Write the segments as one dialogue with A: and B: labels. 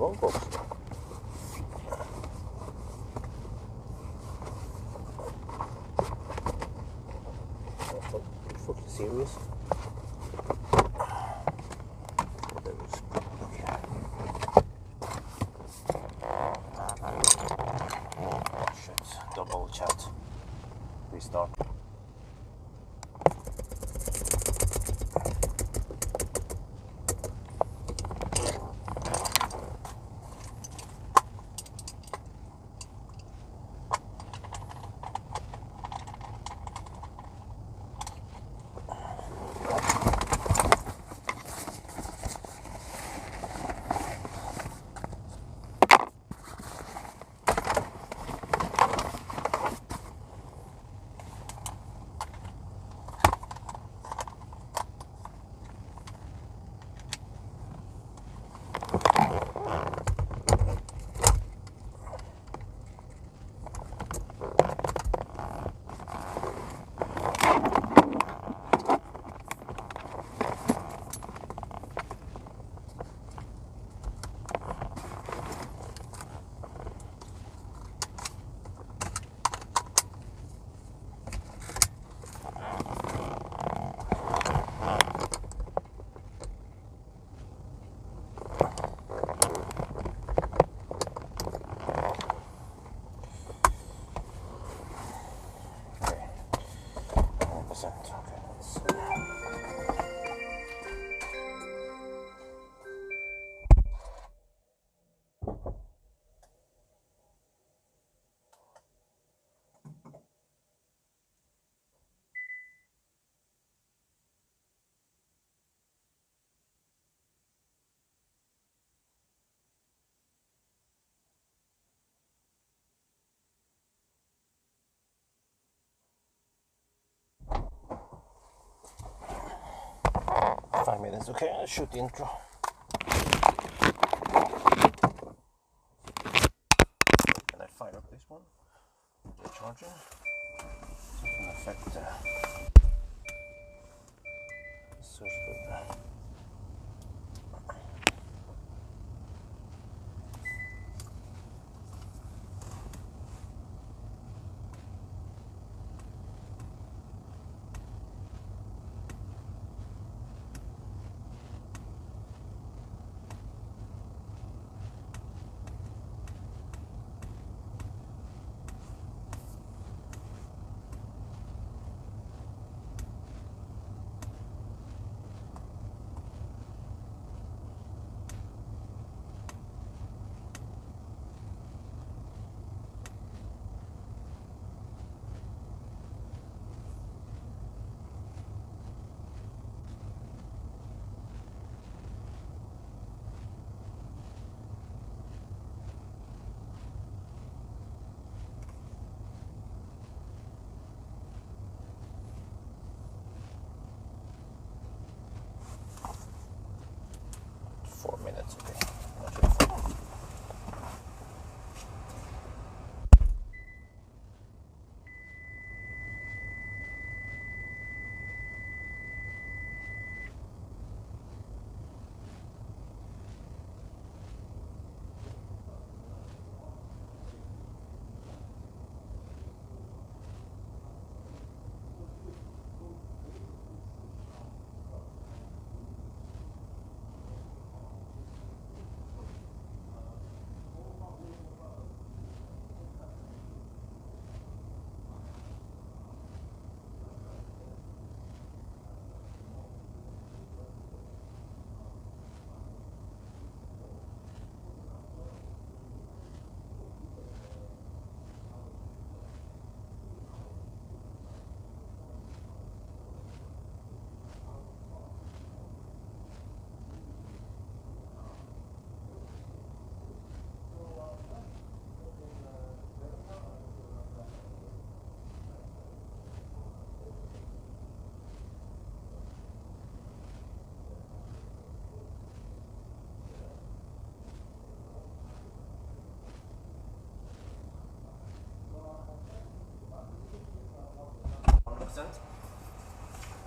A: long box. Fucking serious. Shit, double chat. Restart. Minutes, okay, I'll shoot the intro. Can I fire up this one? The charger. So it can affect the search button. Minutes, okay.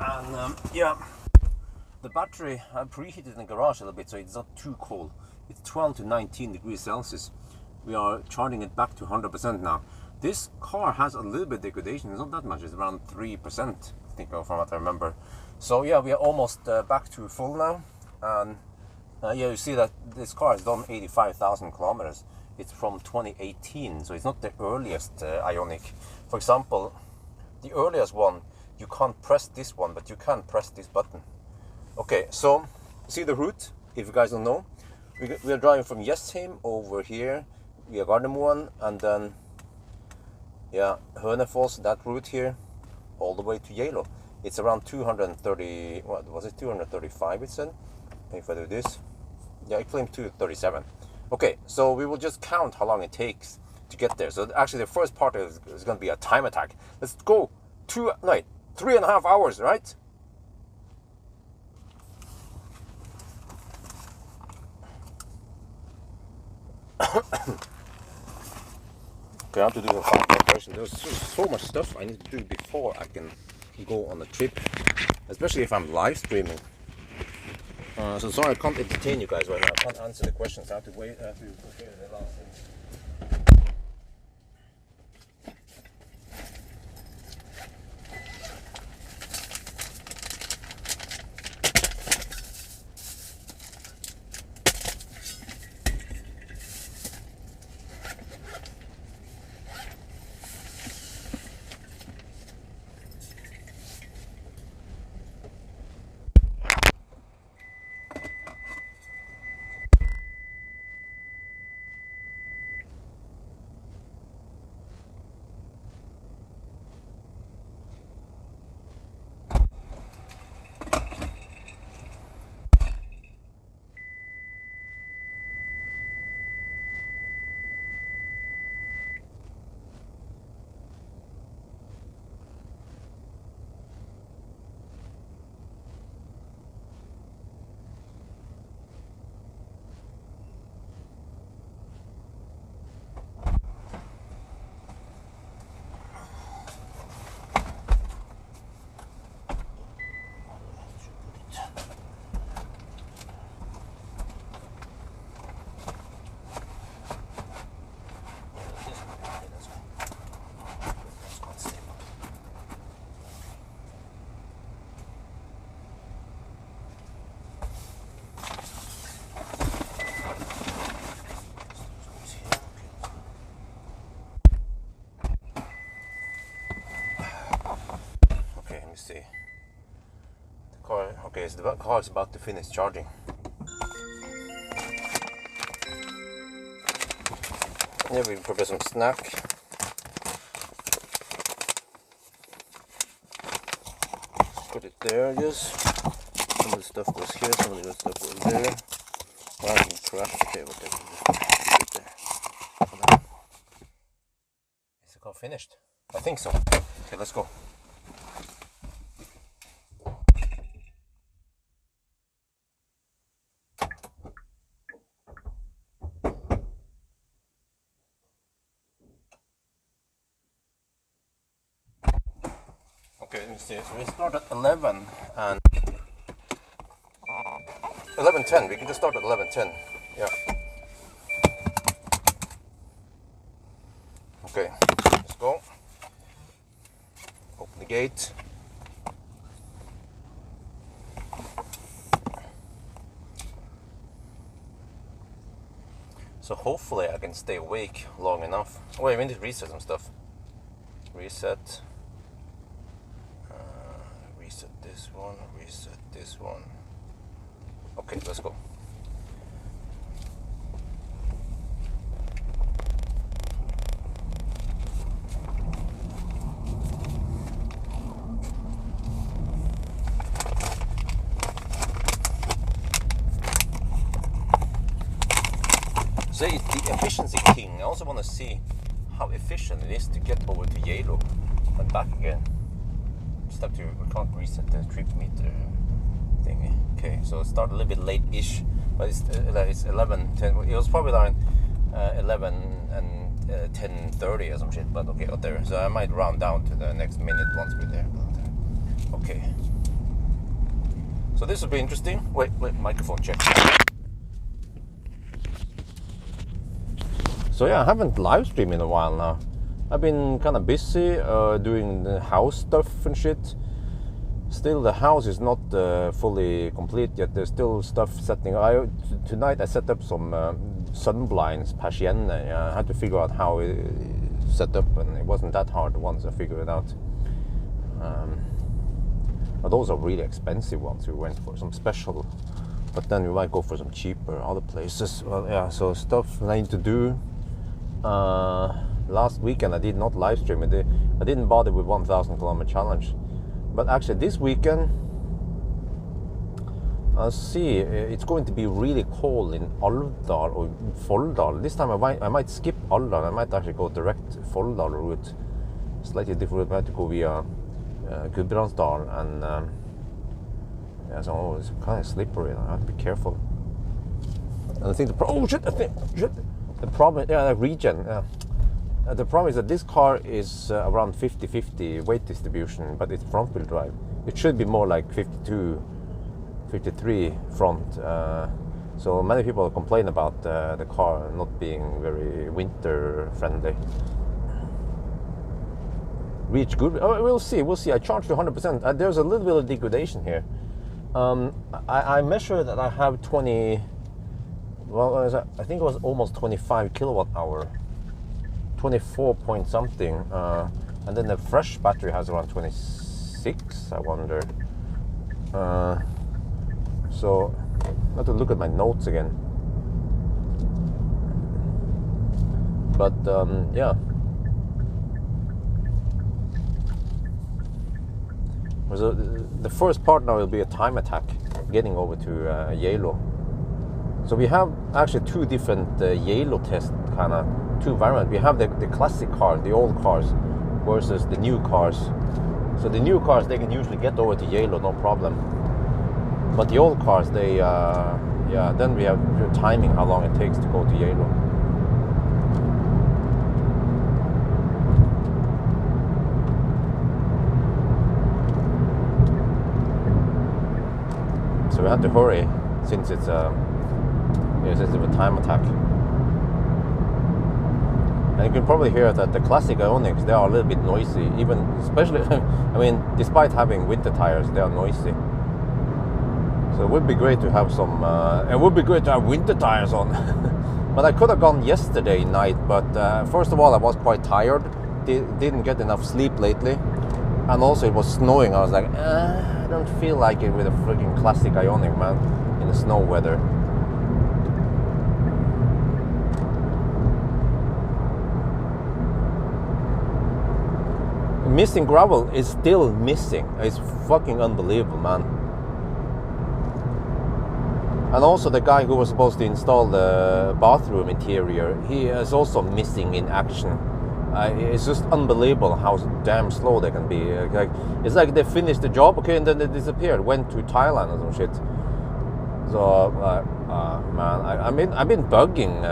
A: And yeah, the battery, I preheated in the garage a little bit so it's not too cold. it's 12 to 19 degrees Celsius. We are charging it back to 100% now. This car has a little bit degradation. It's not that much. It's around 3%, I think, from what I remember. So yeah, we are almost back to full now. And yeah, you see that this car has done 85,000 kilometers. It's from 2018, so it's not the earliest Ioniq. For example, the earliest one, you can't press this one, but you can press this button. Okay, so see the route, if you guys don't know. We are driving from Jessheim over here, via Gardermoen, and then, yeah, Hønefoss, that route here, all the way to Geilo. It's around 230, what was it, 235 it said? If I do this, yeah, it claimed 237. Okay, so we will just count how long it takes to get there. So actually the first part is going to be a time attack. Let's go 3.5 hours, right? Okay, I have to do a fast preparation. There's so much stuff I need to do before I can go on a trip, especially if I'm live streaming. So sorry I can't entertain you guys right now. I can't answer the questions. I have to wait. I have to prepare the last thing. See the car. Okay, so the car is about to finish charging. Yeah, we prepare some snack. Put it there, just some of the stuff goes here, some of the other stuff goes there. Crap. Okay, whatever. Just put it there. Is the car finished? I think so. Okay, let's go. Okay, let me see. So we start at 11 and 11:10. We can just start at 11:10. Yeah. Okay, let's go. Open the gate. So hopefully I can stay awake long enough. Oh wait, we need to reset some stuff. Reset. Reset this one, reset this one. Okay, let's go. So it's the efficiency king. I also want to see how efficient it is to get over to Geilo and back again. Just have to, we can't reset the trip meter thingy. Okay, so it started a little bit late-ish, but it's 11:10. It was probably around 11 and 10:30 or some shit, but okay, got there. So I might round down to the next minute once we're there. Okay. So this will be interesting. Wait, microphone check. So yeah, I haven't live streamed in a while now. I've been kind of busy doing the house stuff and shit. Still, the house is not fully complete yet. There's still stuff setting. Tonight I set up some sun blinds, persienne. I had to figure out how it set up, and it wasn't that hard once I figured it out. But those are really expensive ones. We went for some special, but then we might go for some cheaper other places. Well, yeah. So stuff I need to do. Last weekend I did not live stream it. I didn't bother with 1,000 kilometer challenge. But actually this weekend, I'll see, it's going to be really cold in Alvdal or Folldal. This time I might skip Alvdal. I might actually go direct Folldal route. Slightly different. I have to go via Gudbrandsdal, and yeah, so it's kind of slippery. I have to be careful. And I think the problem, yeah, the region. The problem is that this car is around 50-50 weight distribution, but it's front wheel drive. It should be more like 52, 53 front. So many people complain about the car not being very winter friendly. Reach good. Oh, we'll see. I charged to 100%. There's a little bit of degradation here. I measured that I have 20. Well, I think it was almost 25 kilowatt hour. 24 point something, and then the fresh battery has around 26. I wonder. So I have to look at my notes again. But yeah. So the first part now will be a time attack, getting over to Geilo. So we have actually two different Geilo test kind of. Two variants. We have the classic cars, the old cars, versus the new cars. So the new cars, they can usually get over to Geilo, no problem. But the old cars, they, yeah, then we have timing, how long it takes to go to Geilo. So we have to hurry, since it's a time attack. And you can probably hear that the classic Ioniqs, they are a little bit noisy, even especially, I mean, despite having winter tires, they are noisy. So it would be great to have some, it would be great to have winter tires on. But I could have gone yesterday night, but first of all, I was quite tired, didn't get enough sleep lately. And also it was snowing. I was like, I don't feel like it with a freaking classic Ioniq, man, in the snow weather. Missing gravel is still missing. It's fucking unbelievable, man. And also the guy who was supposed to install the bathroom interior, he is also missing in action. It's just unbelievable how damn slow they can be. It's like they finished the job, okay, and then they disappeared, went to Thailand or some shit. So, man, I've been bugging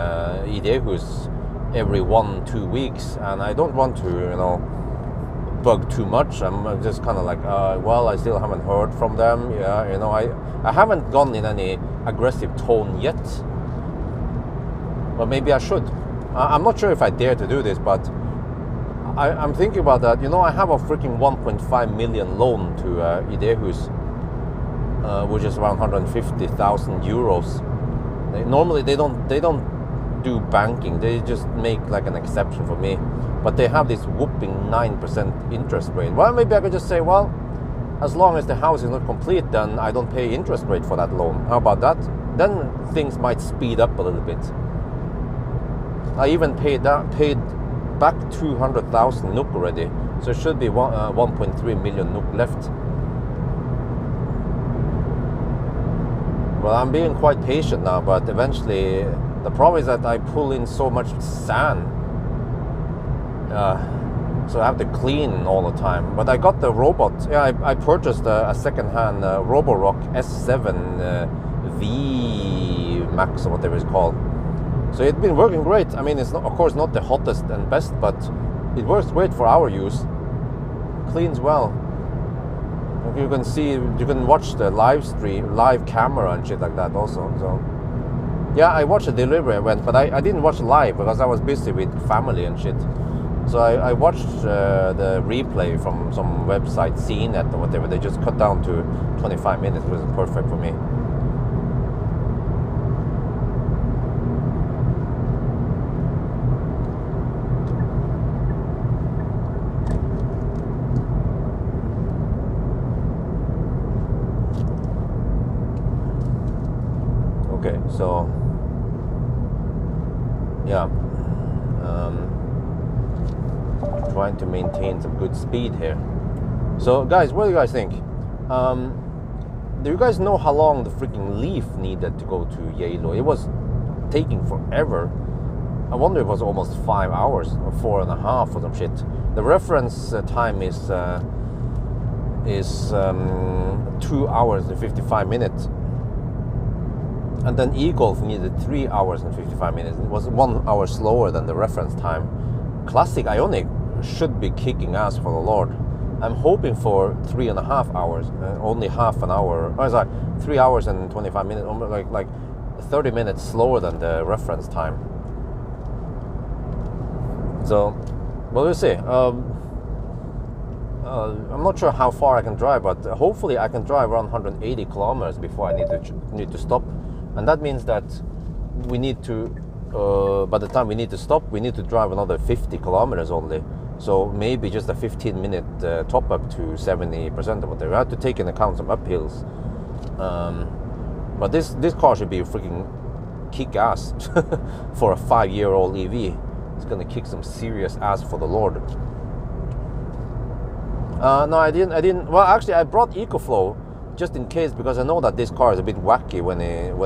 A: Idehus every 1-2 weeks, and I don't want to, bug too much. I'm just kind of like, well, I still haven't heard from them. Yeah, I haven't gone in any aggressive tone yet, but maybe I should. I'm not sure if I dare to do this, but I'm thinking about that. I have a freaking 1.5 million loan to Idehus, which is around 150,000 euros. Normally they don't do banking. They just make like an exception for me. But they have this whooping 9% interest rate. Well, maybe I could just say, well, as long as the house is not complete, then I don't pay interest rate for that loan. How about that? Then things might speed up a little bit. I even paid back 200,000 NOK already, so it should be 1.3 million NOK left. Well, I'm being quite patient now, but eventually the problem is that I pull in so much sand. So I have to clean all the time. But I got the robot. Yeah, I purchased a second-hand Roborock S7 V Max or whatever it's called. So it's been working great. I mean, it's not, of course not the hottest and best, but it works great for our use. Cleans well. You can see, you can watch the live camera and shit like that also. So Yeah, I watched the delivery event, but I didn't watch live because I was busy with family and shit. So I watched the replay from some website, CNET or whatever. They just cut down to 25 minutes, which was perfect for me. Okay, so yeah, trying to maintain some good speed here. So guys, what do you guys think? Do you guys know how long the freaking Leaf needed to go to Geilo? It was taking forever. I wonder if it was almost 5 hours or 4.5 or some shit. The reference time is 2 hours and 55 minutes. And then e-Golf needed 3 hours and 55 minutes. It was 1 hour slower than the reference time. Classic Ioniq should be kicking ass for the Lord. I'm hoping for 3.5 hours, only half an hour. Oh, sorry, 3 hours and 25 minutes, like 30 minutes slower than the reference time. So, well, we'll see. I'm not sure how far I can drive, but hopefully I can drive around 180 kilometers before I need to stop. And that means that we need to, by the time we need to stop, we need to drive another 50 kilometers only. So maybe just a 15-minute top up to 70% of what they have to take into account some uphills. But this car should be freaking kick ass for a 5-year-old EV. It's gonna kick some serious ass for the Lord. No, I didn't. Well, actually, I brought EcoFlow just in case, because I know that this car is a bit wacky when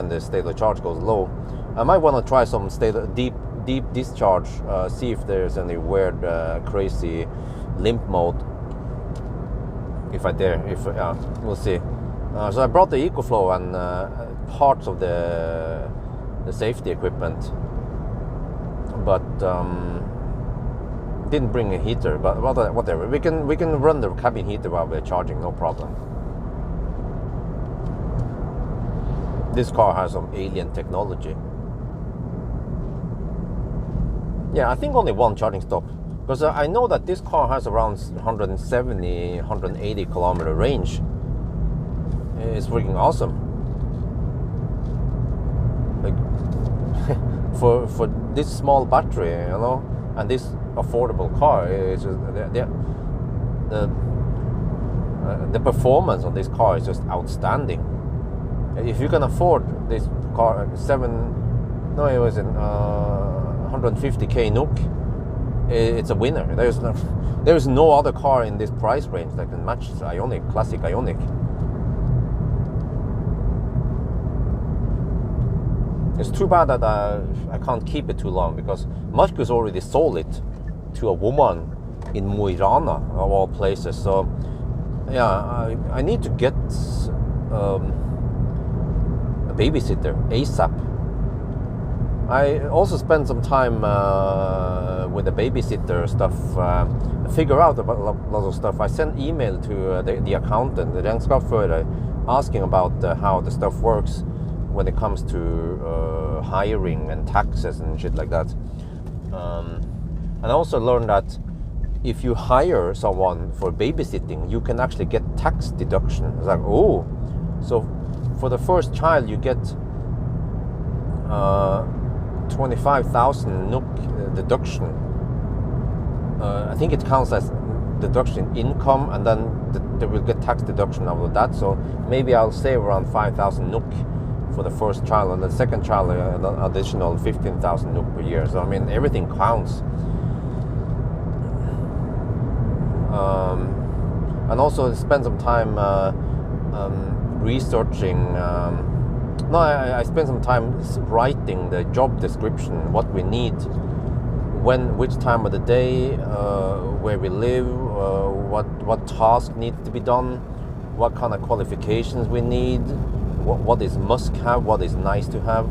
A: the state of charge goes low. I might want to try some deep discharge, see if there's any weird, crazy limp mode. If I dare, we'll see. So I brought the EcoFlow and parts of the safety equipment, but didn't bring a heater. But whatever, we can run the cabin heater while we're charging, no problem. This car has some alien technology. Yeah, I think only one charging stop, because I know that this car has around 170, 180 kilometer range. It's freaking awesome. Like for this small battery, you know, and this affordable car, it's just, the performance on this car is just outstanding. If you can afford this car, 150k NOK, it's a winner. There's no other car in this price range that can match Ioniq, classic Ioniq. It's too bad that I can't keep it too long, because Marcus already sold it to a woman in Mo i Rana, of all places. So yeah, I need to get a babysitter ASAP. I also spent some time with the babysitter stuff, figure out about a lot of stuff. I sent email to the accountant, the regnskapsfører, asking about how the stuff works when it comes to hiring and taxes and shit like that. And I also learned that if you hire someone for babysitting, you can actually get tax deduction. It's like, oh, so for the first child you get 25,000 NOK deduction. I think it counts as deduction income, and then they will get tax deduction out of that. So maybe I'll save around 5,000 NOK for the first child, and the second child an additional 15,000 NOK per year. So I mean, everything counts. And also spend some time researching. I spent some time writing the job description, what we need, which time of the day, where we live, what task needs to be done, what kind of qualifications we need, what is must have, what is nice to have.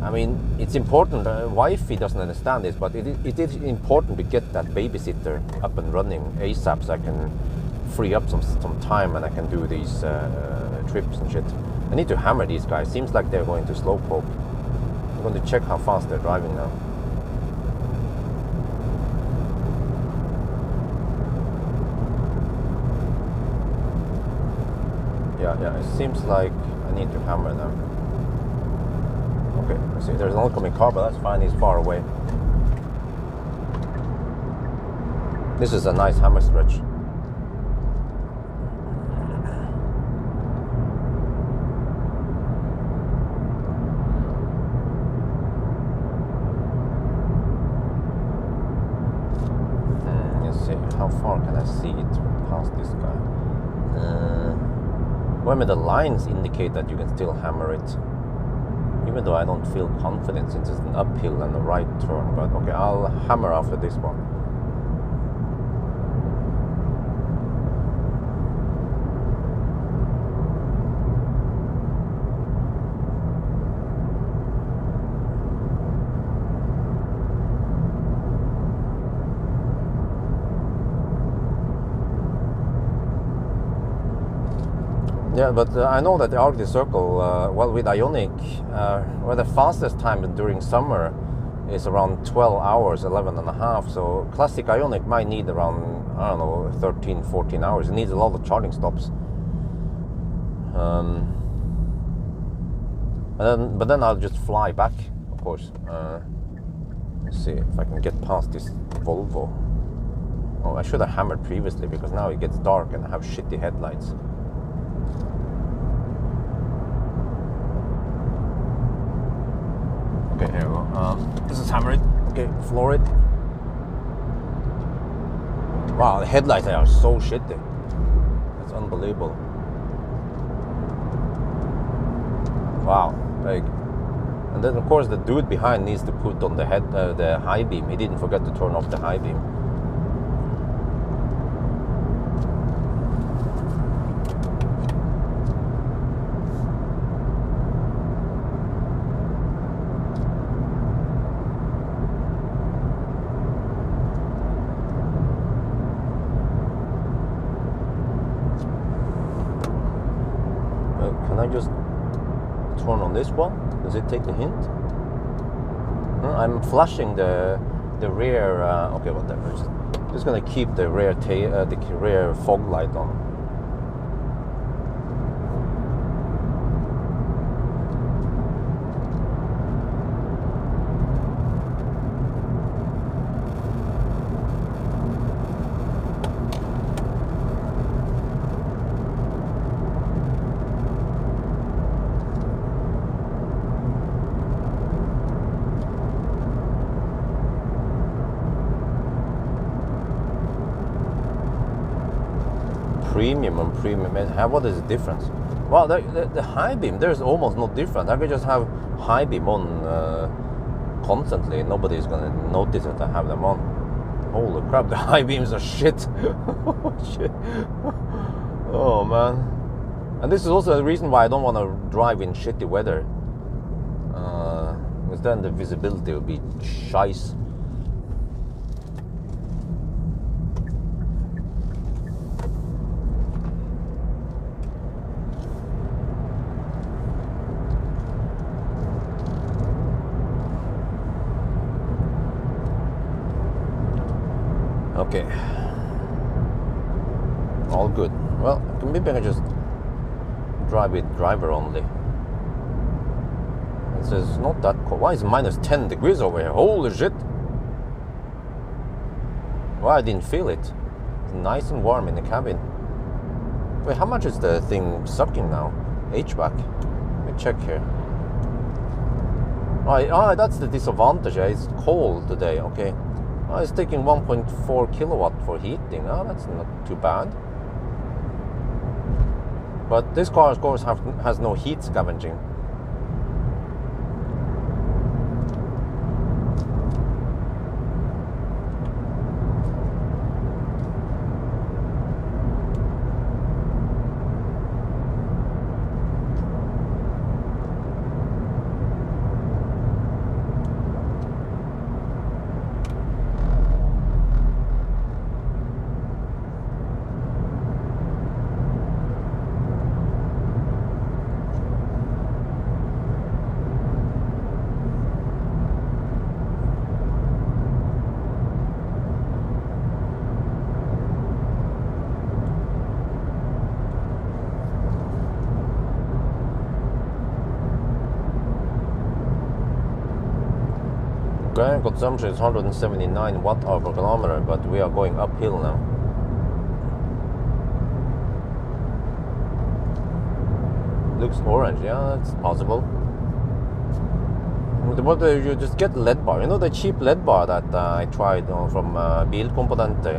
A: I mean, it's important. Wifey doesn't understand this, but it is important to get that babysitter up and running ASAP, so I can free up some time and I can do these trips and shit. I need to hammer these guys. Seems like they're going to slowpoke. I'm going to check how fast they're driving now. Yeah, it seems like I need to hammer them. Okay, let's see, there's an oncoming car, but that's fine, he's far away. This is a nice hammer stretch. Let's see, how far can I see it past this guy? Well, the lines indicate that you can still hammer it, even though I don't feel confident since it's an uphill and a right turn. But okay, I'll hammer after this one. Yeah, but I know that the Arctic Circle, well, with Ioniq, well, the fastest time during summer is around 12 hours, 11 and a half. So classic Ioniq might need around, I don't know, 13, 14 hours. It needs a lot of charging stops. But then I'll just fly back, of course. Let's see if I can get past this Volvo. Oh, I should have hammered previously because now it gets dark and I have shitty headlights. Okay, here we go. This is hammer it. Okay, floor it. Wow, the headlights are so shitty. It's unbelievable. Wow, like, and then of course the dude behind needs to put on the the high beam. He didn't forget to turn off the high beam. Can I just turn on this one? Does it take the hint? I'm flashing the rear. Okay, whatever. Just gonna keep the rear fog light on. Premium and premium, what is the difference? Well, the high beam, there's almost no difference. I could just have high beam on constantly. Nobody's gonna notice that I have them on. Holy crap, the high beams are shit. Shit. Oh man. And this is also the reason why I don't want to drive in shitty weather. Because then the visibility will be shice. Okay, all good. Well, maybe I can just drive with driver only. It says not that cold. Why is it minus 10 degrees over here? Holy shit! Well, I didn't feel it. It's nice and warm in the cabin. Wait, how much is the thing sucking now? HVAC. Let me check here. Oh, that's the disadvantage. It's cold today. Okay. Oh, it's taking 1.4 kilowatt for heating. Oh, that's not too bad. But this car, of course, has no heat scavenging. Grand consumption is 179 watt-hour per kilometer, but we are going uphill now. Looks orange, yeah, it's possible. But you just get LED bar. You know the cheap LED bar that I tried from Bilkomponenter?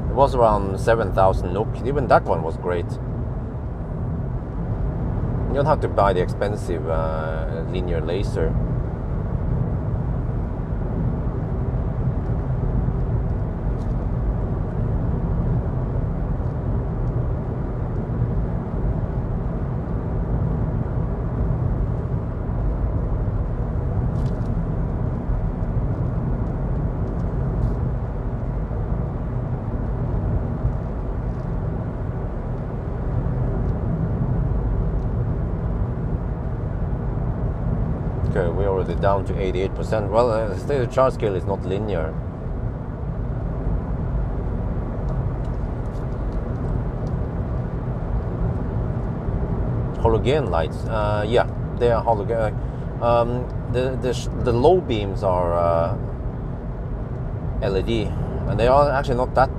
A: It was around 7,000 NOK. Even that one was great. You don't have to buy the expensive linear laser. Okay, we're already down to 88%. Well, the state of charge scale is not linear. Halogen lights, yeah, they are halogen. The low beams are LED, and they are actually not that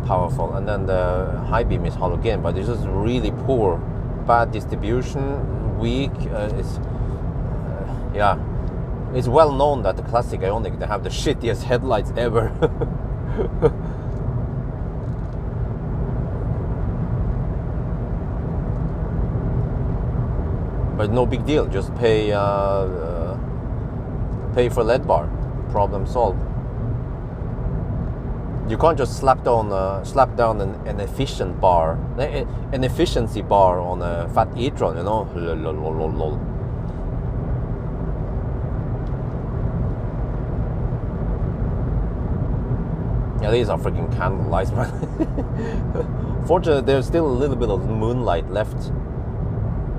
A: powerful. And then the high beam is halogen, but it's just really poor, bad distribution, weak. Yeah, it's well known that the classic Ioniq, they have the shittiest headlights ever. But no big deal, just pay for LED bar, problem solved. You can't just slap down an efficient bar, an efficiency bar on a fat e-tron, you know. Lol. Yeah, these are freaking candle lights, man. Fortunately, there's still a little bit of moonlight left.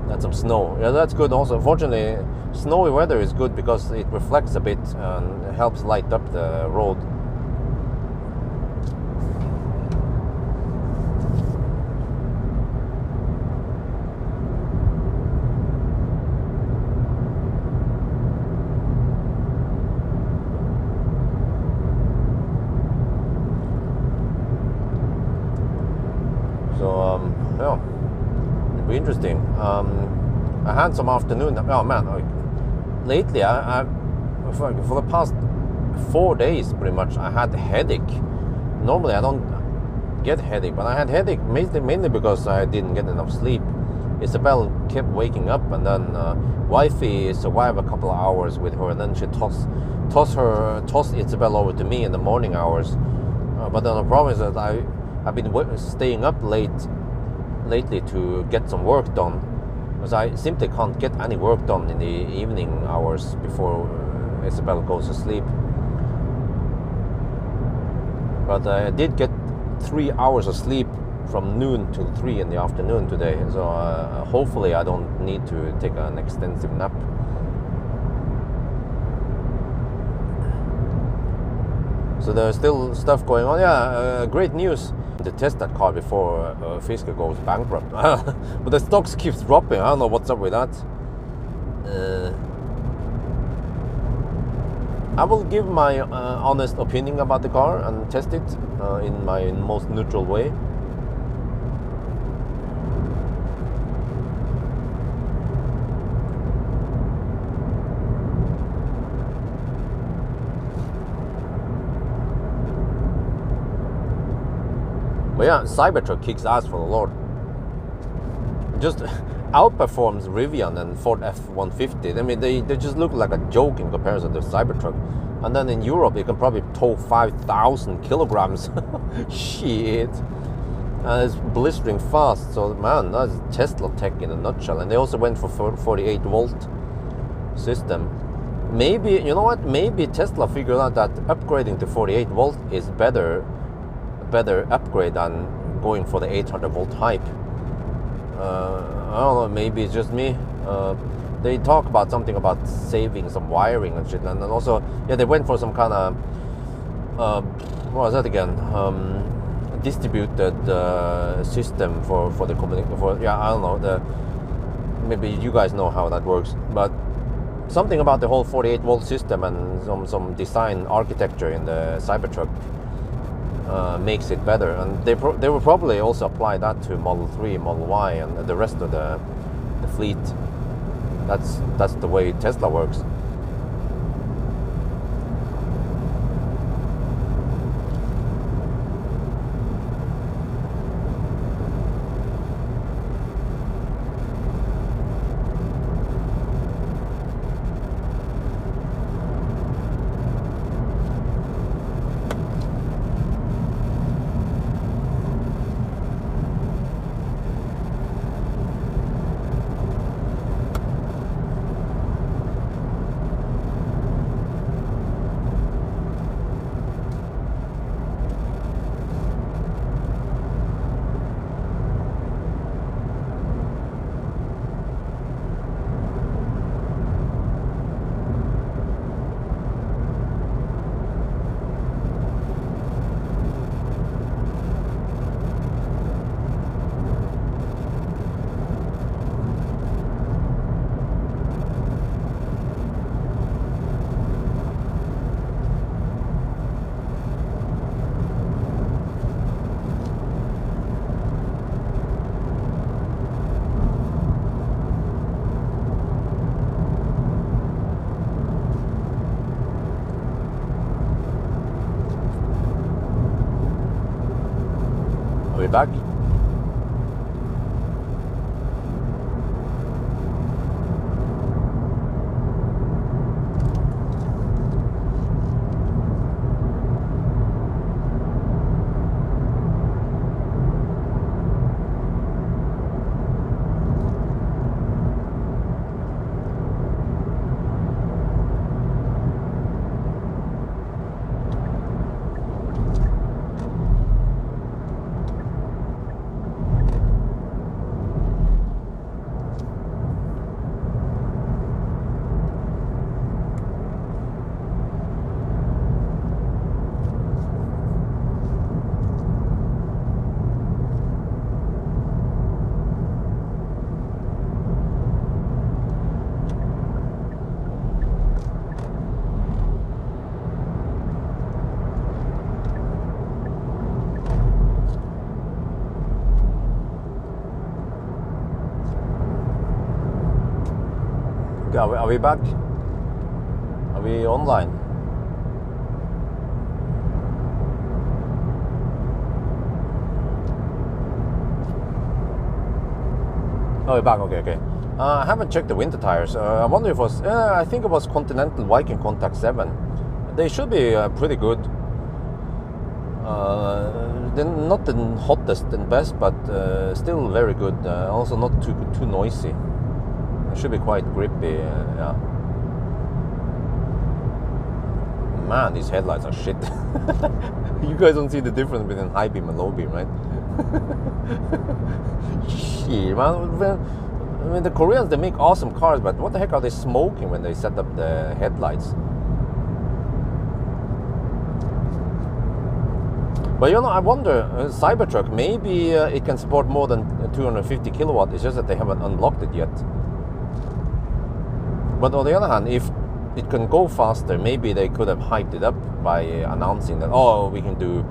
A: And some snow. Yeah, that's good also. Fortunately, snowy weather is good because it reflects a bit and helps light up the road. Yeah, it'll be interesting. I had some afternoon. Oh man, lately I for the past 4 days pretty much I had a headache. Normally I don't get headache, but I had headache mainly because I didn't get enough sleep. Isabel kept waking up, and then wifey survived a couple of hours with her, and then she tossed Isabel over to me in the morning hours. But then the problem is that I've been staying up lately to get some work done, because I simply can't get any work done in the evening hours before Isabel goes to sleep. But I did get 3 hours of sleep from noon till 3 in the afternoon today, so hopefully I don't need to take an extensive nap. So there's still stuff going on. Yeah, great news. To test that car before Fisker goes bankrupt. But the stocks keeps dropping. I don't know what's up with that. I will give my honest opinion about the car and test it in my most neutral way. But yeah, Cybertruck kicks ass for the Lord. Just outperforms Rivian and Ford F-150. I mean, they just look like a joke in comparison to Cybertruck. And then in Europe, you can probably tow 5,000 kilograms. Shit. And it's blistering fast. So, man, that's Tesla tech in a nutshell. And they also went for 48 volt system. Maybe, you know what? Maybe Tesla figured out that upgrading to 48 volt is better upgrade than going for the 800 volt hype. I don't know, maybe it's just me. They talk about something about saving some wiring and shit, and also, yeah, they went for some kind of what was that again? Distributed system for the community. Yeah, I don't know. Maybe you guys know how that works, but something about the whole 48-volt system and some design architecture in the Cybertruck makes it better. And they will probably also apply that to Model 3, Model Y, and the rest of the fleet. That's the way Tesla works. Are we back? Are we back? Are we online? Oh, we're back. Okay. I haven't checked the winter tires. I wonder if it was. I think it was Continental Viking Contact 7. They should be pretty good. They're not the hottest and best, but still very good. Also not too noisy. Should be quite grippy, yeah. Man, these headlights are shit. You guys don't see the difference between high beam and low beam, right? Shit, man. I mean, the Koreans, they make awesome cars, but what the heck are they smoking when they set up the headlights? But you know, I wonder, Cybertruck, maybe it can support more than 250 kilowatt. It's just that they haven't unlocked it yet. But on the other hand, if it can go faster, maybe they could have hyped it up by announcing that, oh, we can do.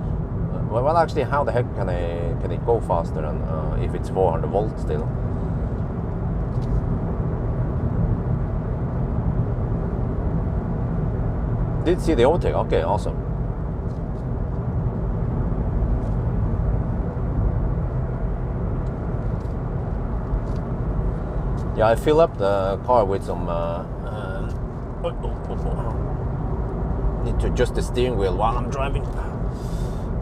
A: Well, actually, how the heck can it go faster? And if it's 400 volts still. Did see the Overtaking? Okay, awesome. Yeah, I fill up the car with some. Need to adjust the steering wheel while I'm driving.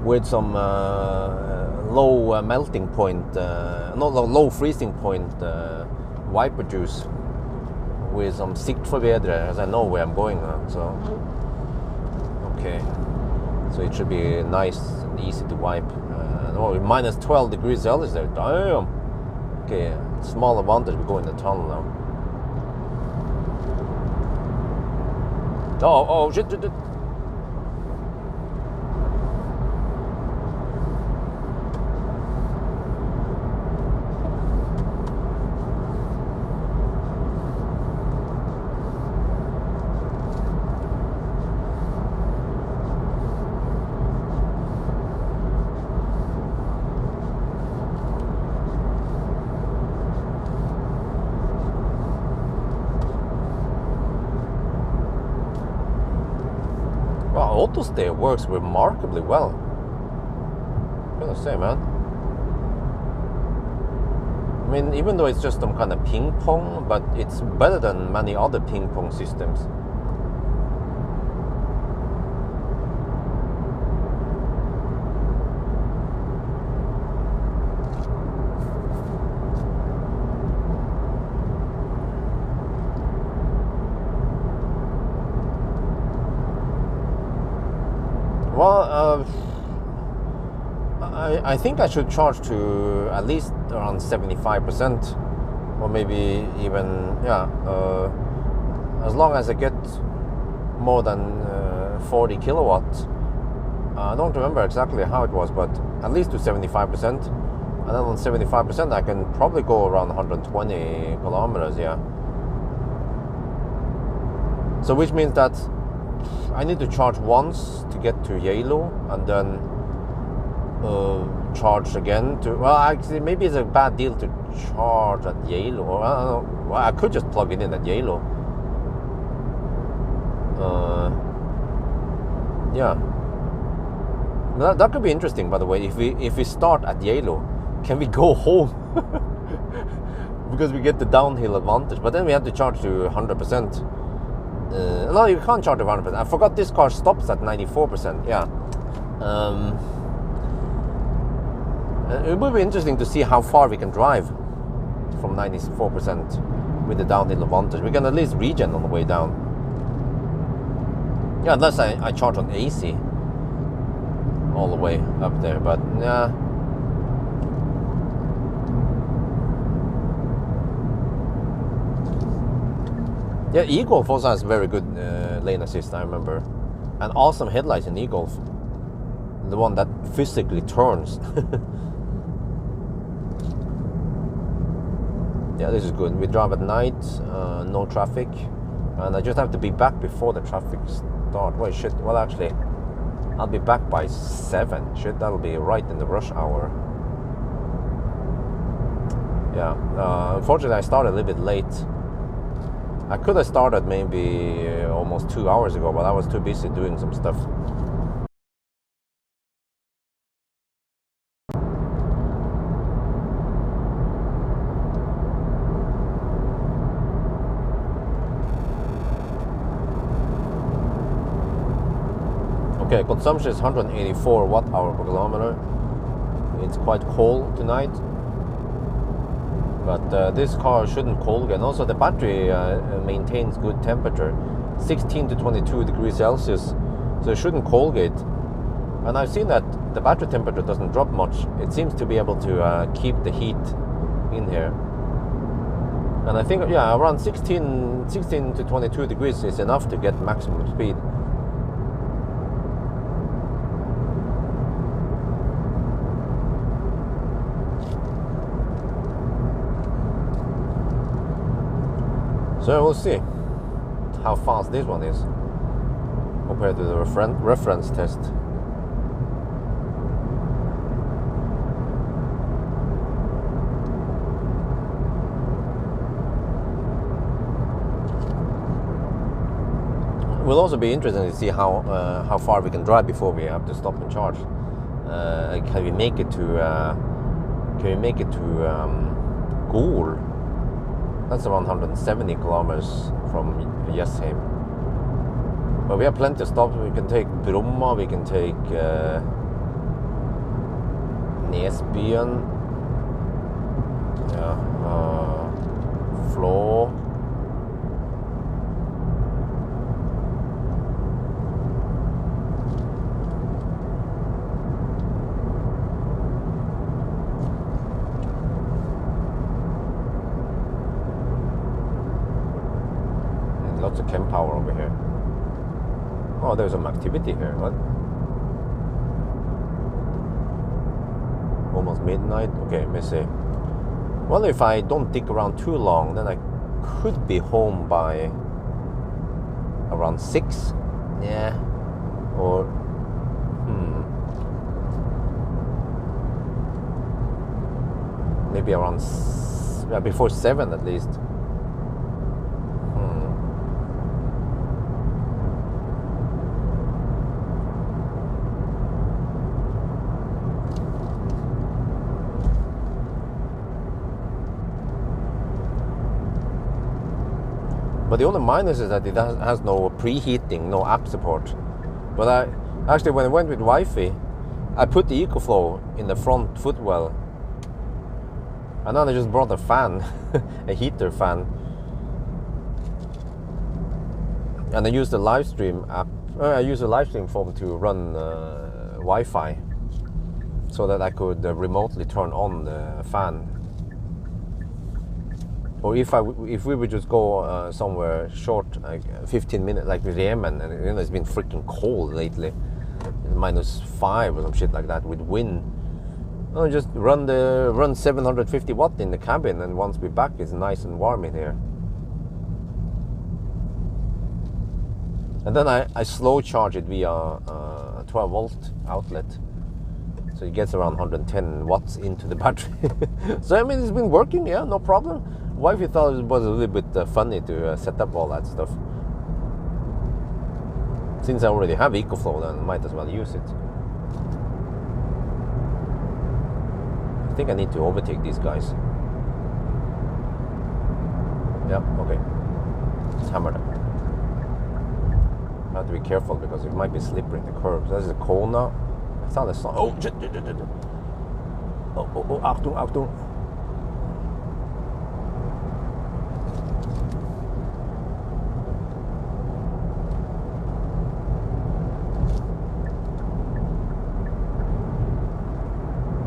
A: With some low melting point, low freezing point wiper juice. With some siktforbedrer, as I know where I'm going now. So, okay. So it should be nice and easy to wipe. Minus 12 degrees Celsius there. Damn. Okay. Small advantage we go in the tunnel now. Oh shit. auto stay works remarkably well. I'm gonna say, man. I mean, even though it's just some kind of ping pong, but it's better than many other ping pong systems. Well, I think I should charge to at least around 75%, or maybe even, yeah, as long as I get more than 40 kilowatts. I don't remember exactly how it was, but at least to 75%. And then on 75%, I can probably go around 120 kilometers, yeah. So which means that I need to charge once to get to Geilo, and then charge again to, well, actually maybe it's a bad deal to charge at Geilo, or I don't know. Well, I could just plug it in at Geilo. Yeah, that could be interesting, by the way. If we start at Geilo, can we go home? Because we get the downhill advantage, but then we have to charge to 100%. No, you can't charge to 100%. I forgot this car stops at 94%. Yeah. It will be interesting to see how far we can drive from 94% with the downhill advantage. We can at least regen on the way down. Yeah, unless I charge on AC all the way up there. But yeah. Yeah, e-Golf also has very good lane assist, I remember. And awesome headlights in e-Golf. The one that physically turns. Yeah, this is good. We drive at night, no traffic. And I just have to be back before the traffic starts. Wait, shit. Well, actually, I'll be back by 7. Shit, that'll be right in the rush hour. Yeah, unfortunately I started a little bit late. I could have started maybe almost 2 hours ago, but I was too busy doing some stuff. Okay, consumption is 184 watt-hour per kilometer. It's quite cold tonight, but this car shouldn't cold again. Also, the battery maintains good temperature, 16 to 22 degrees Celsius, so it shouldn't coldgate. And I've seen that the battery temperature doesn't drop much. It seems to be able to keep the heat in here. And I think, yeah, around 16 to 22 degrees is enough to get maximum speed. So we'll see how fast this one is compared to the reference test. It will also be interesting to see how far we can drive before we have to stop and charge. Can we make it to Geilo? That's around 170 kilometers from Jessheim. But we have plenty of stops. We can take Bromma, we can take Nesbyen, Flå. Lots of chem power over here. Oh, there's some activity here. What? Almost midnight. Okay, let me see. Well, if I don't dig around too long, then I could be home by around 6. Yeah. Or maybe around before 7 at least. But the only minus is that it has no preheating, no app support. But actually, when I went with Wi-Fi, I put the EcoFlow in the front footwell, and then I just brought a fan, a heater fan, and I used the live stream app. I used the live stream phone to run Wi-Fi, so that I could remotely turn on the fan. Or if we would just go somewhere short, like 15 minutes, like with Yemen, and it's been freaking cold lately, -5 or some shit like that with wind. No, just run 750 watt in the cabin, and once we're back, it's nice and warm in here. And then I slow charge it via a 12 volt outlet, so it gets around 110 watts into the battery. So I mean, it's been working, yeah, no problem. Wifey thought it was a little bit funny to set up all that stuff. Since I already have EcoFlow, then I might as well use it. I think I need to overtake these guys. Yeah, okay. Let's hammer them. I have to be careful because it might be slippery in the curves. That's a Kona. I thought I saw. Oh, shit. Oh, Achtung, Achtung.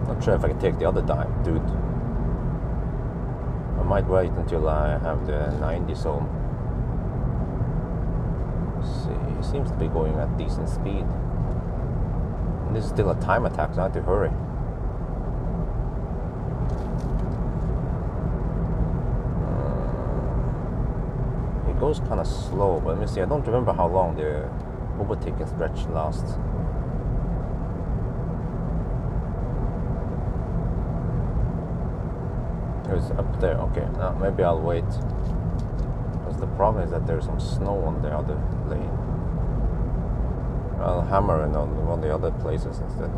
A: Not sure if I can take the other dude. I might wait until I have the 90 zone. It seems to be going at decent speed. And this is still a time attack, so I have to hurry. It goes kind of slow, but let me see. I don't remember how long the overtaking stretch lasts. It's up there. Okay, now maybe I'll wait. Because the problem is that there's some snow on the other lane. I'll hammer it on one of the other places instead.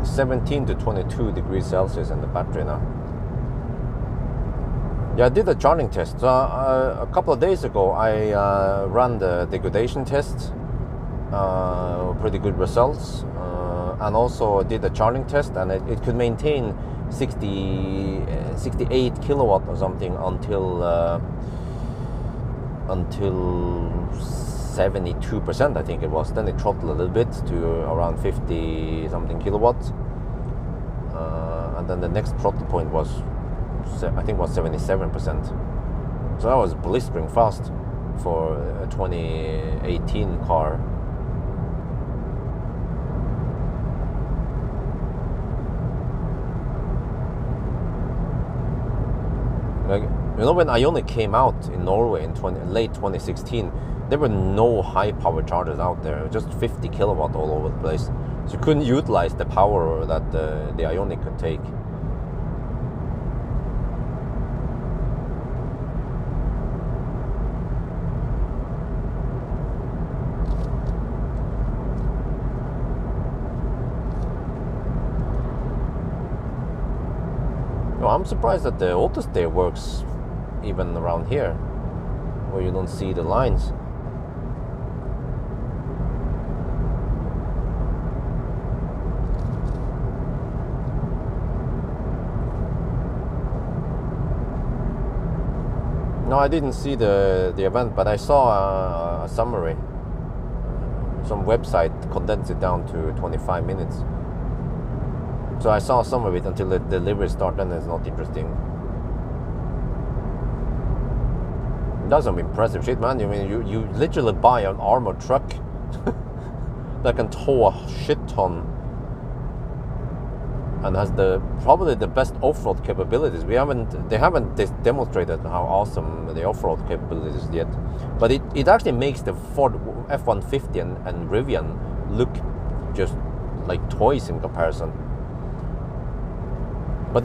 A: It's 17 to 22 degrees Celsius in the battery now. Yeah, I did a charging test. A couple of days ago, I ran the degradation test. Pretty good results. And also did a charging test, and it could maintain 68 kilowatt or something until 72%, I think it was. Then it throttled a little bit to around 50 something kilowatts. And then the next throttle point was, I think, was 77%. So that was blistering fast for a 2018 car. Like, you know, when Ioniq came out in Norway in late 2016, there were no high power chargers out there, just 50 kilowatt all over the place. So you couldn't utilize the power that the Ioniq could take. Well, I'm surprised that the AutoStay works even around here, where you don't see the lines. No, I didn't see the event, but I saw a summary. Some website condensed it down to 25 minutes. So I saw some of it until the delivery started, and it's not interesting. That's some impressive shit, man. I mean, you literally buy an armored truck that can tow a shit ton and has probably the best off-road capabilities. They haven't demonstrated how awesome the off-road capabilities yet, but it actually makes the Ford F-150 and Rivian look just like toys in comparison. But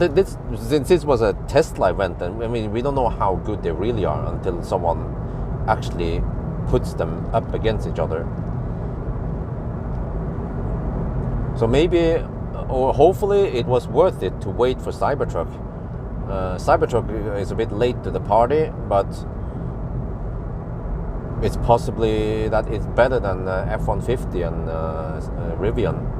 A: since this was a Tesla event, and I mean, we don't know how good they really are until someone actually puts them up against each other. So maybe, or hopefully, it was worth it to wait for Cybertruck. Cybertruck is a bit late to the party, but it's possibly that it's better than F-150 and Rivian.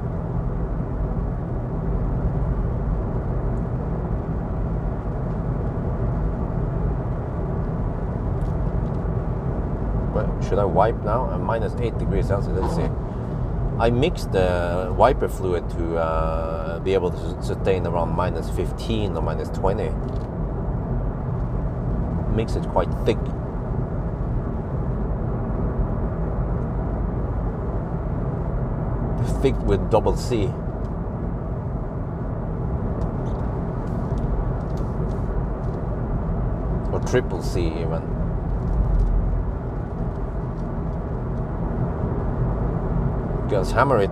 A: Should I wipe now? Minus 8 degrees Celsius, let's see. I mixed the wiper fluid to be able to sustain around minus 15 or minus 20. Makes it quite thick. Thick with double C. Or triple C even. Because Hammer It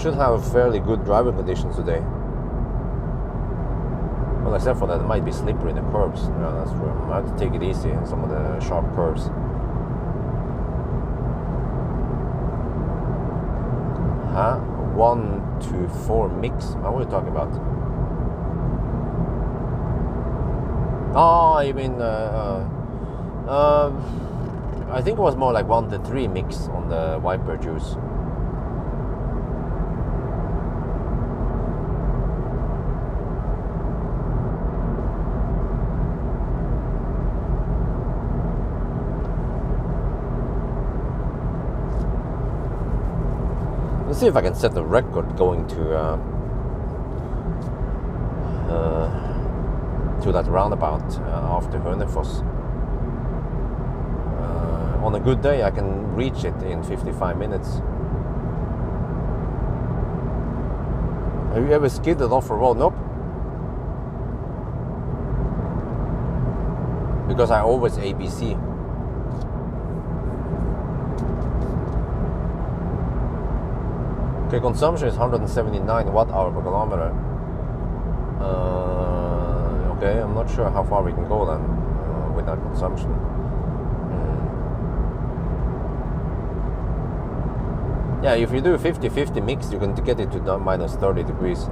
A: should have fairly good driving conditions today. Well, except for that it might be slippery in the curves. Yeah, that's true. I have to take it easy in some of the sharp curves. Huh? 1 to 4 mix? What are we talking about? Oh, you mean I think it was more like 1 to 3 mix on the wiper juice. Let's see if I can set the record going to that roundabout after Hønefoss. On a good day, I can reach it in 55 minutes. Have you ever skidded off a road? Nope. Because I always ABC. Okay, consumption is 179 watt-hour per kilometer. Okay, I'm not sure how far we can go then with that consumption. Yeah, if you do 50-50 mix, you can get it to minus 30 degrees.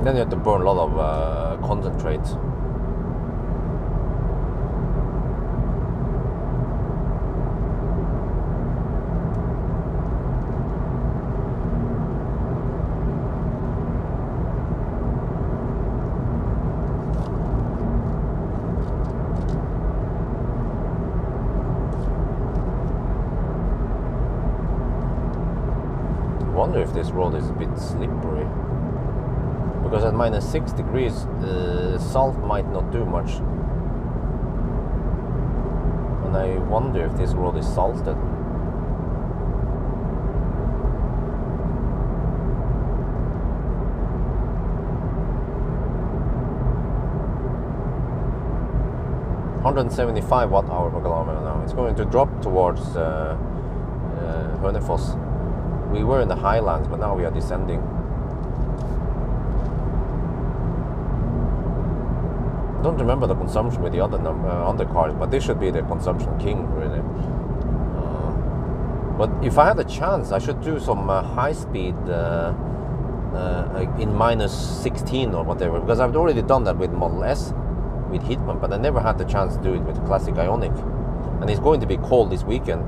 A: Then you have to burn a lot of concentrate. I wonder if this road is a bit slippery, because at minus 6 degrees salt might not do much, and I wonder if this road is salted. $175 watt-hour per kilometer now. It's going to drop towards Hønefoss. We were in the highlands, but now we are descending. Don't remember the consumption with the other cars, but this should be the consumption king, really. But if I had a chance, I should do some high speed in minus 16 or whatever, because I've already done that with Model S, with heat pump, but I never had the chance to do it with the classic Ioniq. And it's going to be cold this weekend.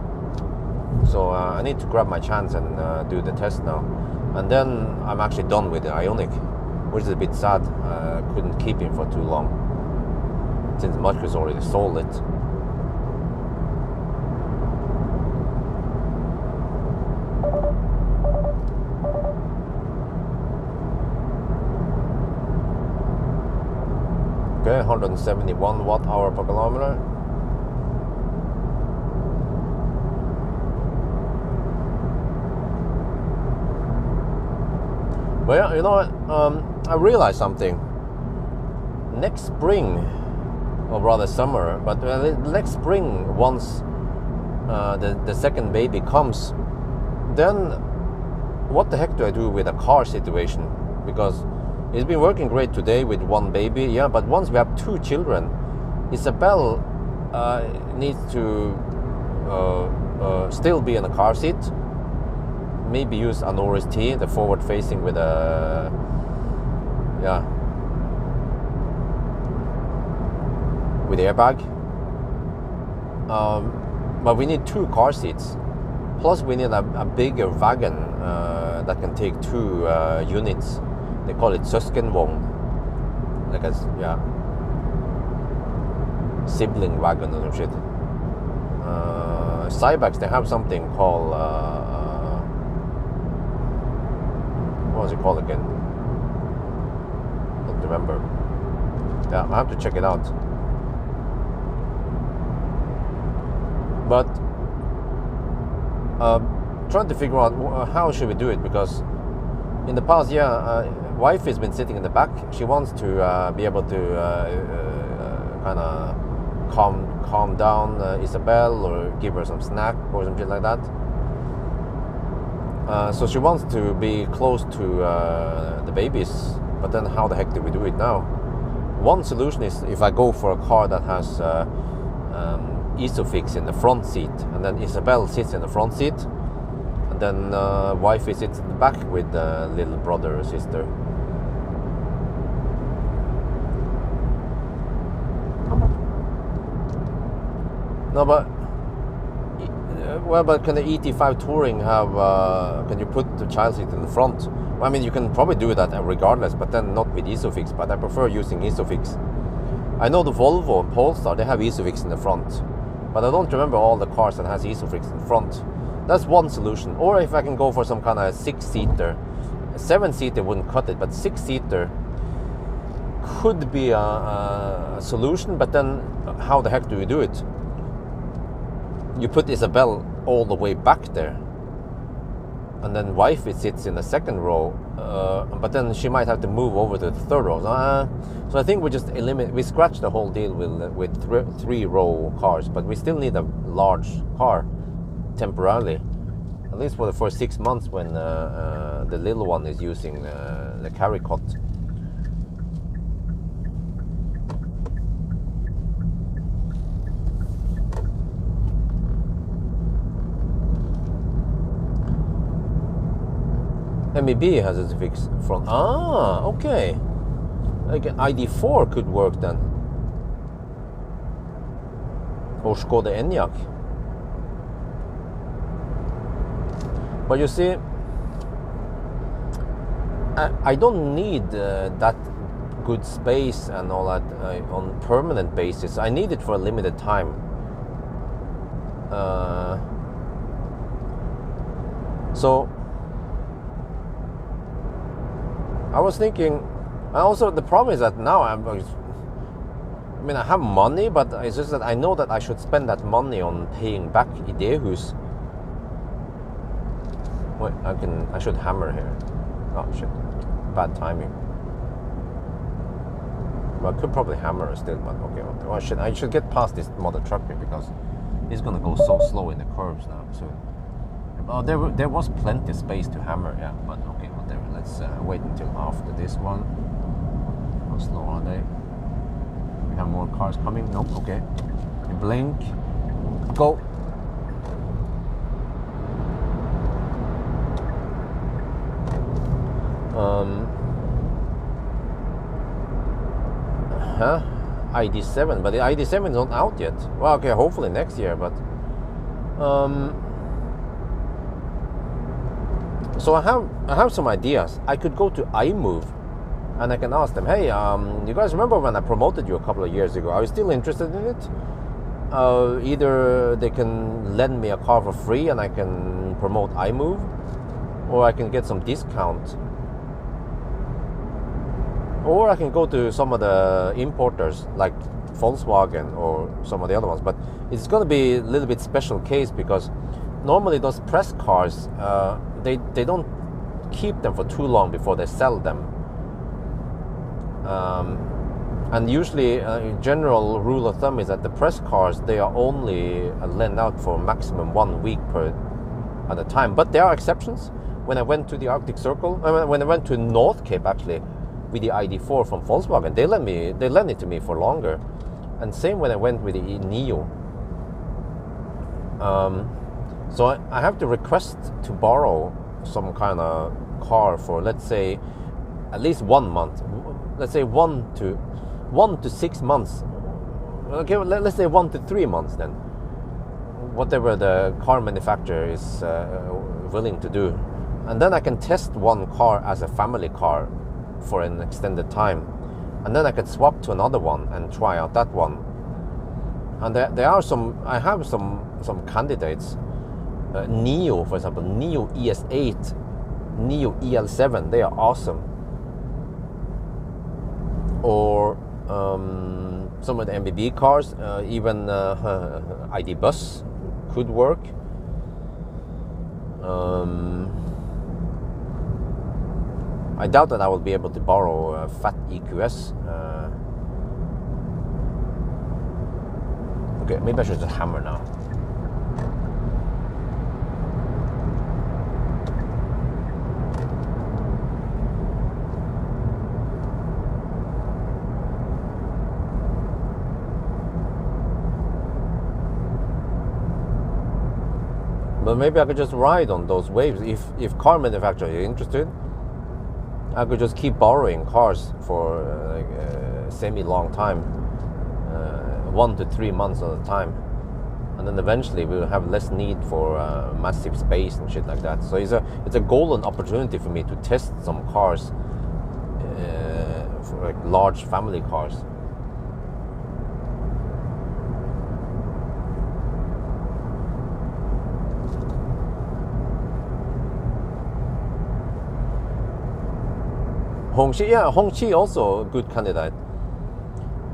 A: So I need to grab my chance and do the test now. And then I'm actually done with the Ioniq, which is a bit sad. Couldn't keep him for too long, since Marcus already sold it. Okay, 171 watt-hour per kilometer. Well, you know what? I realized something. Next spring, or rather summer, but next spring, once the second baby comes, then what the heck do I do with a car situation? Because it's been working great today with one baby, yeah, but once we have 2 children, Isabel needs to still be in a car seat. Maybe use an ORST, the forward facing with a, yeah, with airbag. But we need 2 car seats. Plus we need a bigger wagon that can take 2 units. They call it søskenvogn. Like a, yeah, sibling wagon or some shit. Cybaks, they have something called, what was it called again? I don't remember. Yeah, I have to check it out. But trying to figure out how should we do it, because in the past, yeah, wife has been sitting in the back. She wants to be able to kind of calm down Isabel, or give her some snack or something like that. So she wants to be close to the babies, but then how the heck do we do it now? One solution is if I go for a car that has Isofix in the front seat, and then Isabel sits in the front seat, and then wifey sits in the back with the little brother or sister. No, but well, but can the ET5 Touring have? Can you put the child seat in the front? Well, I mean, you can probably do that regardless, but then not with Isofix. But I prefer using Isofix. I know the Volvo and Polestar, they have Isofix in the front, but I don't remember all the cars that has Isofix in front. That's one solution. Or if I can go for some kind of 6-seater, 7-seater wouldn't cut it, but 6-seater could be a solution. But then, how the heck do you do it? You put Isabel all the way back there, and then wifey sits in the second row, but then she might have to move over to the third row. So I think we just we scratch the whole deal with 3-row cars, but we still need a large car temporarily, at least for the first 6 months when the little one is using the carry cot. MEB has a fix front. Ah, okay. Like an ID4 could work then. Or Skoda Enyaq. But you see, I don't need that good space and all that on permanent basis. I need it for a limited time. So I was thinking, and also the problem is that now I have money, but it's just that I know that I should spend that money on paying back Idehus. Wait, I should hammer here. Oh shit, bad timing. Well, I could probably hammer still, but okay. Well, I should get past this mother trucker because he's gonna go so slow in the curves now. So, there was plenty of space to hammer, yeah. But okay, whatever. Let's wait until after this one. How slow are they? We have more cars coming. Nope. Okay. You blink. Go. ID7, but the ID7 is not out yet. Well, okay, hopefully next year, but so I have some ideas. I could go to iMove and I can ask them, hey, you guys remember when I promoted you a couple of years ago? Are you still interested in it? Either they can lend me a car for free and I can promote iMove, or I can get some discount. or I can go to some of the importers like Volkswagen or some of the other ones. But it's going to be a little bit special case because normally those press cars, they don't keep them for too long before they sell them. And usually, general rule of thumb is that the press cars, they are only lent out for maximum 1 week at a time. But there are exceptions. When I went to the Arctic Circle, when I went to North Cape actually, with the ID4 from Volkswagen, they lent it to me for longer. And same when I went with the Neo. So I have to request to borrow some kind of car for, let's say, at least 1 month. Let's say 1 to 6 months. Okay, let's say 1 to 3 months then. Whatever the car manufacturer is willing to do. And then I can test one car as a family car for an extended time. And then I could swap to another one and try out that one. And there are I have some candidates. Neo, for example, Neo ES8, Neo EL7, they are awesome. Or some of the MBB cars, even ID Bus could work. I doubt that I will be able to borrow a fat EQS. Okay, maybe I should just hammer now. But maybe I could just ride on those waves. If car manufacturer is interested, I could just keep borrowing cars for a semi-long time, 1 to 3 months at a time, and then eventually we'll have less need for massive space and shit like that. So it's a golden opportunity for me to test some cars, for like large family cars. Hongqi also a good candidate.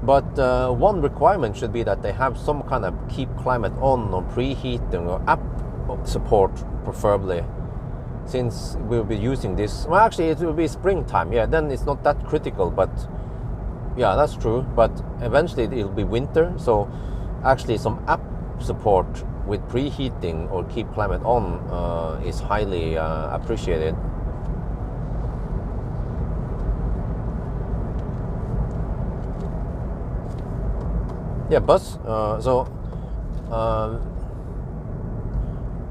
A: But one requirement should be that they have some kind of keep climate on or preheating or app support, preferably, since we'll be using this. Well, actually, it will be springtime. Yeah, then it's not that critical. But yeah, that's true. But eventually, it'll be winter. So actually, some app support with preheating or keep climate on is highly appreciated. Yeah, bus.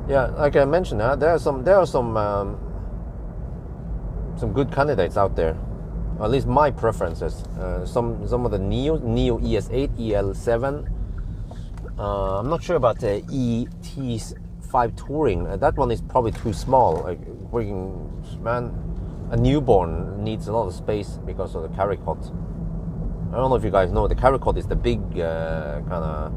A: Yeah, like I mentioned, there are some good candidates out there. At least my preferences. Some of the Neo ES8, EL7. I'm not sure about the ET5 Touring. That one is probably too small. Like, man, a newborn needs a lot of space because of the carry cot. I don't know if you guys know, the carry cot is the big kind of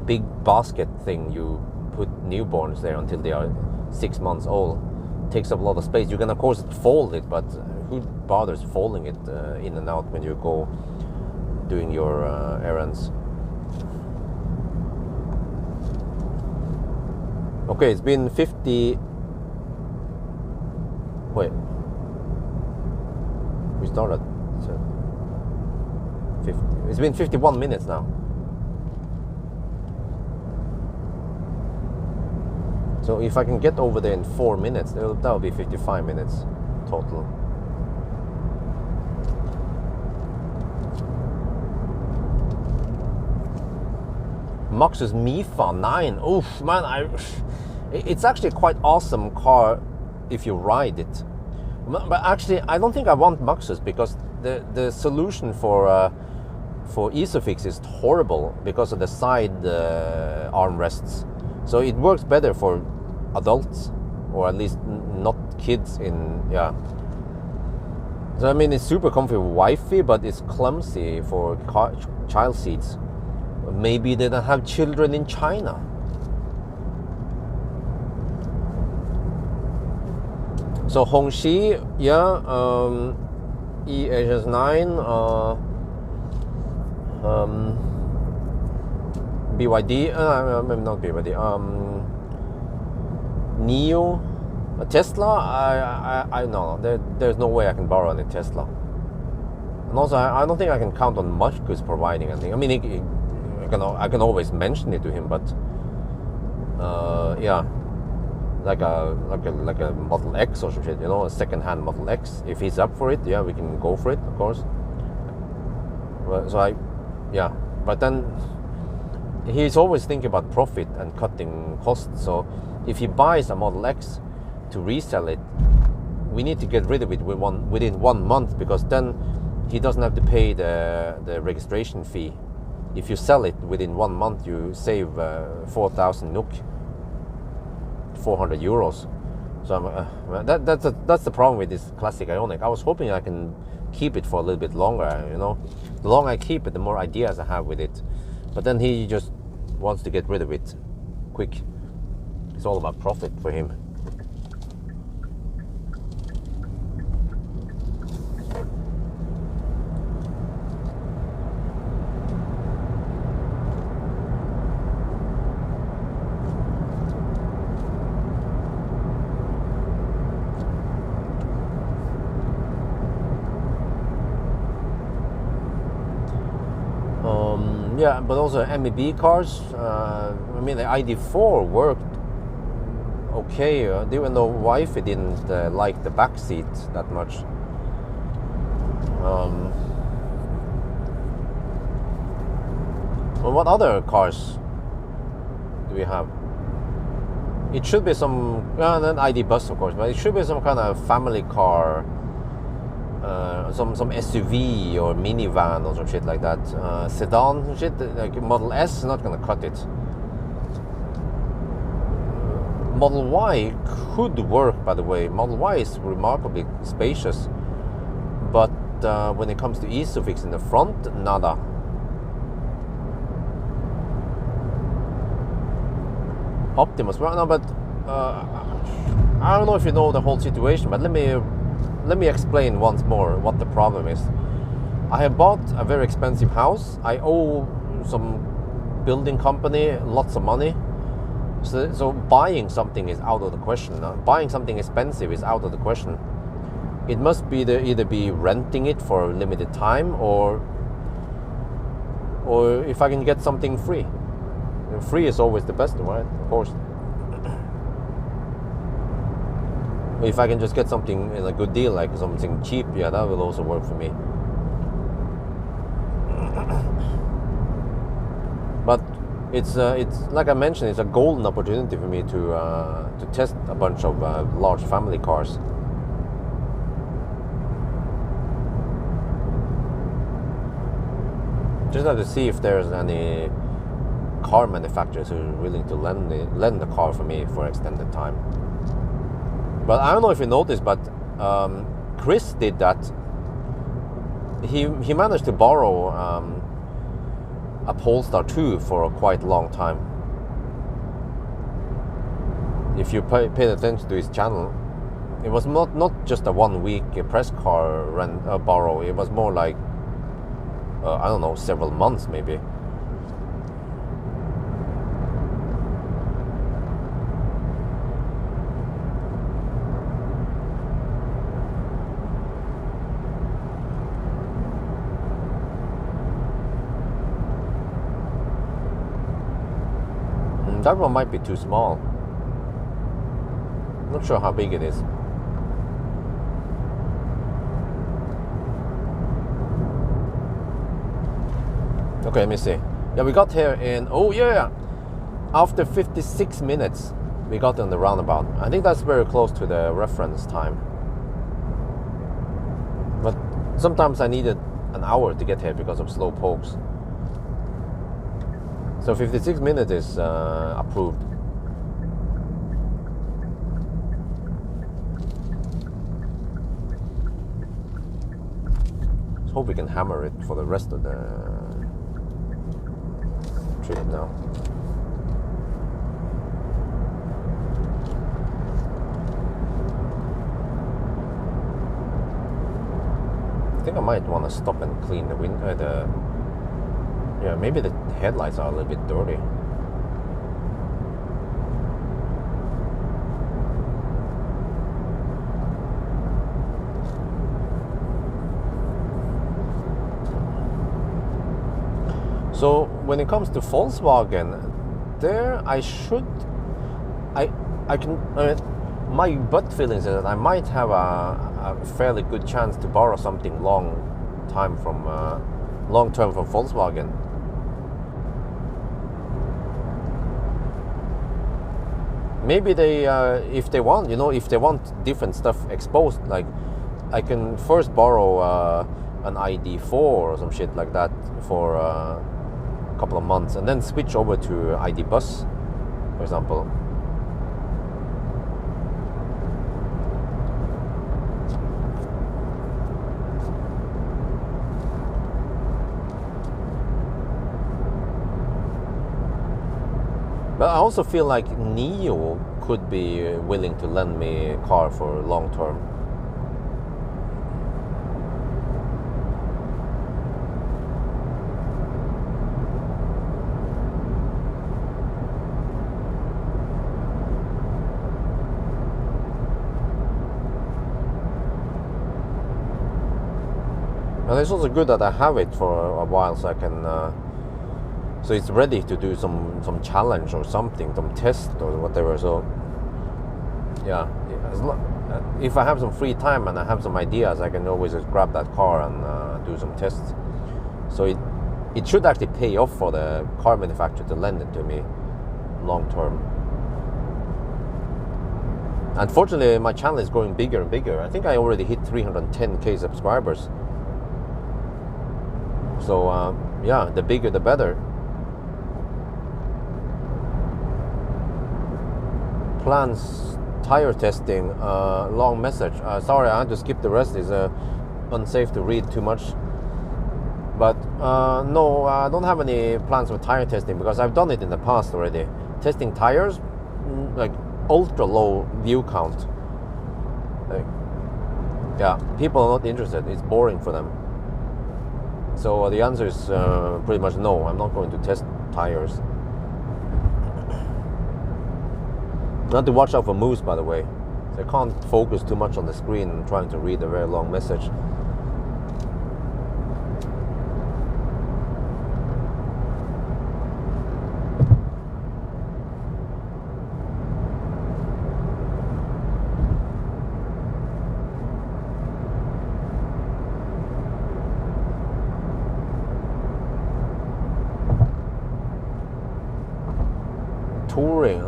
A: big basket thing you put newborns there until they are 6 months old. It takes up a lot of space. You can of course fold it, but who bothers folding it in and out when you go doing your errands? Okay, it's been 50. Wait, we started. So 50. It's been 51 minutes now. So if I can get over there in 4 minutes, that will be 55 minutes total. Maxus Mifa 9. Oof, man, it's actually a quite awesome car if you ride it. But actually, I don't think I want Maxus because the solution for Isofix is horrible because of the side armrests. So it works better for adults, or at least not kids yeah. So I mean, it's super comfy with Wi-Fi, but it's clumsy for child seats. Maybe they don't have children in China. So Hongqi, yeah, EHS9, BYD, maybe not BYD, Neo, Tesla. I no, there's no way I can borrow any Tesla. And also, I don't think I can count on Marcus providing anything. I mean, I can always mention it to him, but yeah, like a Model X or some shit, a second-hand Model X. If he's up for it, yeah, we can go for it, of course. So but then he's always thinking about profit and cutting costs. So if he buys a Model X to resell it, we need to get rid of it within 1 month, because then he doesn't have to pay the registration fee. If you sell it within 1 month, you save 4,000 NOK, 400 euros. So that's the problem with this classic Ioniq. I was hoping I can keep it for a little bit longer. The longer I keep it, the more ideas I have with it. But then he just wants to get rid of it quick. It's all about profit for him. Yeah, but also MEB cars. I mean, the ID4 worked okay, even though wifey didn't like the backseat that much. Well, what other cars do we have? It should be some, an ID bus, of course, but it should be some kind of family car. Some SUV or minivan or some shit like that. Sedan shit, like Model S is not gonna cut it. Model Y could work, by the way. Model Y is remarkably spacious, but when it comes to Isofix in the front, nada. Optimus, well, no, but I don't know if you know the whole situation, but let me explain once more what the problem is. I have bought a very expensive house. I owe some building company lots of money. So buying something is out of the question. Buying something expensive is out of the question. It must be either be renting it for a limited time, or if I can get something free. And free is always the best, right? Of course. If I can just get something in a good deal, like something cheap, yeah, that will also work for me. But it's like I mentioned, it's a golden opportunity for me to test a bunch of large family cars. Just have to see if there's any car manufacturers who are willing to lend the car for me for extended time. But I don't know if you noticed, but Chris did that. He managed to borrow a Polestar 2 for a quite long time. If you paid attention to his channel, it was not just a 1 week press car borrow. It was more like I don't know, several months maybe. That one might be too small. Not sure how big it is. Okay, let me see. Yeah, we got here in, after 56 minutes we got on the roundabout. I think that's very close to the reference time. But sometimes I needed an hour to get here because of slow pokes. So 56 minutes is approved. Let's hope we can hammer it for the rest of the trip now. I think I might want to stop and clean the window. Yeah, maybe the headlights are a little bit dirty. So when it comes to Volkswagen, there my gut feeling is that I might have a fairly good chance to borrow something long term from Volkswagen. Maybe they, if they want different stuff exposed, like I can first borrow an ID4 or some shit like that for a couple of months, and then switch over to ID Bus, for example. But I also feel like NIO could be willing to lend me a car for long term. And it's also good that I have it for a while, so I can, so it's ready to do some challenge or something, some test or whatever. So yeah, if I have some free time and I have some ideas, I can always just grab that car and do some tests. So it should actually pay off for the car manufacturer to lend it to me long term. Unfortunately, my channel is growing bigger and bigger. I think I already hit 310k subscribers. So yeah, the bigger the better. Plans tire testing, long message. Sorry, I had to skip the rest. It's unsafe to read too much. But no, I don't have any plans for tire testing because I've done it in the past already. Testing tires, like ultra low view count. Like, yeah, people are not interested. It's boring for them. So the answer is pretty much no. I'm not going to test tires. Not to watch out for moose, by the way. So I can't focus too much on the screen trying to read a very long message. Touring,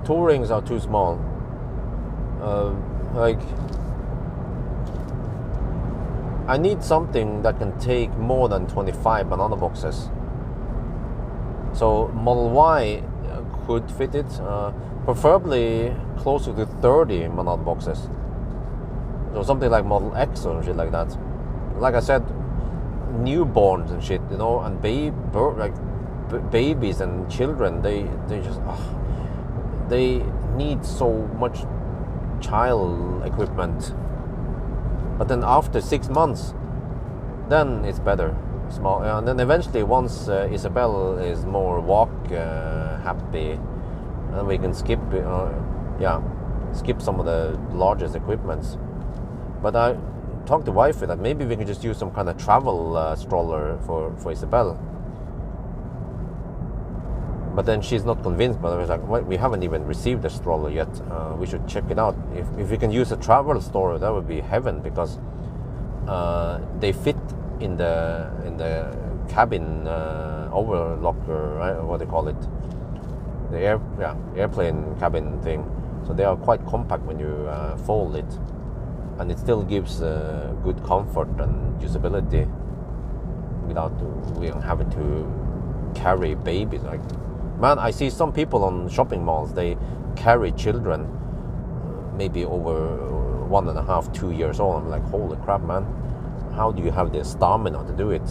A: Tourings are too small. Like, I need something that can take more than 25 banana boxes. So Model Y could fit it, preferably closer to 30 banana boxes. So something like Model X or shit like that. Like I said, newborns and shit, and babies and children, they just they need so much child equipment. But then after 6 months, then it's better, small. And then eventually, once Isabel is more walk happy, then we can skip some of the largest equipments. But I talked to wifey that maybe we can just use some kind of travel stroller for Isabel. But then she's not convinced. But I was like, well, we haven't even received the stroller yet. We should check it out. If we can use a travel stroller, that would be heaven, because they fit in the cabin overlocker, right? What do they call it? The airplane cabin thing. So they are quite compact when you fold it, and it still gives good comfort and usability without having to carry babies. Like, man, I see some people on shopping malls, they carry children maybe over 1.5, 2 years old. I'm like, holy crap, man. How do you have the stamina to do it?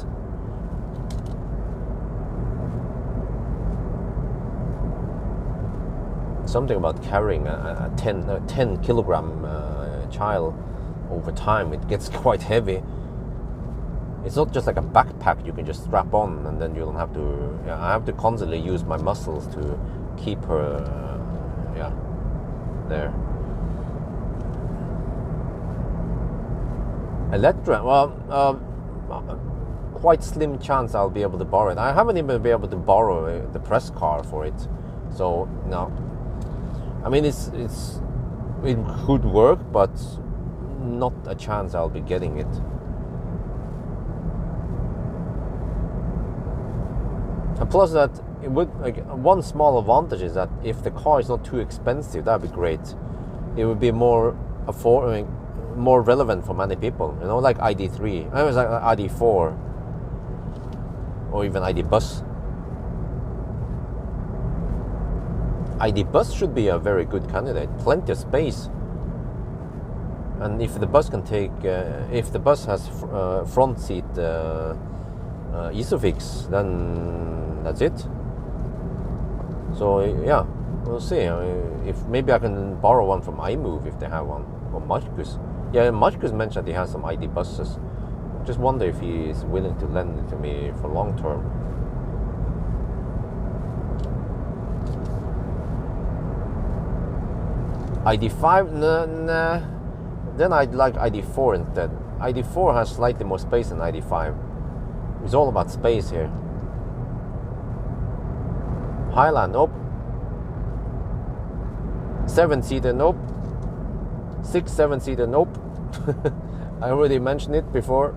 A: Something about carrying a 10 kilogram child over time. It gets quite heavy. It's not just like a backpack you can just strap on and then you don't have to. Yeah, I have to constantly use my muscles to keep her. There. Electra. Well, quite slim chance I'll be able to borrow it. I haven't even been able to borrow the press car for it. So no. I mean, it could work, but not a chance I'll be getting it. And plus that it would, like, one small advantage is that if the car is not too expensive, that'd be great. It would be more relevant for many people, you know, like ID3, I was like ID4, or even ID Bus. ID Bus should be a very good candidate. Plenty of space, and if the bus can take, if the bus has front seat Isofix, then that's it. So yeah, we'll see. If maybe I can borrow one from iMove if they have one, or Marcus. Yeah, Marcus mentioned he has some ID buses. Just wonder if he is willing to lend it to me for long term. ID5, nah. Then I'd like ID4 instead. ID4 has slightly more space than ID5. It's all about space here. Highland, nope. 7-seater, nope. 6-7-seater, nope. I already mentioned it before.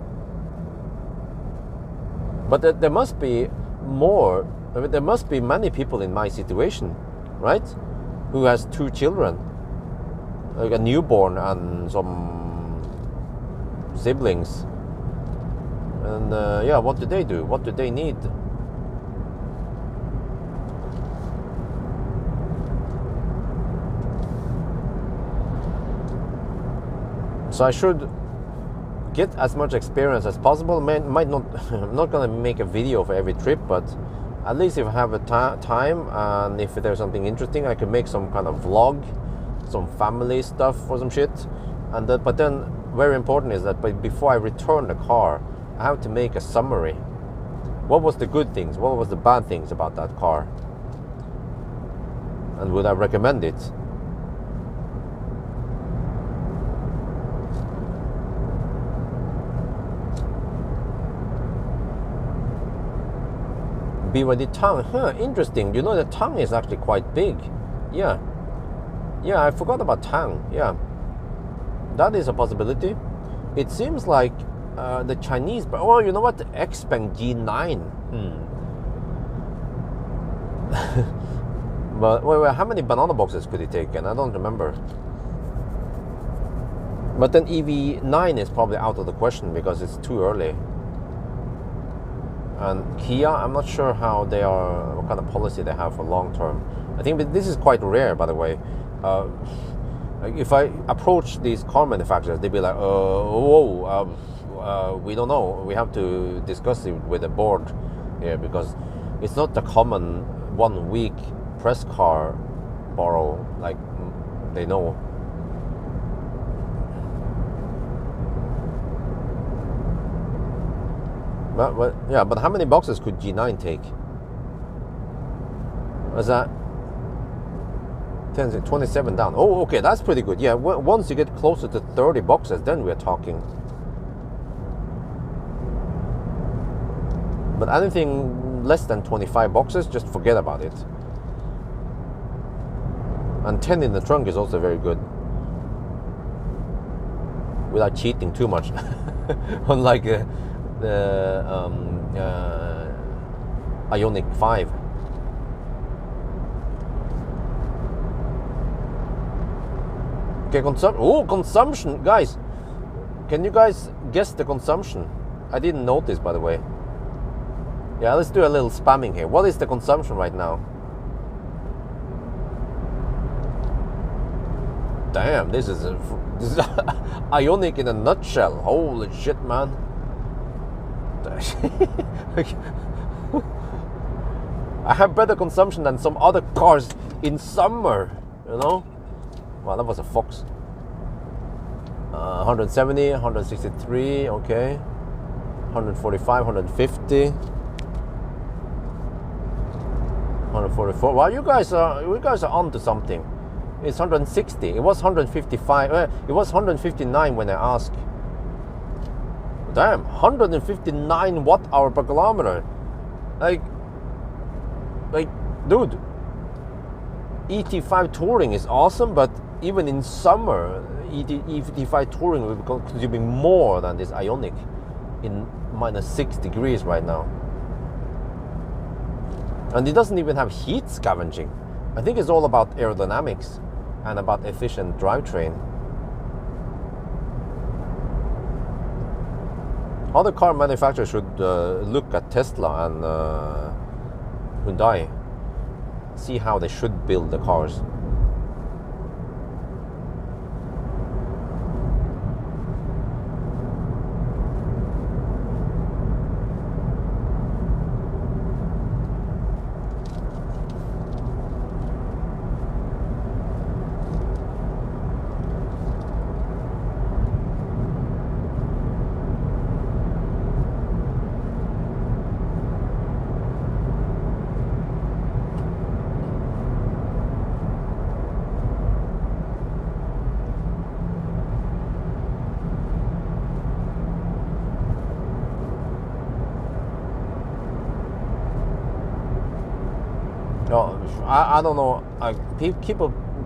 A: But there must be more. I mean, there must be many people in my situation, right? Who has 2 children, like a newborn and some siblings. And yeah, what do they do? What do they need? So I should get as much experience as possible. Might not. I'm not gonna make a video for every trip, but at least if I have a time and if there's something interesting, I can make some kind of vlog, some family stuff or some shit. And but then very important is that before I return the car, I have to make a summary. What was the good things? What was the bad things about that car? And would I recommend it? BYD Tang, interesting. You know, the Tang is actually quite big. Yeah, I forgot about Tang. Yeah, that is a possibility. It seems like the Chinese, oh, you know what, the Xpeng G9. But wait, how many banana boxes could it take? And I don't remember. But then EV9 is probably out of the question because it's too early. And Kia, I'm not sure how they are, what kind of policy they have for long term. I think this is quite rare, by the way. If I approach these car manufacturers, they'd be like, we don't know. We have to discuss it with the board here because it's not the common 1 week press car borrow like they know. But yeah, but how many boxes could G9 take? Was that 27 down? Oh, okay, that's pretty good. Yeah, once you get closer to 30 boxes, then we're talking. But anything less than 25 boxes, just forget about it. And 10 in the trunk is also very good, without cheating too much. Unlike the Ioniq 5. Okay, consumption, guys. Can you guys guess the consumption? I didn't notice, by the way. Yeah, let's do a little spamming here. What is the consumption right now? Damn, this is Ioniq in a nutshell. Holy shit, man. I have better consumption than some other cars in summer, you know. Well, that was a Fox. 170, 163, okay. 145, 150, 144. Well, you guys are onto something. It's 160. It was 155. It was 159 when I asked. Damn, 159 watt-hour per kilometer. Like, dude, ET5 Touring is awesome, but even in summer, ET5 Touring will be consuming more than this Ioniq in -6 degrees right now. And it doesn't even have heat scavenging. I think it's all about aerodynamics and about efficient drivetrain. Other car manufacturers should look at Tesla and Hyundai, see how they should build the cars. I don't know.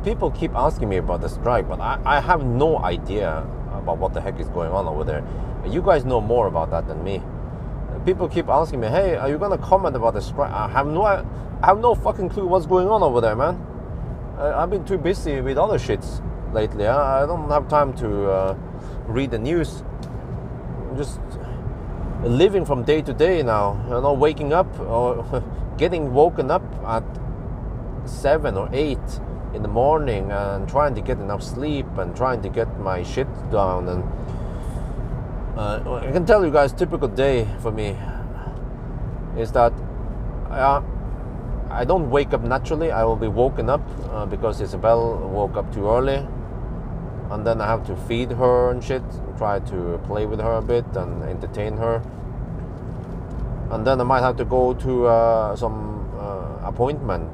A: People keep asking me about the strike, but I have no idea about what the heck is going on over there. You guys know more about that than me. People keep asking me, hey, are you gonna comment about the strike? I have no fucking clue what's going on over there, man. I've been too busy with other shits lately. I don't have time to read the news. I'm just living from day to day now. You know, waking up or getting woken up at 7 or 8 in the morning and trying to get enough sleep and trying to get my shit down. And I can tell you guys, typical day for me is that I don't wake up naturally. I will be woken up because Isabel woke up too early, and then I have to feed her and shit, try to play with her a bit and entertain her. And then I might have to go to some appointment,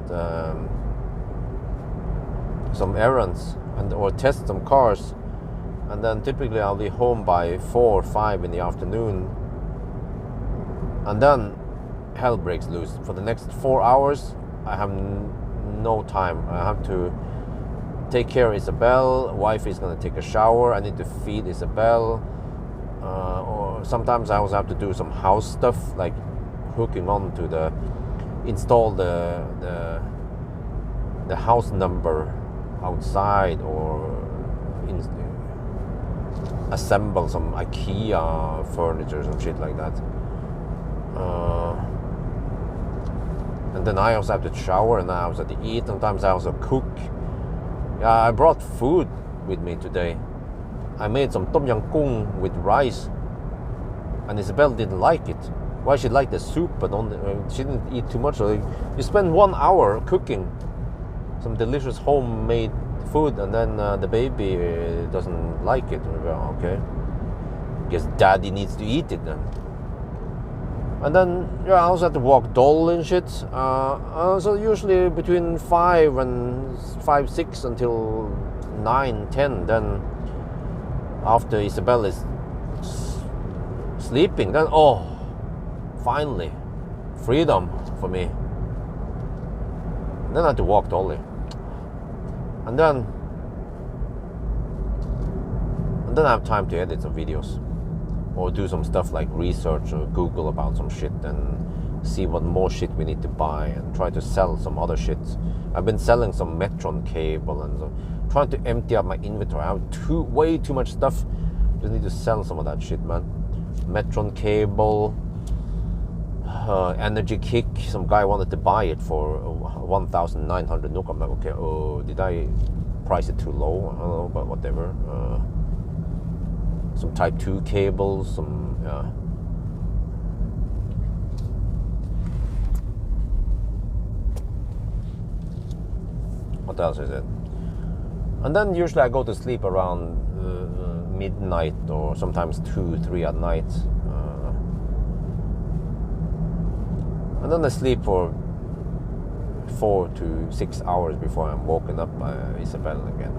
A: some errands, or test some cars. And then typically I'll be home by 4 or 5 in the afternoon. And then hell breaks loose. For the next 4 hours, I have no time. I have to take care of Isabel. Wife is going to take a shower. I need to feed Isabel. Or sometimes I also have to do some house stuff, like hooking on to install the house number outside, or assemble some IKEA furniture, some shit like that. And then I also have to shower, and I also have to eat. Sometimes I also cook. I brought food with me today. I made some tom yum goong with rice, and Isabel didn't like it. Why? She liked the soup, but she didn't eat too much. So you spend 1 hour cooking some delicious homemade food, and then the baby doesn't like it. Well, okay, guess daddy needs to eat it then. And then I also have to walk Dole and shit. So usually between 5, 6 until 9, 10. Then after Isabel is sleeping, then finally, freedom for me. Then I have to walk Dolly. And then I have time to edit some videos, or do some stuff like research or Google about some shit and see what more shit we need to buy, and try to sell some other shit. I've been selling some Metron cable and so, trying to empty out my inventory. I have way too much stuff. Just need to sell some of that shit, man. Metron cable, energy kick. Some guy wanted to buy it for 1,900 NOK. I'm like, okay, did I price it too low? I don't know, but whatever. Some Type 2 cables, some what else is it? And then usually I go to sleep around midnight or sometimes 2, 3 at night. And then I sleep for 4 to 6 hours before I'm woken up by Isabel again.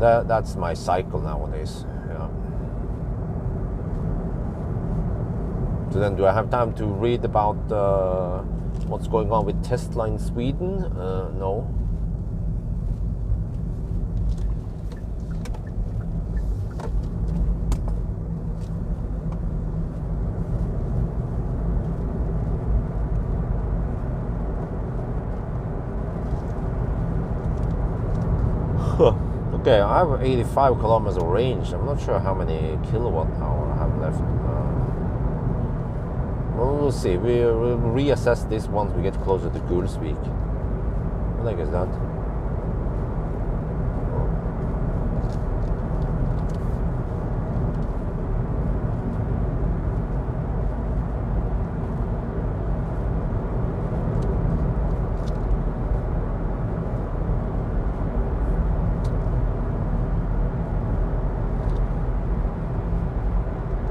A: That's my cycle nowadays. Yeah. So then, do I have time to read about what's going on with Tesla in Sweden? No. Okay, I have 85 kilometers of range. I'm not sure how many kilowatt hour I have left. Well, we'll see. We'll reassess this once we get closer to Gulsvik. What the heck is that?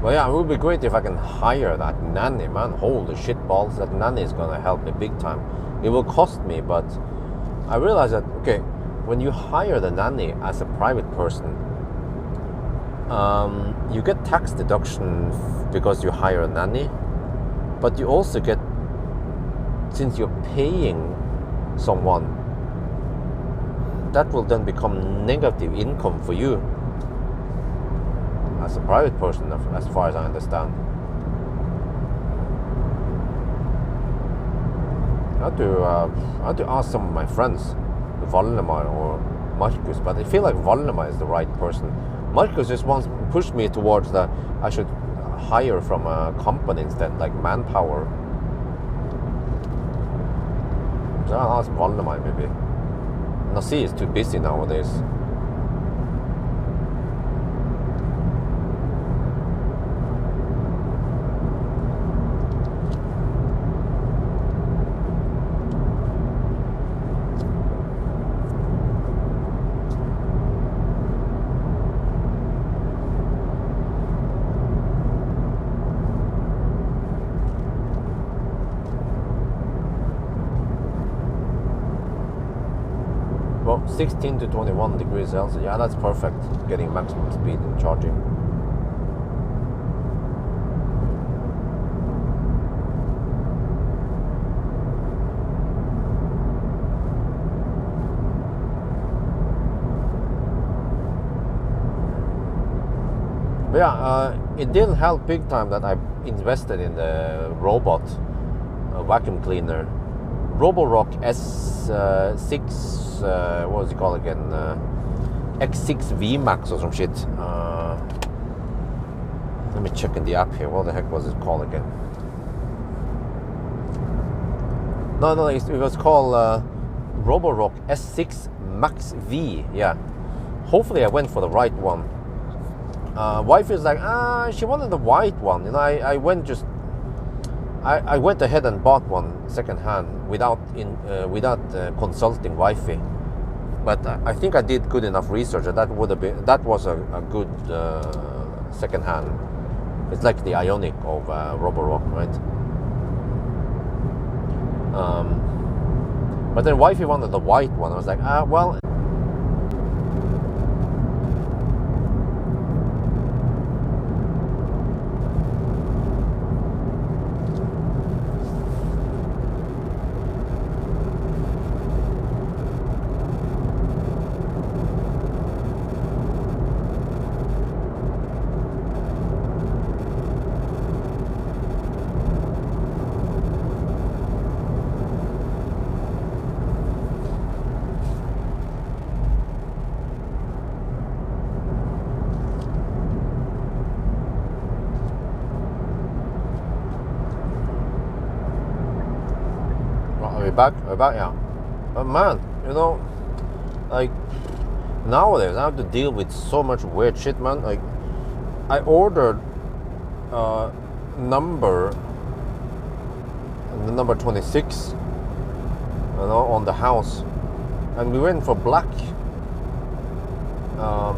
A: Well, yeah, it would be great if I can hire that nanny, man. Holy shit balls, that nanny is gonna help me big time. It will cost me, but I realize that, okay, when you hire the nanny as a private person, you get tax deduction because you hire a nanny, but you also get, since you're paying someone, that will then become negative income for you as a private person, as far as I understand. I have to ask some of my friends, Valdemar or Marcus, but I feel like Valdemar is the right person. Marcus just once pushed me towards that I should hire from a company instead, like Manpower. So I'll ask Valdemar maybe. Nasi is too busy nowadays. Well, 16 to 21 degrees Celsius. Yeah, that's perfect. Getting maximum speed in charging. But yeah, it did help big time that I invested in the robot vacuum cleaner. Roborock S6, what was it called again? X6 VMAX or some shit. Let me check in the app here. What the heck was it called again? No, it was called Roborock S6 Max V. Yeah. Hopefully I went for the right one. Wife is like, she wanted the white one. You know, I went ahead and bought one second hand without consulting wifey. But I think I did good enough research that that was a good second hand. It's like the Ioniq of Roborock, right? But then wifey wanted the white one. I was like, well. We're back, yeah. But man, you know, like nowadays I have to deal with so much weird shit, man. Like I ordered number 26, you know, on the house, and we went for black.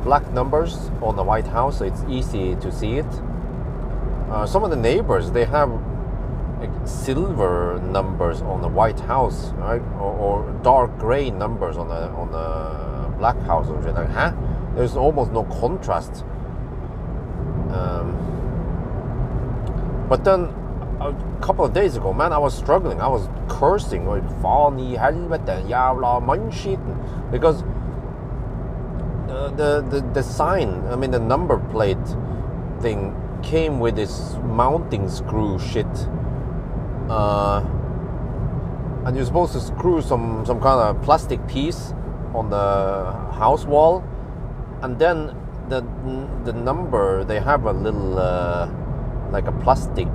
A: black numbers on the white house, so it's easy to see it. Some of the neighbors, they have like silver numbers on the white house, right? Or dark gray numbers on the black house. And like, huh? There's almost no contrast. But then a couple of days ago, man, I was struggling. I was cursing, like, faen I helvete, jævla mannskiten, because the sign, I mean the number plate thing, came with this mounting screw shit, and you're supposed to screw some kind of plastic piece on the house wall, and then the number, they have a little like a plastic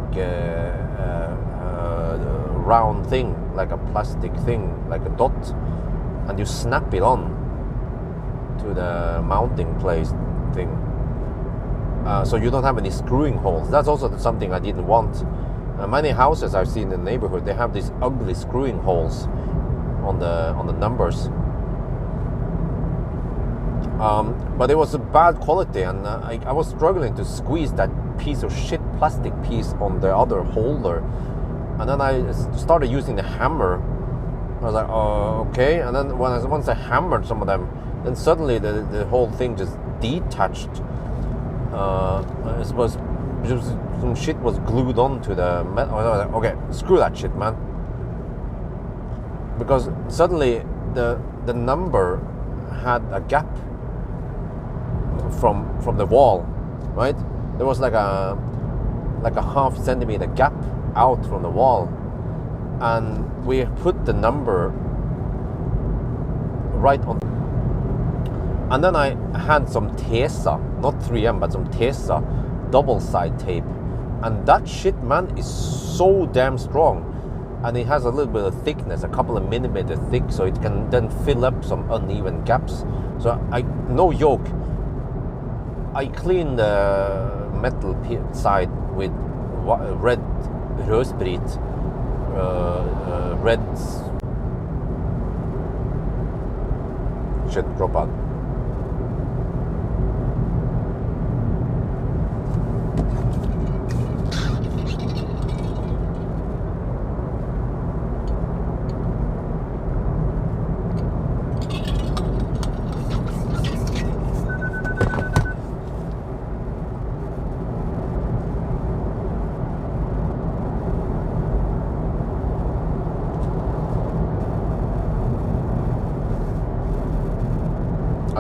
A: round thing, like a plastic thing, like a dot, and you snap it on to the mounting place thing. So you don't have any screwing holes. That's also something I didn't want. Many houses I've seen in the neighborhood, they have these ugly screwing holes on the numbers. But it was a bad quality, and I was struggling to squeeze that piece of shit plastic piece on the other holder. And then I started using the hammer. I was like, oh, okay. And then once I hammered some of them, then suddenly the whole thing just detached. It was some shit was glued onto the metal. I was like, okay, screw that shit, man. Because suddenly the number had a gap from the wall, right? There was like a half centimeter gap out from the wall, and we put the number right on. And then I had some Tesa, not 3M, but some Tesa double side tape, and that shit, man, is so damn strong, and it has a little bit of thickness, a couple of millimeters thick, so it can then fill up some uneven gaps. So no joke, I cleaned the metal side with red rødsprit, red shit, drop out.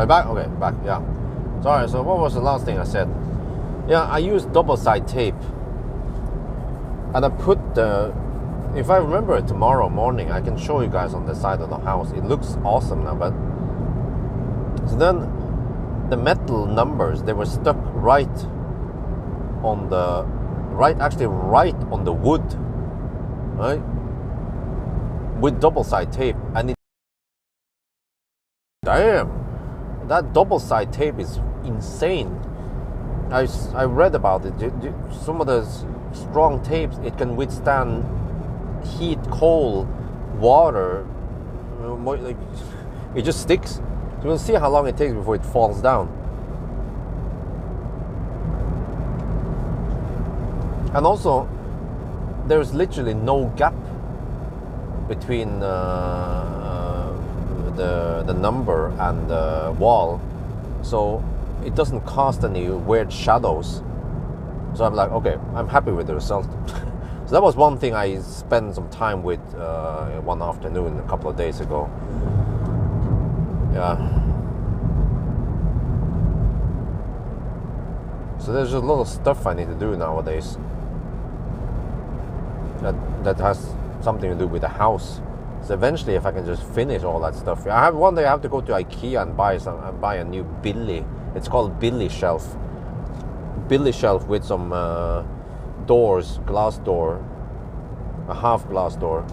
A: Back? Okay, back, yeah. Sorry, so what was the last thing I said? Yeah, I used double side tape, and I put if I remember it tomorrow morning, I can show you guys on the side of the house. It looks awesome now, but so then the metal numbers, they were stuck right on the right on the wood, right? With double side tape, and damn, that double side tape is insane. I read about it. Some of the strong tapes, it can withstand heat, cold, water. Like, it just sticks. So we'll see how long it takes before it falls down. And also, there's literally no gap between the number and the wall, so it doesn't cast any weird shadows. So I'm like, okay, I'm happy with the result. So that was one thing I spent some time with one afternoon a couple of days ago. Yeah. So there's a lot of stuff I need to do nowadays that has something to do with the house. So eventually, if I can just finish all that stuff, one day I have to go to IKEA and buy a new Billy. It's called Billy shelf. Billy shelf with some doors, glass door, a half glass door,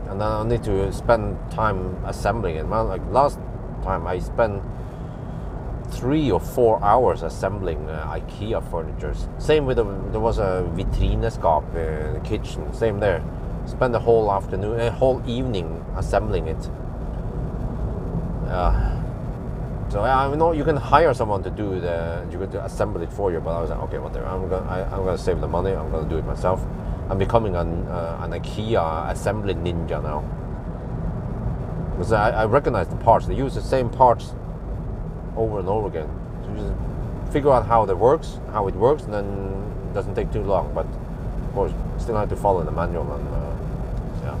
A: and then I need to spend time assembling it. Man, like last time I spent 3 or 4 hours assembling IKEA furniture. Same with there was a vitrineskap in the kitchen. Same there. Spend the whole afternoon, whole evening assembling it. So I know you can hire someone to do you could assemble it for you, but I was like, okay, whatever. I'm gonna save the money. I'm gonna do it myself. I'm becoming an IKEA assembly ninja now. Because I recognize the parts. They use the same parts over and over again. So you just figure out how it works, and then it doesn't take too long. But of course, still have to follow the manual and yeah.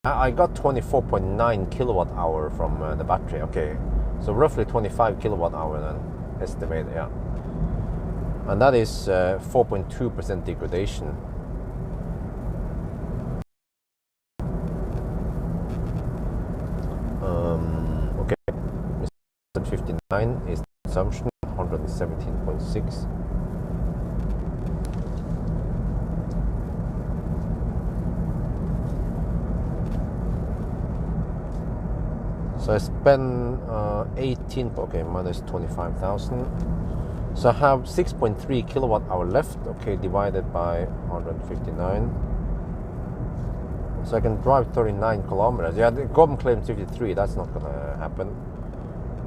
A: I got 24.9 kilowatt hour from the battery. Okay, so roughly 25 kilowatt hour then, estimated, yeah. And that is 4.2% degradation. Okay, 59 is the consumption, 117.6. So I spend 18, okay, minus 25,000. So I have 6.3 kilowatt hour left, okay, divided by 159. So I can drive 39 kilometers. Yeah, the government claims 53, that's not gonna happen.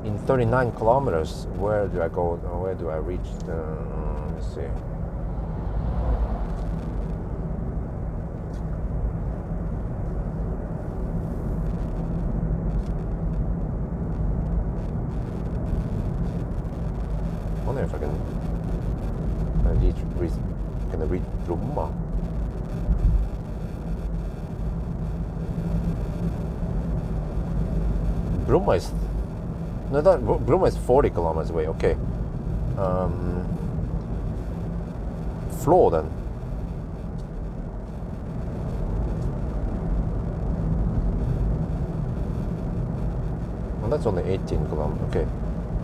A: In 39 kilometers, where do I go, where do I reach the, let's see. I wonder if I can reach Bromma. Bromma is 40 kilometers away. Okay. Floor then. Well, that's only 18 kilometers. Okay.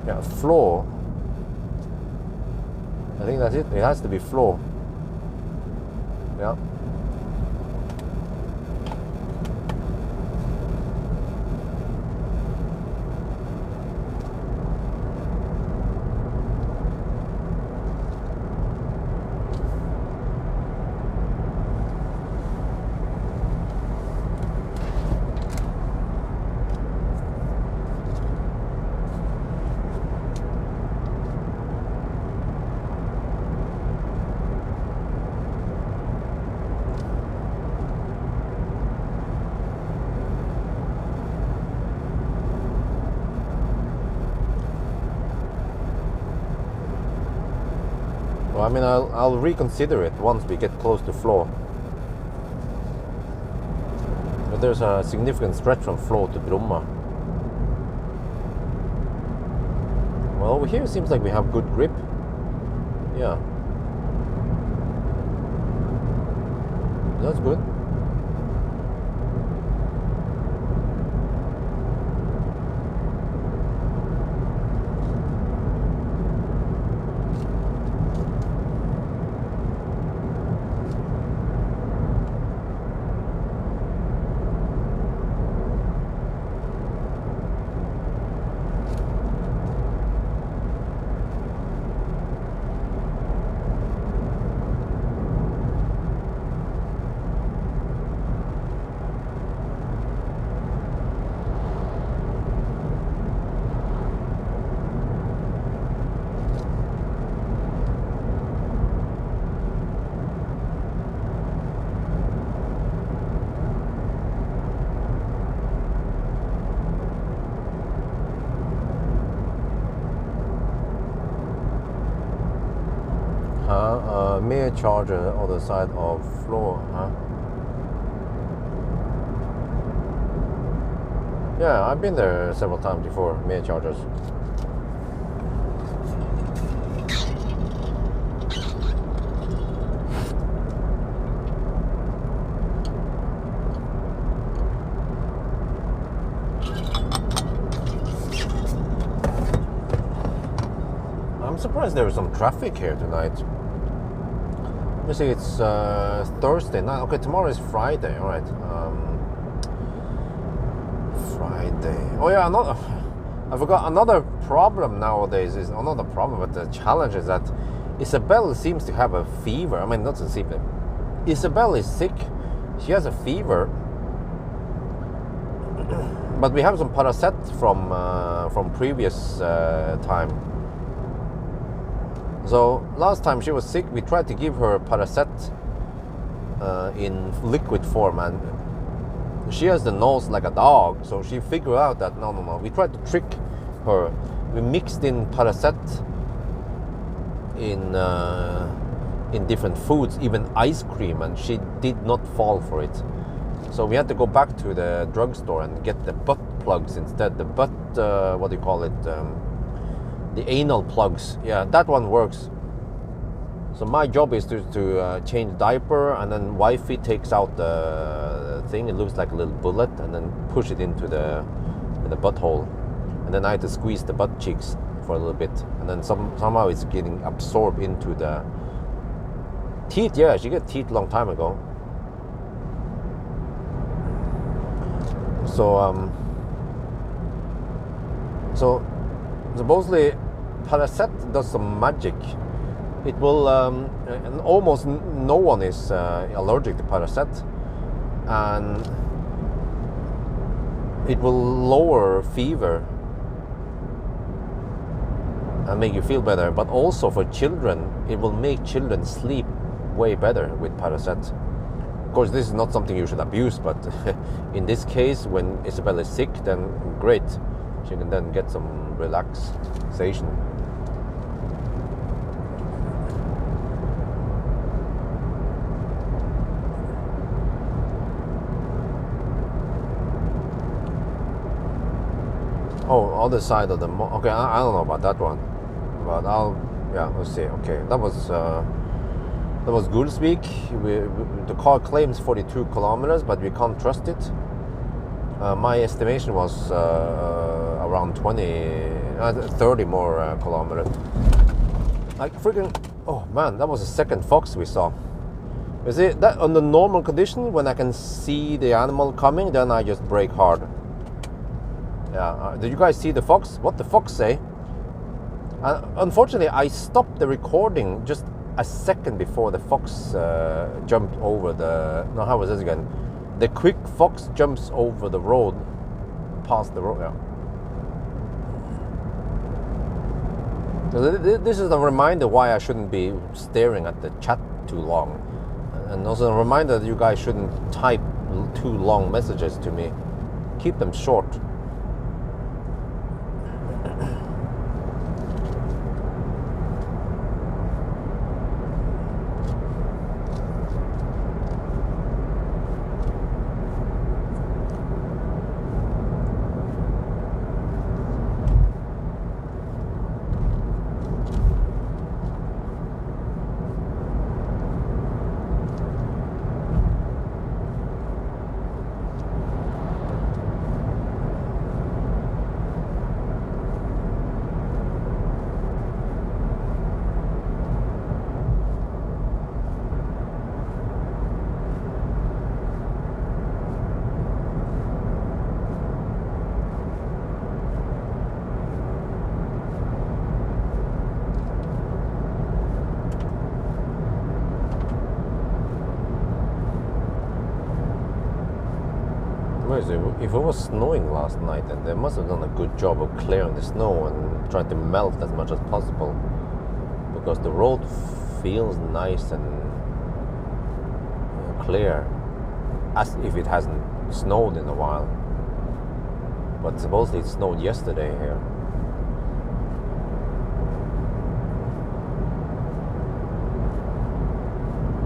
A: Yeah, floor. I think that's it. It has to be floor. Yeah. Well, I mean, I'll reconsider it once we get close to floor. But there's a significant stretch from floor to Bromma. Well, over here it seems like we have good grip. Yeah. That's good. Mere charger other side of floor, huh? Yeah, I've been there several times before, mere chargers. surprised there is some traffic here tonight. Let me see, it's Thursday night. Okay, tomorrow is Friday. All right. Friday. Oh yeah, I forgot. Another problem nowadays is another problem, but the challenge is that Isabel seems to have a fever. I mean, not to see, but Isabel is sick. She has a fever. But we have some Paracet from previous time. So last time she was sick, we tried to give her Paracet in liquid form, and she has the nose like a dog. So she figured out that no. We tried to trick her. We mixed in Paracet in different foods, even ice cream, and she did not fall for it. So we had to go back to the drugstore and get the butt plugs instead. The butt, what do you call it? The anal plugs. Yeah, that one works. So my job is to change diaper, and then wifey takes out the thing. It looks like a little bullet, and then push it into the butthole. And then I have to squeeze the butt cheeks for a little bit, and then somehow it's getting absorbed into the teeth. Yeah, she got teeth a long time ago. So supposedly Paracet does some magic. It will, and almost no one is allergic to Paracet, and it will lower fever and make you feel better. But also for children, it will make children sleep way better with Paracet. Of course, this is not something you should abuse, but in this case, when Isabel is sick, then great. She can then get some relaxation. Oh, other side of the okay, I don't know about that one, but let's see. Okay, that was Gulsvik. The car claims 42 kilometers, but we can't trust it. My estimation was around 30 more kilometers. Like freaking, oh man, that was the second fox we saw. You see, that on the normal condition, when I can see the animal coming, then I just brake hard. Yeah, did you guys see the fox? What the fox say? Unfortunately, I stopped the recording just a second before the fox jumped over the... No, how was this again? The quick fox jumps over the road, past the road. Yeah. So this is a reminder why I shouldn't be staring at the chat too long, and also a reminder that you guys shouldn't type too long messages to me. Keep them short. If it was snowing last night, then they must have done a good job of clearing the snow and trying to melt as much as possible, because the road feels nice and clear, as if it hasn't snowed in a while. But supposedly it snowed yesterday here.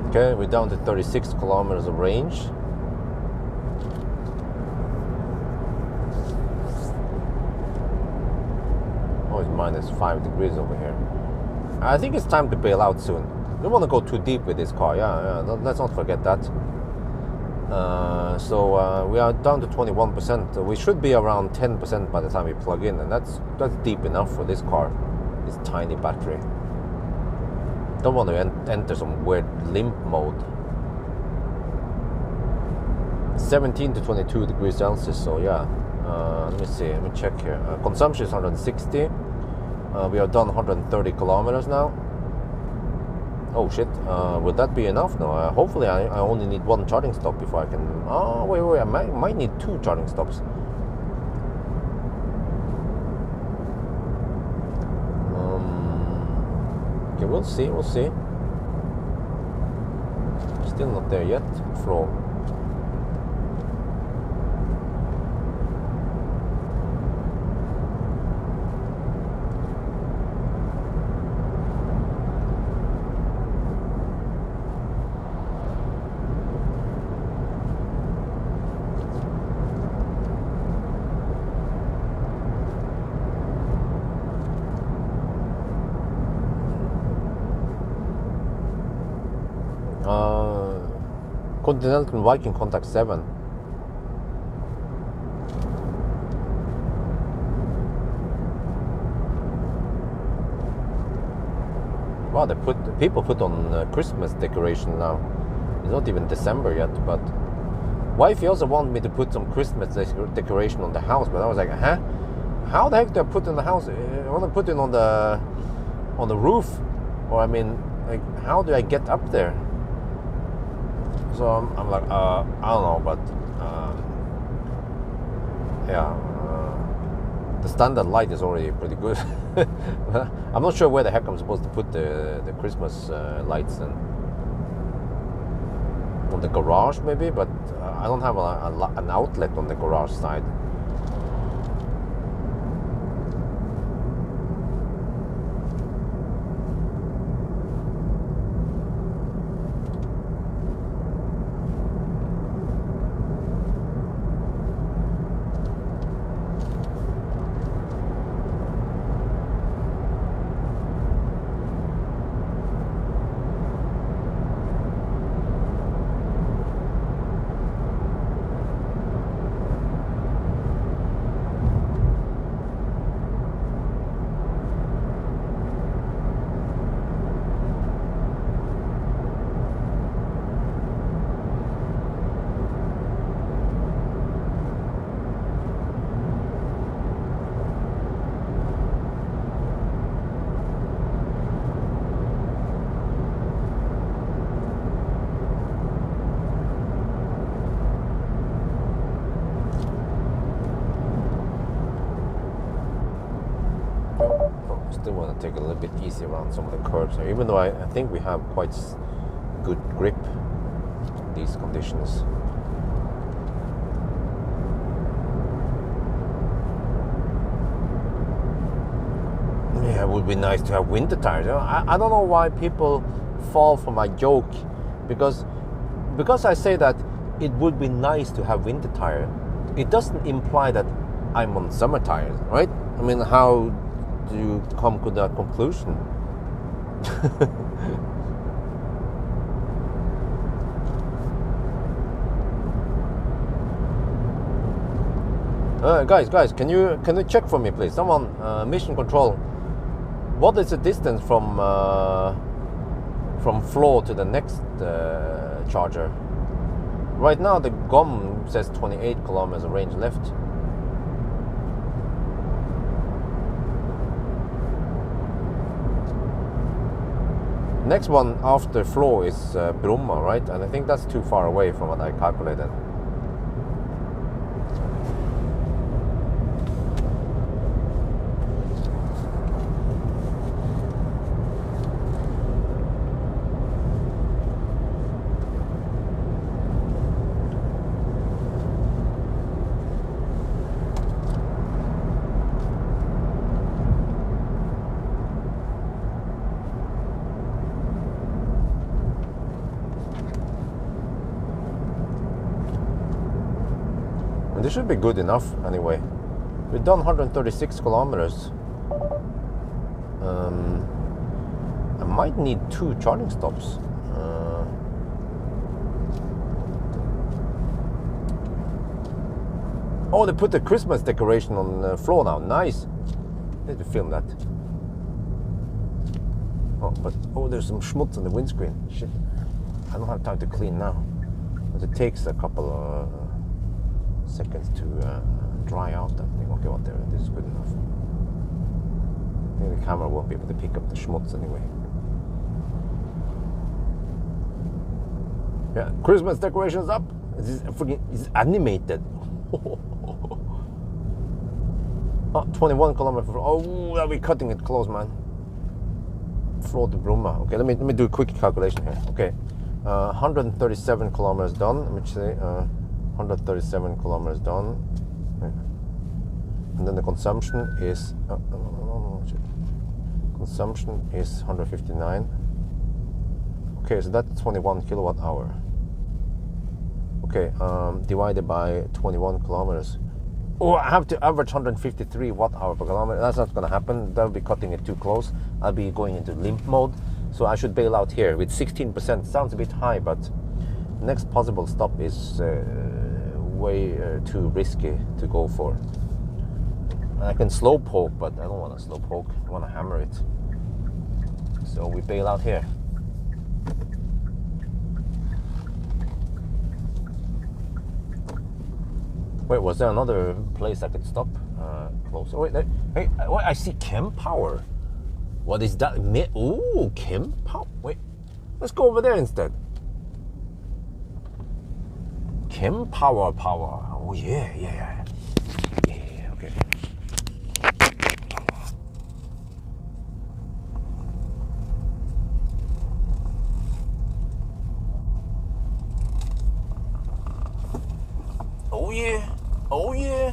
A: Okay, we're down to 36 kilometers of range. Minus 5 degrees over here. I think it's time to bail out soon. We don't want to go too deep with this car. Yeah, let's not forget that. So we are down to 21%. We should be around 10% by the time we plug in, and that's deep enough for this car, this tiny battery. Don't want to enter some weird limp mode. 17 to 22 degrees Celsius, so yeah. Let me see, let me check here. Consumption is 160. We have done 130 kilometers now. Oh shit, would that be enough? No, hopefully I only need one charging stop before I can... Oh, wait, I might need 2 charging stops. Okay, we'll see. Still not there yet, Flo. Continental Viking contact 7. Wow, people put on Christmas decoration now. It's not even December yet, but wifey also wanted me to put some Christmas decoration on the house, but I was like, huh? How the heck do I put it in the house? I want to put it on the roof, or I mean, like, how do I get up there? So I'm like, I don't know, but yeah, the standard light is already pretty good. I'm not sure where the heck I'm supposed to put the Christmas lights in. On the garage maybe, but I don't have an outlet on the garage side. Still want to take a little bit easy around some of the curves here, even though I think we have quite good grip in these conditions. Yeah, it would be nice to have winter tires. I don't know why people fall for my joke, because I say that it would be nice to have winter tire. It doesn't imply that I'm on summer tires, right? I mean, how do you come to that conclusion? Guys, can you check for me, please? Someone, mission control. What is the distance from floor to the next charger? Right now, the GOM says 28 kilometers of range left. Next one after floor is Bromma, right? And I think that's too far away from what I calculated. This should be good enough anyway. We've done 136 kilometers. I might need 2 charging stops. Oh, they put the Christmas decoration on the floor now. Nice. Need to film that. Oh, but there's some schmutz on the windscreen. Shit, I don't have time to clean now. But it takes a couple of seconds to dry out that thing. Okay, what there? This is good enough. I think the camera won't be able to pick up the schmutz anyway. Yeah, Christmas decorations up. It's animated. Oh, 21 kilometers. Oh, I'll be cutting it close, man. Floor to Brumma. Okay, let me do a quick calculation here. Okay, 137 kilometers done. Let me say 137 kilometers done. And then the consumption is consumption is 159. Okay, so that's 21 kilowatt hour. Okay, divided by 21 kilometers. Oh, I have to average 153 watt hour per kilometer. That's not going to happen. That'll be cutting it too close. I'll be going into limp mode. So I should bail out here with 16%. Sounds a bit high, but next possible stop is way too risky to go for. I can slow poke, but I don't want to slow poke. I want to hammer it. So we bail out here. Wait, was there another place I could stop? Close. Oh, wait, hey, I see Chem Power. What is that? Ooh, Chem Power. Wait, let's go over there instead. Chem Power. Oh yeah. Okay. Oh yeah.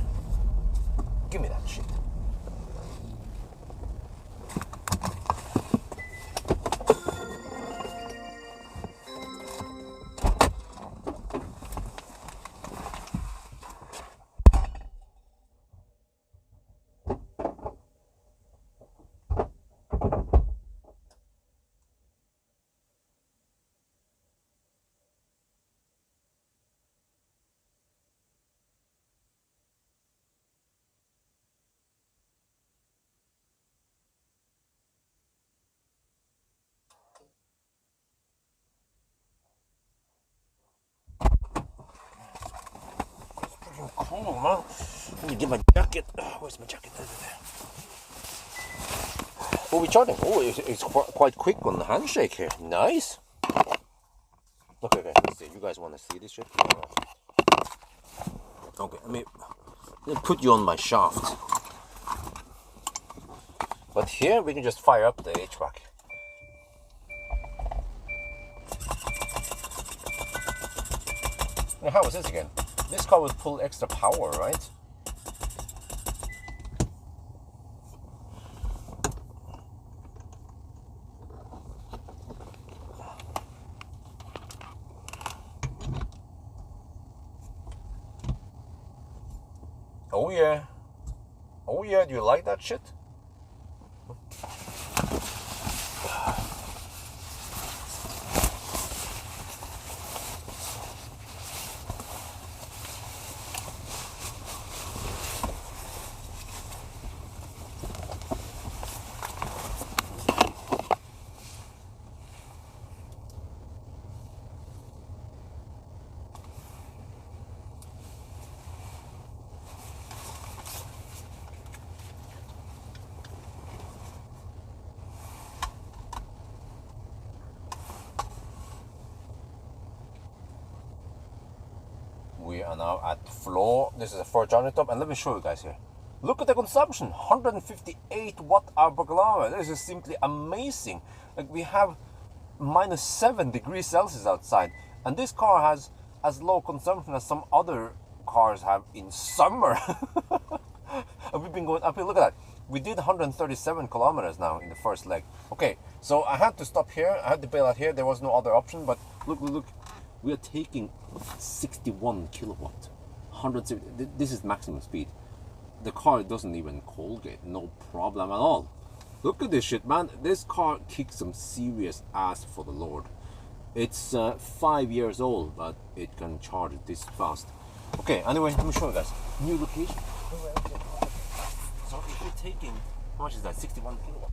A: Give me that shit. Cool, man. Let me get my jacket. Where's my jacket? There. Oh, we're charging. Oh, it's quite quick on the handshake here. Nice. Okay, let's see. You guys want to see this shit? Okay, let me put you on my shaft. But here we can just fire up the HVAC. Now, how was this again? This car would pull extra power, right? Oh yeah. Oh yeah, do you like that shit? We are now at floor. This is a 4 journey top, and let me show you guys here. Look at the consumption, 158 watt hour per kilometer. This is simply amazing. Like, we have -7 degrees Celsius outside, and this car has as low consumption as some other cars have in summer. And we've been going up here. Look at that. We did 137 kilometers now in the first leg. Okay, so I had to stop here. I had to bail out here. There was no other option, but look. We are taking 61 kilowatt, 170. This is maximum speed. The car doesn't even Colgate, no problem at all. Look at this shit, man. This car kicks some serious ass for the Lord. It's 5 years old, but it can charge this fast. Okay, anyway, let me show you guys. New location. So if you're taking, how much is that? 61 kilowatt.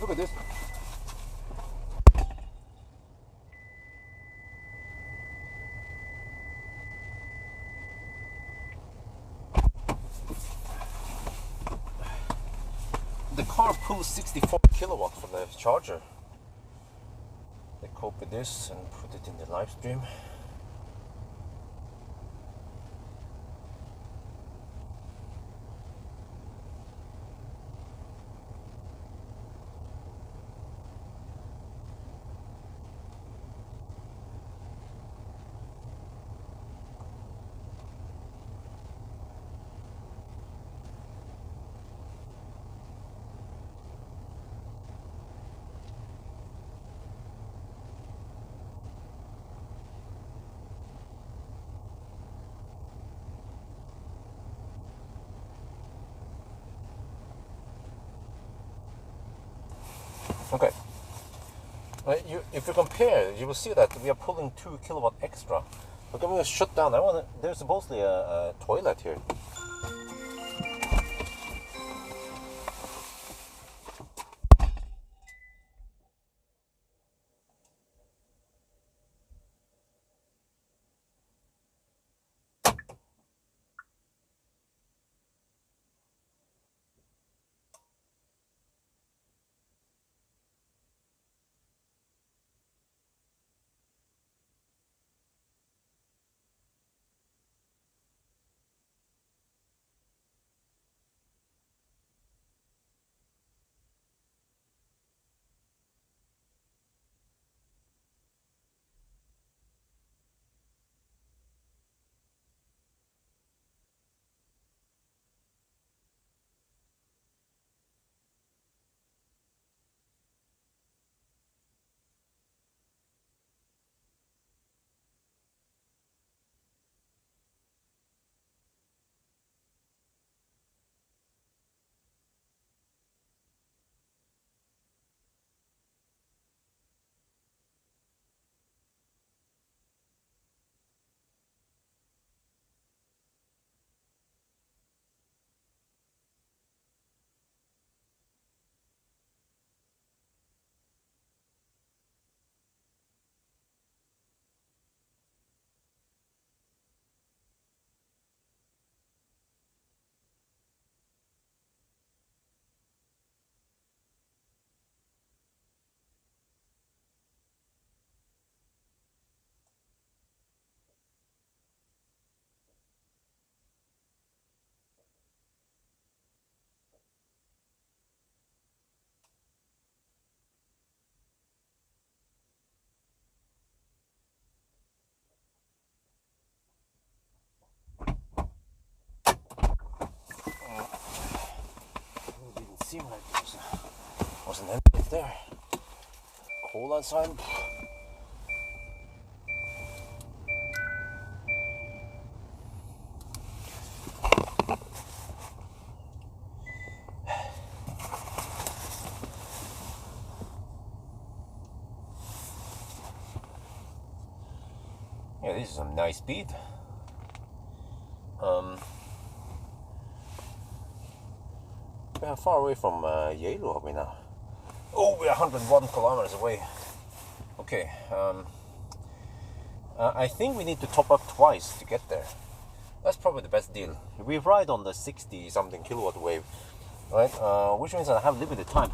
A: Look at this. The car pulls 64 kilowatt from the charger. They copy this and put it in the live stream. Okay. If you compare, you will see that we are pulling 2 kilowatt extra. Look, I'm going to shut down. There's supposedly a toilet here. Seemed like there was an empty there. Cold outside. Yeah, this is some nice speed. How far away from Geilo are we now? Oh, we're 101 kilometers away. Okay, I think we need to top up twice to get there. That's probably the best deal. We ride on the 60 something kilowatt wave, right? Which means I have limited time.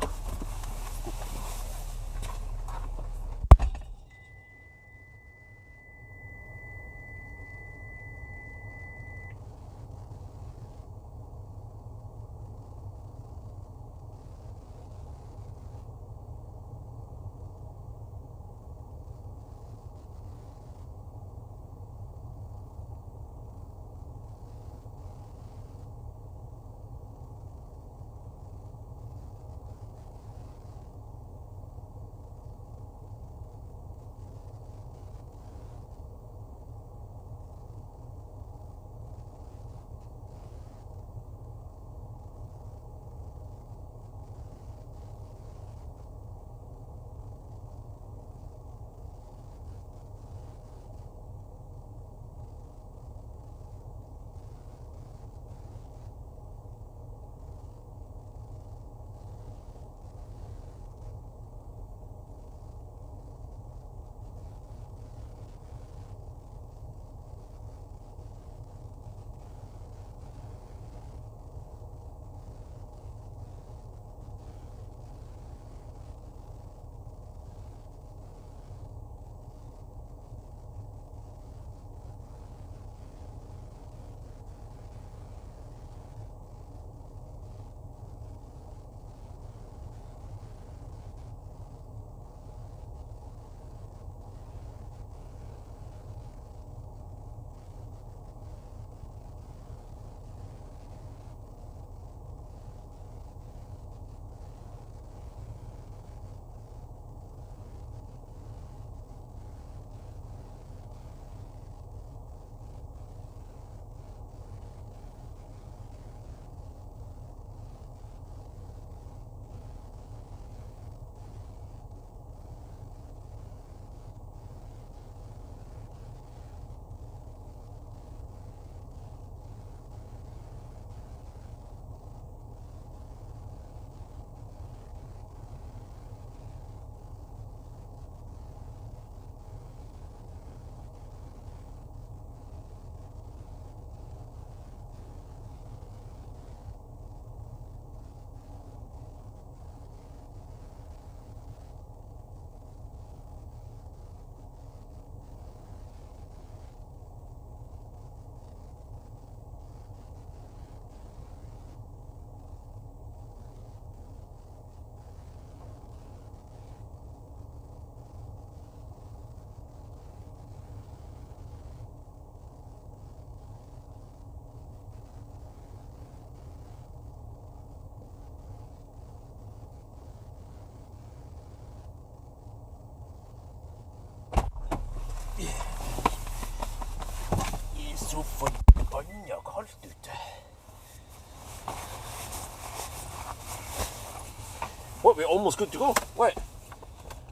A: What, we're almost good to go. Wait.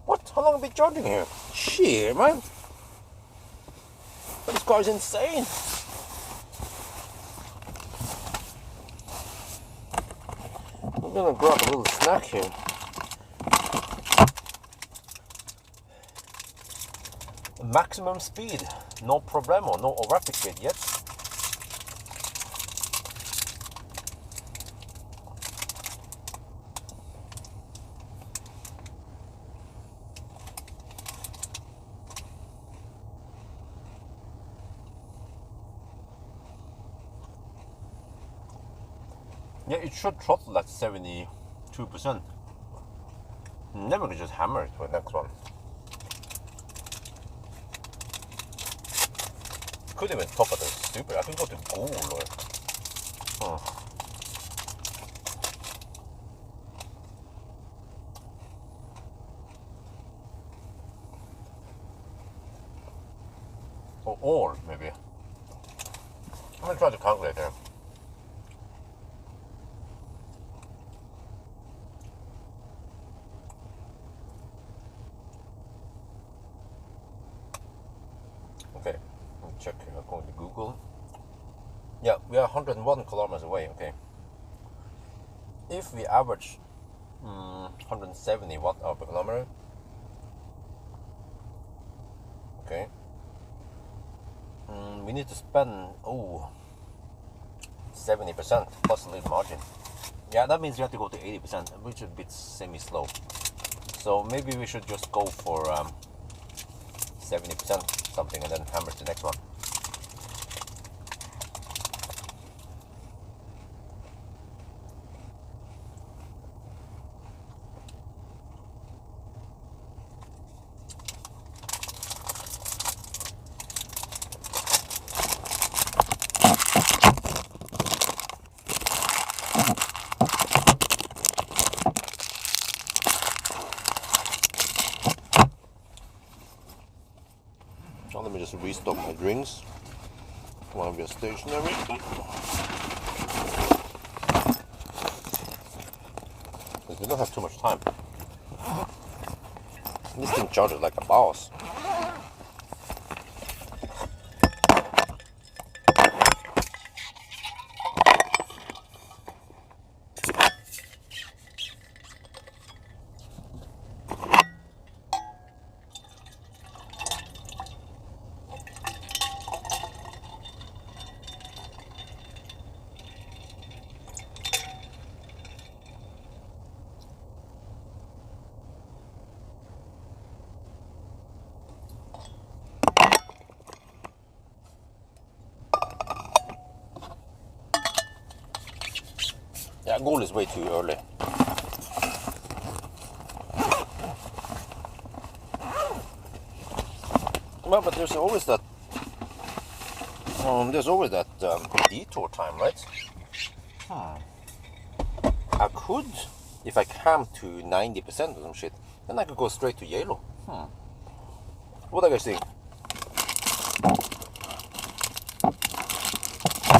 A: What? How long have we been charging here? Shit, man. This car's insane. I'm gonna grab a little snack here. Maximum speed, no problemo, no overtaking yet. Yeah, it should throttle at 72%. Never could just hammer it with the next one. Could even top it as stupid. I could go to Geilo or... Or maybe. I'm gonna try to calculate there. Okay, let me check here. I'm going to Google. Yeah, we are 101 kilometers away. Okay. If we average 170 watt-hour per kilometer, okay, we need to spend 70% plus a little margin. Yeah, that means you have to go to 80%, which is a bit semi-slow. So maybe we should just go for 70% something and then hammer the next one. So let me just restock my drinks while we are stationary. Because we don't have too much time. This thing charges like a boss. Yeah, Geilo is way too early. Well, but there's always that. Detour time, right? I could, if I camp to 90% or some shit, then I could go straight to Geilo. What do you guys think?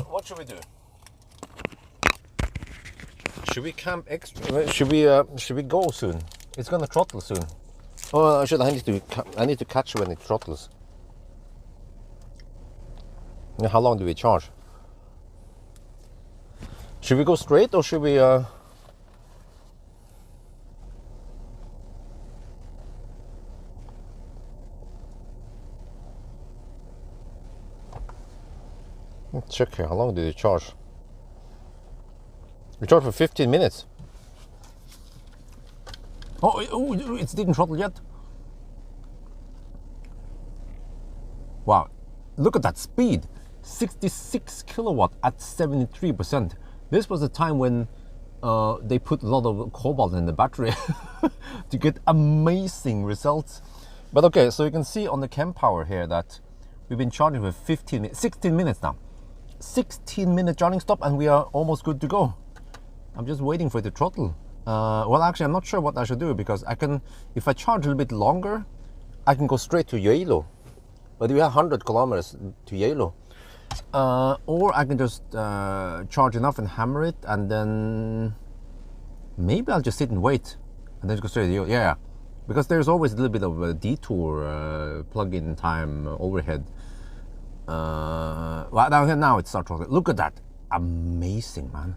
A: What should we do? Should we camp extra? Should we go soon? It's gonna throttle soon. Oh, I need to catch when it throttles. Now, how long do we charge? Should we go straight or should we? Let's check here. How long did it charge? We charged for 15 minutes. Oh, it didn't throttle yet. Wow, look at that speed. 66 kilowatt at 73%. This was the time when they put a lot of cobalt in the battery to get amazing results. But okay, so you can see on the chem power here that we've been charging for 16 minutes now. 16-minute charging stop and we are almost good to go. I'm just waiting for it to throttle. Well, actually, I'm not sure what I should do because I can, if I charge a little bit longer, I can go straight to Geilo. But we have 100 kilometers to Geilo. Or I can just charge enough and hammer it, and then maybe I'll just sit and wait And then just go straight to Yellow. Yeah, because there's always a little bit of a detour, plug-in time overhead. Well, now it starts talking. Look at that. Amazing, man.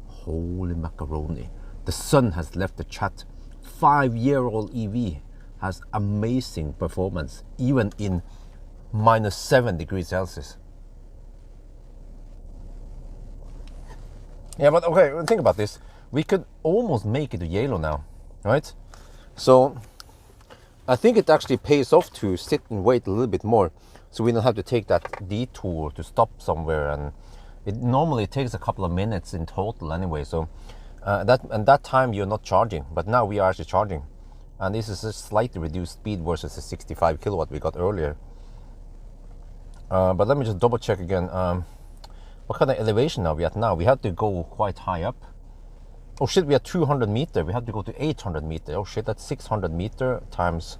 A: Holy macaroni. The sun has left the chat. 5-year-old EV has amazing performance, even in -7 degrees Celsius. Yeah, but okay, think about this. We could almost make it to Geilo now, right? So I think it actually pays off to sit and wait a little bit more, so we don't have to take that detour to stop somewhere. And it normally takes a couple of minutes in total anyway. So that time you're not charging, but now we are actually charging, and this is a slightly reduced speed versus the 65 kilowatt we got earlier. But let me just double check again. What kind of elevation are we at now? We have to go quite high up. Oh shit, we are 200 meter. We have to go to 800 meter. Oh shit, that's 600 meter times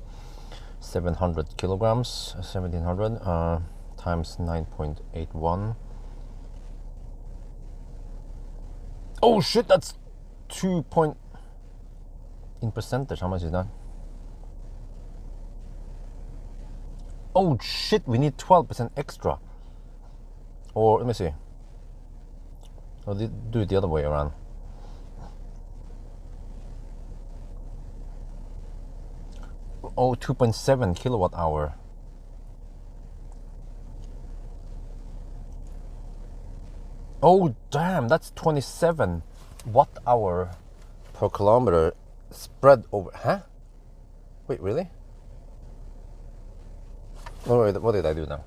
A: 700 kilograms, 1700 times 9.81. Oh shit, that's 2 point in percentage. How much is that? Oh shit, we need 12% extra. Or let me see. I'll do it the other way around. Oh, 2.7 kilowatt hour. Oh damn, that's 27 watt hour per kilometer spread over. Huh? Wait, really? Oh, wait, what did I do now?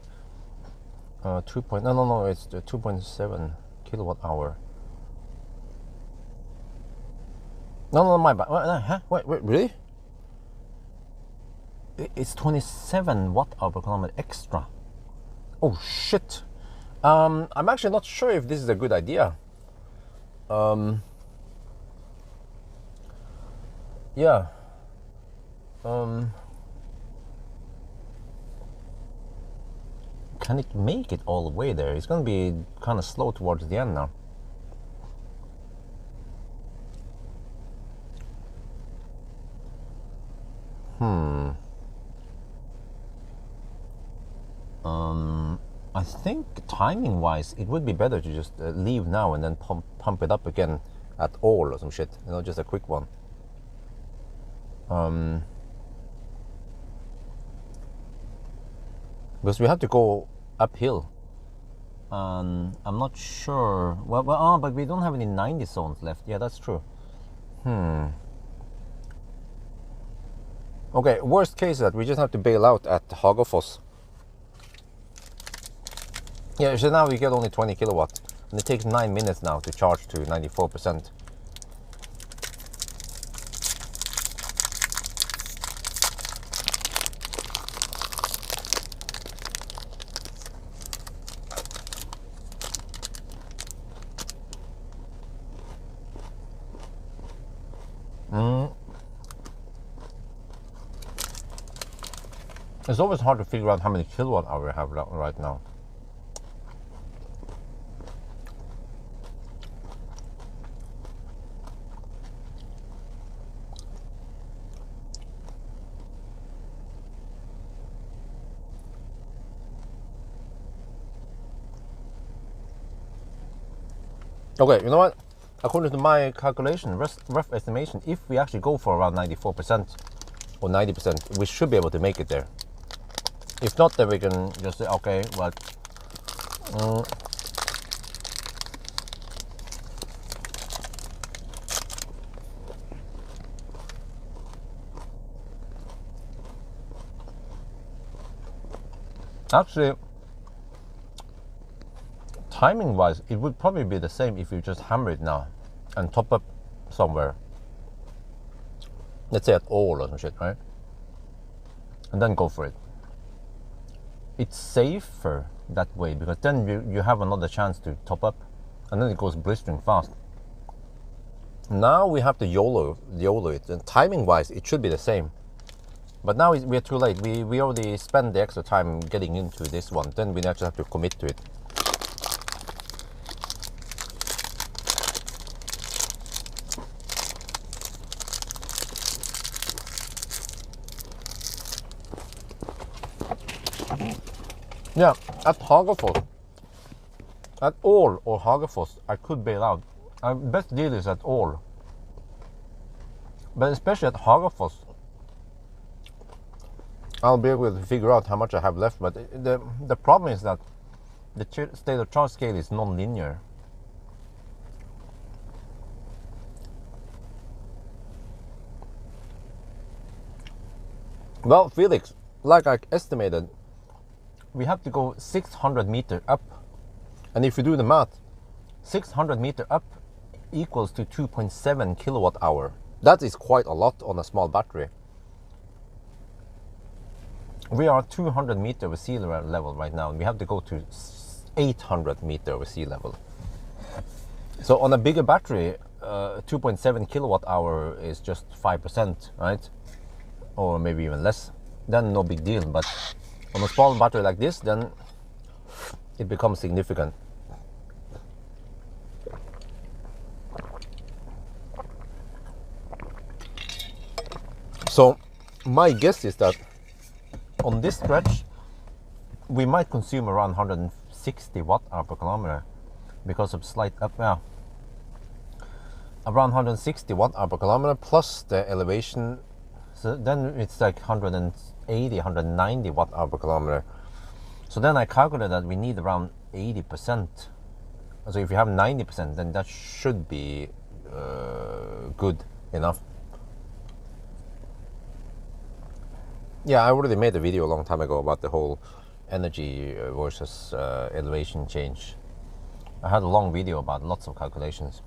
A: No, it's 2.7 kilowatt hour. No, my bad. Huh? Wait, really? It's 27 watt hour per kilometer extra. Oh shit. I'm actually not sure if this is a good idea. Yeah. Can it make it all the way there? It's gonna be kind of slow towards the end now. I think timing wise it would be better to just leave now and then pump it up again at all or some shit, you know, just a quick one. Because we have to go uphill. I'm not sure. Well, but we don't have any 90 zones left. Yeah, that's true. Okay, worst case is that we just have to bail out at Hagafoss. Yeah, so now we get only 20 kilowatt, and it takes 9 minutes now to charge to 94%. It's always hard to figure out how many kilowatt hour we have right now. Okay, you know what? According to my calculation, rough estimation, if we actually go for around 94% or 90%, we should be able to make it there. If not, then we can just say, okay, well, actually, timing wise, it would probably be the same if you just hammer it now and top up somewhere. Let's say at all or some shit, right? And then go for it. It's safer that way because then you have another chance to top up, and then it goes blistering fast. Now we have to YOLO it, and timing wise it should be the same. But now we're too late. We already spent the extra time getting into this one. Then we actually have to commit to it. Yeah, at Hagafors, at all or Hagafors, I could bail out. Best deal is at all. But especially at Hagafors, I'll be able to figure out how much I have left. But the problem is that the state of charge scale is non-linear. Well, Felix, like I estimated, we have to go 600 meters up. And if you do the math, 600 meters up equals to 2.7 kilowatt hour. That is quite a lot on a small battery. We are 200 meters over sea level right now, and we have to go to 800 meters over sea level. So on a bigger battery, 2.7 kilowatt hour is just 5%, right? Or maybe even less. Then no big deal. But on a small battery like this, then it becomes significant. So my guess is that on this stretch, we might consume around 160 watt-hour per kilometer because of slight up. Yeah, around 160 watt-hour per kilometer plus the elevation. So then it's like 180, 190 watt-hour per kilometer. So then I calculated that we need around 80%. So if you have 90%, then that should be good enough. Yeah, I already made a video a long time ago about the whole energy versus elevation change. I had a long video about lots of calculations.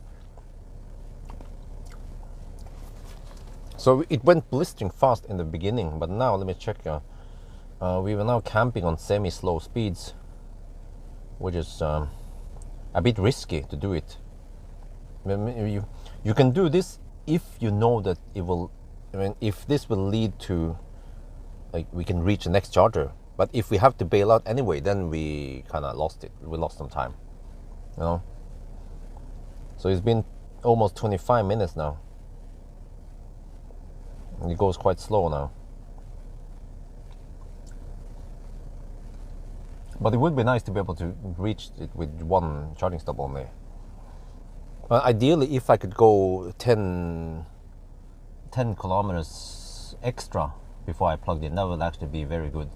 A: So it went blistering fast in the beginning, but now let me check. We were now camping on semi-slow speeds, which is a bit risky to do it. You can do this if you know that it will. I mean, if this will lead to, like, we can reach the next charger. But if we have to bail out anyway, then we kind of lost it. We lost some time, you know. So it's been almost 25 minutes now. And it goes quite slow now. But it would be nice to be able to reach it with one charging stop only. Ideally, if I could go 10 kilometers extra before I plugged in, that would actually be very good.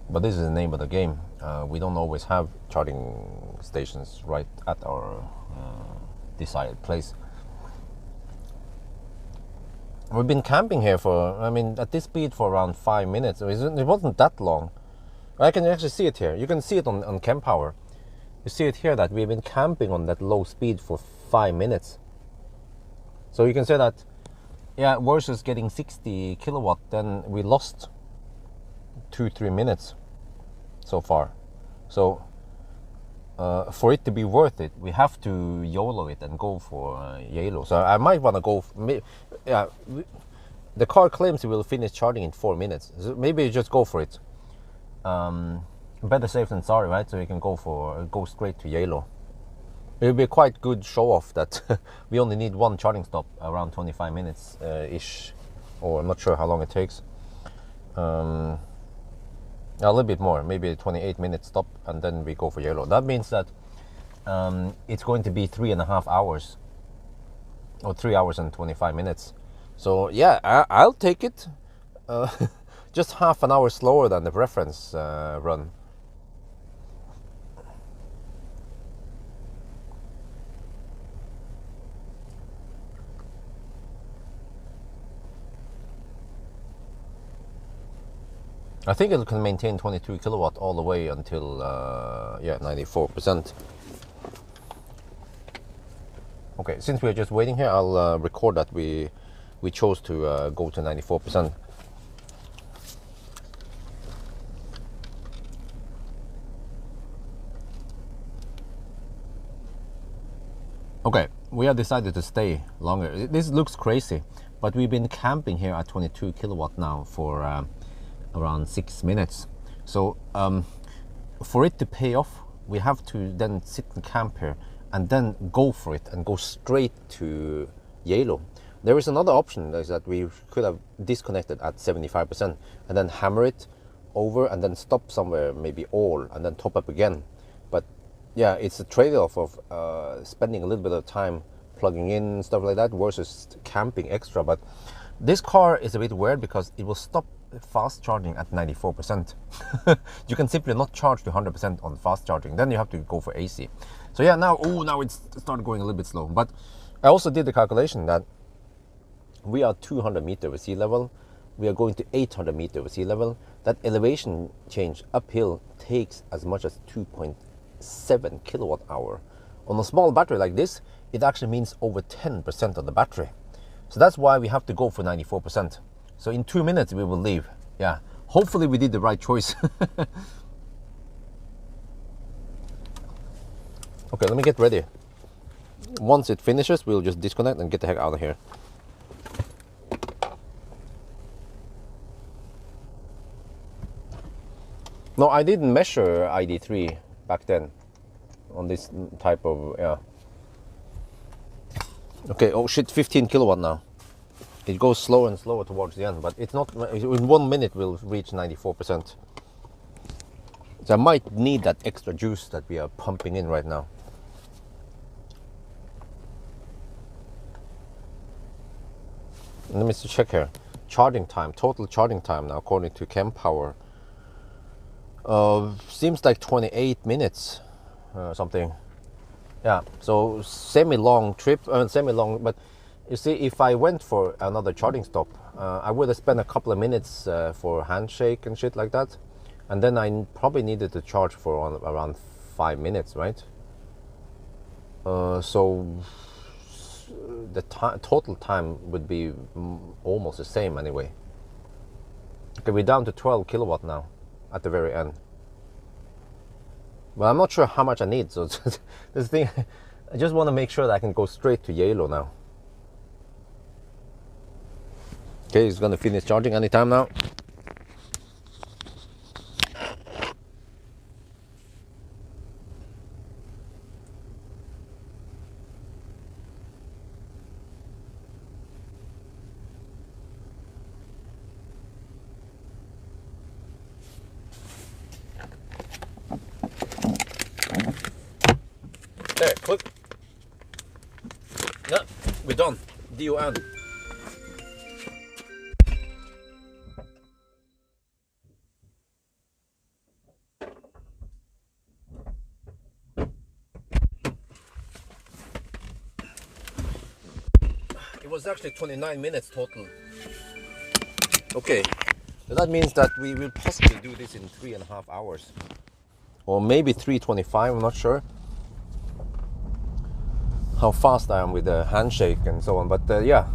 A: But this is the name of the game. We don't always have charging stations right at our desired place. We've been camping here for, I mean, at this speed for around 5 minutes. It wasn't that long. I can actually see it here. You can see it on Camp Power. You see it here that we've been camping on that low speed for 5 minutes. So you can say that, yeah, versus getting 60 kilowatt, then we lost 2-3 minutes so far. So for it to be worth it, we have to YOLO it and go for Geilo. So I might want to go. Yeah, the car claims it will finish charging in 4 minutes. So maybe you just go for it. Better safe than sorry, right? So you can go straight to Geilo. It will be quite good show off that we only need one charging stop around 25 minutes ish, or I'm not sure how long it takes. A little bit more, maybe a 28-minute stop, and then we go for Geilo. That means that it's going to be 3.5 hours, or 3 hours and 25 minutes. So yeah, I'll take it. Just half an hour slower than the reference run. I think it can maintain 22 kilowatt all the way until 94%. Okay, since we're just waiting here, I'll record that we chose to go to 94%. Okay, we have decided to stay longer. This looks crazy, but we've been camping here at 22 kilowatt now for around 6 minutes. So for it to pay off, we have to then sit and camp here and then go for it and go straight to Geilo. There is another option, is that we could have disconnected at 75% and then hammer it over and then stop somewhere, maybe all, and then top up again. But yeah, it's a trade-off of spending a little bit of time plugging in stuff like that versus camping extra. But this car is a bit weird because it will stop fast charging at 94%. You can simply not charge to 100% on fast charging. Then you have to go for AC. So yeah, now it's started going a little bit slow. But I also did the calculation that we are 200 meters over sea level. We are going to 800 meters over sea level. That elevation change uphill takes as much as 2.7 kilowatt hour. On a small battery like this, it actually means over 10% of the battery. So that's why we have to go for 94%. So in 2 minutes we will leave. Yeah, hopefully we did the right choice. Okay, let me get ready. Once it finishes, we'll just disconnect and get the heck out of here. No, I didn't measure ID3 back then on this type of, yeah. Okay, oh shit, 15 kilowatt now. It goes slower and slower towards the end, but it's not, in 1 minute we'll reach 94%. So I might need that extra juice that we are pumping in right now. Let me check here. Charging time, total charging time now, according to kWh. Seems like 28 minutes, something. Yeah, so semi-long trip, semi-long, but you see, if I went for another charging stop, I would have spent a couple of minutes for handshake and shit like that. And then I probably needed to charge for around 5 minutes, right? So the total time would be almost the same anyway. Okay, we're down to 12 kilowatt now at the very end. But I'm not sure how much I need, so this thing, I just want to make sure that I can go straight to Geilo now. Okay, it's gonna finish charging anytime now. There, click. Yeah, we're done. DON. It was actually 29 minutes total. Okay, so that means that we will possibly do this in 3.5 hours. Or maybe 3:25, I'm not sure how fast I am with the handshake and so on, but yeah.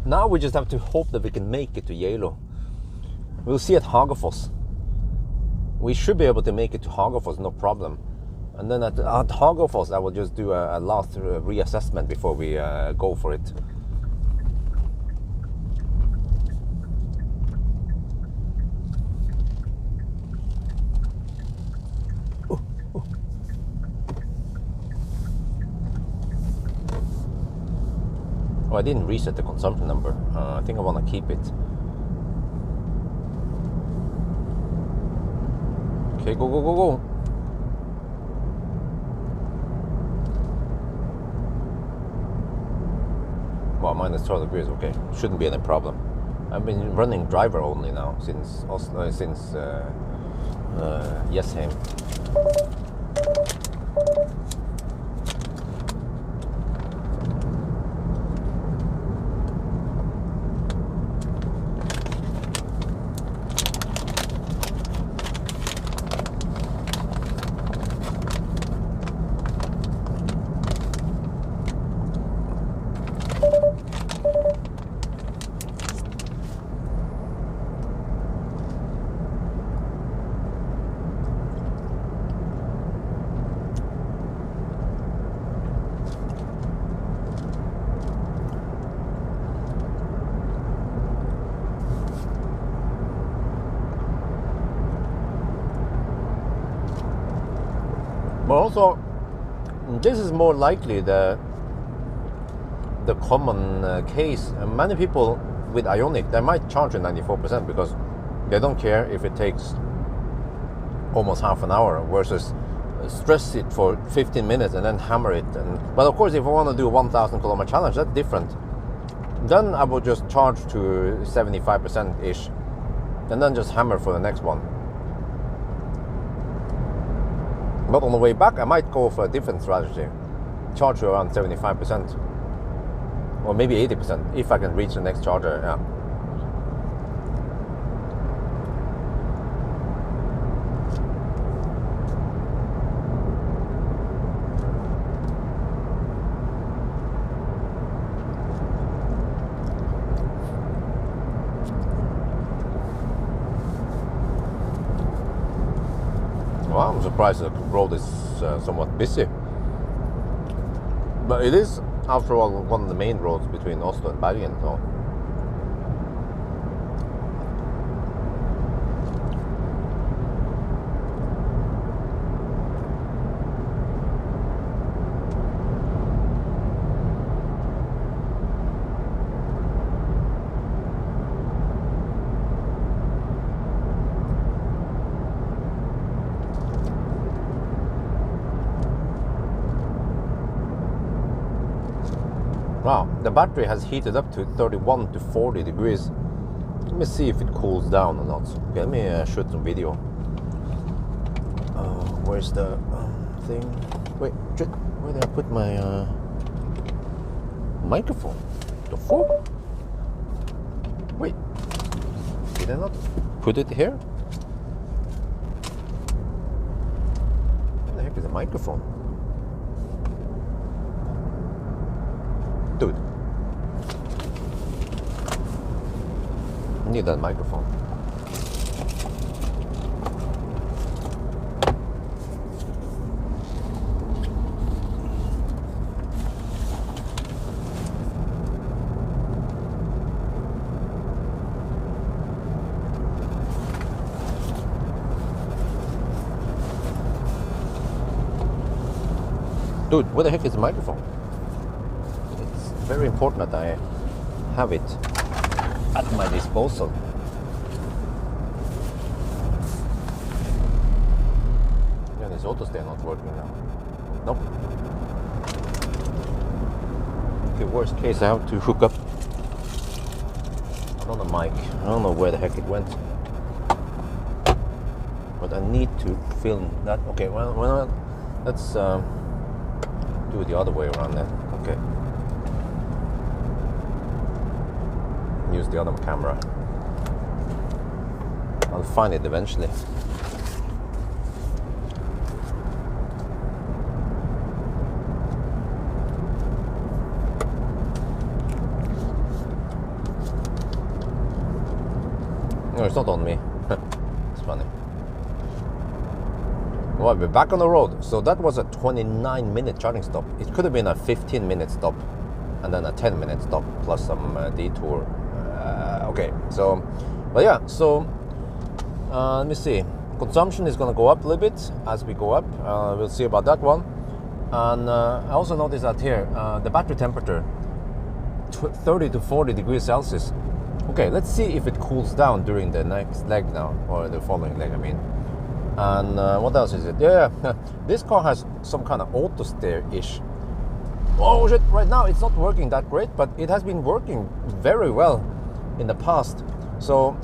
A: Now we just have to hope that we can make it to Geilo. We'll see at Hagafoss. We should be able to make it to Hagafoss, no problem. And then at Hagafoss, I will just do a last reassessment before we go for it. Oh, I didn't reset the consumption number. I think I want to keep it. Okay, go, go, go, go. Well, minus 12 degrees, okay. Shouldn't be any problem. I've been running driver only now since Oslo, since Jessheim. But also, this is more likely the common case. Many people with Ioniq, they might charge at 94% because They don't care if it takes almost half an hour versus stress it for 15 minutes and then hammer it. But of course, if I want to do a 1,000 kilometer challenge, that's different. Then I will just charge to 75% ish and then just hammer for the next one. But on the way back, I might go for a different strategy. Charge to around 75% or maybe 80% if I can reach the next charger. Yeah. Well, I'm surprised the road is somewhat busy. But it is, after all, one of the main roads between Oslo and Bergen. So. Wow, the battery has heated up to 31 to 40 degrees. Let me see if it cools down or not. Okay, let me shoot some video. Where's the thing? Wait, where did I put my microphone? The fuck? Wait, did I not put it here? Where the heck is the microphone? Dude, I need that microphone. Dude, where the heck is the microphone? Very important that I have it at my disposal. Yeah, this auto stay not working now. Nope. Okay, worst case I have to hook up another mic. I don't know where the heck it went, but I need to film that. Okay, well let's do it the other way around then. Okay. Use the other camera. I'll find it eventually. No, it's not on me. It's funny. Well, we're back on the road. So that was a 29-minute charging stop. It could have been a 15-minute stop and then a 10-minute stop plus some detour. Okay, so, but yeah, so let me see. Consumption is going to go up a little bit as we go up. We'll see about that one. And I also noticed that here, the battery temperature, 30 to 40 degrees Celsius. Okay, let's see if it cools down during the next leg now, or the following leg, I mean. And what else is it? Yeah, this car has some kind of auto steer-ish. Oh shit, right now it's not working that great, but it has been working very well in the past. So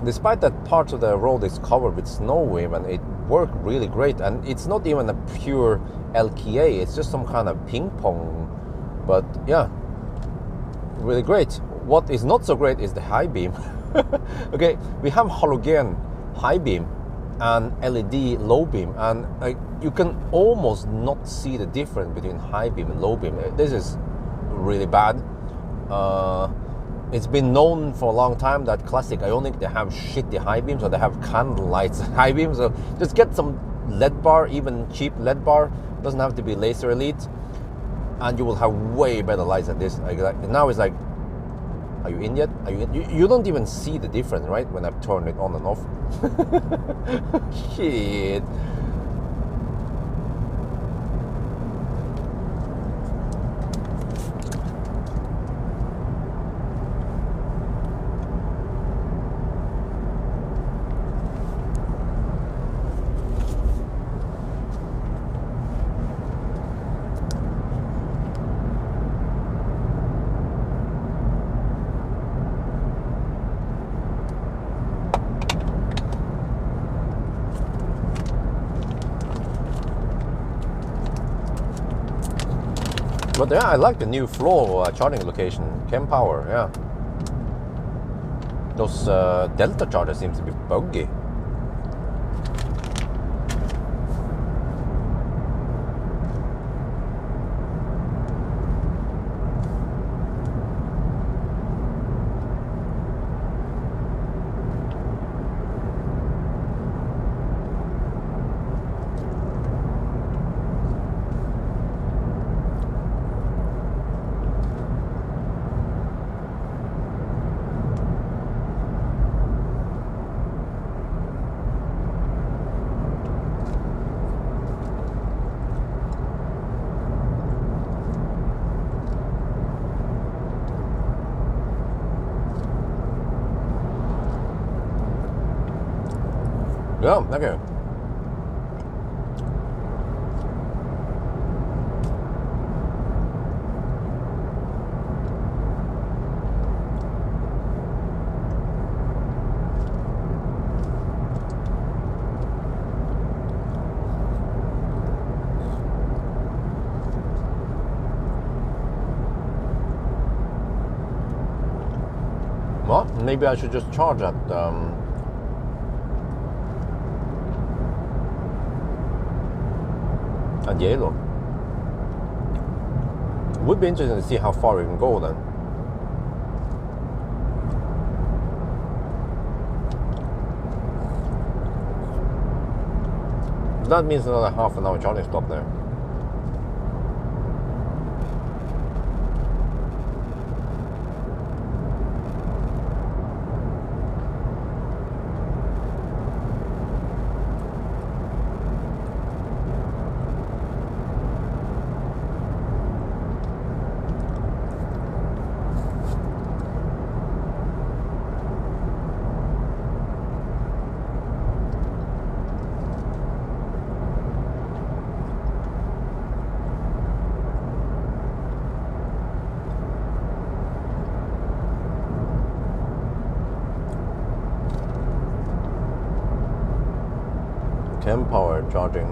A: despite that part of the road is covered with snow even, it worked really great. And it's not even a pure LKA, it's just some kind of ping pong. But yeah, really great. What is not so great is the high beam. Okay, we have halogen high beam and LED low beam, and you can almost not see the difference between high beam and low beam. This is really bad. It's been known for a long time that classic Ioniq, they have shitty high beams, or they have candle lights high beams. So just get some LED bar, even cheap LED bar, doesn't have to be laser elite, and you will have way better lights than this. Now it's like, are you in yet? Are you in? You don't even see the difference, right? When I've turned it on and off. Shit. But yeah, I like the new floor charging location, Pawel, yeah. Those Delta chargers seems to be buggy. Ja, danke. Well, maybe I should just charge at Geilo. Would be interesting to see how far we can go then. That means another half an hour charging stop there. Pawel charging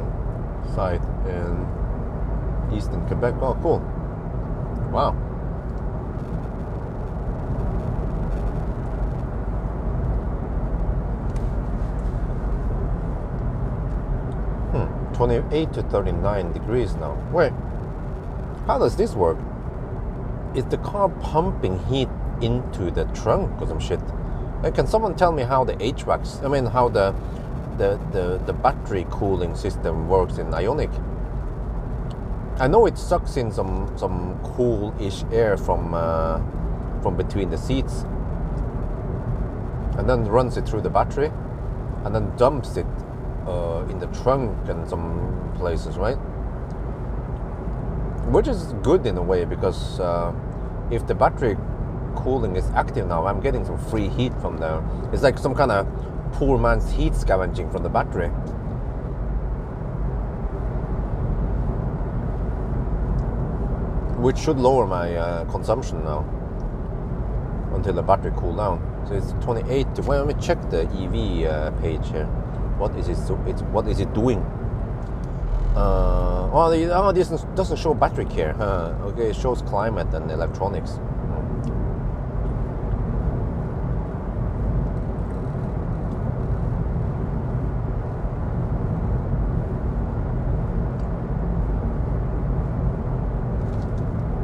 A: site in eastern Quebec. Oh, cool. Wow. 28 to 39 degrees now. Wait, how does this work? Is the car pumping heat into the trunk or some shit? Can someone tell me how the HVAC, how the battery cooling system works in Ioniq? I know it sucks in some cool-ish air from between the seats, and then runs it through the battery, and then dumps it in the trunk and some places, right? Which is good in a way, because if the battery cooling is active now, I'm getting some free heat from there. It's like some kind of poor man's heat scavenging from the battery. Which should lower my consumption now until the battery cool down. So it's 28. Well, let me check the EV page here. What is it? What is it doing? This doesn't show battery care. Okay, it shows climate and electronics.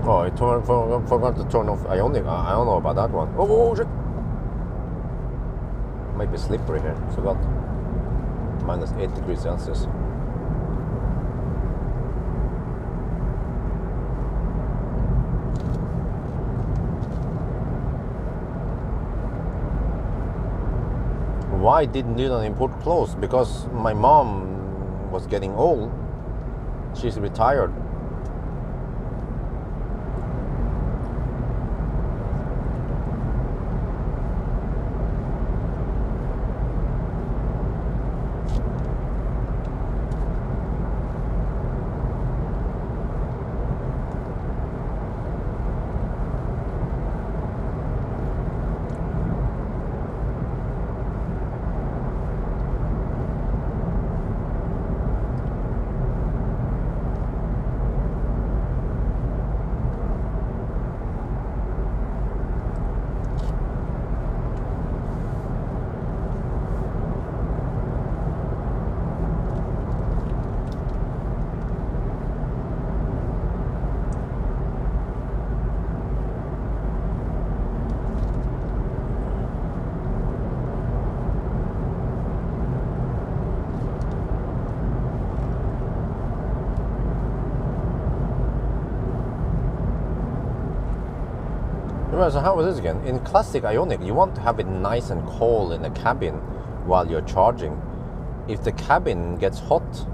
A: Oh, I forgot to turn off Ioniq. I don't know about that one. Oh shit! Might be slippery here. Forgot. Minus 8 degrees Celsius. Why didn't you import clothes? Because my mom was getting old. She's retired. Right, so how is this again? In classic Ioniq, you want to have it nice and cold in the cabin while you're charging. If the cabin gets hot,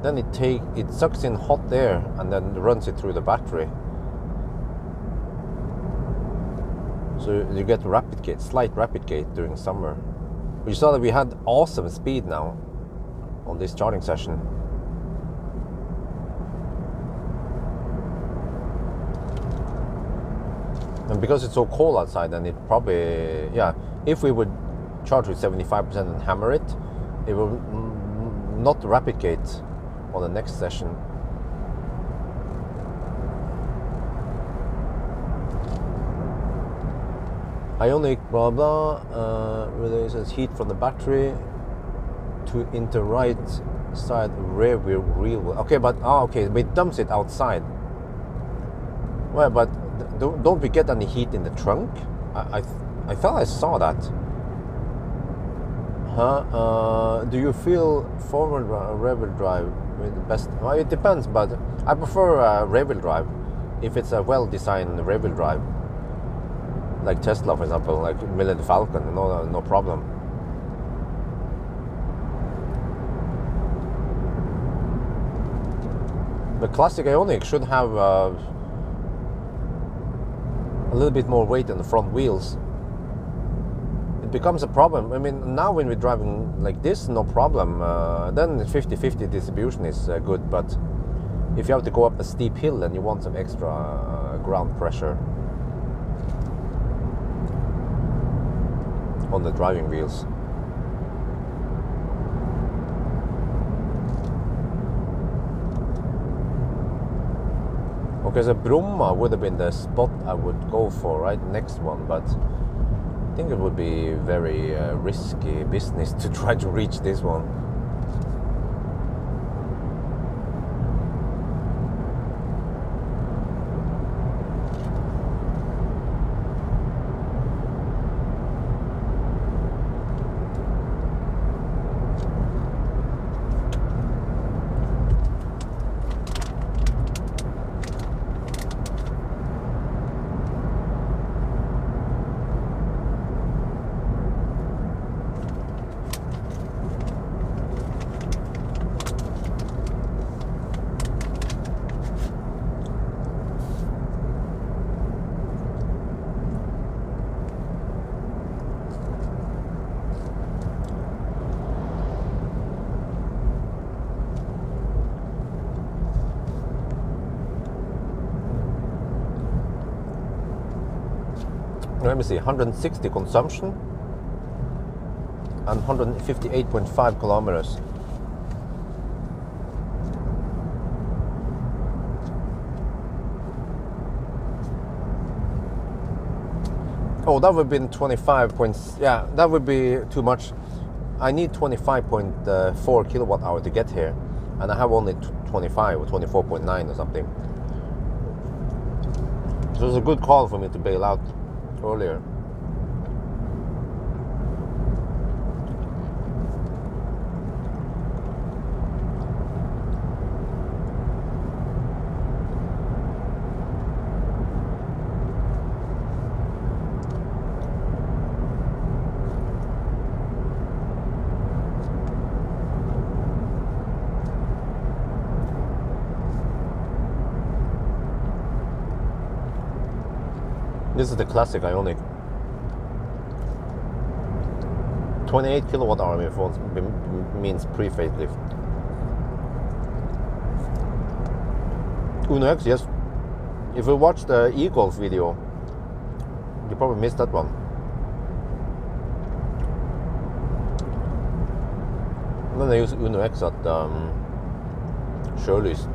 A: then it sucks in hot air and then runs it through the battery. So you get slight rapid gate during summer. You saw that we had awesome speed now on this charging session. And because it's so cold outside, then it probably, yeah, if we would charge with 75% and hammer it, it will not rapid gate on the next session. Ioniq blah blah releases heat from the battery into right side rear wheel. Okay, but it dumps it outside. Well, but don't we get any heat in the trunk? I thought I saw that. Do you feel forward rear-wheel drive with the best? Well, it depends, but I prefer rear-wheel drive if it's a well-designed rear-wheel drive, like Tesla, for example, like Millennium Falcon. No problem. The classic Ioniq should have a little bit more weight on the front wheels. It becomes a problem. I mean, now when we're driving like this, no problem. Then 50-50 distribution is good, but if you have to go up a steep hill, then you want some extra ground pressure on the driving wheels. Okay, so Bromma would have been the spot I would go for, right? Next one, but I think it would be very risky business to try to reach this one. Let me see, 160 consumption and 158.5 kilometers. Oh, that would have been 25 points. Yeah, that would be too much. I need 25.4 kilowatt hour to get here, and I have only 25 or 24.9 or something. So it was a good call for me to bail out earlier. This is the classic Ioniq. 28 kilowatt hour means pre-facelift. Uno X, yes. If you watch the e-Golf video, you probably missed that one. And then I use Uno X at Shirley's.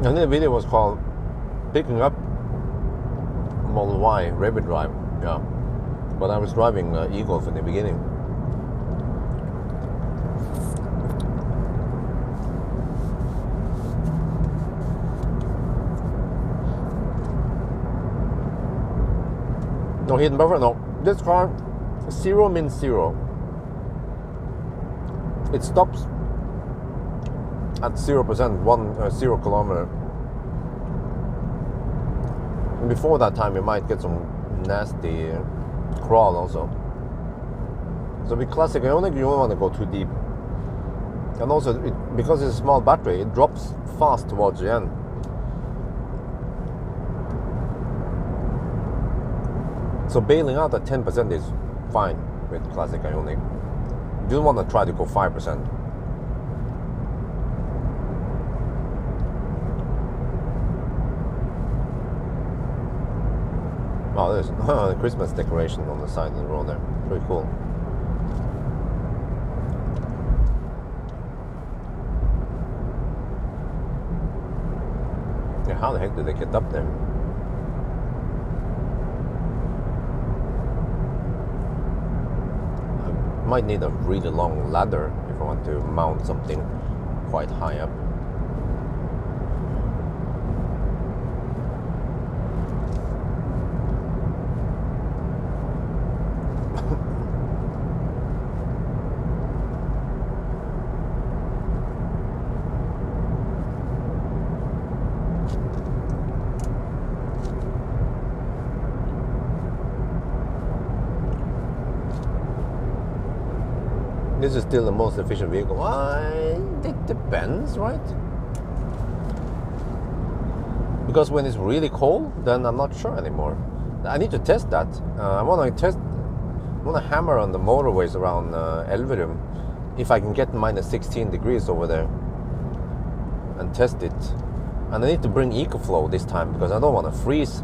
A: And the video was called Picking Up Model Y Rear-Wheel Drive. Yeah, but I was driving e-Golf in the beginning. No hidden buffer, no. This car, 0 means 0. It stops at 0%, 0 kilometer. And before that time, you might get some nasty crawl also. So with classic Ioniq, you don't want to go too deep. And also, because it's a small battery, it drops fast towards the end. So bailing out at 10% is fine with classic Ioniq. You don't want to try to go 5%. Oh, there's a Christmas decoration on the side of the road there. Pretty cool. Yeah, how the heck did they get up there? I might need a really long ladder if I want to mount something quite high up. This is still the most efficient vehicle. It depends, right? Because when it's really cold, then I'm not sure anymore. I need to test that. I want to hammer on the motorways around Elverum if I can get minus 16 degrees over there and test it. And I need to bring EcoFlow this time because I don't want to freeze.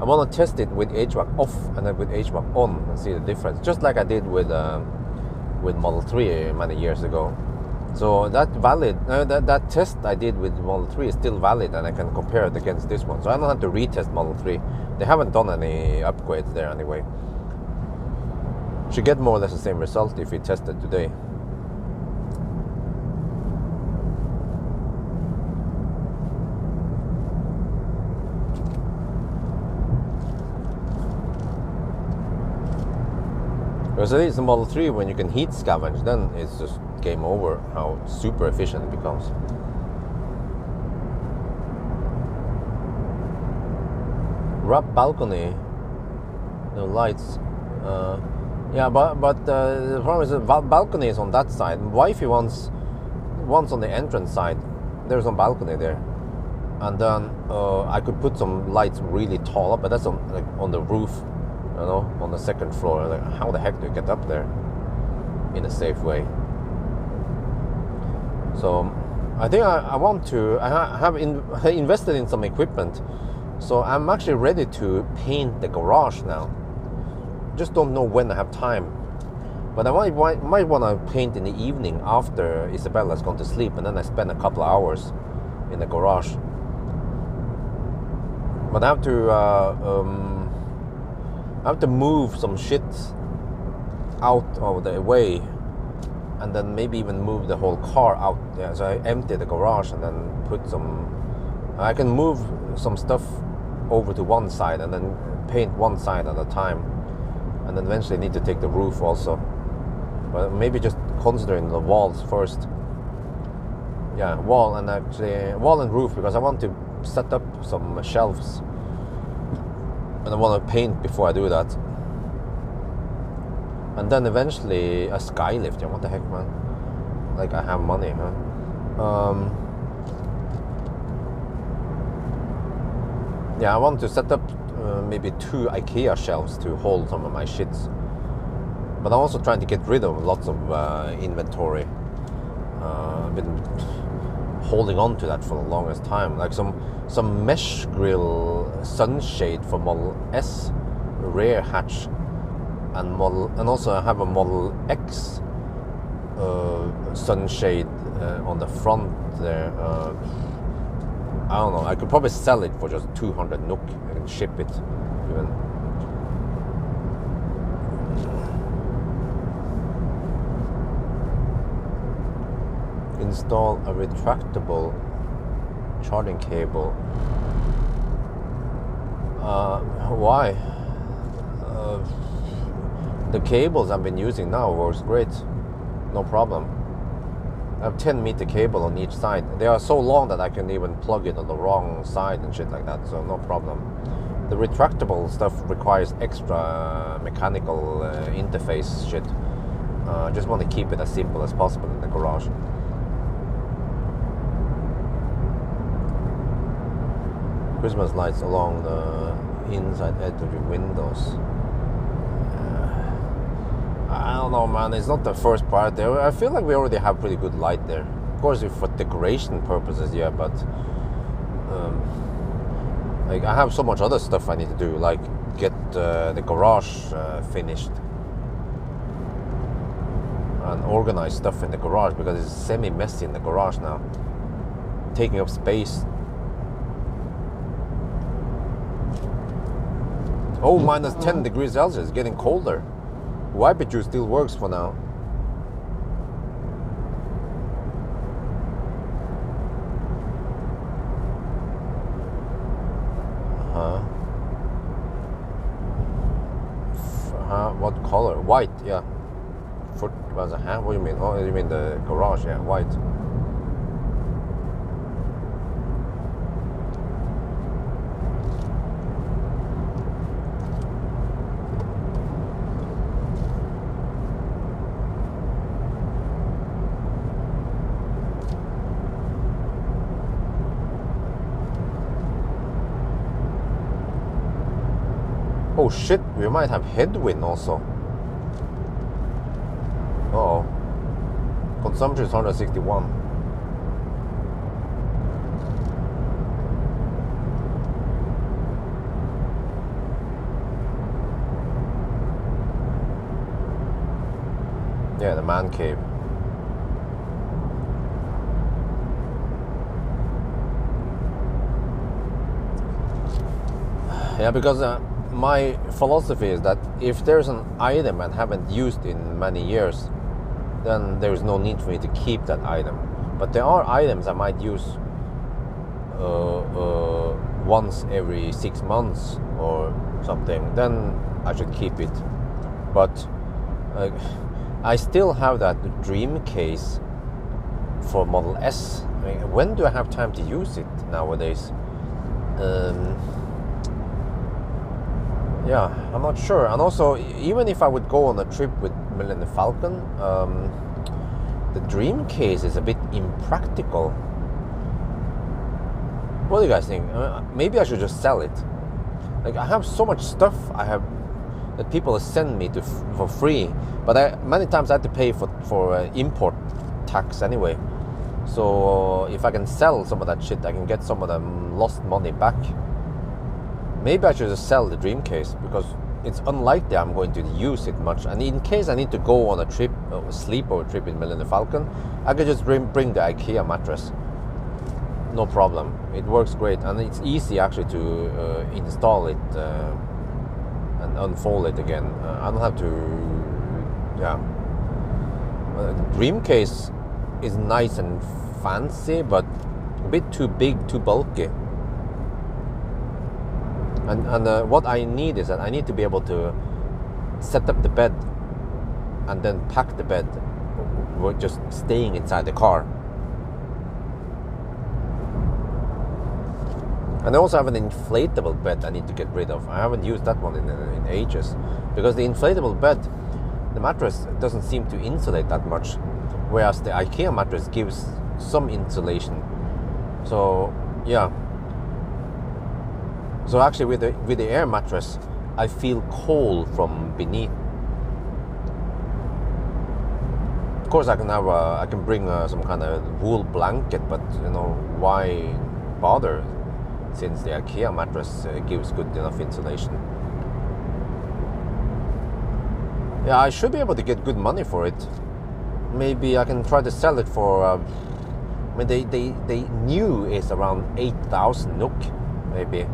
A: I want to test it with HVAC off and then with HVAC on and see the difference, just like I did with Model 3 many years ago. So that that test I did with Model 3 is still valid, and I can compare it against this one. So I don't have to retest Model 3. They haven't done any upgrades there anyway. Should get more or less the same result if we test it today. Because at least the Model 3, when you can heat scavenge, then it's just game over how super efficient it becomes. Wrap balcony, no lights. Yeah, but the problem is the balcony is on that side. Wifey wants on the entrance side. There's no balcony there, and then I could put some lights really tall up, but that's on the roof. You know, on the second floor. Like, how the heck do you get up there in a safe way? So I think I want to. I have invested in some equipment, so I'm actually ready to paint the garage now. Just don't know when I have time, but I might want to paint in the evening after Isabella's gone to sleep, and then I spend a couple of hours in the garage. But I have to move some shit out of the way, and then maybe even move the whole car out. Yeah, so I empty the garage and then put some. I can move some stuff over to one side and then paint one side at a time, and then eventually need to take the roof also. But maybe just considering the walls first. Yeah, wall and roof, because I want to set up some shelves. And I want to paint before I do that. And then eventually a skylift. Yeah, what the heck, man? Like, I have money, huh? Yeah, I want to set up maybe 2 IKEA shelves to hold some of my shits. But I'm also trying to get rid of lots of inventory. I've been holding on to that for the longest time. Like some mesh grill sunshade for Model S rear hatch, and also I have a Model X sunshade on the front there. I don't know, I could probably sell it for just 200 NOK. I can ship it even. Install a retractable charging cable. Why? The cables I've been using now works great, no problem. I have 10-meter cable on each side. They are so long that I can even plug it on the wrong side and shit like that, so no problem. The retractable stuff requires extra mechanical interface shit. I just want to keep it as simple as possible in the garage. Christmas lights along the inside edge of your windows. I don't know, man. It's not the first part there. I feel like we already have pretty good light there. Of course, if for decoration purposes, yeah, but like I have so much other stuff I need to do, like get the garage finished and organize stuff in the garage, because it's semi-messy in the garage now, taking up space. Oh, minus 10 degrees Celsius, getting colder. Wiper juice still works for now. What color? White, yeah. What do you mean? Oh, you mean the garage? Yeah, white. Oh shit, we might have headwind also. Uh-oh. Consumption is 161. Yeah, the man cave. Yeah, because my philosophy is that if there's an item I haven't used in many years, then there's no need for me to keep that item. But there are items I might use once every 6 months or something, then I should keep it. But I still have that dream case for Model S. I mean, when do I have time to use it nowadays? Yeah, I'm not sure. And also, even if I would go on a trip with Millennium Falcon, the dream case is a bit impractical. What do you guys think? Maybe I should just sell it. Like, I have so much stuff that people send me for free, but many times I have to pay for import tax anyway. So if I can sell some of that shit, I can get some of the lost money back. Maybe I should just sell the dream case, because it's unlikely I'm going to use it much. And in case I need to go on a trip, a sleepover trip in Millennium Falcon, I could just bring the IKEA mattress. No problem. It works great, and it's easy actually to install it and unfold it again. I don't have to. Yeah. The dream case is nice and fancy, but a bit too big, too bulky. And what I need is that I need to be able to set up the bed and then pack the bed, just staying inside the car. And I also have an inflatable bed I need to get rid of. I haven't used that one in ages, because the inflatable bed, the mattress doesn't seem to insulate that much, whereas the IKEA mattress gives some insulation. So yeah. So actually, with the air mattress, I feel cold from beneath. Of course, I can bring some kind of wool blanket, but you know, why bother? Since the IKEA mattress gives good enough insulation. Yeah, I should be able to get good money for it. Maybe I can try to sell it for. I mean, they new is around 8,000 NOK, maybe.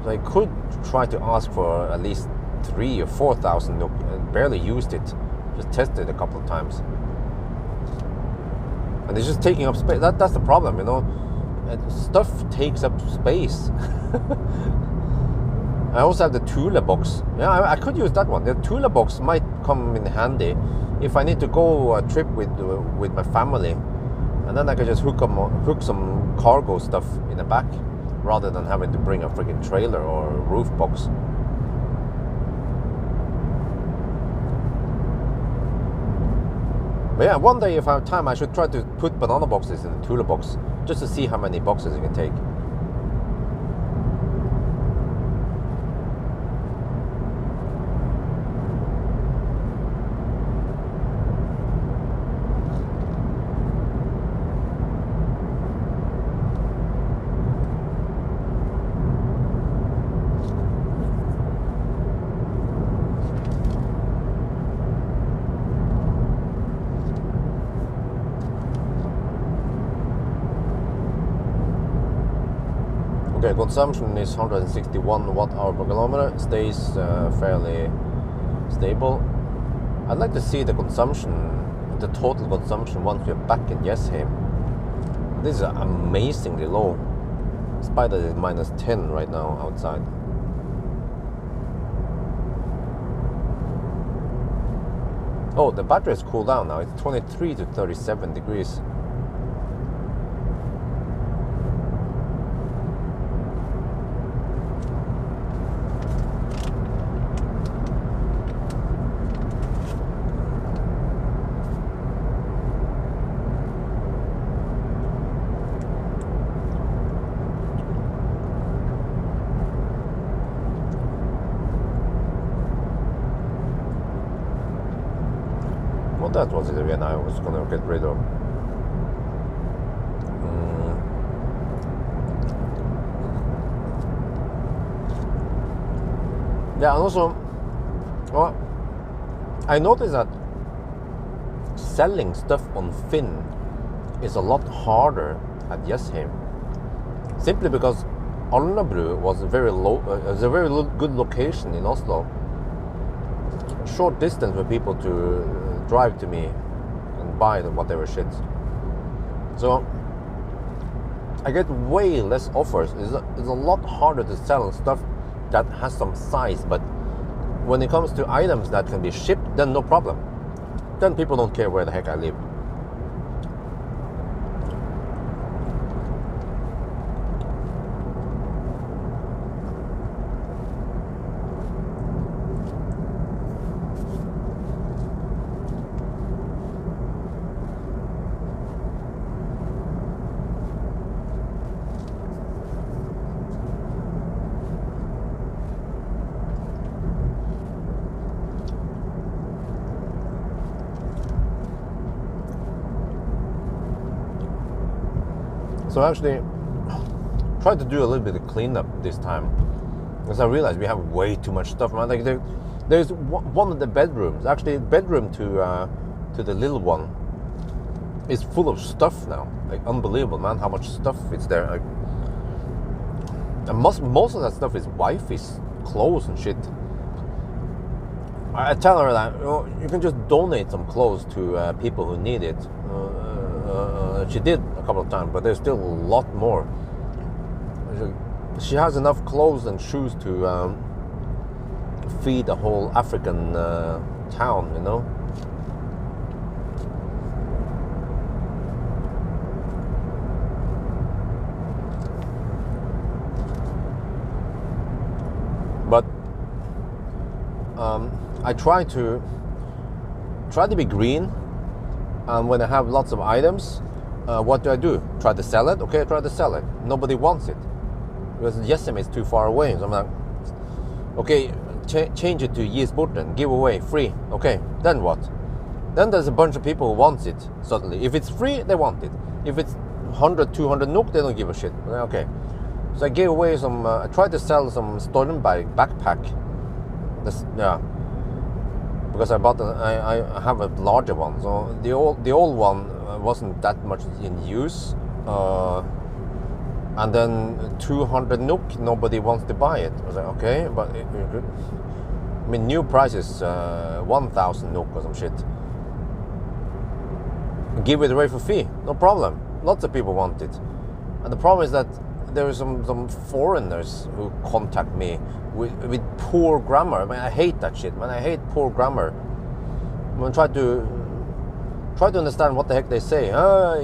A: So I could try to ask for at least 3,000 or 4,000 NOK. I barely used it, just tested it a couple of times, and it's just taking up space. That's the problem, you know. Stuff takes up space. I also have the Thule box. Yeah, I could use that one. The Thule box might come in handy if I need to go a trip with my family. And then I could just hook some cargo stuff in the back, rather than having to bring a freaking trailer or roof box. But yeah, one day if I have time, I should try to put banana boxes in the cooler box, just to see how many boxes it can take. Okay, consumption is 161 watt-hour per kilometer, stays fairly stable. I'd like to see the consumption, the total consumption once we're back in Jessheim. This is amazingly low, despite that it's minus 10 right now outside. Oh, the battery has cooled down now. It's 23 to 37 degrees. What that was it again I was gonna get rid of? Yeah, and also, well, I noticed that selling stuff on Finn is a lot harder at Jessheim, simply because Alnabru was a very good location in Oslo. Short distance for people to drive to me and buy whatever shit. So I get way less offers. It's a lot harder to sell stuff that has some size, but when it comes to items that can be shipped, then no problem. Then people don't care where the heck I live. So I actually tried to do a little bit of cleanup this time, because I realized we have way too much stuff. Man, like there's one of the bedrooms, actually bedroom to the little one, is full of stuff now. Like unbelievable, man, how much stuff is there. Like, and most of that stuff is wifey's clothes and shit. I tell her that you can just donate some clothes to people who need it. She did a couple of times, but there's still a lot more. She has enough clothes and shoes to feed a whole African town, you know. But I try to be green, and when I have lots of items, what do? Try to sell it? Okay, I try to sell it. Nobody wants it because Jessheim is too far away. So I'm like, okay, change it to Gisborten, give away, free. Okay, then what? Then there's a bunch of people who wants it suddenly. If it's free, they want it. If it's 100, 200 NOK, they don't give a shit. Okay, so I gave away some. I tried to sell some Stormberg backpack. Yeah. Because I bought I have a larger one, so the old one wasn't that much in use, and then 200 NOK, nobody wants to buy it. I was like, okay, but I mean, new price is 1,000 NOK or some shit. Give it away for free, no problem. Lots of people want it, and the problem is that there are some foreigners who contact me with poor grammar. I mean, I hate that shit, man. I hate poor grammar. When I try to try to understand what the heck they say.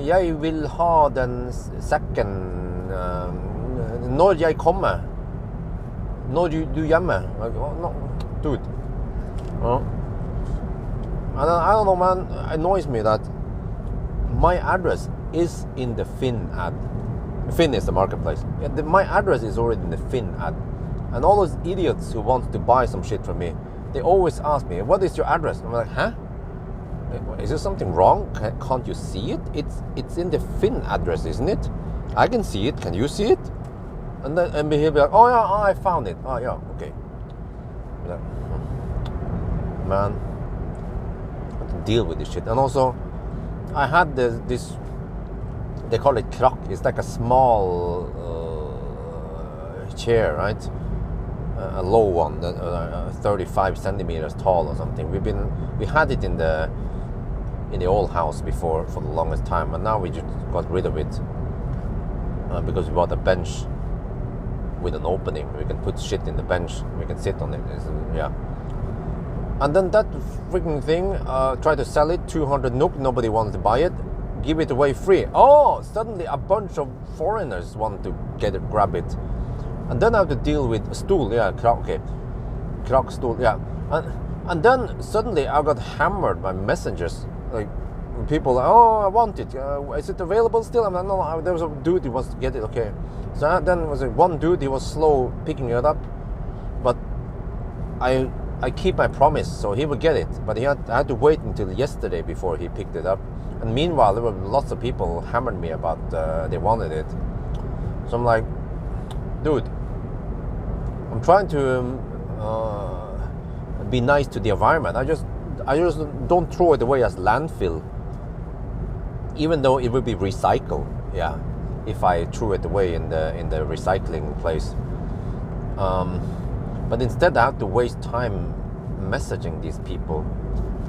A: Jeg vil ha den second. Når jeg kommer. Når du hjemme. Like, oh, no, dude. And I don't know, man. It annoys me that my address is in the Finn ad. Finn is the marketplace. Yeah, my address is already in the Finn ad. And all those idiots who want to buy some shit from me, they always ask me, what is your address? I'm like, huh? Is there something wrong? Can't you see it? It's in the Finn address, isn't it? I can see it. Can you see it? And then he'll be like, oh yeah, I found it. Oh yeah, okay. Like, man, I have to deal with this shit. And also, I had this they call it krakk. It's like a small chair, right? A low one, 35 centimeters tall or something. We had it in the old house before for the longest time, and now we just got rid of it because we bought a bench with an opening. We can put shit in the bench. We can sit on it. Yeah. And then that freaking thing, try to sell it, 200 NOK. Nobody wants to buy it. Give it away free. Oh, suddenly a bunch of foreigners want to grab it. And then I have to deal with stool, yeah, krakk stool, yeah. And then suddenly I got hammered by messengers, like people, oh, I want it. Is it available still? I'm like, no, there was a dude who wants to get it, okay. So then it was one dude, he was slow picking it up, but I keep my promise, so he would get it. But I had to wait until yesterday before he picked it up. And meanwhile, there were lots of people hammered me about they wanted it. So I'm like, dude, I'm trying to be nice to the environment. I just don't throw it away as landfill, even though it would be recycled. Yeah, if I threw it away in the recycling place. But instead, I have to waste time messaging these people,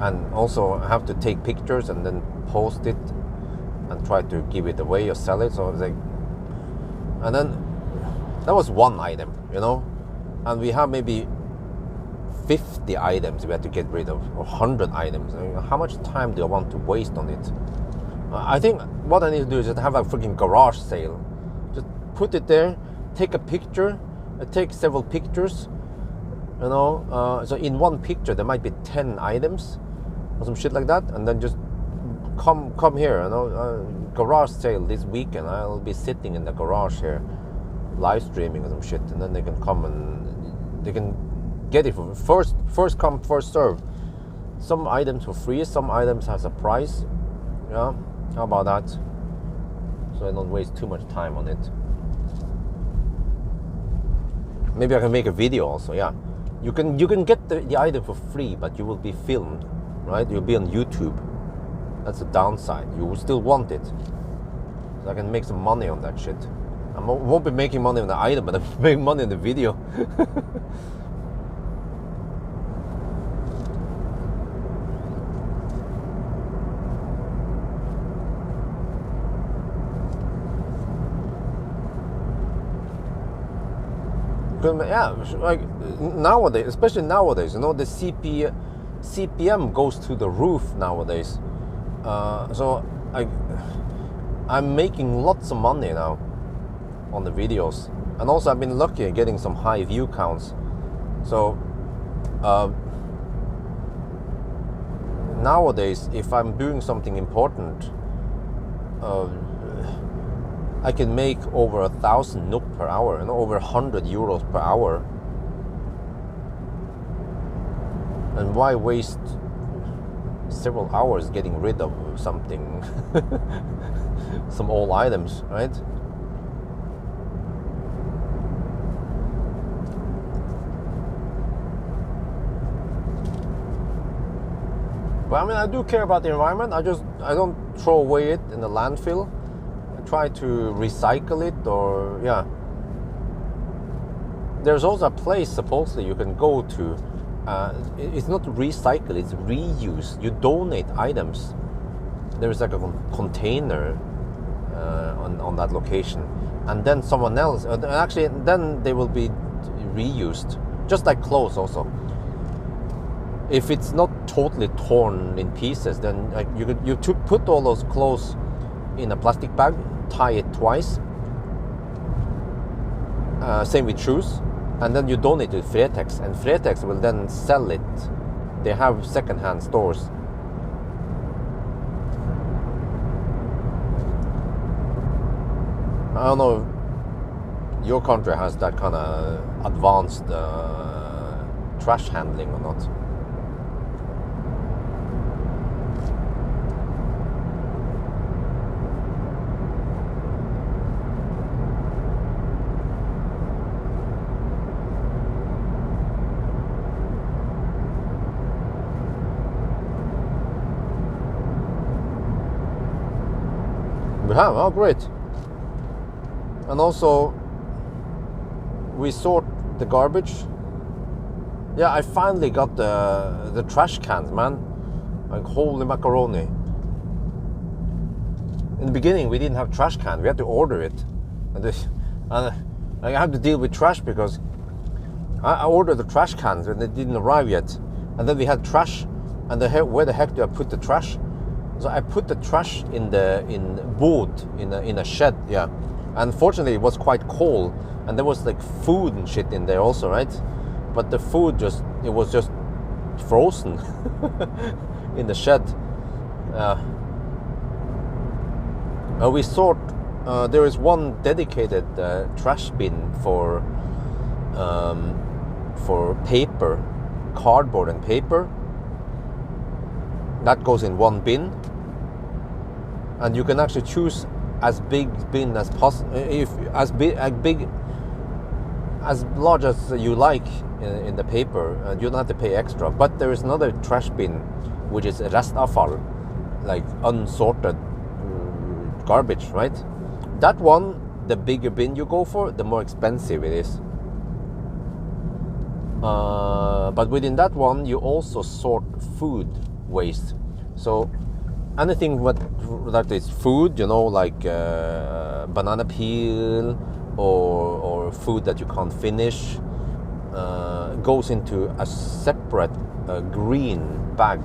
A: and also have to take pictures and then post it and try to give it away or sell it. So it's like, and then that was one item, you know, and we have maybe 50 items we had to get rid of, or 100 items. I mean, how much time do I want to waste on it? I think what I need to do is just have a freaking garage sale. Just put it there, take a picture, take several pictures, you know, so in one picture there might be 10 items or some shit like that, and then just come here, you know, garage sale this weekend. I'll be sitting in the garage here live streaming or some shit, and then they can come and they can get it for first come first serve. Some items for free, some items has a price. Yeah, how about that? So I don't waste too much time on it. Maybe I can make a video also. Yeah, you can get the item for free, but you will be filmed, right? You'll be on YouTube. That's the downside. You will still want it. So I can make some money on that shit. I won't be making money on the item, but I'm making money on the video. Yeah, like nowadays, especially nowadays, you know, the CPM goes to the roof nowadays. So I'm making lots of money now on the videos, and also I've been lucky at getting some high view counts. So nowadays, if I'm doing something important, I can make over 1,000 NOK per hour, and over 100 euros per hour. And why waste several hours getting rid of something, some old items, right? But I mean, I do care about the environment. I don't throw away it in the landfill. I try to recycle it, or yeah. There's also a place supposedly you can go to. It's not recycle, it's reuse. You donate items. There's like a container on that location, and then someone else. Actually, then they will be reused, just like clothes also. if it's not totally torn in pieces, then like you put all those clothes in a plastic bag, tie it twice. Same with shoes, and then you donate to Fretex, and Fretex will then sell it. They have second-hand stores. I don't know if your country has that kind of advanced trash handling or not. We have, oh great. And also we sort the garbage. Yeah, I finally got the trash cans, man. Like holy macaroni. In the beginning we didn't have trash cans, we had to order it. And I had to deal with trash because I ordered the trash cans and they didn't arrive yet. And then we had trash, and where the heck do I put the trash? So I put the trash in wood in a shed, yeah. Unfortunately, it was quite cold, and there was like food and shit in there also, right? But the food was just frozen in the shed. We sort. There is one dedicated trash bin for paper, cardboard and paper. That goes in one bin, and you can actually choose as big bin as possible, as large as you like in the paper, and you don't have to pay extra. But there is another trash bin which is restavfall, like unsorted garbage, right? That one, the bigger bin you go for, the more expensive it is. But within that one, you also sort food waste. So anything that is food, like banana peel or food that you can't finish, goes into a separate green bag,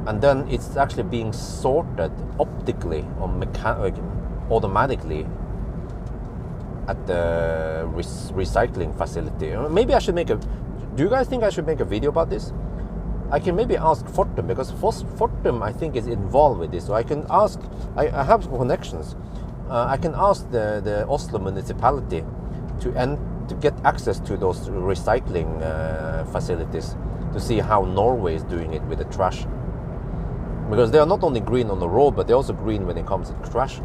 A: and then it's actually being sorted optically or automatically at the recycling facility. Maybe I should do you guys think I should make a video about this? I can maybe ask Fortum, because Fortum I think is involved with this, so I can ask. I have connections. I can ask the Oslo municipality to get access to those recycling facilities to see how Norway is doing it with the trash, because they are not only green on the road, but they're also green when it comes to trash.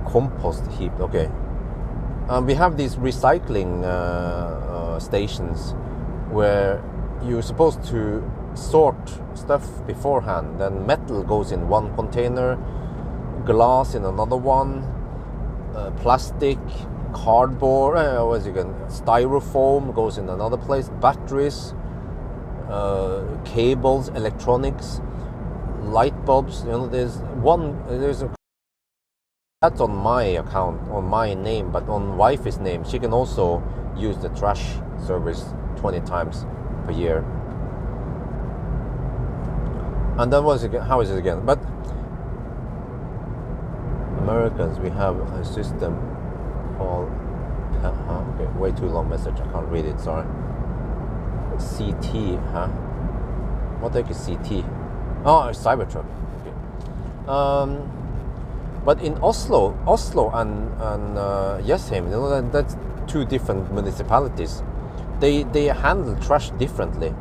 A: Compost heap, okay. We have these recycling stations where you're supposed to sort stuff beforehand. Then metal goes in one container, glass in another one, plastic, cardboard, styrofoam goes in another place, batteries, cables, electronics, light bulbs. There's a that's on my account, on my name, but on wife's name, she can also use the trash service 20 times per year. And then how is it again? But Americans, we have a system called okay, way too long message, I can't read it, sorry. CT, huh? What the heck is CT? Oh, it's Cybertruck. Okay. But in Oslo and Jessheim, that's two different municipalities. They handle trash differently.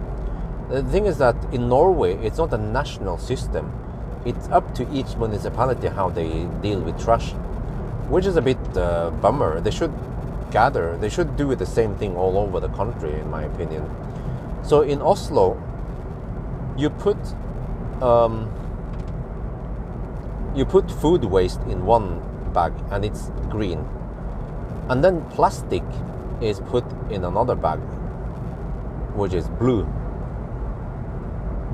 A: The thing is that in Norway, it's not a national system. It's up to each municipality how they deal with trash, which is a bit bummer. They should do it the same thing all over the country, in my opinion. So in Oslo, you put food waste in one bag and it's green, and then plastic is put in another bag which is blue.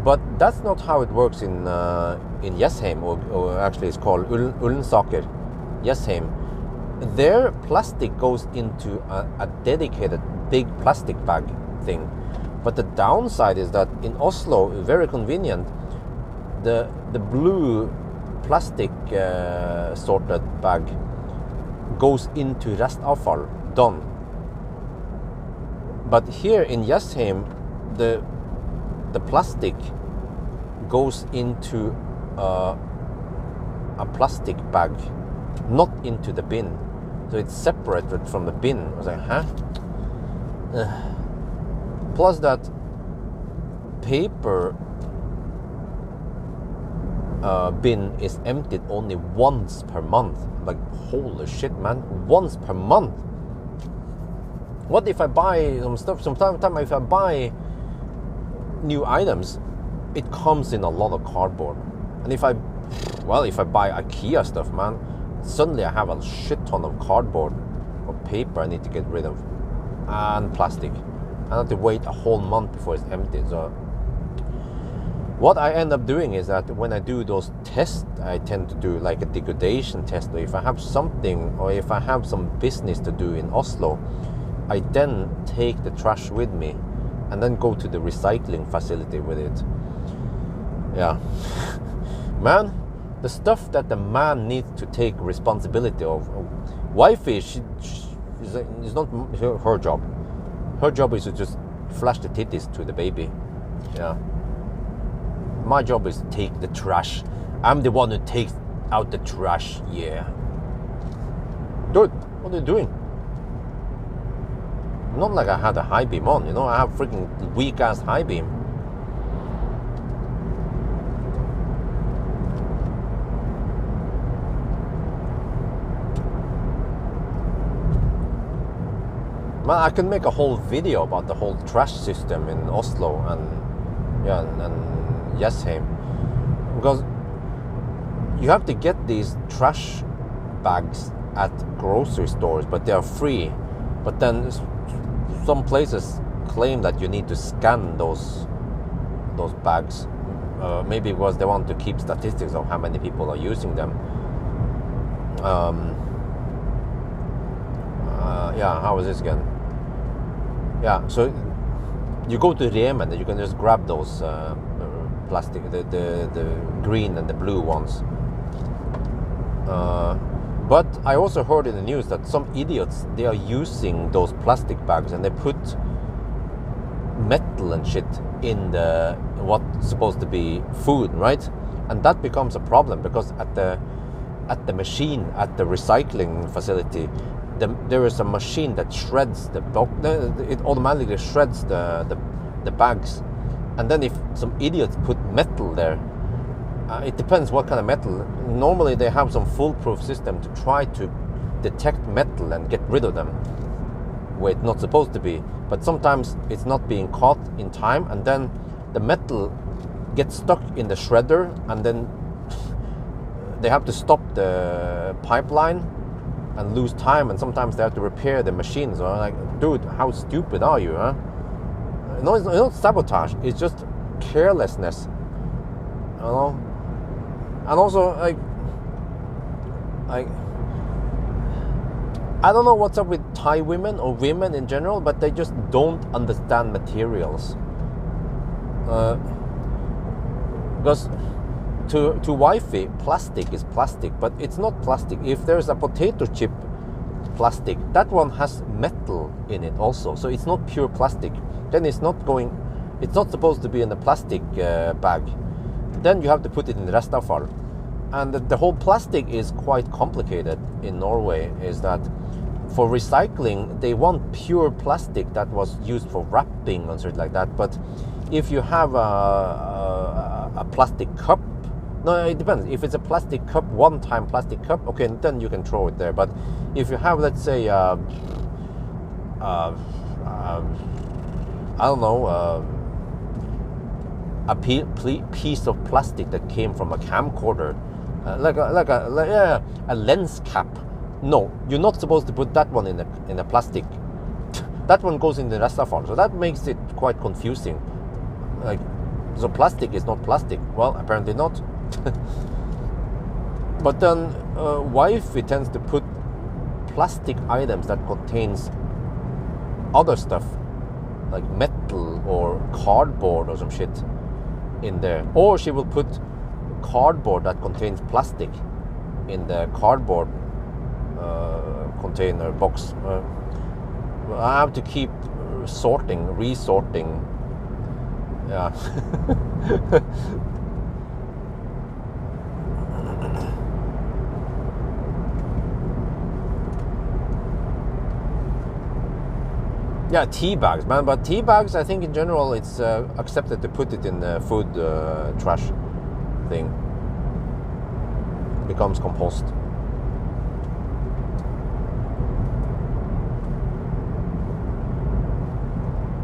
A: But that's not how it works in Jessheim, or actually it's called Ullensaker, Jessheim. Their plastic goes into a dedicated big plastic bag thing. But the downside is that in Oslo, very convenient, the blue plastic sorted bag goes into restavfall, done. But here in Jessheim, the plastic goes into a plastic bag, not into the bin. So it's separated from the bin. I was like, huh? Plus that paper bin is emptied only once per month. Like, holy shit, man, once per month. What if I buy some stuff? Sometimes if I buy new items, it comes in a lot of cardboard. And if I buy IKEA stuff, man, suddenly I have a shit ton of cardboard or paper I need to get rid of, and plastic. I have to wait a whole month before it's empty. So what I end up doing is that when I do those tests, I tend to do like a degradation test, or if I have something, or if I have some business to do in Oslo, I then take the trash with me and then go to the recycling facility with it. Yeah. Man, the stuff that the man needs to take responsibility of. Wifey, is not her job. Her job is to just flash the titties to the baby. Yeah. My job is to take the trash. I'm the one who takes out the trash. Yeah. Dude, what are you doing? Not like I had a high beam on, you know. I have freaking weak ass high beam. Man, I can make a whole video about the whole trash system in Oslo and Jessheim, because you have to get these trash bags at grocery stores, but they are free. But then some places claim that you need to scan those bags, maybe because they want to keep statistics of how many people are using them. How is this again? Yeah, so you go to Remen and you can just grab those plastic, the green and the blue ones. But I also heard in the news that some idiots, they are using those plastic bags and they put metal and shit in what's supposed to be food, right? And that becomes a problem because at the machine, at the recycling facility, there is a machine that shreds it automatically shreds the bags. And then if some idiots put metal there, it depends what kind of metal. Normally they have some foolproof system to try to detect metal and get rid of them where it's not supposed to be. But sometimes it's not being caught in time, and then the metal gets stuck in the shredder, and then they have to stop the pipeline and lose time, and sometimes they have to repair the machines. So I'm like, dude, how stupid are you, huh? No, it's not sabotage, it's just carelessness, you know. And also, like I don't know what's up with Thai women or women in general, but they just don't understand materials. Because to wifey, plastic is plastic, but it's not plastic. If there's a potato chip plastic, that one has metal in it also, so it's not pure plastic. Then it's not supposed to be in a plastic bag. Then you have to put it in restavfall. And the whole plastic is quite complicated in Norway, is that for recycling, they want pure plastic that was used for wrapping and stuff like that. But if you have a plastic cup, no, it depends. If it's a plastic cup, one-time plastic cup, okay, then you can throw it there. But if you have, let's say, I don't know, a piece of plastic that came from a camcorder, like a lens cap. No, you're not supposed to put that one in a plastic. That one goes in the restavfall, so that makes it quite confusing. Like, so plastic is not plastic. Well, apparently not. But then wifey tends to put plastic items that contains other stuff like metal or cardboard or some shit in there, or she will put cardboard that contains plastic in the cardboard container box. I have to keep resorting. Yeah. Yeah, tea bags, man. But tea bags, I think in general, it's accepted to put it in the food trash thing. It becomes compost.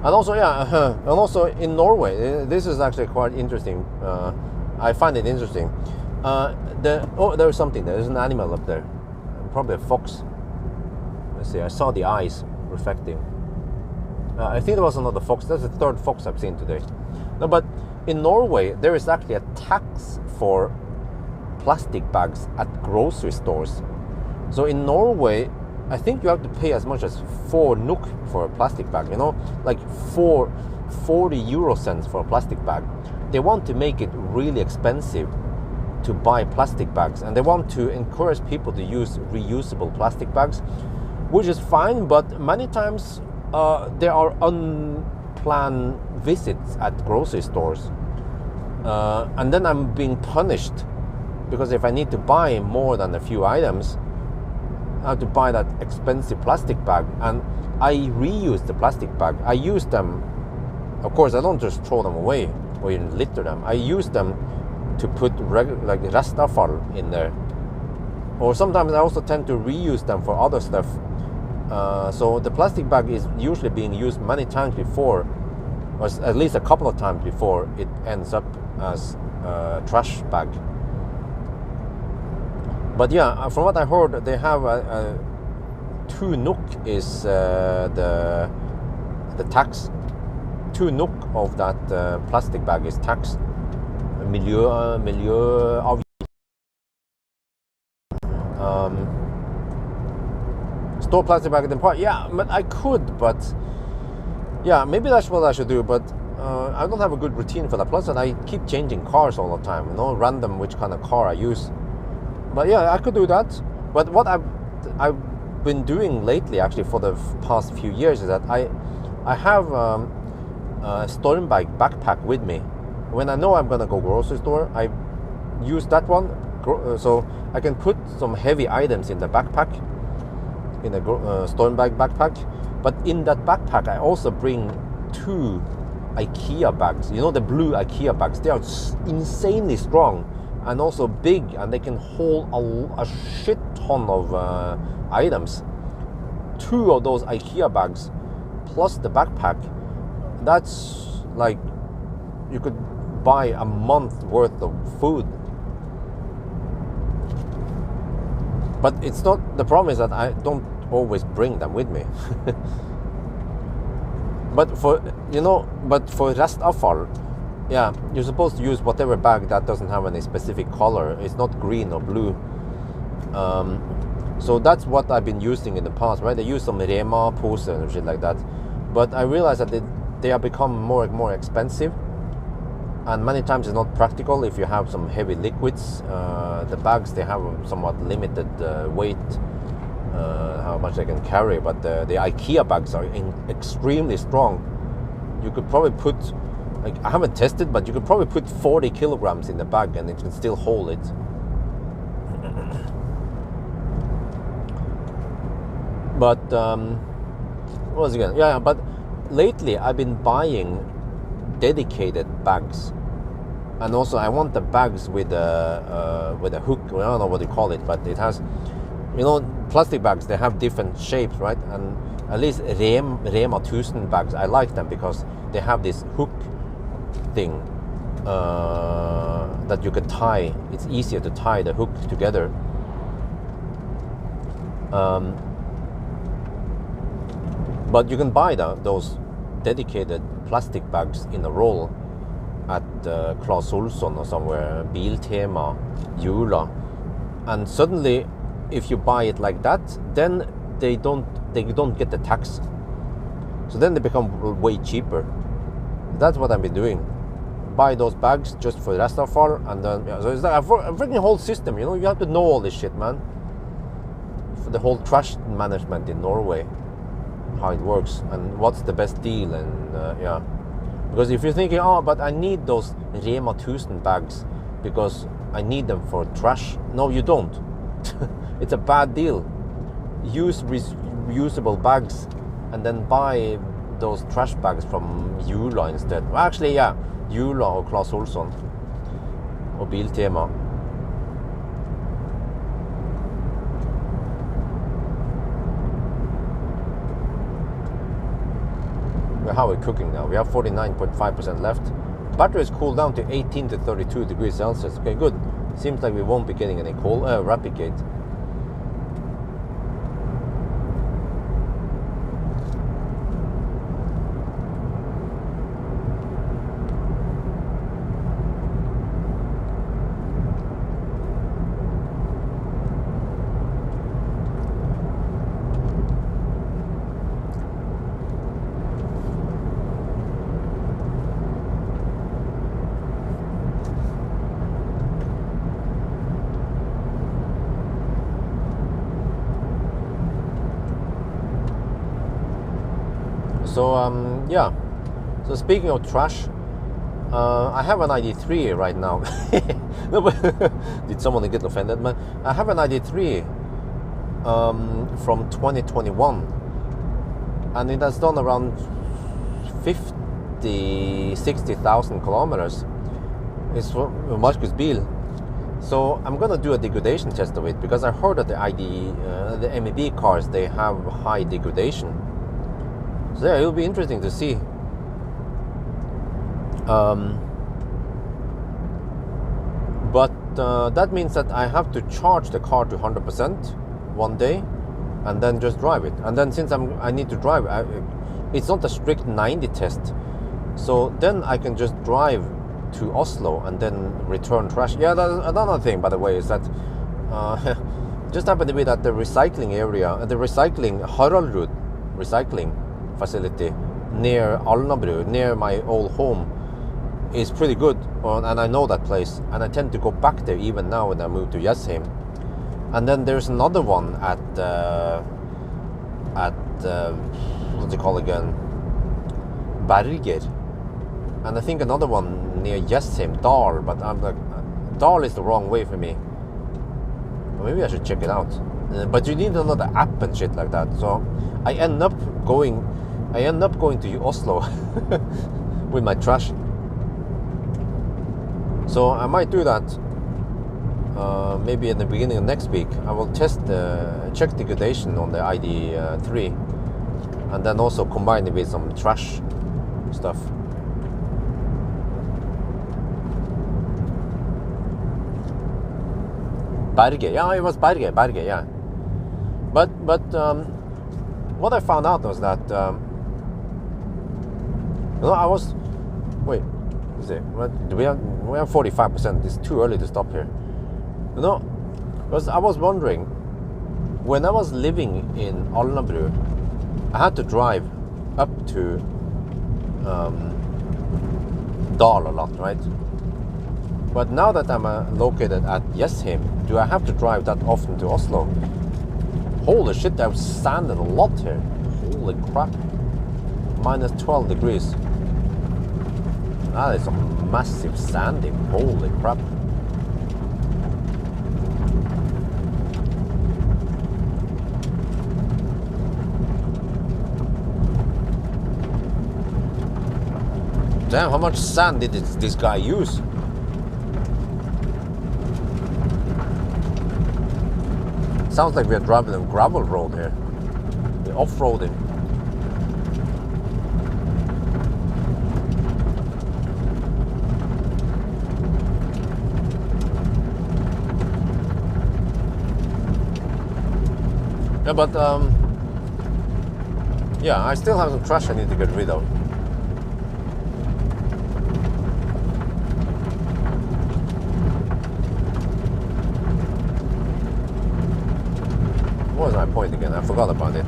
A: And also, yeah, and also in Norway, this is actually quite interesting. I find it interesting. There's something there. There's an animal up there, probably a fox. Let's see. I saw the eyes reflecting. I think there was another fox. That's the third fox I've seen today. No, but in Norway, there is actually a tax for plastic bags at grocery stores. So in Norway, I think you have to pay as much as 4 NOK for a plastic bag, you know, like 40 euro cents for a plastic bag. They want to make it really expensive to buy plastic bags, and they want to encourage people to use reusable plastic bags, which is fine, but many times there are unplanned visits at grocery stores, and then I'm being punished because if I need to buy more than a few items, I have to buy that expensive plastic bag, and I reuse the plastic bag. I use them, of course, I don't just throw them away or even litter them. I use them to put like restavfall in there, or sometimes I also tend to reuse them for other stuff. So the plastic bag is usually being used many times before, or at least a couple of times before it ends up as a trash bag. But yeah, from what I heard, they have 2 NOK is the tax. 2 NOK of that plastic bag is tax. Miljøavgift. Store plastic bag in the park. Yeah, but I could, but yeah, maybe that's what I should do. But I don't have a good routine for that. Plus, that I keep changing cars all the time. You know, random which kind of car I use. But yeah, I could do that. But what I've been doing lately, actually, for the past few years, is that I have a Stormbag backpack with me. When I know I'm gonna go grocery store, I use that one, so I can put some heavy items in the backpack, in a Stormbag backpack. But in that backpack, I also bring 2 IKEA bags. You know, the blue IKEA bags. They are insanely strong and also big, and they can hold a shit ton of items. 2 of those IKEA bags plus the backpack, that's like you could buy a month worth of food. But it's not, the problem is that I don't always bring them with me. But for restavfall, yeah, you're supposed to use whatever bag that doesn't have any specific color. It's not green or blue. So that's what I've been using in the past, right? I use some Rema pose and shit like that. But I realized that they have become more and more expensive. And many times it's not practical if you have some heavy liquids. The bags, they have somewhat limited weight, how much they can carry. But the IKEA bags are extremely strong. You could probably put, like, I haven't tested, but you could probably put 40 kilograms in the bag and it can still hold it. But what was it again? Yeah, but lately I've been buying dedicated bags, and also I want the bags with a hook. I don't know what you call it, but it has, you know, plastic bags, they have different shapes, right? And at least Rema 1000 bags, I like them because they have this hook thing that you can tie. It's easier to tie the hook together. But you can buy those dedicated plastic bags in a roll at Claes Olsson or somewhere, Biltema, Jula, and suddenly, if you buy it like that, then they don't get the tax. So then they become way cheaper. That's what I've been doing. Buy those bags just for the rest of all, and then so it's like a freaking whole system. You have to know all this shit, man. For the whole trash management in Norway, how it works and what's the best deal, and yeah. Because if you're thinking, oh, but I need those Rema 1000 bags because I need them for trash. No, you don't. It's a bad deal. Use reusable bags and then buy those trash bags from Geilo instead. Well, actually, yeah, Geilo or Claes Olsson or Biltema. How we're cooking now. We have 49.5% left. Battery is cooled down to 18 to 32 degrees Celsius. Okay, good. Seems like we won't be getting any cold rapid gate. So yeah. So speaking of trash, I have an ID3 right now. Did someone get offended, man? I have an ID3 from 2021, and it has done around 60,000 kilometers. It's Marcus bil. So I'm gonna do a degradation test of it, because I heard that the MEB cars, they have high degradation. So yeah, it'll be interesting to see. But that means that I have to charge the car to 100% one day, and then just drive it. And then since I need to drive, it's not a strict 90 test. So then I can just drive to Oslo and then return trash. Yeah, that's another thing, by the way, is that just happened to be that the recycling area, the Haraldrud recycling facility near Alnabru, near my old home, is pretty good, and I know that place, and I tend to go back there even now when I move to Jessheim. And then there's another one at what's it called again, Berger, and I think another one near Jessheim, Dal, but I'm like, Dal is the wrong way for me. Well, maybe I should check it out. But you need another app and shit like that. So I end up going to Oslo with my trash. So I might do that. Maybe in the beginning of next week. I will check degradation on the ID3, and then also combine it with some trash stuff. Berge, yeah, it was Berge, yeah. But what I found out was that I was is it? We have 45%. It's too early to stop here. Because I was wondering, when I was living in Alnabru, I had to drive up to Dal a lot, right? But now that I'm located at Jessheim, do I have to drive that often to Oslo? Holy shit, I've sanded a lot here. Holy crap. Minus 12 degrees. That is some massive sanding. Holy crap. Damn, how much sand did this guy use? Sounds like we are driving on gravel road here. We're off-roading. Yeah, but yeah, I still have some trash I need to get rid of. What was my point again? I forgot about it.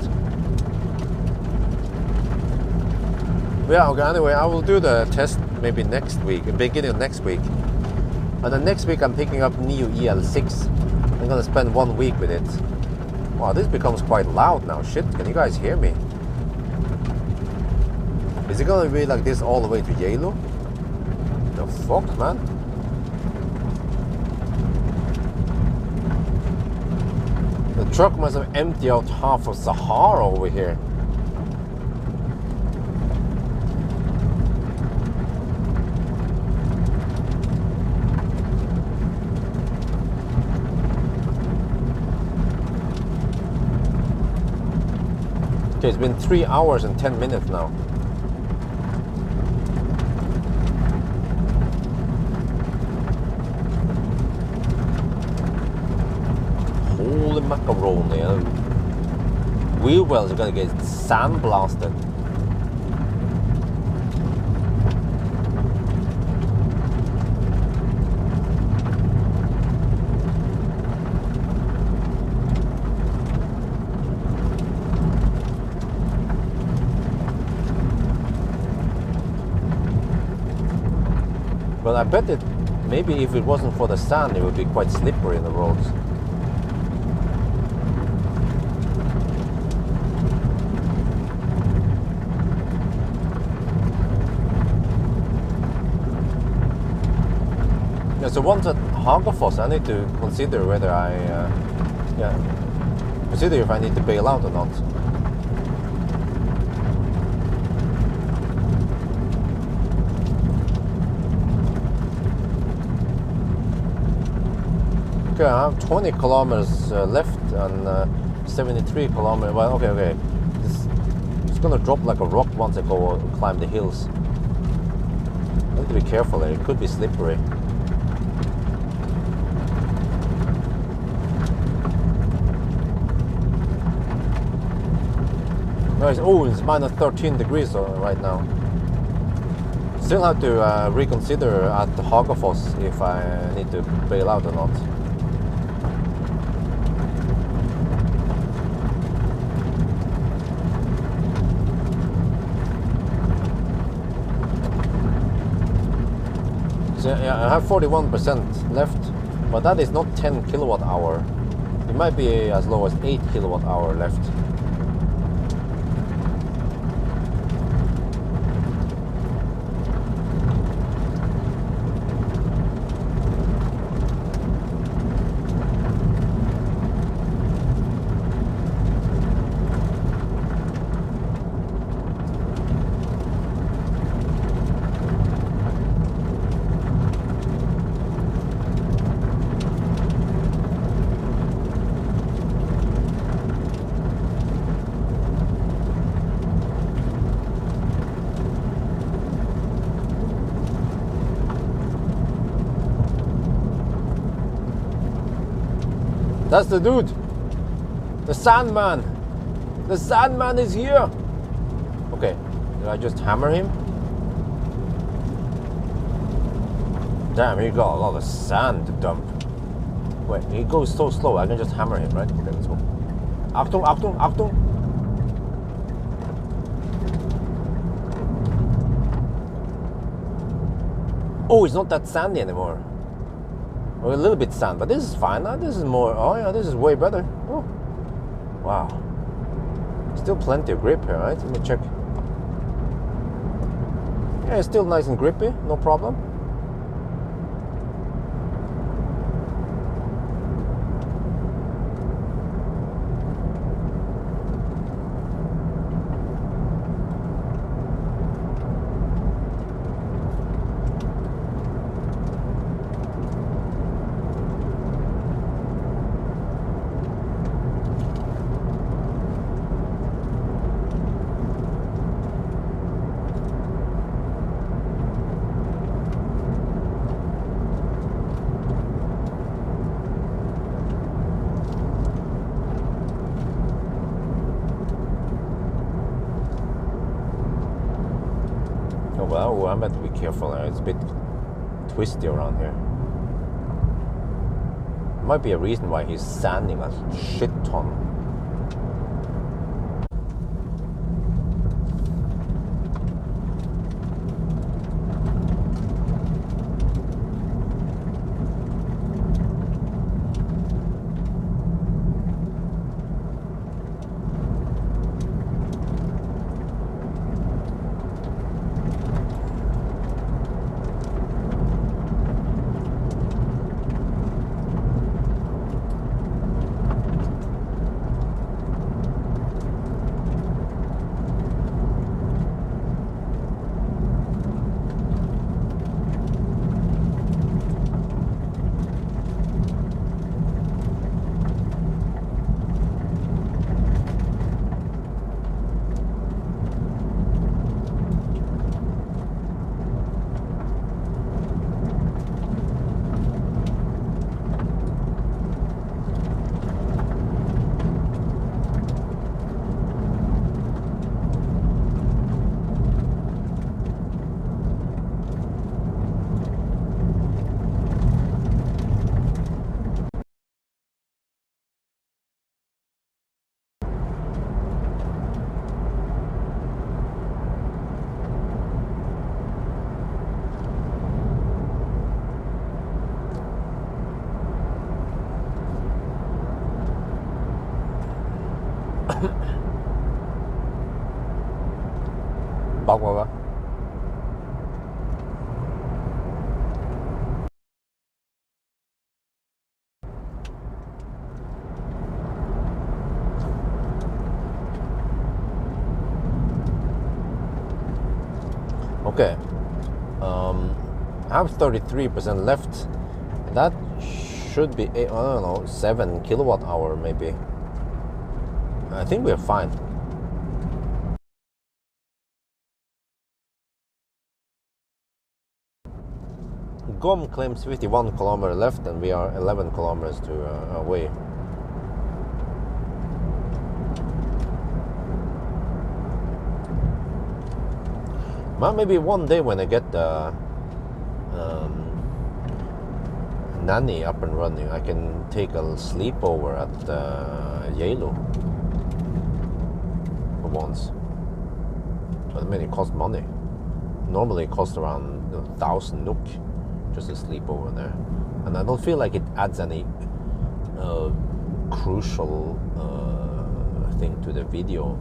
A: Yeah, okay, anyway, I will do the test maybe next week, beginning of next week. And then next week I'm picking up Neo EL6. I'm gonna spend 1 week with it. Wow, this becomes quite loud now. Shit, can you guys hear me? Is it gonna be like this all the way to Geilo? The fuck, man? The truck must have emptied out half of Sahara over here. Okay, it's been 3 hours and 10 minutes now. Holy macaroni. Wheel wells are gonna get sandblasted. But I bet it, maybe if it wasn't for the sand, it would be quite slippery in the roads. Yeah, so once at Hagafoss, I need to consider whether consider if I need to bail out or not. Okay, I have 20 kilometers left and 73 kilometers. Well, okay. It's gonna drop like a rock once I go climb the hills. I need to be careful there. It could be slippery. Guys, oh, it's minus 13 degrees right now. Still have to reconsider at Hagafoss if I need to bail out or not. So yeah, I have 41% left, but that is not 10 kilowatt hour. It might be as low as 8 kilowatt hour left. That's the dude. The Sandman. The Sandman is here. Okay, did I just hammer him? Damn, he got a lot of sand to dump. Wait, he goes so slow, I can just hammer him, right? Okay, let's go. Achtung, Achtung, Achtung. Oh, it's not that sandy anymore. Or a little bit sand, but this is fine. This is more, oh yeah, this is way better. Oh, wow. Still plenty of grip here, right? Let me check. Yeah, it's still nice and grippy, no problem. Well, I'm meant to be careful. It's a bit twisty around here. Might be a reason why he's sanding a shit ton. Bao qua. Okay, I have 33% left. That should be, I don't know, 7 kilowatt hour maybe. I think we're fine. GOM claims 51 kilometers left and we are 11 kilometers away. Well, maybe one day when I get the nanny up and running, I can take a sleepover at Geilo for once. But I mean, it costs money. Normally it costs around 1,000 NOK just to sleep over there. And I don't feel like it adds any crucial thing to the video.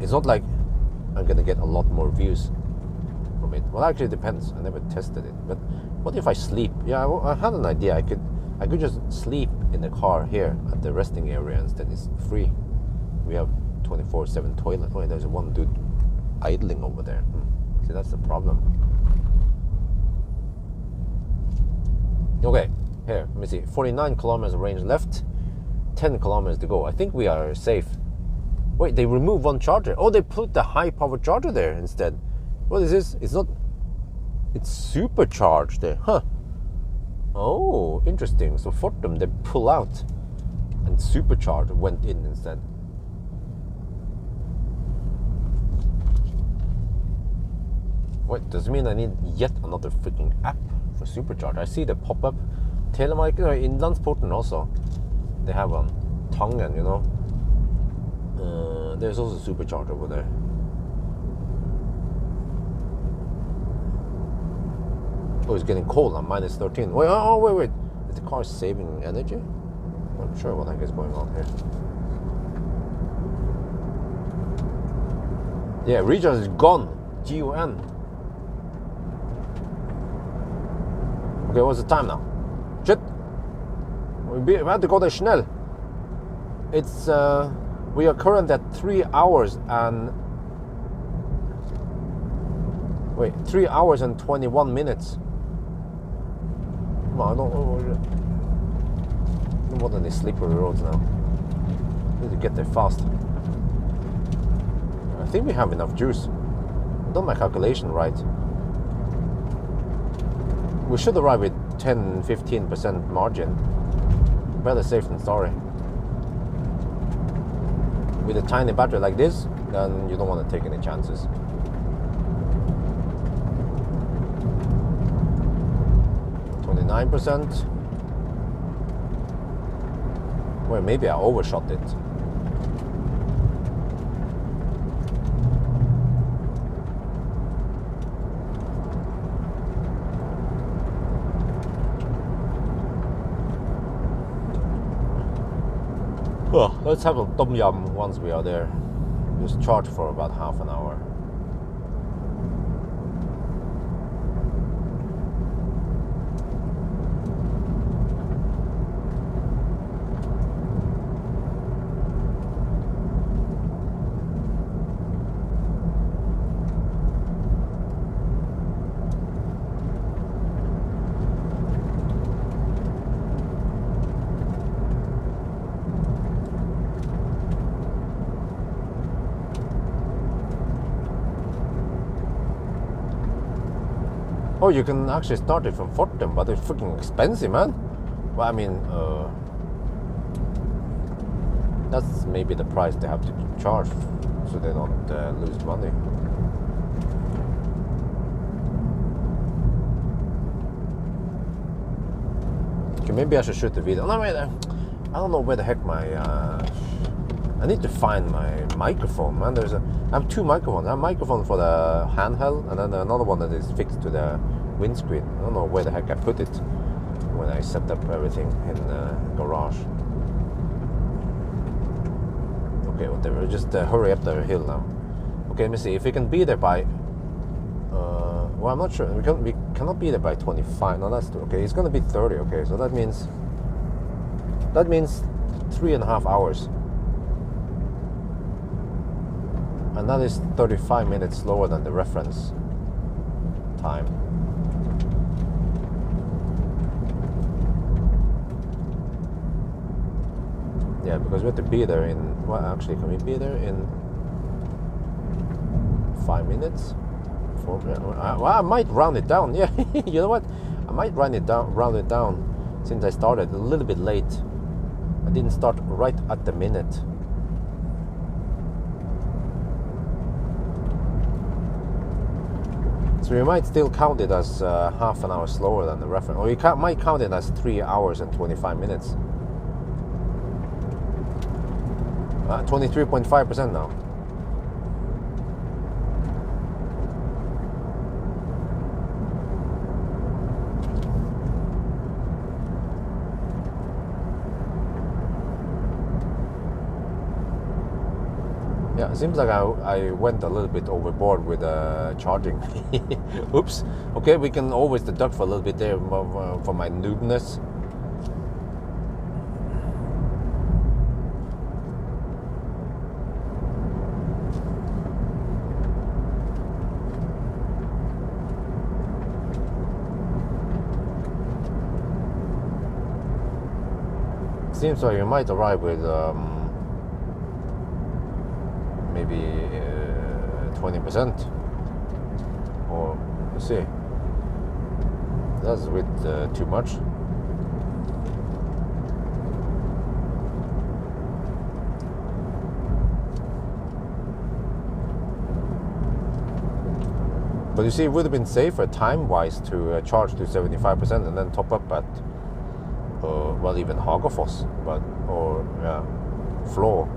A: It's not like I'm gonna get a lot more views from it. Well, actually it depends. I never tested it. But what if I sleep? Yeah, I had an idea. I could just sleep in the car here at the resting area instead. It's free. We have 24/7 toilet. Oh, there's one dude idling over there. See, that's the problem. Okay, here, let me see. 49 kilometers of range left, 10 kilometers to go. I think we are safe. Wait, they removed one charger. Oh, they put the high power charger there instead. What is this? It's not, it's supercharged there, huh? Oh, interesting. So Fortum, they pull out and supercharge went in instead. Wait, does it mean I need yet another freaking app for supercharge? I see the pop-up. Telemark, Inlandsporten also. They have one. Tangen, you know. There's also supercharge over there. Oh, it's getting cold. I'm minus 13. Wait, wait. Is the car saving energy? I'm not sure what the heck is going on here. Yeah, recharge is gone. GON. Okay, what's the time now? Shit! We have to go there schnell. It's, we are current at 3 hours and... Wait, 3 hours and 21 minutes. Come on, I don't want any slippery roads now. Need to get there fast. I think we have enough juice. I've done my calculation right. We should arrive with 10-15% margin. Better safe than sorry. With a tiny battery like this, then you don't want to take any chances. %. Well, maybe I overshot it. Oh, let's have a tom yum once we are there. Just charge for about half an hour. Oh, you can actually start it from Fortum, but it's freaking expensive, man. Well, I mean, that's maybe the price they have to charge, so they don't lose money. Okay, maybe I should shoot the video. No, wait, I don't know where the heck my... I need to find my microphone, man. I have two microphones. I have a microphone for the handheld, and then another one that is fixed to the windscreen. I don't know where the heck I put it when I set up everything in the garage. Okay, whatever. Just hurry up the hill now. Okay, let me see if we can be there by. Well, I'm not sure. We cannot be there by 25. No, that's okay. It's gonna be 30. Okay, so that means 3.5 hours, and that is 35 minutes slower than the reference time. Yeah, because we have to be there in. Well, actually, can we be there in 5 minutes? Well, I might round it down. Yeah, you know what? I might round it down, since I started a little bit late. I didn't start right at the minute. So you might still count it as half an hour slower than the reference, or you might count it as 3 hours and 25 minutes. 23.5% now. Yeah, it seems like I went a little bit overboard with charging. Oops. Okay, we can always deduct for a little bit there for my noobness. Seems like you might arrive with maybe 20%, or let's see, that's a bit too much. But you see, it would have been safer time-wise to charge to 75% and then top up at well, even Hagafoss, or Flå.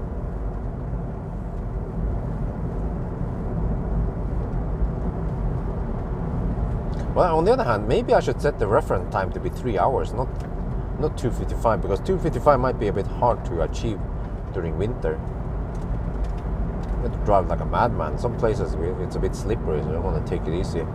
A: Well, on the other hand, maybe I should set the reference time to be 3 hours, not 2:55, because 2:55 might be a bit hard to achieve during winter. You have to drive like a madman. Some places it's a bit slippery, so you want to take it easy.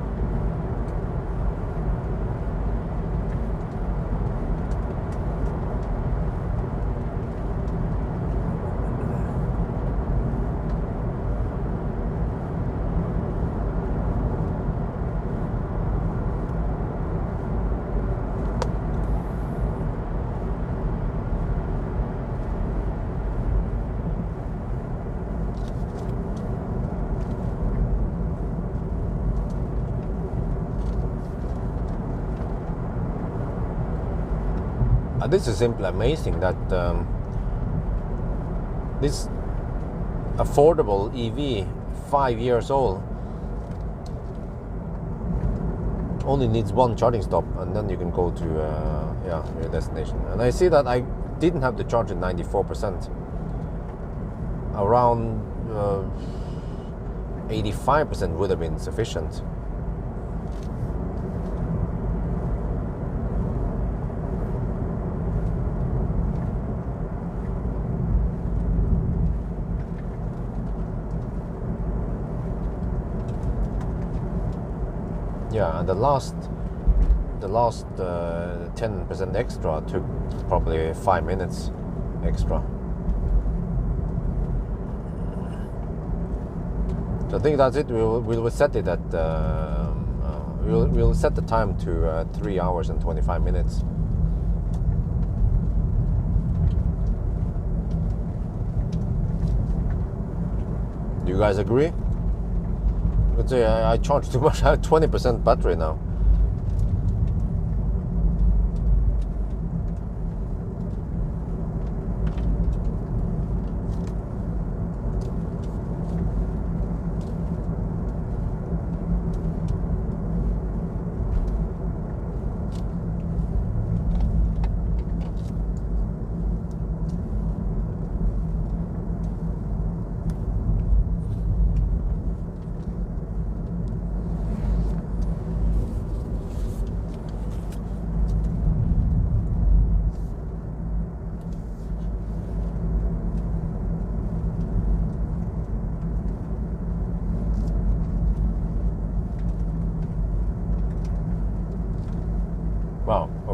A: This is simply amazing that this affordable EV, 5 years old, only needs one charging stop, and then you can go to your destination. And I see that I didn't have to charge at 94%. Around 85% would have been sufficient. Yeah, and the last 10% extra took probably 5 minutes extra. So I think that's it. We'll set it at we'll set the time to 3 hours and 25 minutes. Do you guys agree? Let's say I charged too much. I have 20% battery now.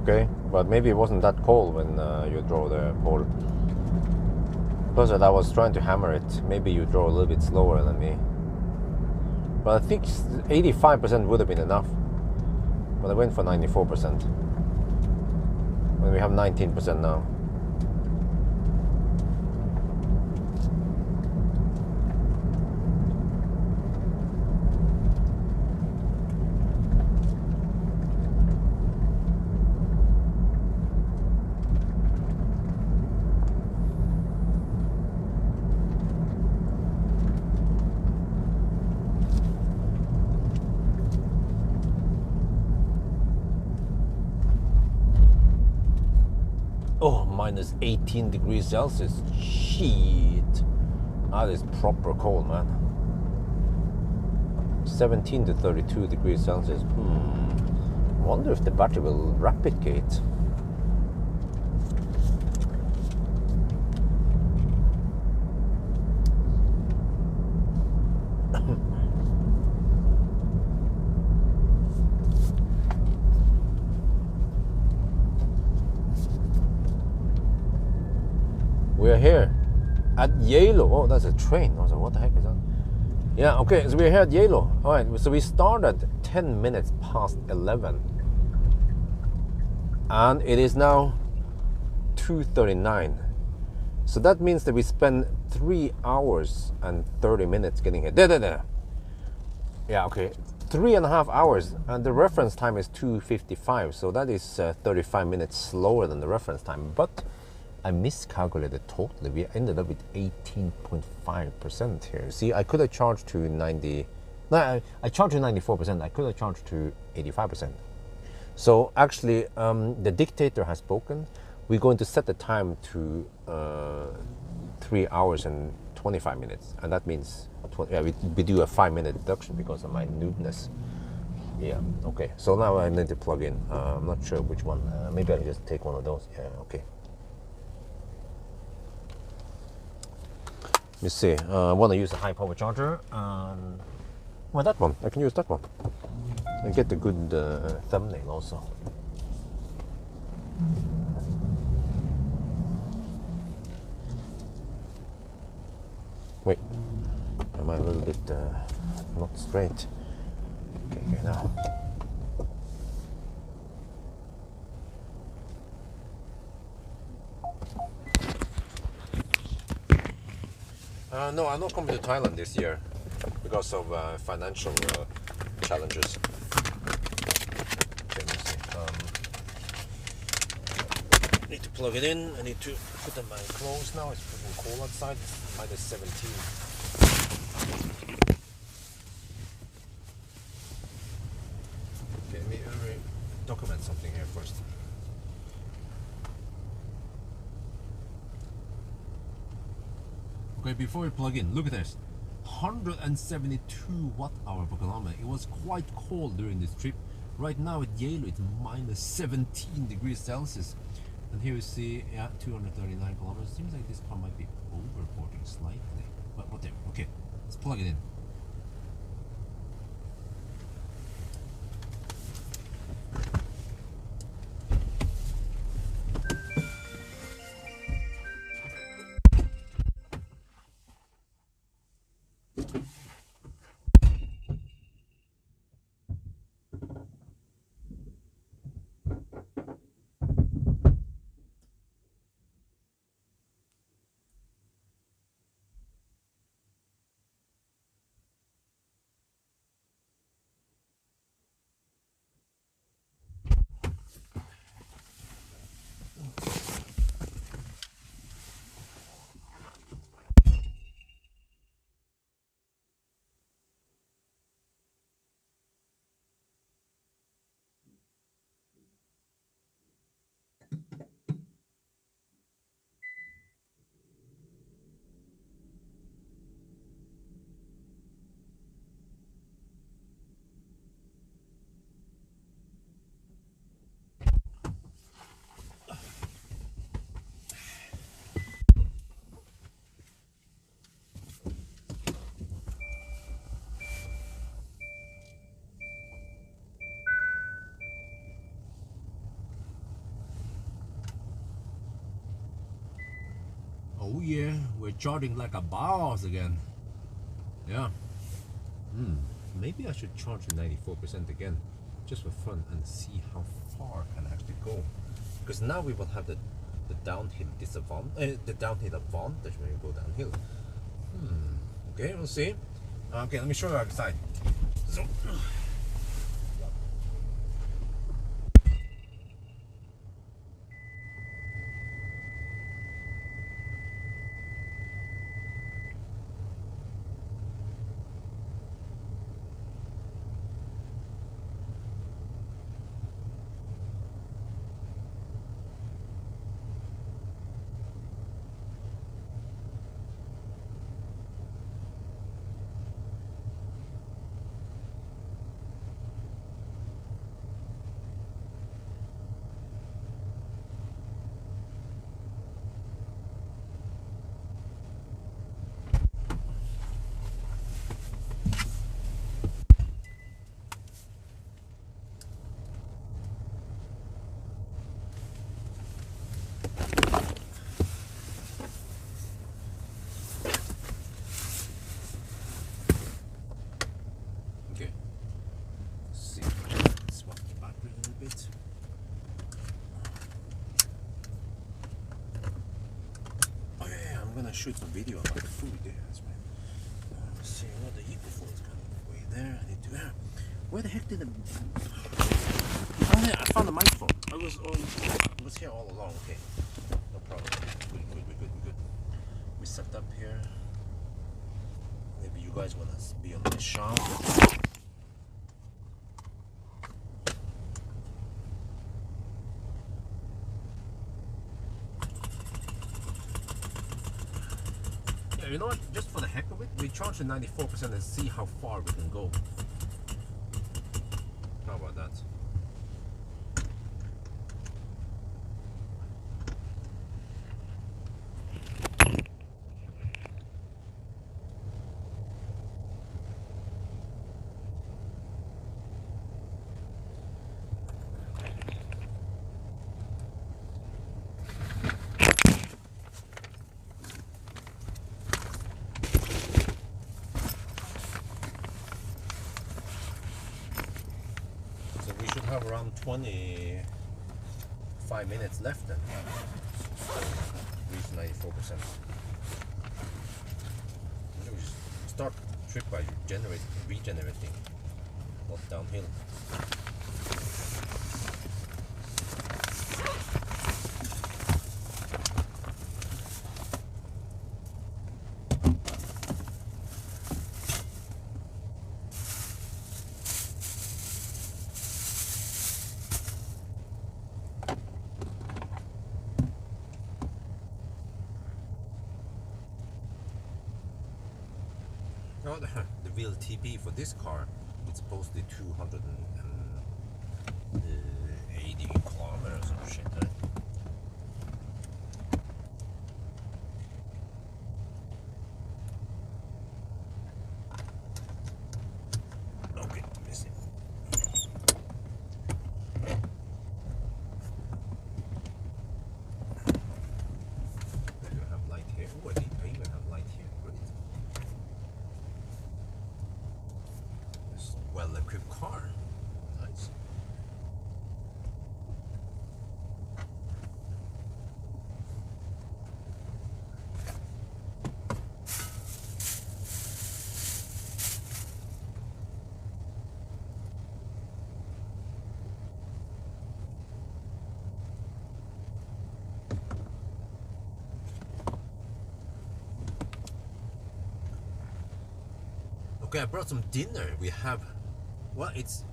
A: okay, but maybe it wasn't that cold when you draw the pole. Plus that I was trying to hammer it. Maybe you draw a little bit slower than me. But I think 85% would have been enough. But I went for 94%. When we have 19% now. Oh, minus 18 degrees Celsius. Shit. That is proper cold, man. 17 to 32 degrees Celsius. Wonder if the battery will replicate. We're here at Geilo. Oh, that's a train. I was like, what the heck is that? Yeah, okay, so we're here at Geilo. All right, so we started 10 minutes past 11. And it is now 2:39. So that means that we spend 3 hours and 30 minutes getting here. There. Yeah, okay. 3.5 hours. And the reference time is 2:55. So that is 35 minutes slower than the reference time. But I miscalculated totally. We ended up with 18.5% here. See, I could have charged to 90. No, I charged to 94%. I could have charged to 85%. So actually, the dictator has spoken. We're going to set the time to 3 hours and 25 minutes. And that means we do a 5-minute deduction because of my noobness. Yeah, okay. So now I need to plug in. I'm not sure which one. Maybe I'll just take one of those. Yeah, okay. Let me see. I want to use a high power charger. Well, that one. I can use that one. And get a good thumbnail also. Wait. Am I a little bit not straight? Okay, now. No, I'm not coming to Thailand this year because of financial challenges. Okay, let's see. Need to plug it in. I need to put on my clothes now. It's freaking cold outside. Minus 17. Okay, let me document something here first. Okay, before we plug in, look at this. 172 watt-hour per kilometer. It was quite cold during this trip. Right now at Geilo it's minus 17 degrees Celsius. And here you see, 239 kilometers. Seems like this car might be overporting slightly. But whatever. Okay, let's plug it in. Oh yeah, we're charging like a boss again. Yeah. Maybe I should charge 94% again, just for fun, and see how far I can actually go. Because now we will have the downhill disadvantage, the downhill advantage when you go downhill. Okay, we'll see. Okay, let me show you outside. So. Okay. Let's see. Swap the battery a little bit. Oh yeah, I'm gonna shoot some video about the food there. That's right. Let's see what the heat before it's kind of way there. I need to. Where the heck did the? Oh yeah, I found the microphone. I was here all along. Okay, no problem. Good. We set up here. Maybe you guys wanna be on the shop. Yeah, you know what? Just for the heck of it, we charge the 94% and see how far we can go. How about that? So we should have around 25 minutes left then. Reach 94%. We start trip by regenerating, not downhill. The real TP for this car, it's supposedly 280 kilometers or shit, right? Okay, let me see. Maybe I have light here. Oh, I even have light here. Great. Well-equipped car. Nice. Okay, I brought some dinner. We have, well, it's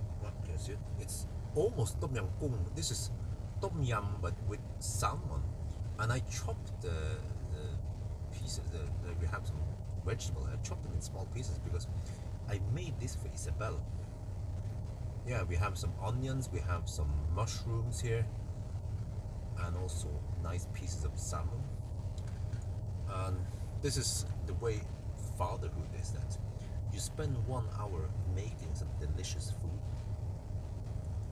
A: almost tom yum goong. This is tom yum but with salmon, and I chopped the pieces. We have some vegetable. I chopped them in small pieces because I made this for Isabel. Yeah, we have some onions. We have some mushrooms here, and also nice pieces of salmon. And this is the way fatherhood is. That you spend 1 hour making some delicious food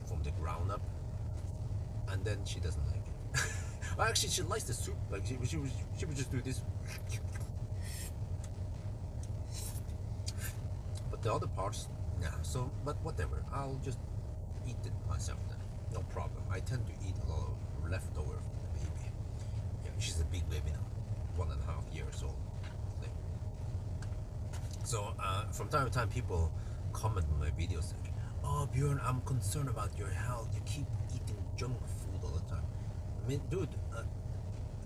A: from the ground up, and then she doesn't like it. Actually, she likes the soup. Like she would just do this. But the other parts, nah. So, but whatever. I'll just eat it myself then. No problem. I tend to eat a lot of leftover from the baby. Yeah, she's a big baby now, 1.5 years old. So from time to time, people comment on my videos like, "Oh, Björn, I'm concerned about your health. You keep eating junk food all the time." I mean, dude,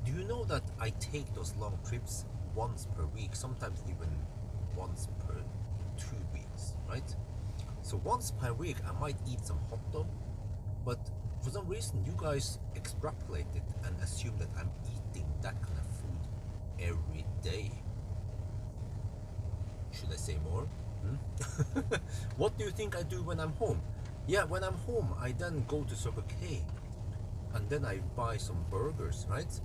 A: do you know that I take those long trips once per week, sometimes even once per 2 weeks, right? So once per week, I might eat some hot dog, but for some reason, you guys extrapolate it and assume that I'm eating that kind of food every day. Should I say more? What do you think I do when I'm home? Yeah, when I'm home, I then go to Circle K and then I buy some burgers, right?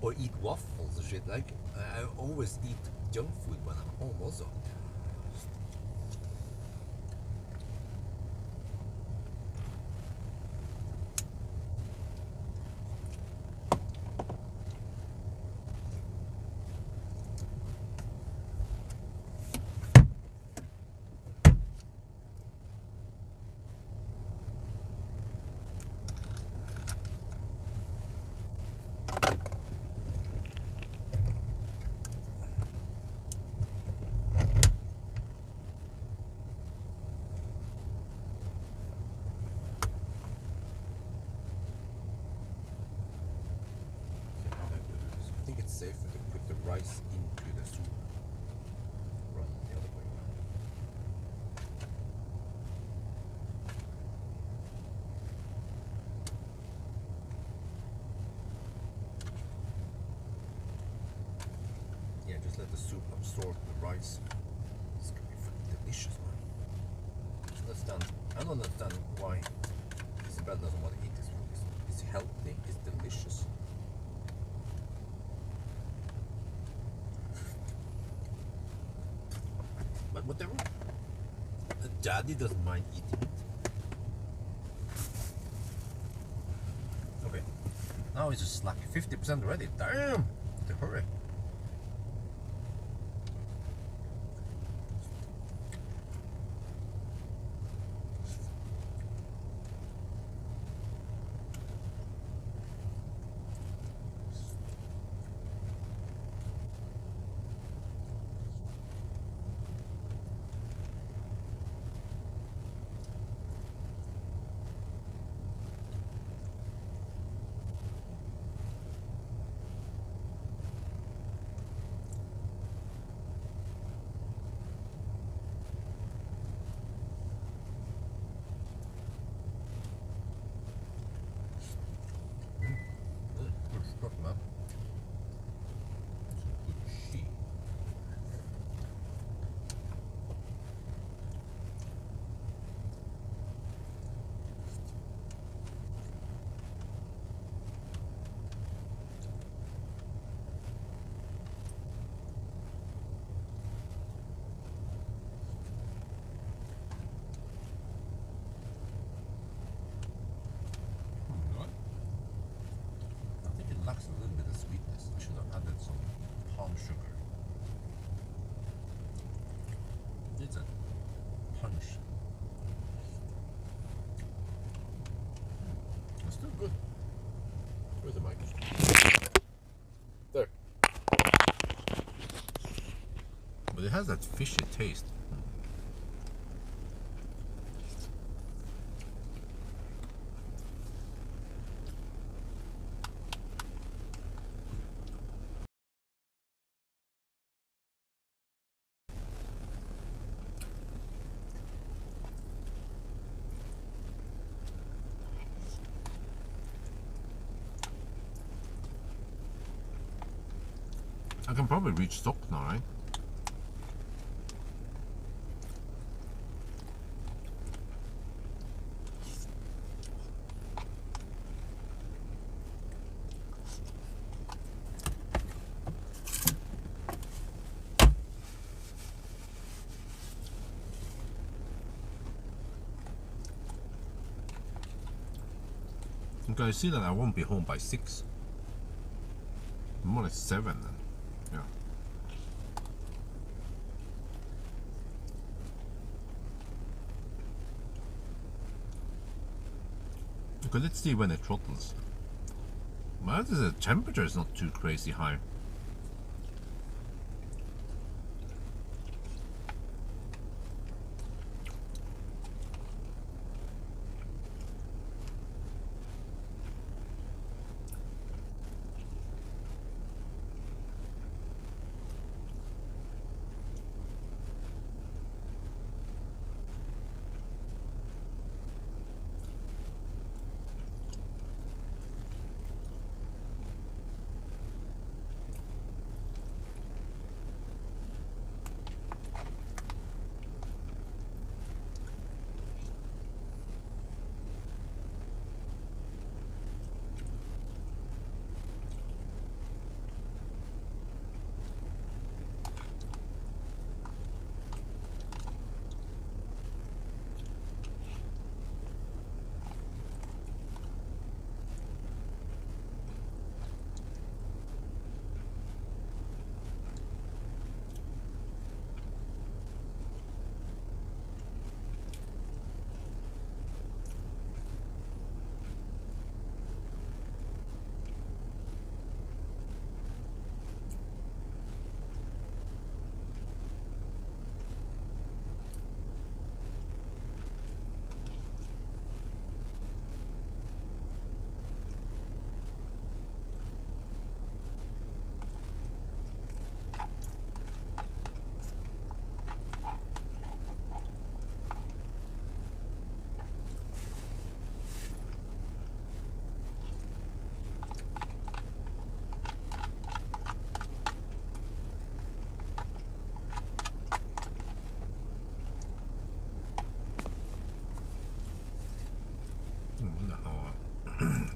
A: Or eat waffles and shit. Like, I always eat junk food when I'm home also. I think it's safer to put the rice into the soup rather than the other way around. Yeah, just let the soup absorb the rice. It's gonna be fucking delicious, man. I don't understand why Isabel doesn't want to eat this food. It's healthy, it's delicious. But whatever. Daddy doesn't mind eating it. Okay. Now it's just like 50% ready. Damn! The hurry. Lacks a little bit of sweetness. I should have added some palm sugar. It's a punch. It's still good. Where's the mic? There. But it has that fishy taste. I can probably reach stock now, right? Okay, I see that I won't be home by 6. More like 7 then. Yeah. Okay, let's see when it throttles. Well, the temperature is not too crazy high.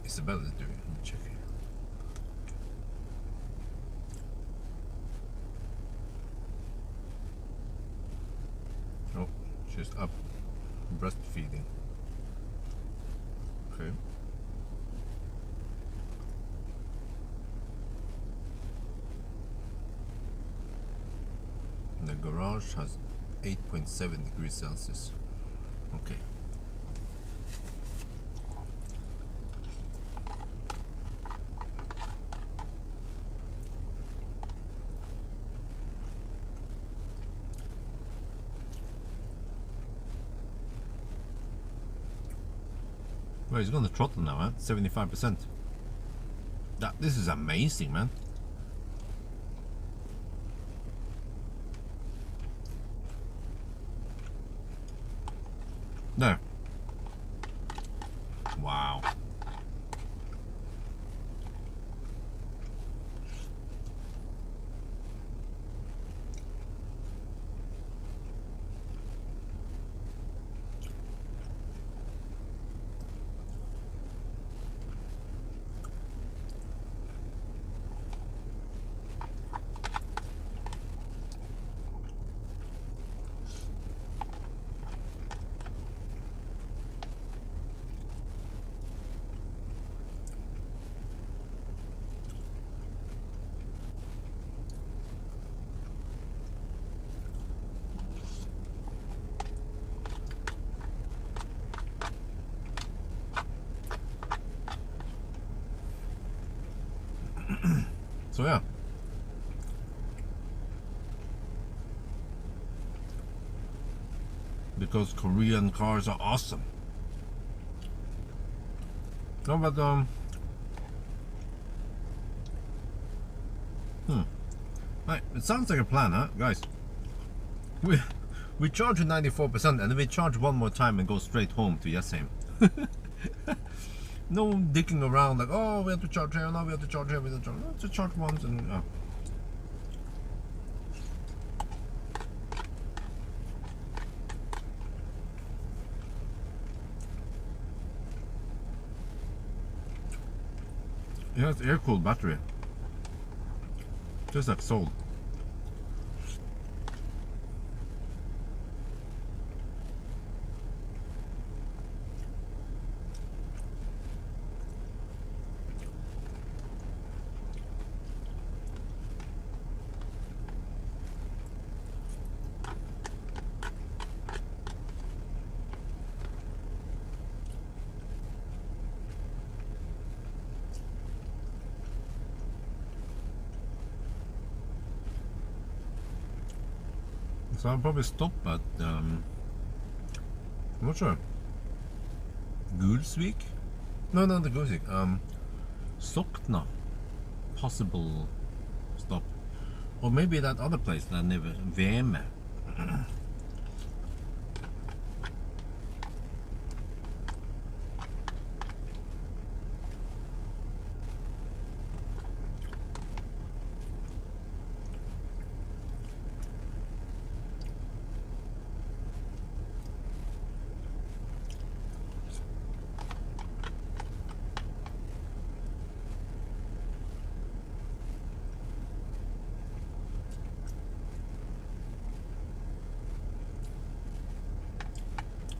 A: Isabella's doing. Let me check it. Oh, she's up breastfeeding. Okay. The garage has 8.7 degrees Celsius. Okay. Well, he's going to throttle now, huh? 75%. This is amazing, man. There. Wow. So yeah. Because Korean cars are awesome. No, but right, it sounds like a plan, huh, guys? We charge at 94%, and then we charge one more time and go straight home to Yasheim. No digging around like, oh, we have to charge here, no, we have to charge here, we have to charge. No, just charge once and it has air-cooled battery, just like sold. So I'll probably stop at, I'm not sure, Gulsvik? No, not the Gulsvik, Sokna, possible stop. Or maybe that other place that I never, Veme.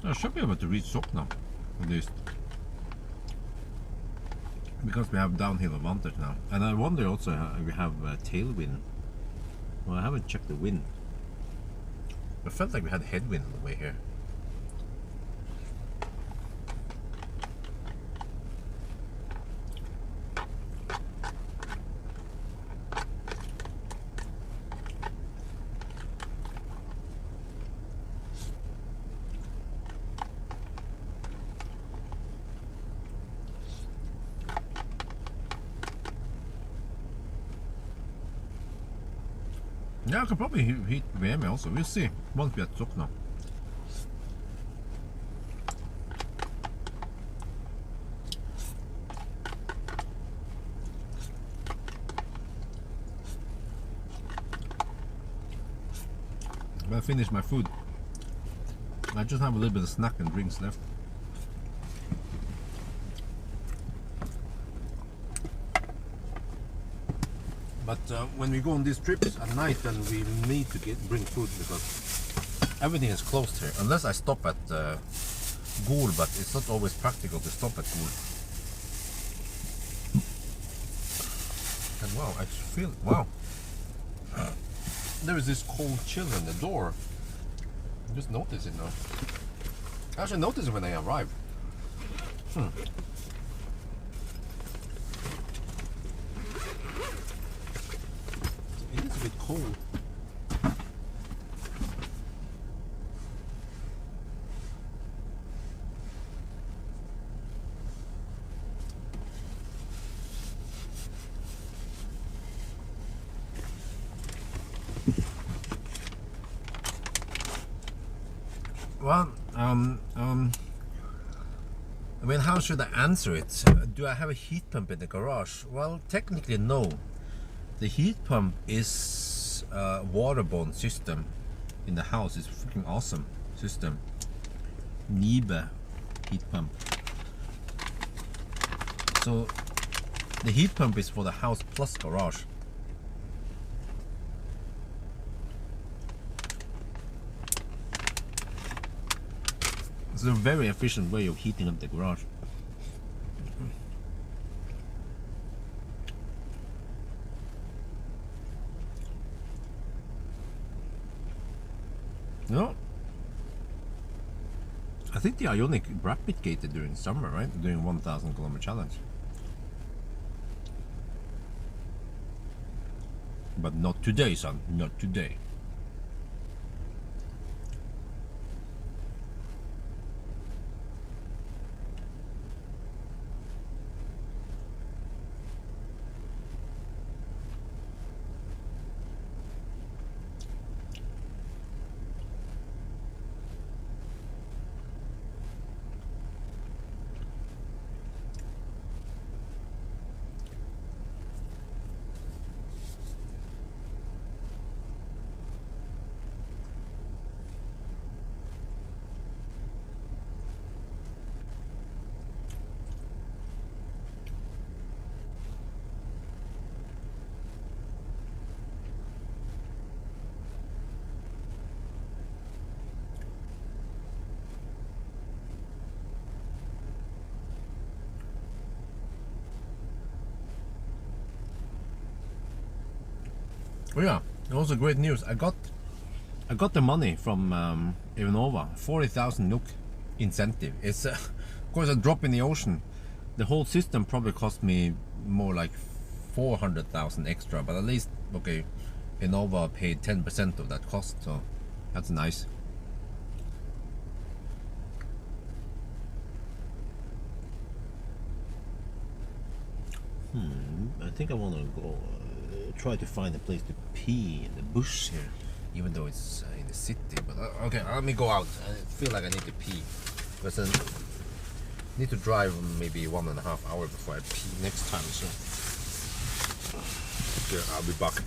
A: I should be able to reach Sokna at least, because we have downhill advantage now. And I wonder also if we have tailwind. Well, I haven't checked the wind. I felt like we had headwind on the way here. Yeah, I could probably hit VM also. We'll see once we are at Sokna. But I finished my food. I just have a little bit of snack and drinks left. But when we go on these trips at night, then we need to bring food because everything is closed here. Unless I stop at Gol, but it's not always practical to stop at Gol. And wow, I feel, wow. There is this cold chill in the door. I just noticed it now. I should notice it when I arrive. It is a bit cold. Well, I mean, how should I answer it? Do I have a heat pump in the garage? Well, technically no. The heat pump is a waterborne system in the house. It's a freaking awesome system. Nibe heat pump. So the heat pump is for the house plus garage. It's a very efficient way of heating up the garage. No, I think the Ioniq rapid gated during summer, right? During 1,000 kilometer challenge. But not today, son. Not today. Oh yeah, also great news. I got the money from Ivanova, 40,000 NOK incentive. It's of course a drop in the ocean. The whole system probably cost me more like 400,000 extra, but at least okay, Ivanova paid 10% of that cost. So That's nice. I think I want to go try to find a place to pee in the bush here, even though it's in the city. But okay, let me go out. I feel like I need to pee, because then I need to drive maybe 1.5 hours before I pee next time. So yeah, I'll be back.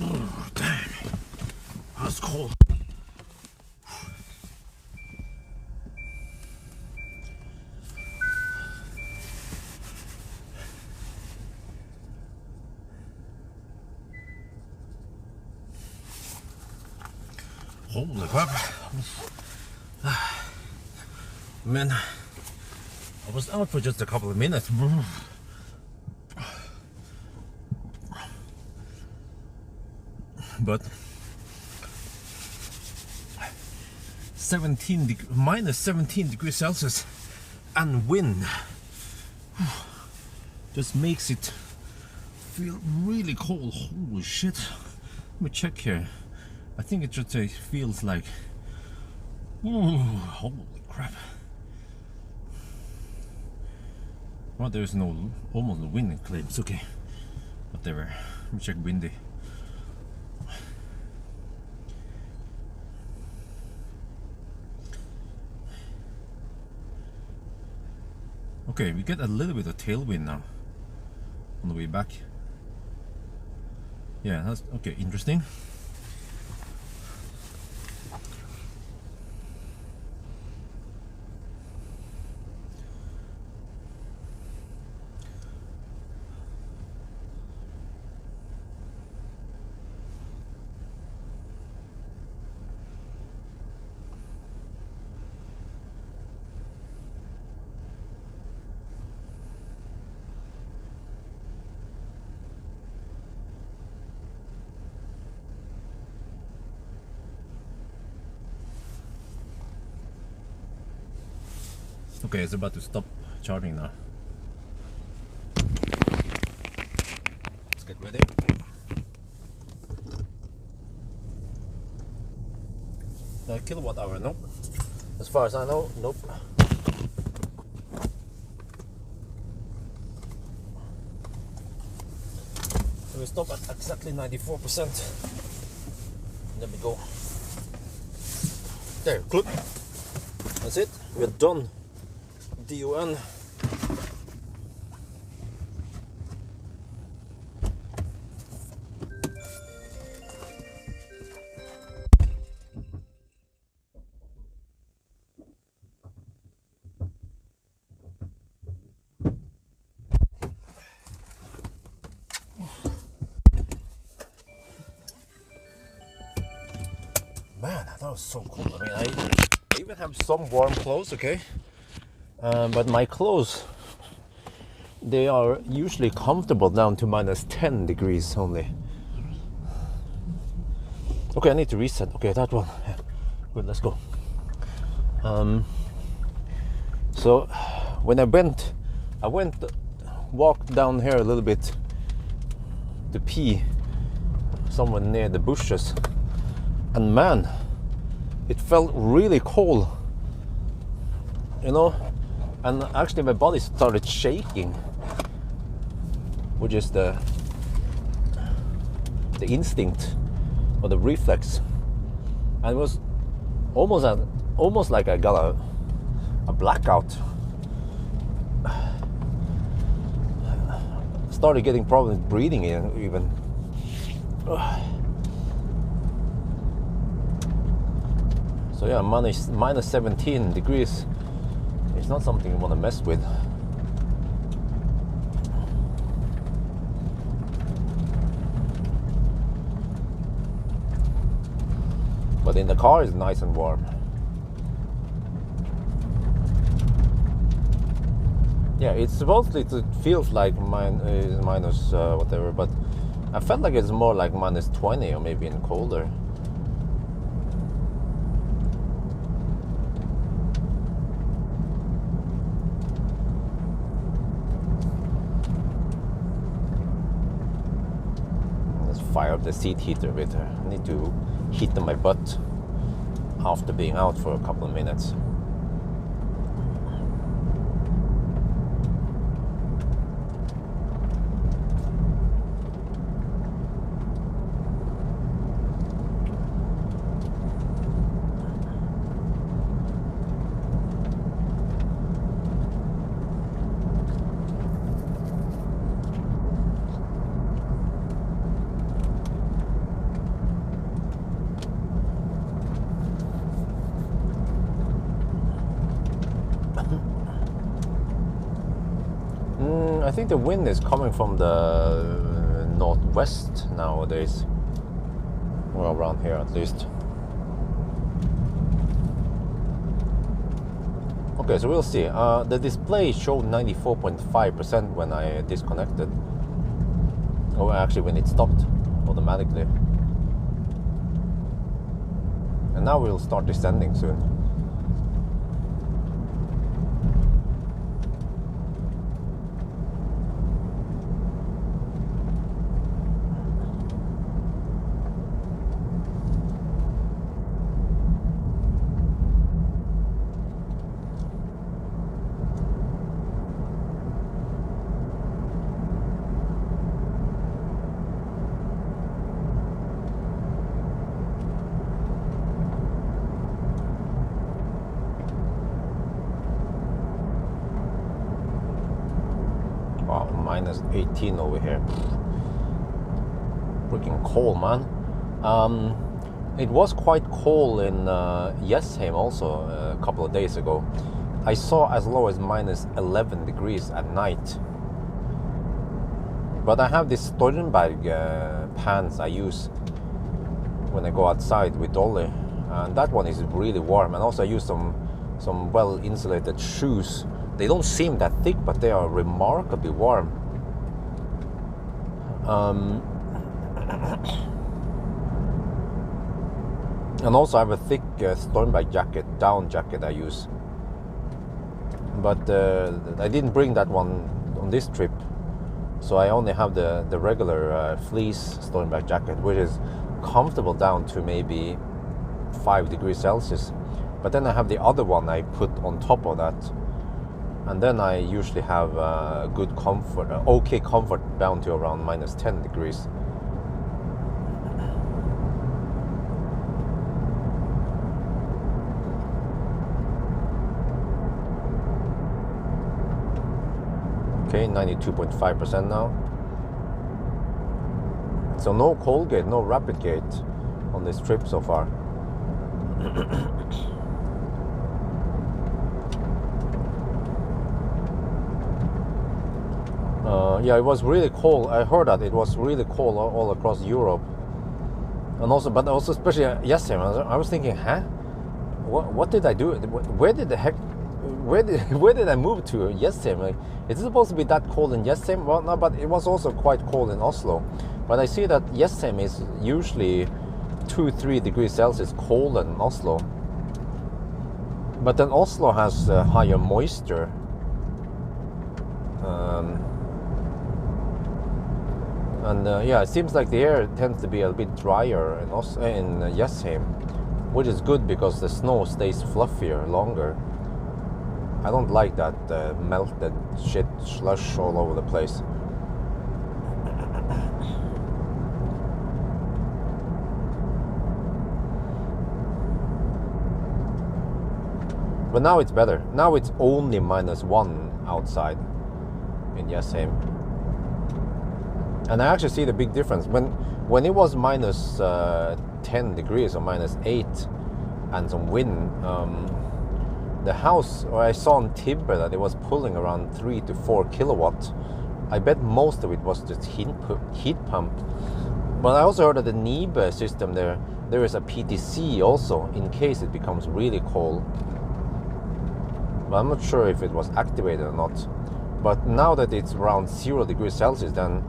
A: Oh, damn. That's cold. Holy crap. Man, I was out for just a couple of minutes. But minus 17 degrees Celsius and wind just makes it feel really cold. Holy shit. Let me check here. I think it just feels like, holy crap. Well, there's almost no wind in claims. Okay, whatever. Let me check windy. Okay, we get a little bit of tailwind now on the way back. Yeah, that's okay, interesting. Okay, it's about to stop charging now. Let's get ready. Kilowatt hour, nope. As far as I know, nope. So we stop at exactly 94%. There we go. There, click. That's it. We're done. DON. Man, that was so cool. I mean, I even have some warm clothes, okay? But my clothes, they are usually comfortable down to minus 10 degrees only. Okay, I need to reset. Okay, that one. Yeah. Good, let's go. So when I walked down here a little bit to pee somewhere near the bushes, and man, it felt really cold, you know, and actually my body started shaking, which is the instinct or the reflex, and it was almost like I got a blackout. Started getting problems breathing even. So yeah, minus 17 degrees. It's not something you want to mess with. But in the car it's nice and warm. Yeah, it's supposedly, it feels like minus whatever, but I felt like it's more like minus 20 or maybe even colder. Let's fire up the seat heater a bit. I need to heat my butt after being out for a couple of minutes. I think the wind is coming from the northwest nowadays. Well, around here at least. Okay, so we'll see. The display showed 94.5% when I disconnected. Or actually when it stopped automatically. And now we'll start descending soon. Wow, minus 18 over here. Freaking cold, man. It was quite cold in Jessheim also a couple of days ago. I saw as low as minus 11 degrees at night. But I have this Stormberg pants I use when I go outside with Dolly, and that one is really warm. And also I use some well insulated shoes. They don't seem that thick, but they are remarkably warm. And also I have a thick Stormberg jacket, down jacket I use. but I didn't bring that one on this trip, so I only have the regular fleece stone back jacket, which is comfortable down to maybe 5 degrees Celsius. But then I have the other one I put on top of that, and then I usually have good comfort, okay comfort down to around minus 10 degrees. Okay, 92.5% now. So no cold gate, no rapid gate on this trip so far. Yeah, it was really cold. I heard that it was really cold all across Europe, and also, but also especially yesterday. I was thinking, what did I do? Where did I move to yesterday? Like, is it supposed to be that cold in Yesterday? Well, no, but it was also quite cold in Oslo. But I see that Yesterday is usually 2-3 degrees Celsius colder than Oslo. But then Oslo has higher moisture. Yeah, it seems like the air tends to be a bit drier in Jessheim, which is good because the snow stays fluffier longer. I don't like that melted shit slush all over the place. But now it's better. Now it's only -1 outside in Jessheim. And I actually see the big difference. When it was minus 10 degrees or -8 and some wind, the house, or I saw on Tibber that it was pulling around 3 to 4 kilowatts. I bet most of it was just heat pump. But I also heard that the Nibe system there is a PTC also in case it becomes really cold. But I'm not sure if it was activated or not. But now that it's around 0 degrees Celsius, then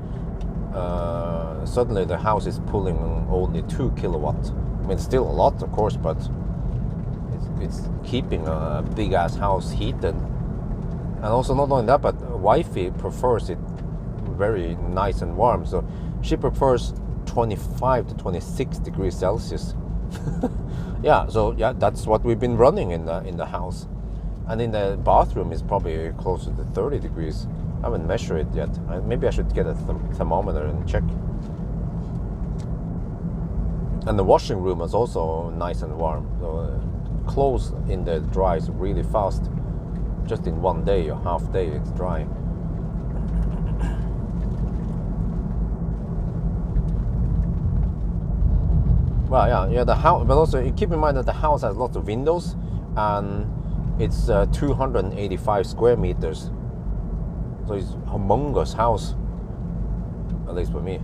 A: suddenly the house is pulling only 2 kilowatts. I mean, still a lot, of course, but it's keeping a big ass house heated. And also, not only that, but wifey prefers it very nice and warm. So she prefers 25 to 26 degrees Celsius. Yeah, so yeah, that's what we've been running in the house. And in the bathroom is probably closer to 30 degrees. I haven't measured it yet. Maybe I should get a thermometer and check. And the washing room is also nice and warm. So clothes in there dries really fast. Just in one day or half day it's dry. Well, yeah, the house. But also keep in mind that the house has lots of windows, and it's 285 square meters. So it's a humongous house, at least for me.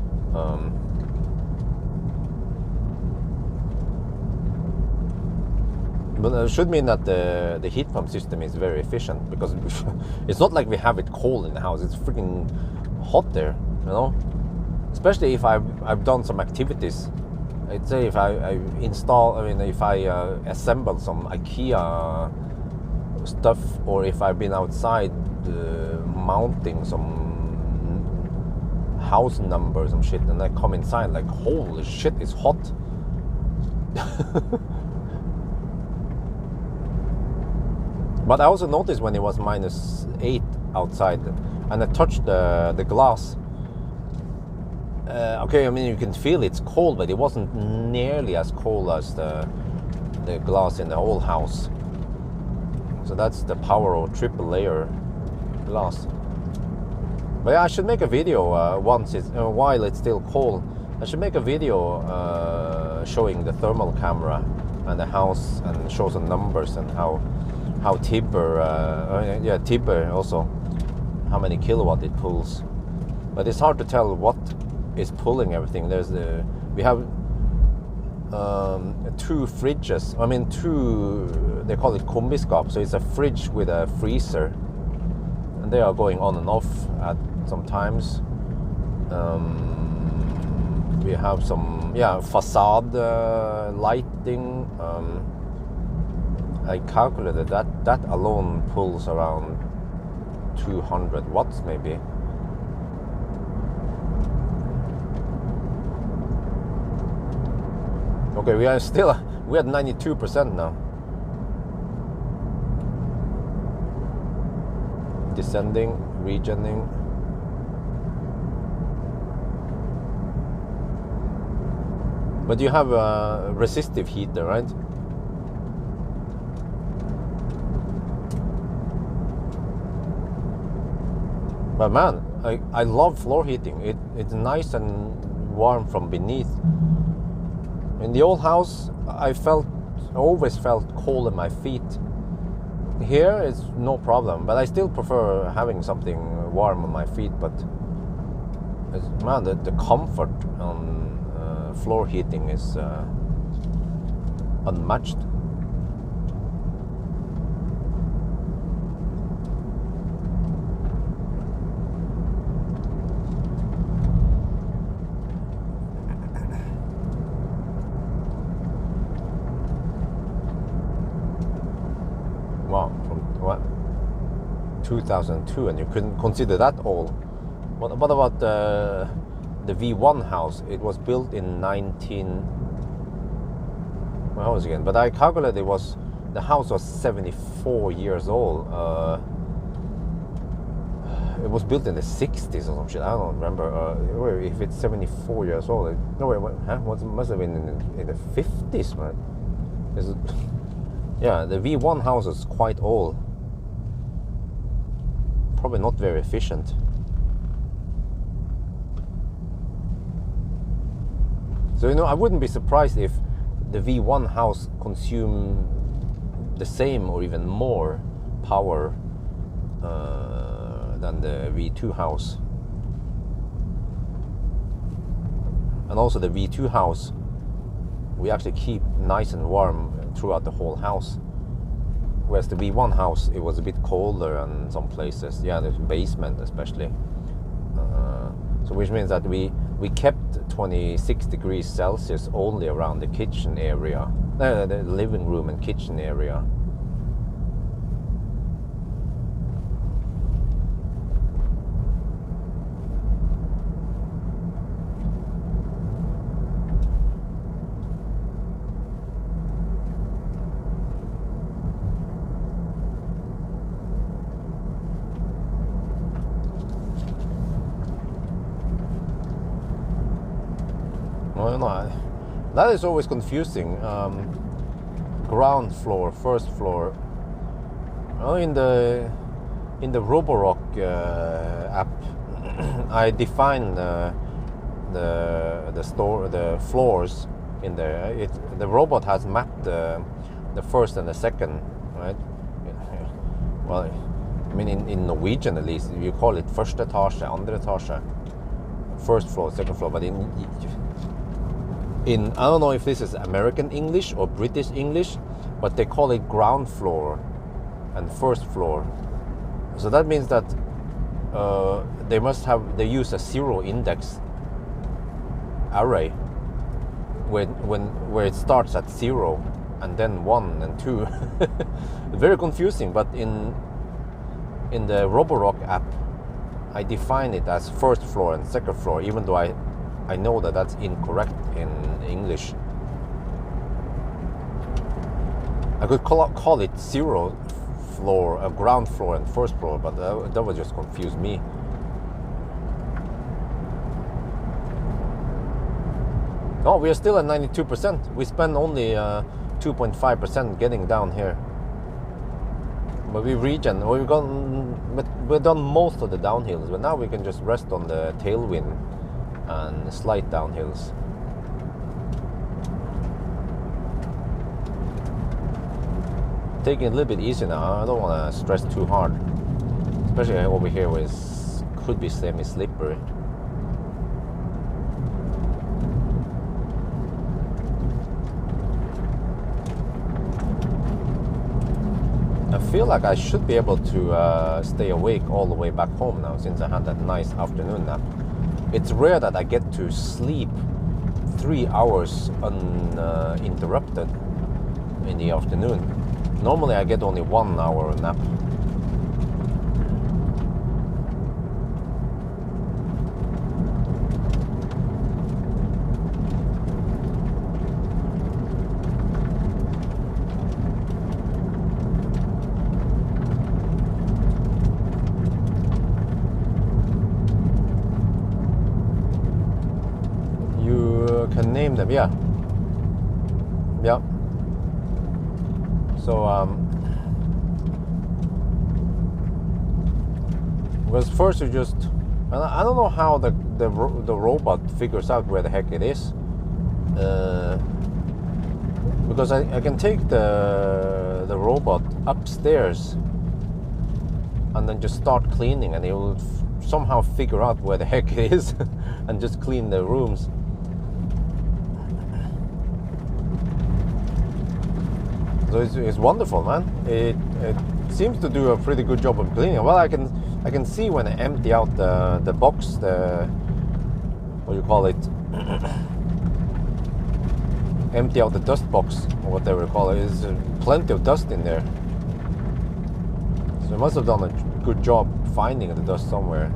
A: But it should mean that the heat pump system is very efficient, because it's not like we have it cold in the house. It's freaking hot there, you know. Especially if I've done some activities. I'd say if I assemble some IKEA stuff, or if I've been outside mounting some house numbers and shit, and I come inside like, holy shit, it's hot. But I also noticed when it was -8 outside and I touched the glass, okay, I mean, you can feel it's cold, but it wasn't nearly as cold as the glass in the whole house. So that's the power of triple layer glass. But yeah, I should make a video while it's still cold. I should make a video showing the thermal camera and the house, and show some numbers and how Tibber, Tibber also, how many kilowatt it pulls. But it's hard to tell what is pulling everything. We have 2 fridges. I mean, they call it kombiskap. So it's a fridge with a freezer, and they are going on and off at some times. We have some facade lighting, I calculated that alone pulls around 200 watts maybe. Okay, we're at 92% now. Descending, regenning. But you have a resistive heater, right? But man, I love floor heating. It's nice and warm from beneath. In the old house, I always felt cold in my feet. Here it's no problem, but I still prefer having something warm on my feet. But man, the comfort on floor heating is unmatched. Wow, from what? 2002, and you couldn't consider that old. What about the V1 house? It was built in 19... Well, was again? But I calculated the house was 74 years old. It was built in the 60s or some shit. I don't remember. If it's 74 years old, must have been in the 50s, man. Yeah, the V1 house is quite old. Probably not very efficient. So, I wouldn't be surprised if the V1 house consume the same or even more power than the V2 house. And also the V2 house, we actually keep nice and warm throughout the whole house. Whereas the V1 house, it was a bit colder in some places. Yeah, the basement especially. So which means that we kept 26 degrees Celsius only around the kitchen area, the living room and kitchen area. Well, no, that is always confusing. Ground floor, first floor. Well, in the Roborock app, I define the floors in there. The robot has mapped the first and the second, right? Well, I mean in Norwegian at least, you call it første etasje, andre etasje, first floor, second floor. But in I don't know if this is American English or British English, but they call it ground floor and first floor. So that means that they use a zero index array where it starts at 0 and then 1 and 2. Very confusing, but in the Roborock app I define it as first floor and second floor, even though I know that that's incorrect in English. I could call it 0 floor, ground floor and first floor, but that would just confuse me. No, we are still at 92%. We spend only 2.5% getting down here. But we've done most of the downhills, but now we can just rest on the tailwind and slight downhills. Taking it a little bit easy now. I don't want to stress too hard, especially over here where it could be semi-slippery. I feel like I should be able to stay awake all the way back home now, since I had that nice afternoon nap. It's rare that I get to sleep 3 hours uninterrupted in the afternoon. Normally I get only 1 hour nap. You can name them, yeah. Yeah. So because first you just, I don't know how the robot figures out where the heck it is, because I can take the robot upstairs and then just start cleaning, and it will somehow figure out where the heck it is and just clean the rooms. So it's wonderful, man. It seems to do a pretty good job of cleaning. Well, I can see when I empty out the box, what do you call it? Empty out the dust box, or whatever you call it. There's plenty of dust in there. So it must have done a good job finding the dust somewhere.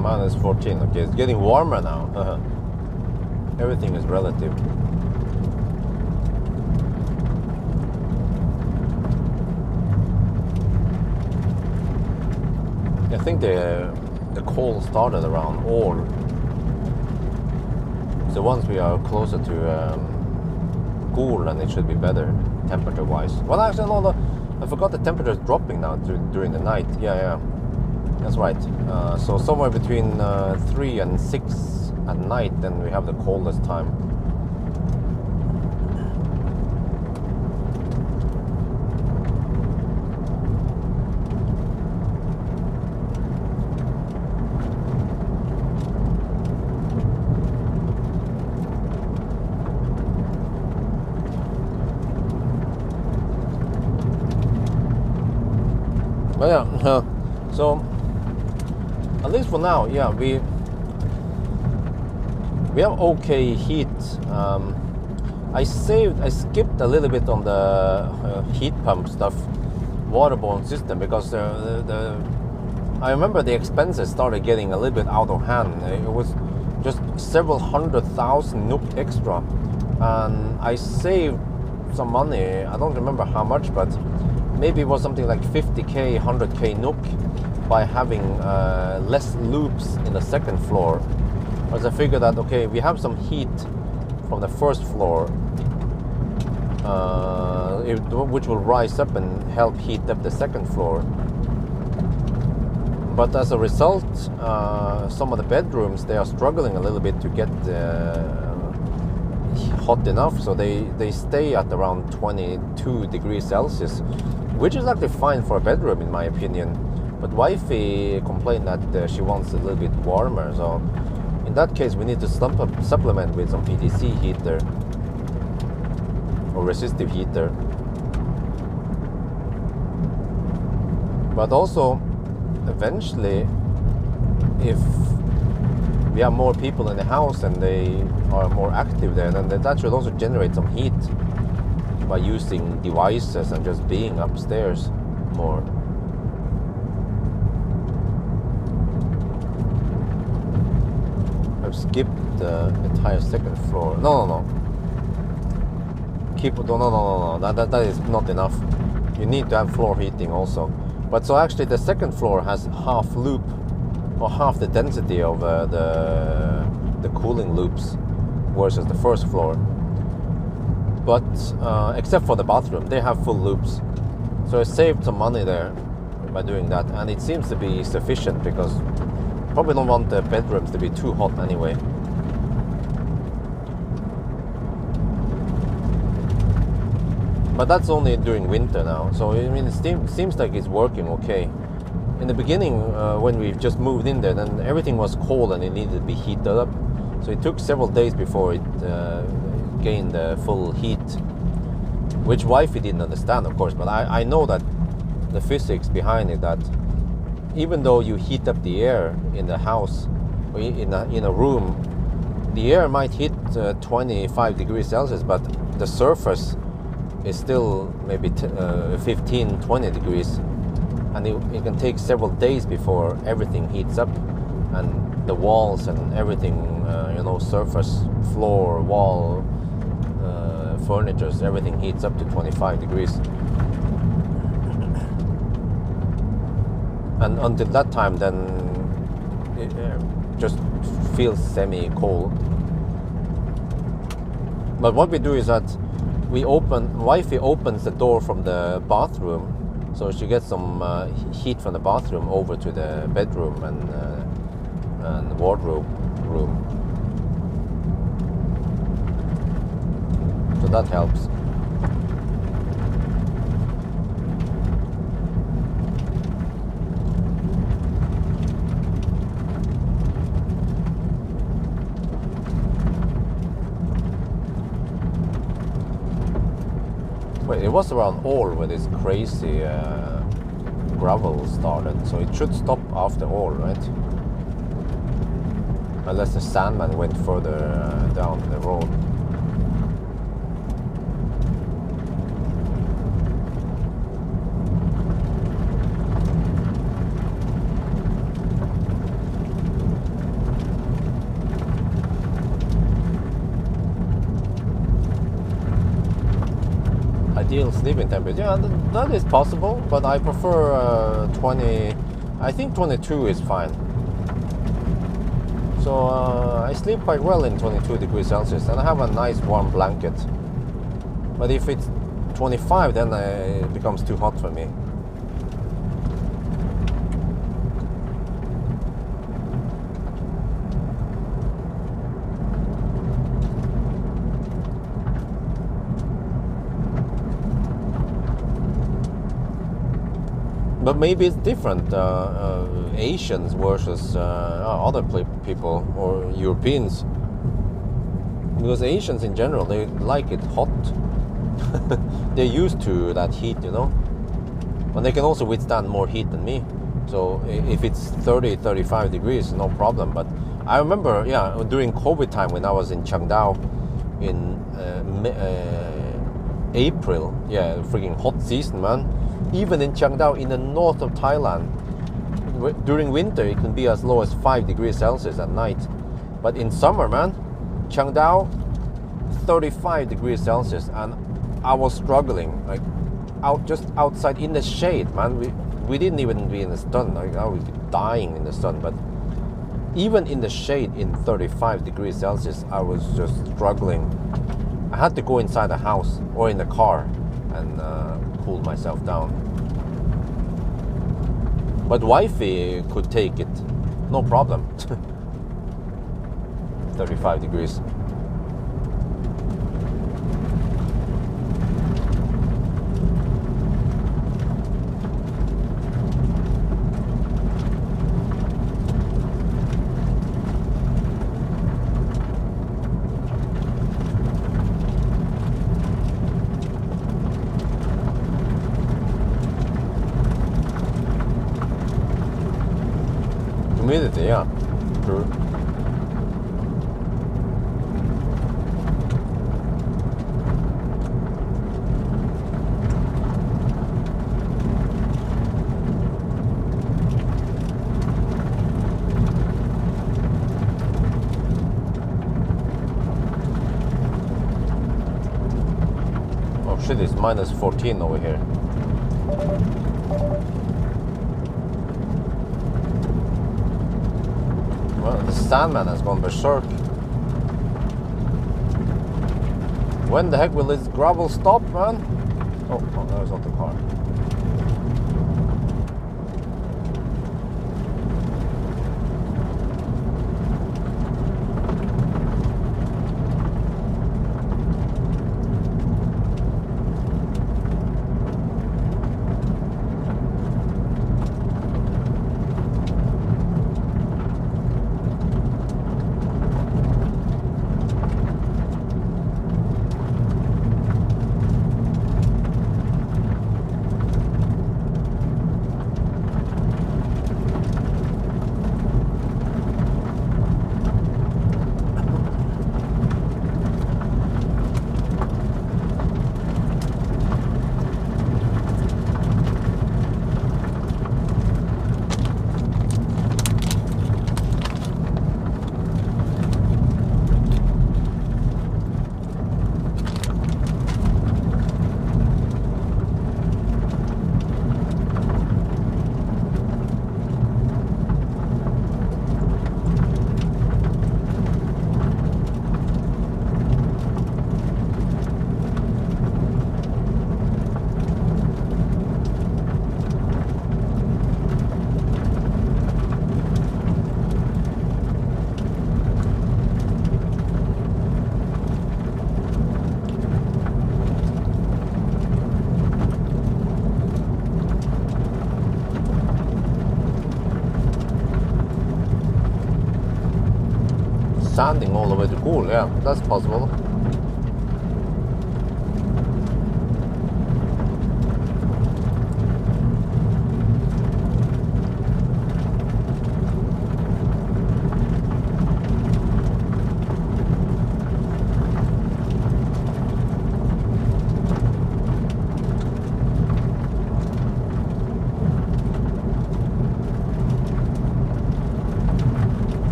A: Minus 14. Okay, it's getting warmer now. Everything is relative. I think the cold started around all. So once we are closer to cool, then it should be better temperature wise. Well, actually no, I forgot the temperature is dropping now during the night. Yeah, that's right. So somewhere between 3 and 6 at night, then we have the coldest time. But yeah, so at least for now, yeah, we have okay heat. I skipped a little bit on the heat pump stuff, waterborne system, because I remember the expenses started getting a little bit out of hand. It was just several 100,000 NOK extra, and I saved some money. I don't remember how much, but maybe it was something like 50k, 100k NOK by having less loops in the second floor. Because I figured that, okay, we have some heat from the first floor, which will rise up and help heat up the second floor. But as a result, some of the bedrooms, they are struggling a little bit to get hot enough, so they stay at around 22 degrees Celsius, which is actually fine for a bedroom in my opinion. But wifey complained that she wants a little bit warmer, so in that case we need to supplement with some PTC heater or resistive heater. But also eventually, if we have more people in the house and they are more active there, then that should also generate some heat by using devices and just being upstairs more. I've skipped the entire second floor. No. No. That is not enough. You need to have floor heating also. But so actually the second floor has half loop, or half the density of the cooling loops versus the first floor. But except for the bathroom, they have full loops. So I saved some money there by doing that, and it seems to be sufficient because probably don't want the bedrooms to be too hot anyway. But that's only during winter now, so I mean it seems like it's working okay. In the beginning, when we just moved in there, then everything was cold and it needed to be heated up. So it took several days before it gained full heat, which wifey didn't understand, of course. But I know that the physics behind it, that even though you heat up the air in the house or in a room, the air might hit 25 degrees Celsius, but the surface is still maybe 15-20 degrees, and it can take several days before everything heats up, and the walls and everything, surface, floor, wall, furniture, everything heats up to 25 degrees. And until that time, then it just feels semi-cold. But what we do is that wifey opens the door from the bathroom, so she gets some heat from the bathroom over to the bedroom and wardrobe room. So that helps. Wait, it was around all where this crazy gravel started, so it should stop after all, right? Unless the Sandman went further down the road. Ideal sleeping temperature, yeah, that is possible, but I prefer 20. I think 22 is fine. So I sleep quite well in 22 degrees Celsius, and I have a nice warm blanket. But if it's 25, then it becomes too hot for me. But maybe it's different, Asians versus other people or Europeans. Because Asians in general, they like it hot. They're used to that heat, But they can also withstand more heat than me. So if it's 30, 35 degrees, no problem. But I remember, during COVID time when I was in Changdao in April, freaking hot season, man. Even in Changdao, in the north of Thailand, during winter it can be as low as 5 degrees Celsius at night. But in summer, man, Changdao, 35 degrees Celsius, and I was struggling, like just outside in the shade, man. We didn't even be in the sun. Like, I was dying in the sun. But even in the shade in 35 degrees Celsius, I was just struggling. I had to go inside the house or in the car and cool myself down. But wifey could take it, no problem. 35 degrees. Humidity, yeah, true. Shit, it's minus 14 over here. Well, the Sandman has gone berserk. When the heck will this gravel stop, man? Oh, there's not the car. Sanding all the way to cool, yeah, that's possible.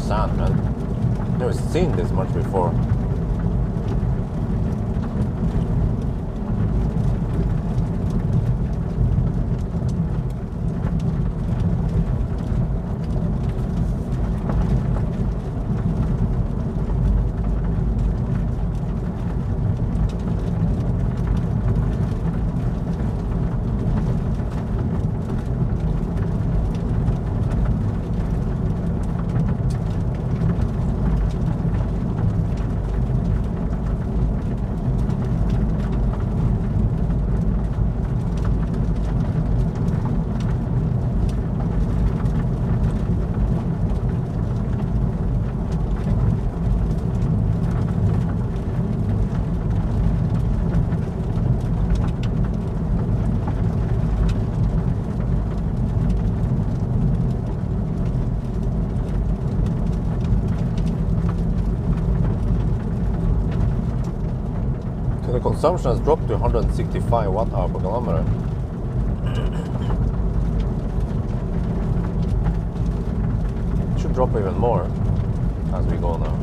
A: Sand, man. Never seen this much before. The consumption has dropped to 165 watt-hour per kilometer. It should drop even more as we go now.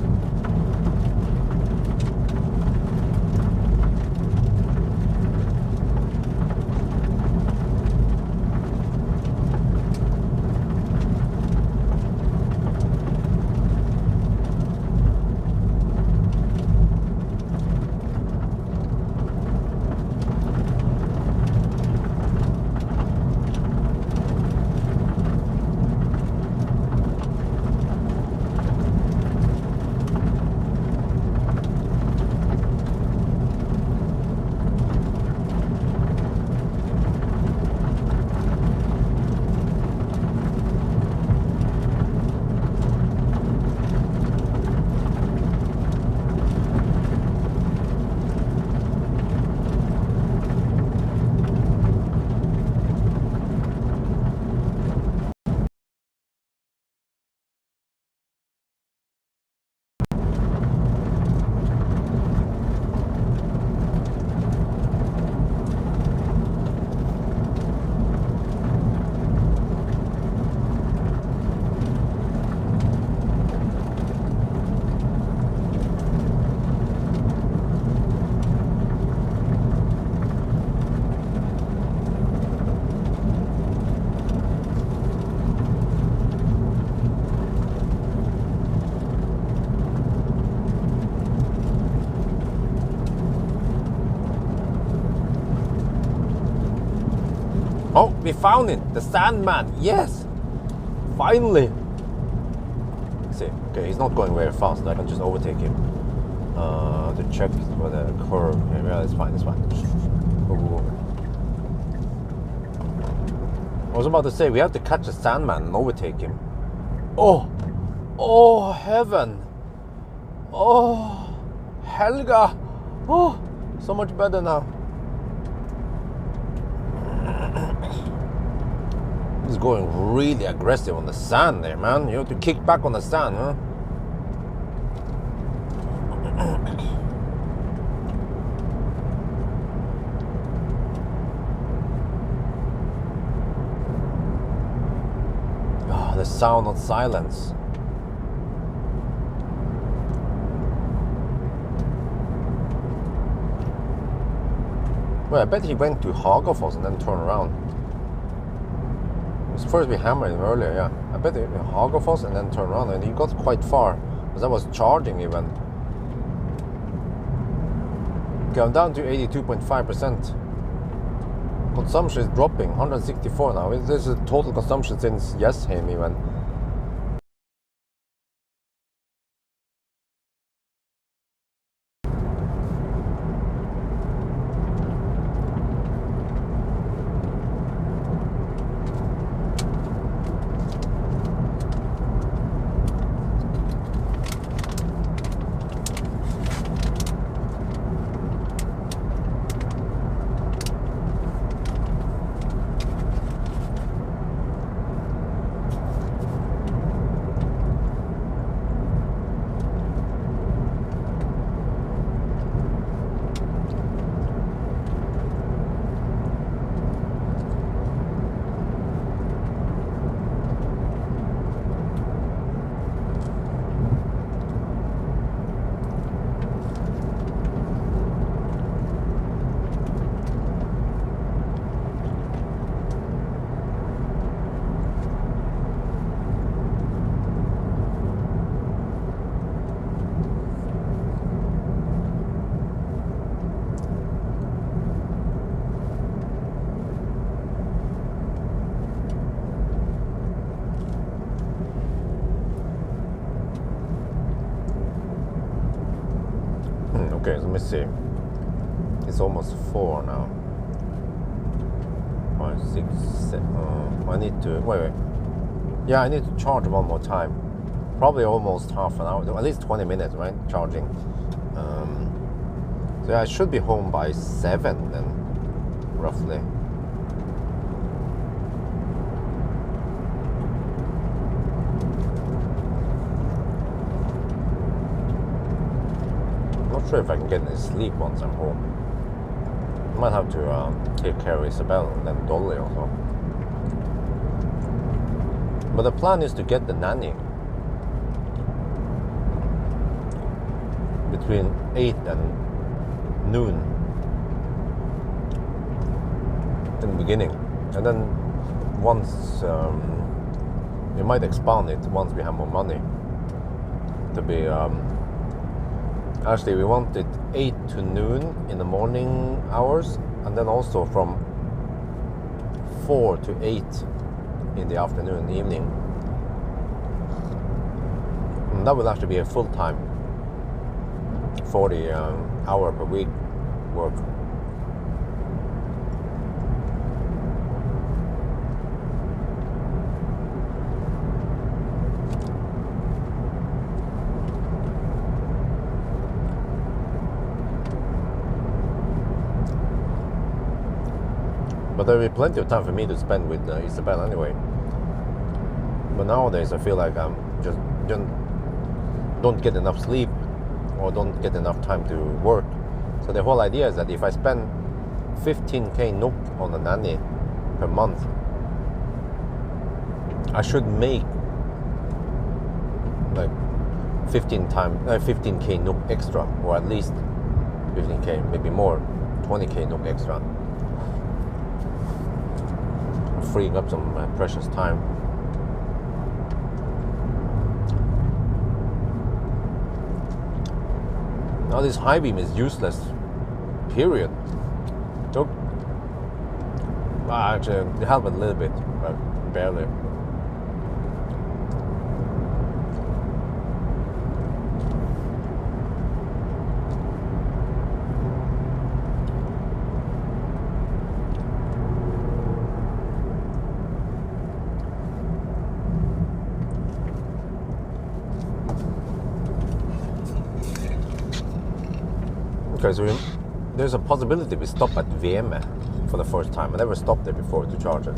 A: we found it. The Sandman. Yes. Finally. Let's see. Okay, he's not going very fast. I can just overtake him. To check for the curve. Okay, yeah, it's fine. It's fine. Ooh. I was about to say we have to catch the Sandman and overtake him. Oh, oh heaven. Oh, Helga. Oh, so much better now. He's going really aggressive on the sand there, man. You have to kick back on the sand, huh? Oh, the sound of silence. Well, I bet he went to Hagafors and then turned around. First we hammered him earlier, yeah. I bet Hagafors and then turned around, and he got quite far because I was charging even. Okay, I'm down to 82.5%. Consumption is dropping, 164 now. This is total consumption since Yesheim even. Okay, let me see. It's almost 4 now. 5, 6, 7. I need to wait. Yeah, I need to charge one more time. Probably almost half an hour, at least 20 minutes, right? Charging. So yeah, I should be home by 7 then, roughly. Not sure if I can get any sleep once I'm home. I might have to take care of Isabel and then Dolly also. But the plan is to get the nanny between 8 and noon in the beginning, and then once we might expand it once we have more money to be actually we want it 8 to noon in the morning hours, and then also from 4 to 8 in the afternoon, evening. And that will actually be a full-time 40 hour per week work. But there will be plenty of time for me to spend with Isabel anyway. But nowadays I feel like I'm just don't get enough sleep or don't get enough time to work. So the whole idea is that if I spend 15k NOK on a nanny per month, I should make like 15k NOK extra, or at least 15k, maybe more, 20k NOK extra. Freeing up some precious time. Now this high beam is useless, period. So Actually, it helped a little bit, but barely. Okay, so there's a possibility we stop at Veme for the first time. I never stopped there before to charge it.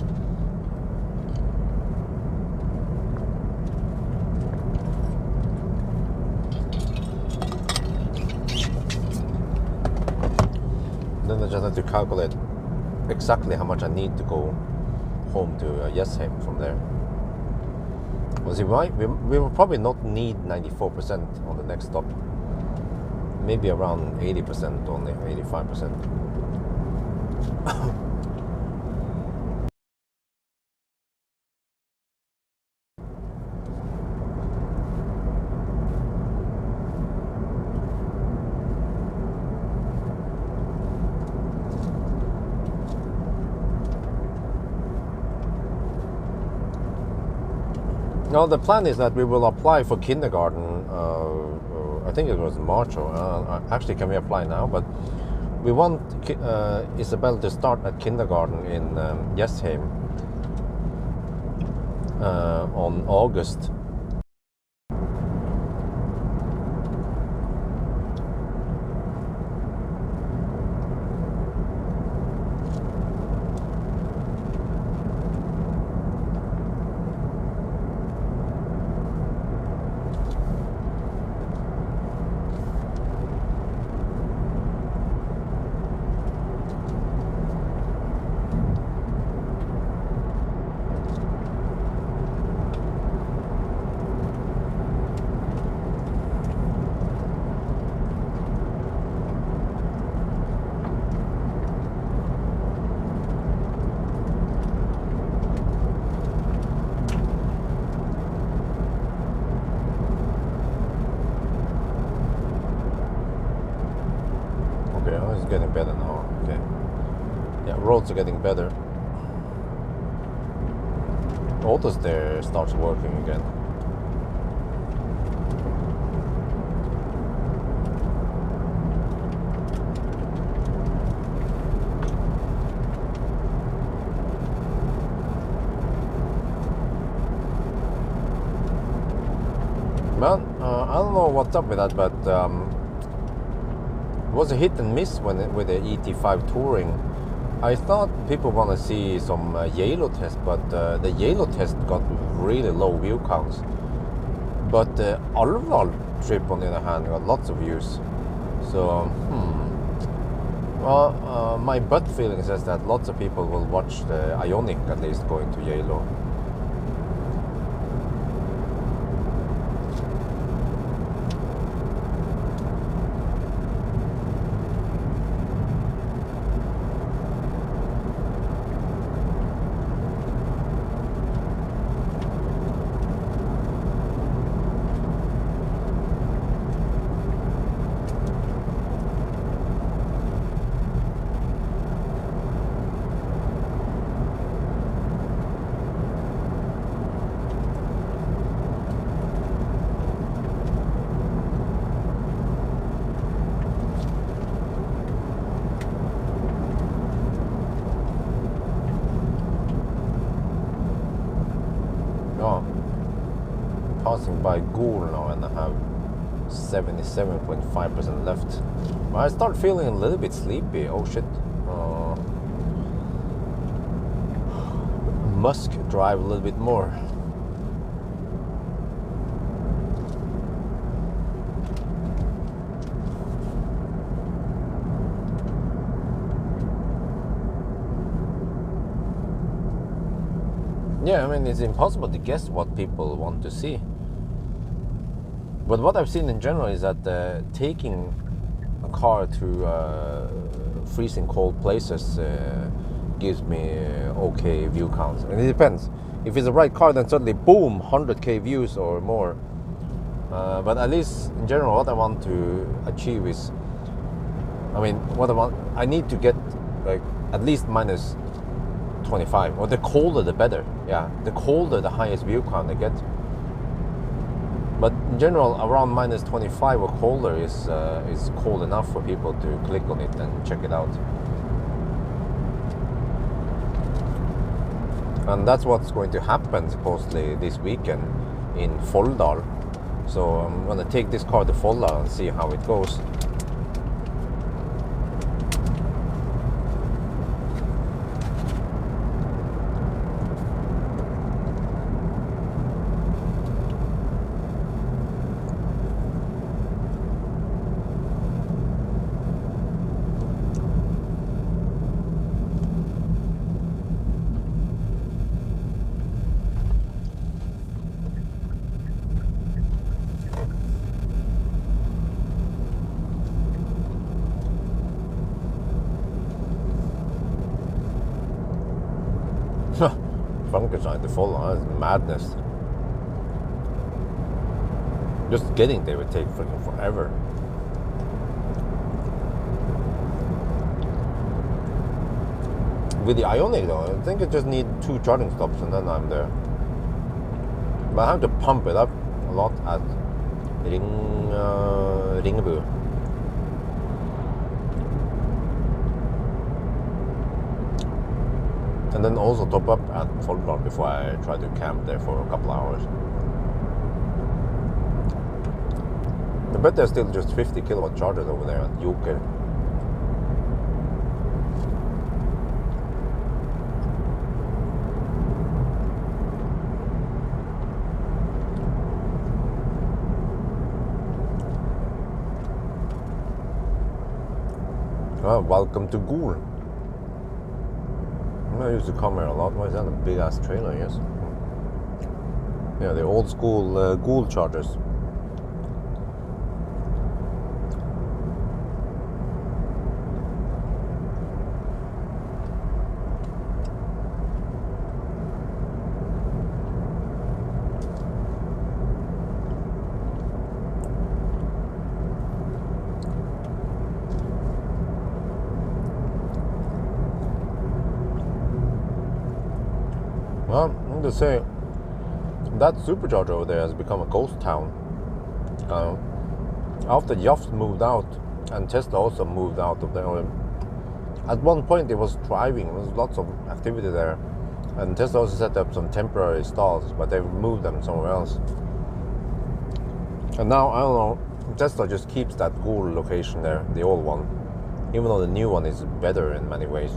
A: Then I just have to calculate exactly how much I need to go home to Jessheim from there. Well, see, we will probably not need 94% on the next stop. Maybe around 80%, only 85%. Now the plan is that we will apply for kindergarten. I think it was March, or actually, can we apply now? But we want Isabel to start at kindergarten in Jessheim on August. It's getting better now. Okay. Yeah, roads are getting better. Autos there starts working again. Well, I don't know what's up with that, but it was a hit and miss with the ET5 Touring. I thought people want to see some Geilo test, but the Geilo test got really low view counts. But the Alvdal trip, on the other hand, got lots of views. So, well, my gut feeling says that lots of people will watch the Ioniq at least going to Geilo. Passing by Geilo now, and I have 77.5% left. I start feeling a little bit sleepy. Oh shit. Must drive a little bit more. Yeah, I mean, it's impossible to guess what people want to see. But what I've seen in general is that taking a car through freezing cold places gives me okay view counts. And it depends. If it's the right car, then suddenly, boom, 100k views or more. But at least in general, what I want to achieve is, I mean, I need to get like at least minus 25. Or the colder the better. Yeah, the colder the highest view count I get. But in general, around minus 25 or colder is cold enough for people to click on it and check it out. And that's what's going to happen supposedly this weekend in Folldal. So I'm gonna take this car to Folldal and see how it goes. Frankenstein to Folldal, that's madness. Just getting there would take freaking forever. With the Ioniq though, I think I just need 2 charging stops and then I'm there. But I have to pump it up a lot at Ringebu. And then also top up at Folldal before I try to camp there for a couple hours. I bet there's still just 50 kilowatt chargers over there at Joker. Oh, welcome to Geilo. I used to come here a lot. Why is that a big ass trailer? Yes. Yeah, the old school Geilo chargers. Well, I'm going to say that supercharger over there has become a ghost town. After Yoft moved out and Tesla also moved out of there. At one point it was thriving, there was lots of activity there. And Tesla also set up some temporary stalls, but they've moved them somewhere else. And now, I don't know, Tesla just keeps that Geilo location there, the old one. Even though the new one is better in many ways.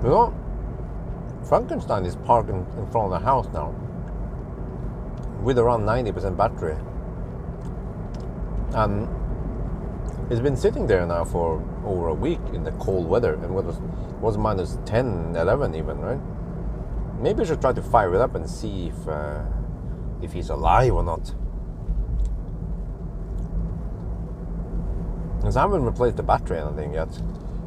A: You know, Frankenstein is parked in front of the house now with around 90% battery. And it's been sitting there now for over a week in the cold weather. And it was minus 10, 11 even, right? Maybe I should try to fire it up and see if he's alive or not. Because I haven't replaced the battery or anything yet.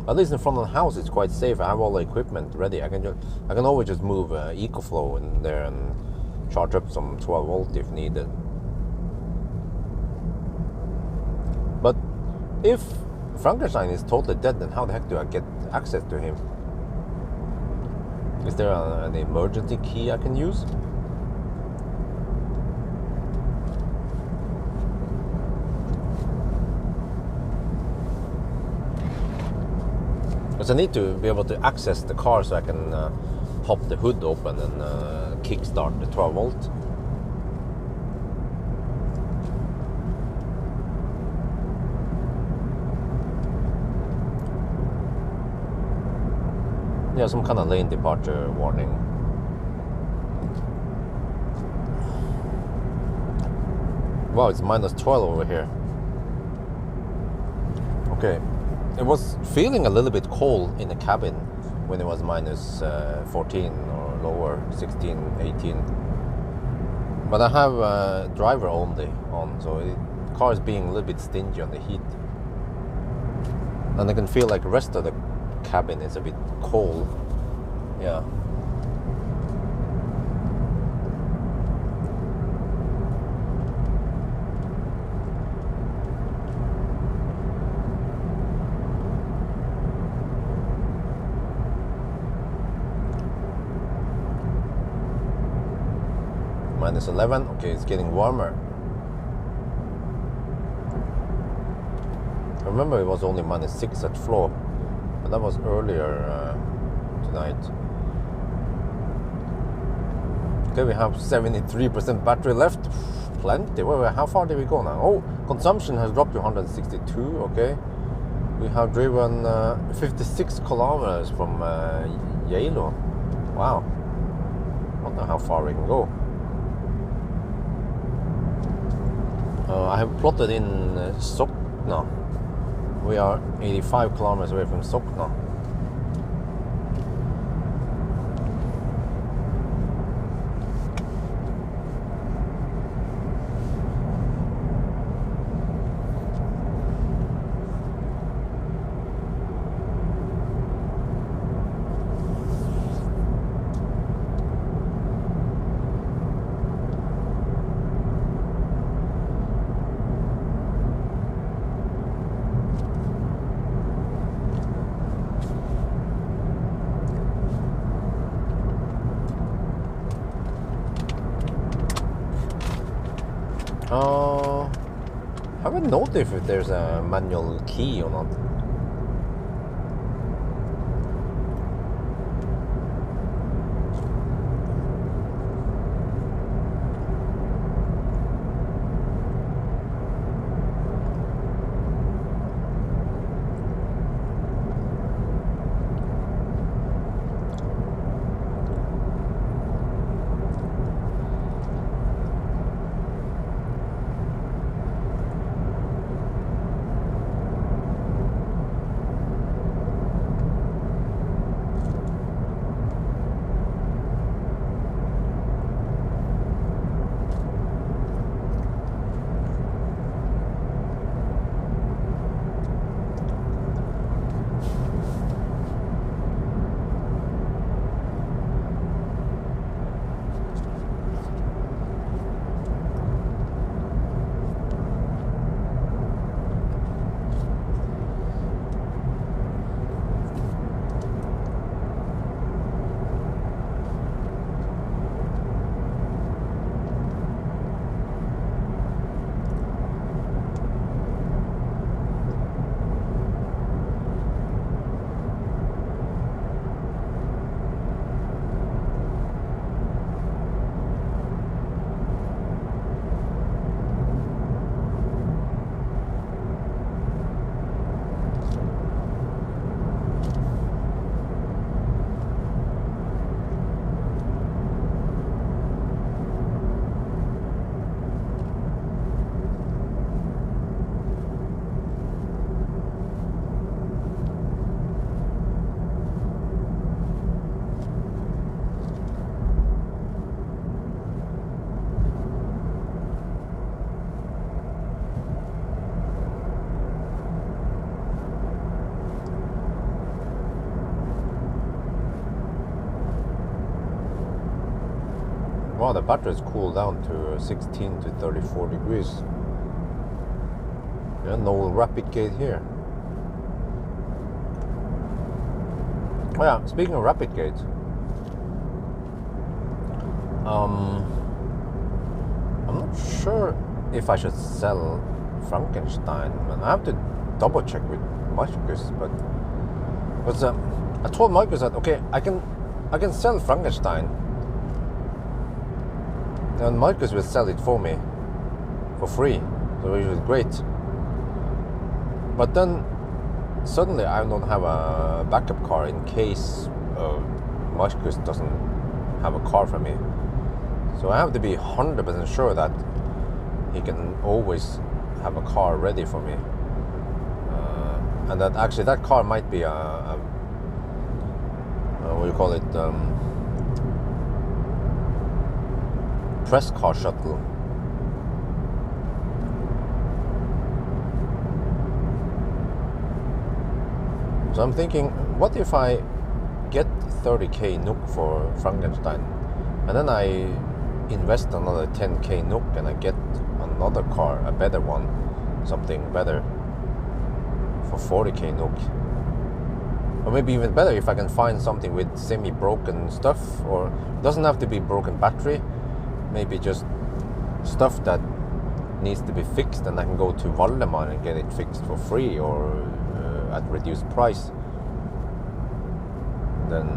A: At least in front of the house, it's quite safe. I have all the equipment ready. I can always just move EcoFlow in there and charge up some 12 volt if needed. But if Frankenstein is totally dead, then how the heck do I get access to him? Is there an emergency key I can use? Because I need to be able to access the car so I can pop the hood open and kickstart the 12 volt. Yeah, some kind of lane departure warning. Wow, it's minus 12 over here. Okay. It was feeling a little bit cold in the cabin when it was minus 14 or lower, 16, 18. But I have driver only on, so the car is being a little bit stingy on the heat. And I can feel like the rest of the cabin is a bit cold. Yeah. -11. Okay, it's getting warmer. I remember it was only -6 at floor, but that was earlier tonight. Okay, we have 73% battery left. Plenty. How far did we go now? Oh, consumption has dropped to 162. Okay, we have driven 56 kilometers from Geilo. Wow. I don't know how far we can go. I have plotted in Sokna. We are 85 kilometers away from Sokna. I haven't noticed if there's a manual key or not. Wow, the battery's cooled down to 16 to 34 degrees. Yeah, no rapid gate here. Oh yeah, speaking of rapid gate, I'm not sure if I should sell Frankenstein. I have to double check with Marcus, but I told Marcus that okay, I can sell Frankenstein, and Marcus will sell it for me for free, so it was great. But then suddenly I don't have a backup car in case Marcus doesn't have a car for me. So I have to be 100% sure that he can always have a car ready for me. And that actually that car might be a what do you call it? Press car shuttle. So I'm thinking, what if I get 30k NOK for Frankenstein, and then I invest another 10k NOK and I get another car, a better one, something better, for 40k NOK. Or maybe even better if I can find something with semi-broken stuff, or it doesn't have to be broken battery. maybe just stuff that needs to be fixed, and I can go to Valdemar and get it fixed for free or at reduced price. Then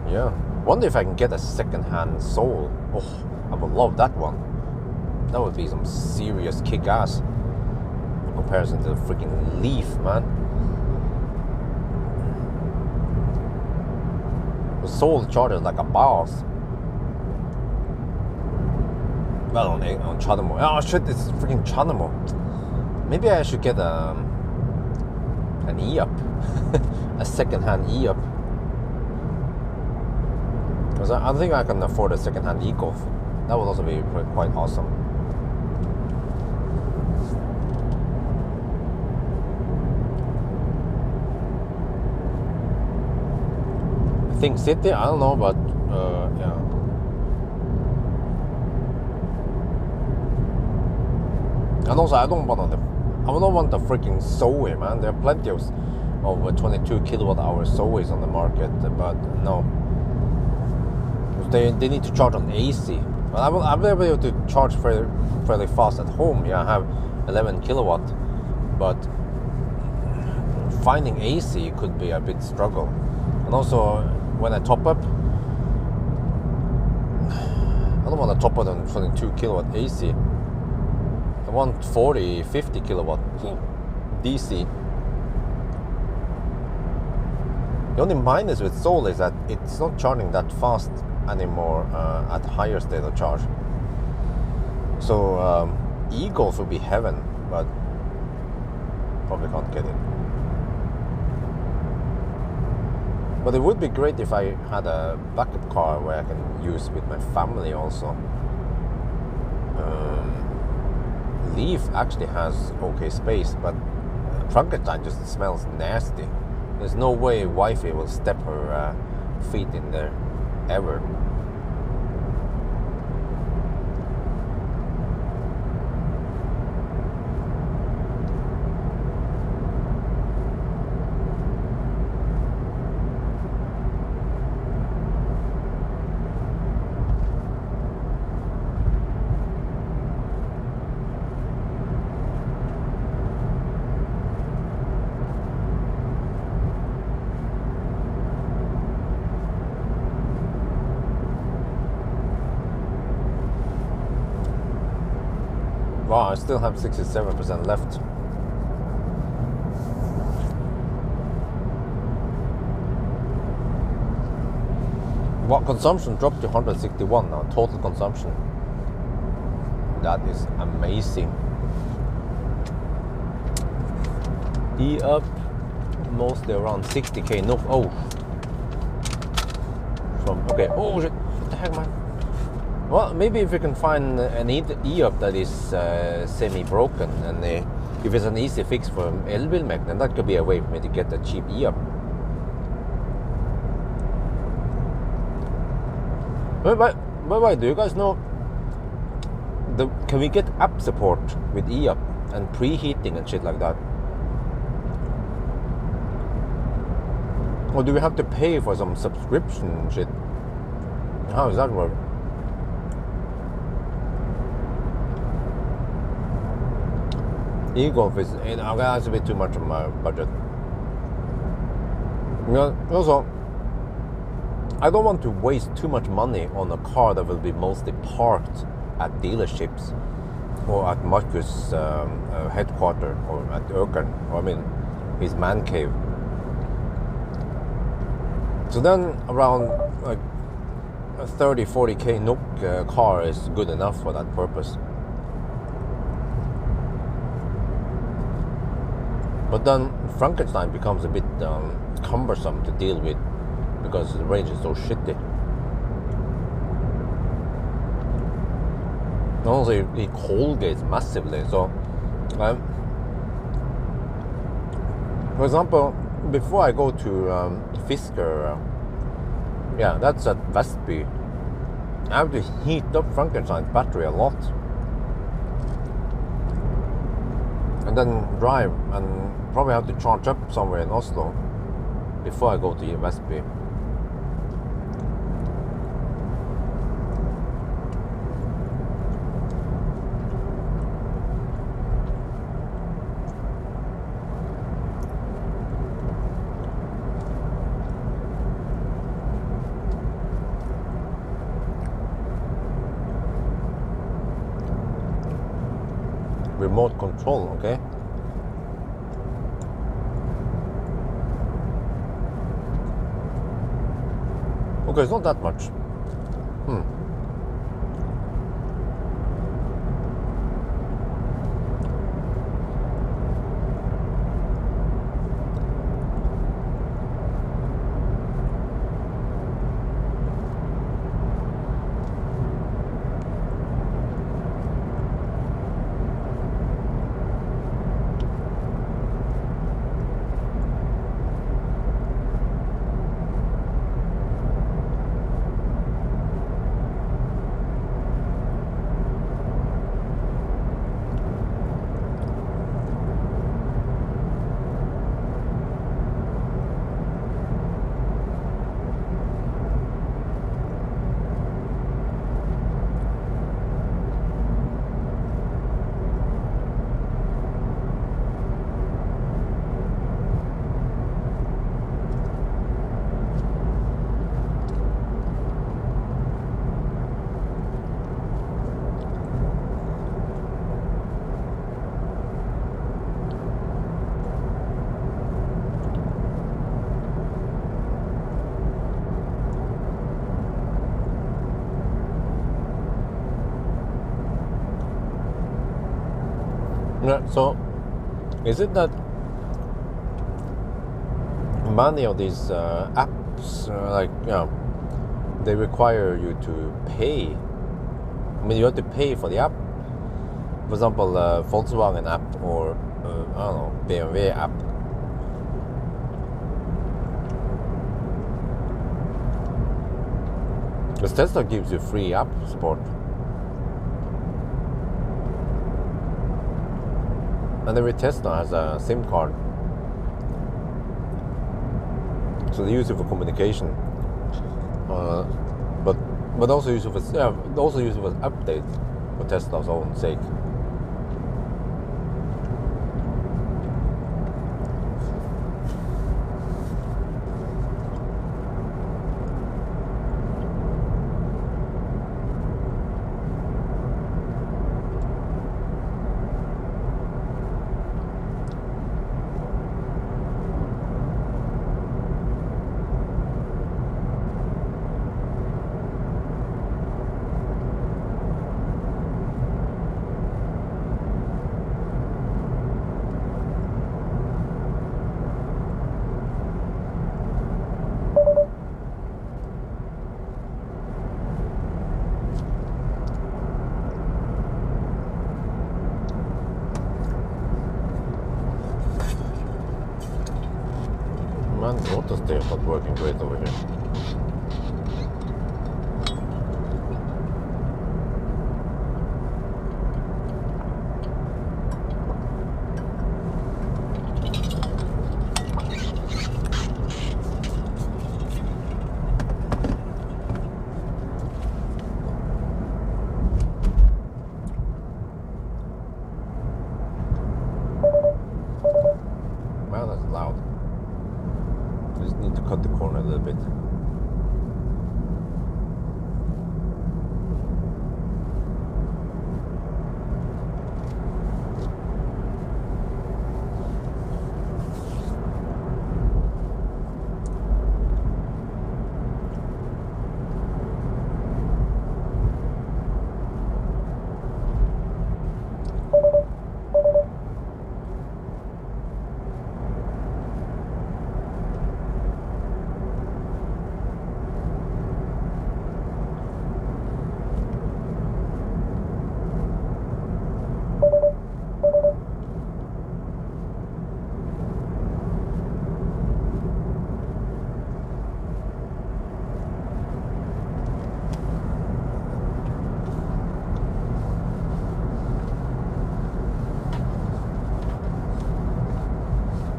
A: yeah, wonder if I can get a second-hand Soul. Oh, I would love that one. That would be some serious kick-ass in comparison to the freaking Leaf, man. The Soul charges like a boss. Well, on Chademo. Oh shit, it's freaking Chademo. Maybe I should get an E-Up. A second-hand E-Up. Because I think I can afford a second-hand E-Golf. That would also be quite awesome. I think City, I don't know, but yeah. And also, I don't want the freaking Zoe, man. There are plenty of 22 kWh Zoes on the market, but no. They need to charge on AC. Well, I'll be able to charge fairly fast at home. Yeah, I have 11 kilowatt, but finding AC could be a bit struggle. And also, when I top up, I don't want to top up on 22 kilowatt AC. I want 50 kilowatt DC. The only minus with Soul is that it's not charging that fast anymore at higher state of charge. So E-Golf would be heaven, but probably can't get it. But it would be great if I had a backup car where I can use with my family also. Leaf actually has okay space, but Frankenstein just smells nasty. There's no way wifey will step her feet in there ever. Wow, I still have 67% left. What consumption dropped to 161 now, total consumption. That is amazing. E-Up, mostly around 60k. No, oh. Okay, oh shit, what the heck, man? Well, maybe if we can find an E-Up that is semi-broken, and if it's an easy fix for Elbilmek, then that could be a way for me to get a cheap E-Up. Wait, do you guys know, can we get app support with E-Up and preheating and shit like that? Or do we have to pay for some subscription shit? How does that work? E-Golf is, that's a bit too much of my budget. Also, I don't want to waste too much money on a car that will be mostly parked at dealerships or at Marcus' headquarters or at Ökern, or I mean his man cave. So then around like a 30-40k NOK car is good enough for that purpose. But then Frankenstein becomes a bit cumbersome to deal with because the range is so shitty. And also it cold gates massively. So, for example, before I go to Fisker, yeah, that's at Vestby, I have to heat up Frankenstein's battery a lot. And then drive, and probably have to charge up somewhere in Oslo before I go to Vestby. remote control, okay? Okay, it's not that much. Yeah, so is it that many of these apps, they require you to pay? I mean, you have to pay for the app. For example, Volkswagen app or I don't know, BMW app. Because Tesla gives you free app support. And every Tesla has a SIM card, so they use it for communication. But also use it for update for Tesla's own sake. Man, the auto stay is not working great over here. Man, that's loud. Just need to cut the corner a little bit.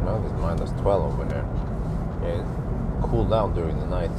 A: Now it's minus 12 over here. Yeah, it cooled down during the night.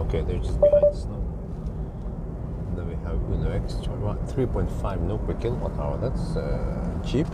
A: okay, they're just behind the snow. And then we have Uno X, 3.5 no per kilowatt hour. That's cheap.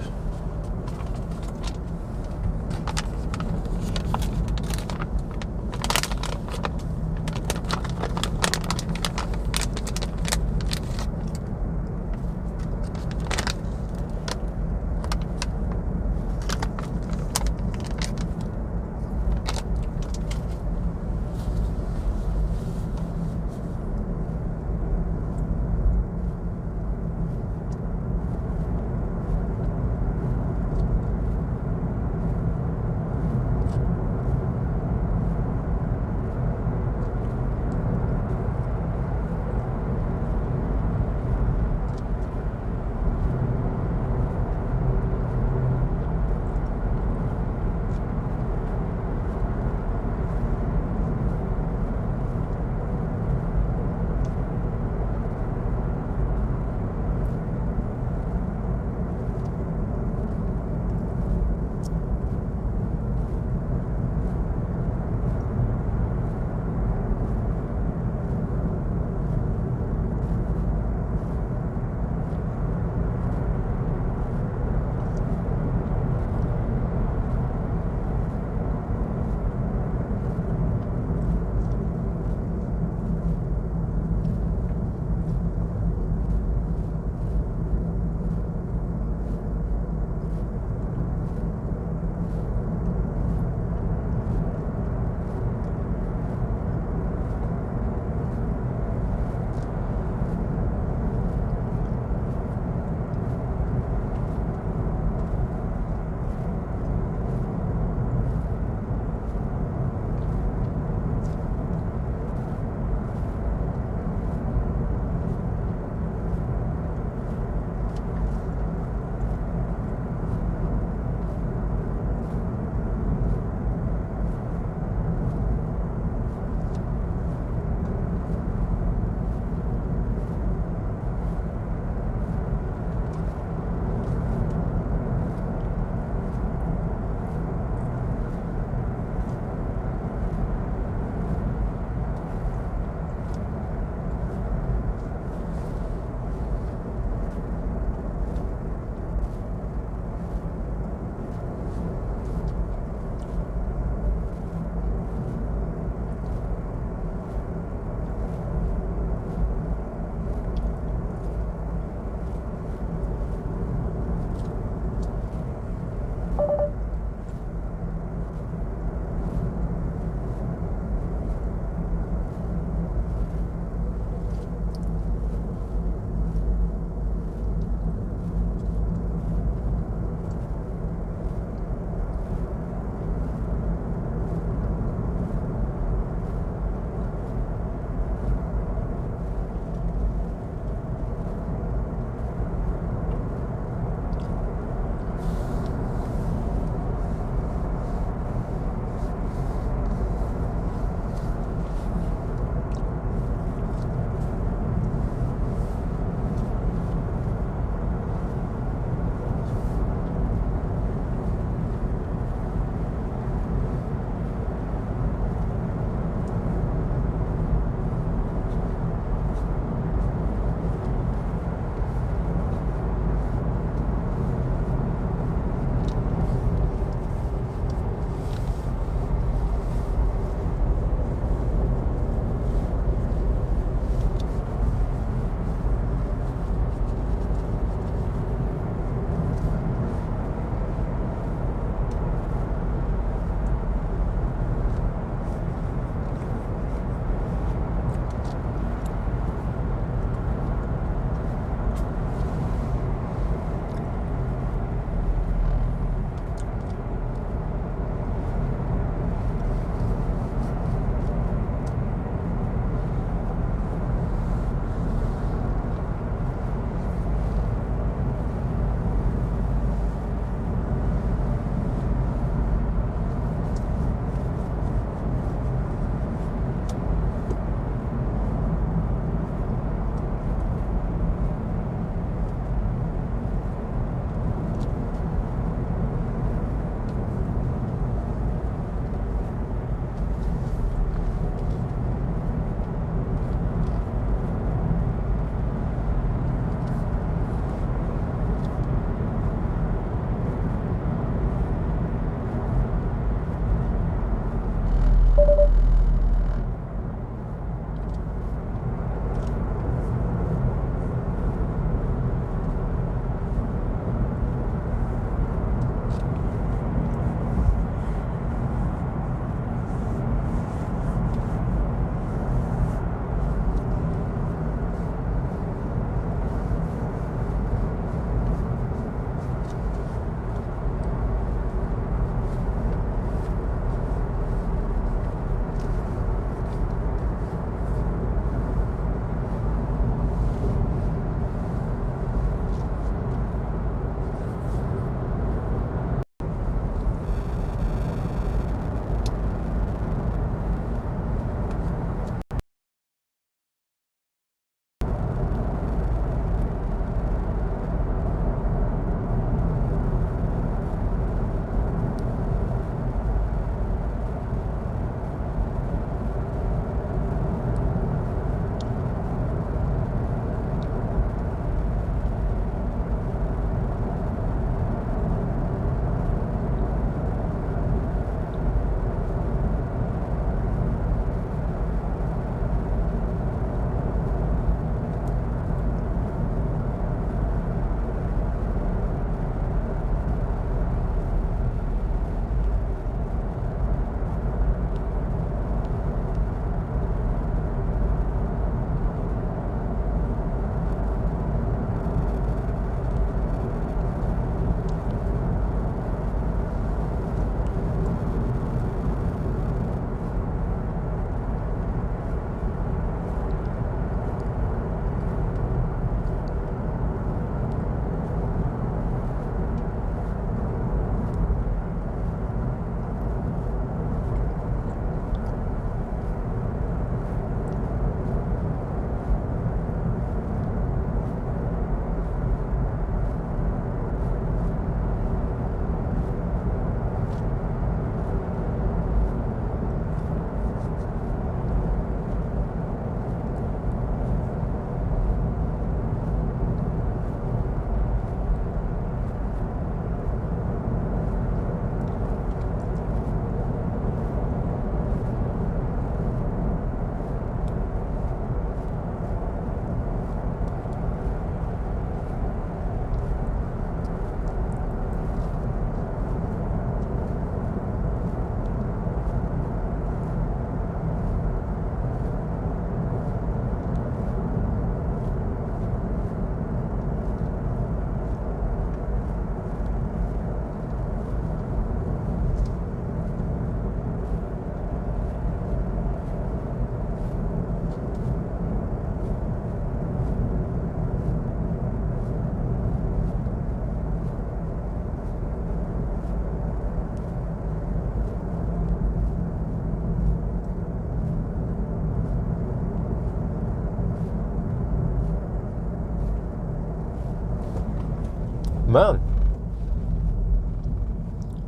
A: Man,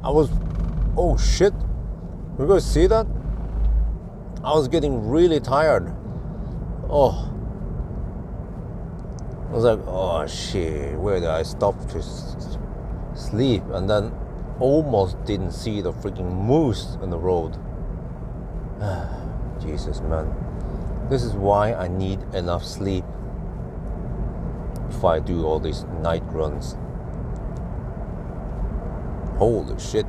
A: I was, oh shit, you guys see that? I was getting really tired. Oh, I was like, oh shit, where did I stop to sleep? And then almost didn't see the freaking moose on the road. Jesus, man. This is why I need enough sleep if I do all these night runs. Holy shit.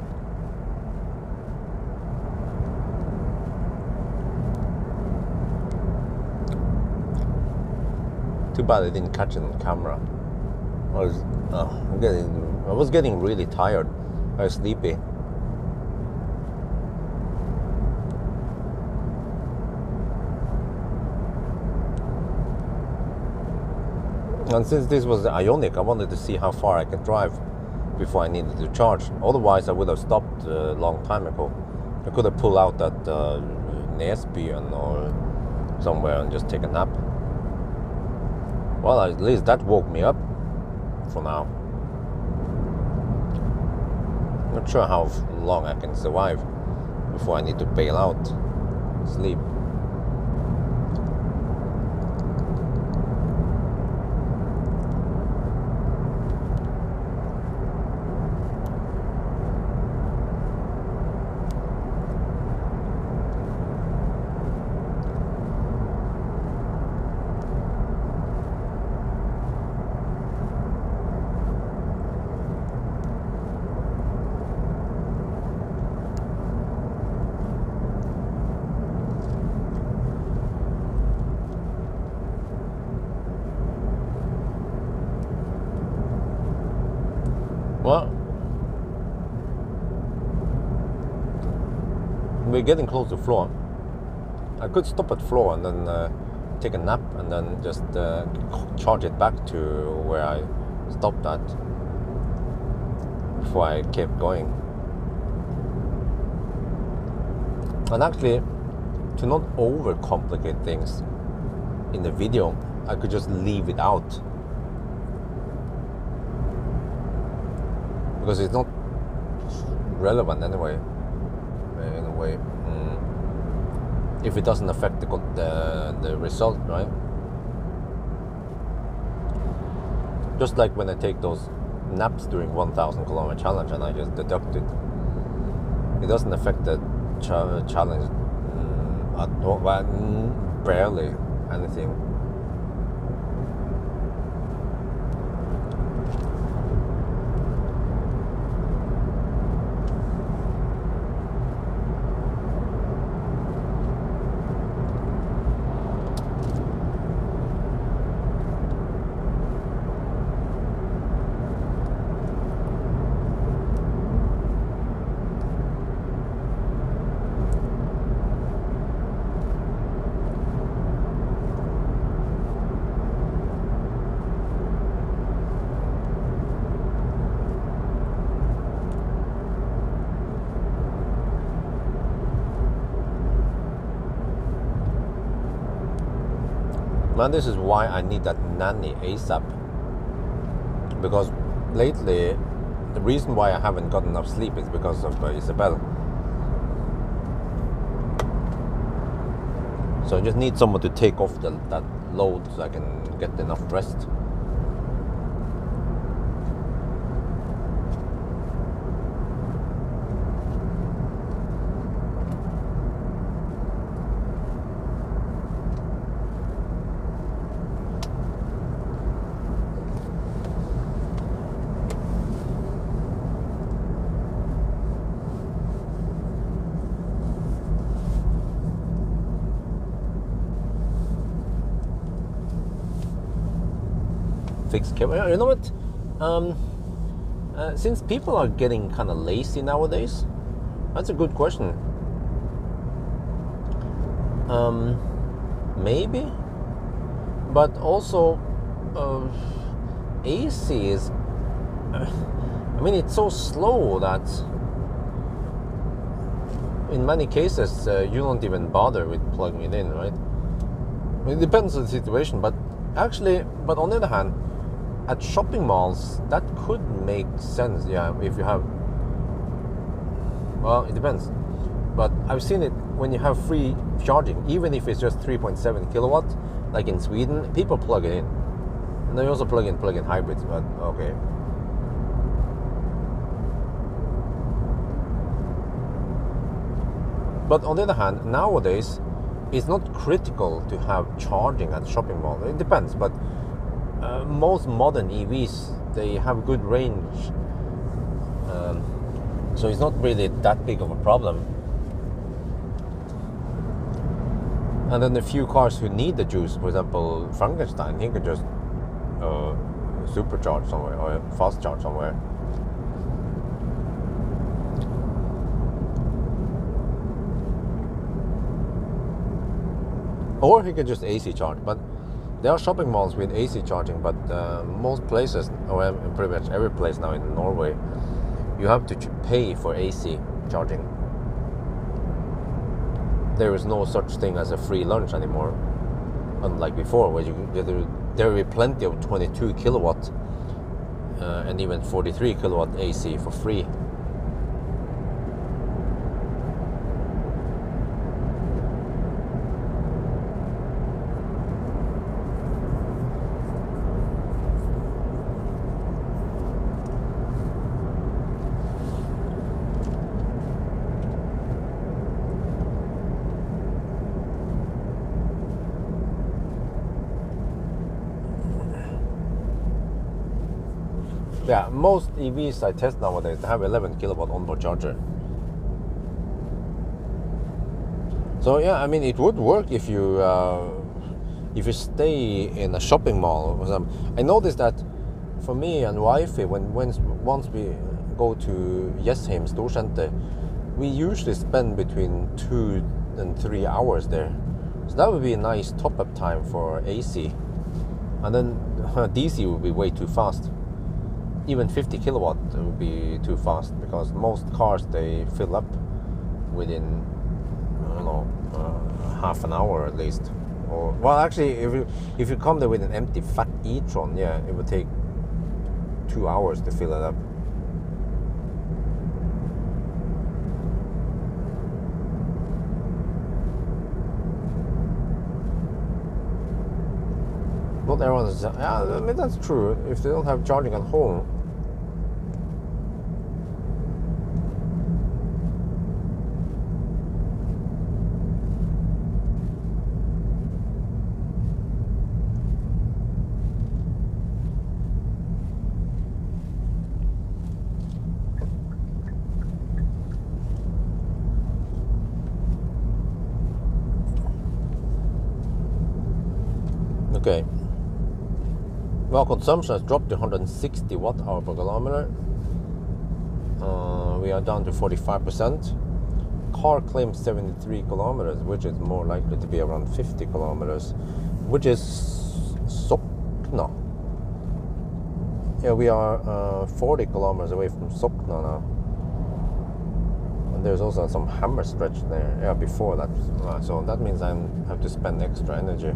A: Too bad I didn't catch it on camera. I was getting really tired. I was sleepy. And since this was the Ioniq, I wanted to see how far I could drive before I needed to charge. Otherwise, I would have stopped a long time ago. I could have pulled out at Nesbyen or somewhere and just take a nap. Well, at least that woke me up for now. Not sure how long I can survive before I need to bail out, sleep. Well, we're getting close to floor. I could stop at floor and then take a nap and then just charge it back to where I stopped at before I kept going. And actually, to not overcomplicate things in the video, I could just leave it out. Because it's not relevant anyway, in a way. If it doesn't affect the result, right? Just like when I take those naps during 1,000 kilometer challenge and I just deduct it. It doesn't affect the challenge at all, barely anything. And this is why I need that nanny ASAP. Because lately, the reason why I haven't got enough sleep is because of Isabel. So I just need someone to take off that load so I can get enough rest. Fixed camera. You know what? Since people are getting kind of lazy nowadays, that's a good question. Maybe, but also AC is. I mean, it's so slow that in many cases you don't even bother with plugging it in, right? It depends on the situation, but on the other hand, at shopping malls, that could make sense. Yeah, if you have, well, it depends. But I've seen it when you have free charging, even if it's just 3.7 kilowatt, like in Sweden, people plug it in. And they also plug in hybrids, but okay. But on the other hand, nowadays, it's not critical to have charging at shopping mall. It depends, but most modern EVs, they have good range. So it's not really that big of a problem. And then the few cars who need the juice, for example, Frankenstein, he could just supercharge somewhere or fast charge somewhere. Or he could just AC charge. But there are shopping malls with AC charging, but most places, or pretty much every place now in Norway, you have to pay for AC charging. There is no such thing as a free lunch anymore, unlike before, where there will be plenty of 22 kilowatt and even 43 kilowatt AC for free. Yeah, most EVs I test nowadays have 11 kilowatt onboard charger. So yeah, I mean, it would work if you stay in a shopping mall. I noticed that for me and wifey, once we go to Jessheim Storsenter, we usually spend between 2 and 3 hours there. So that would be a nice top-up time for AC. And then DC would be way too fast. Even 50 kilowatt would be too fast, because most cars, they fill up within, I don't know, half an hour at least. Or, well, actually, if you come there with an empty fat e-tron, yeah, it would take 2 hours to fill it up. Not everyone is, yeah, I mean, that's true. If they don't have charging at home. Okay. Well, consumption has dropped to 160 watt-hour per kilometer. We are down to 45%. Car claims 73 kilometers, which is more likely to be around 50 kilometers, which is Sokna. Yeah, we are 40 kilometers away from Sokna now. And there's also some hammer stretch there, yeah, before that. So that means I have to spend extra energy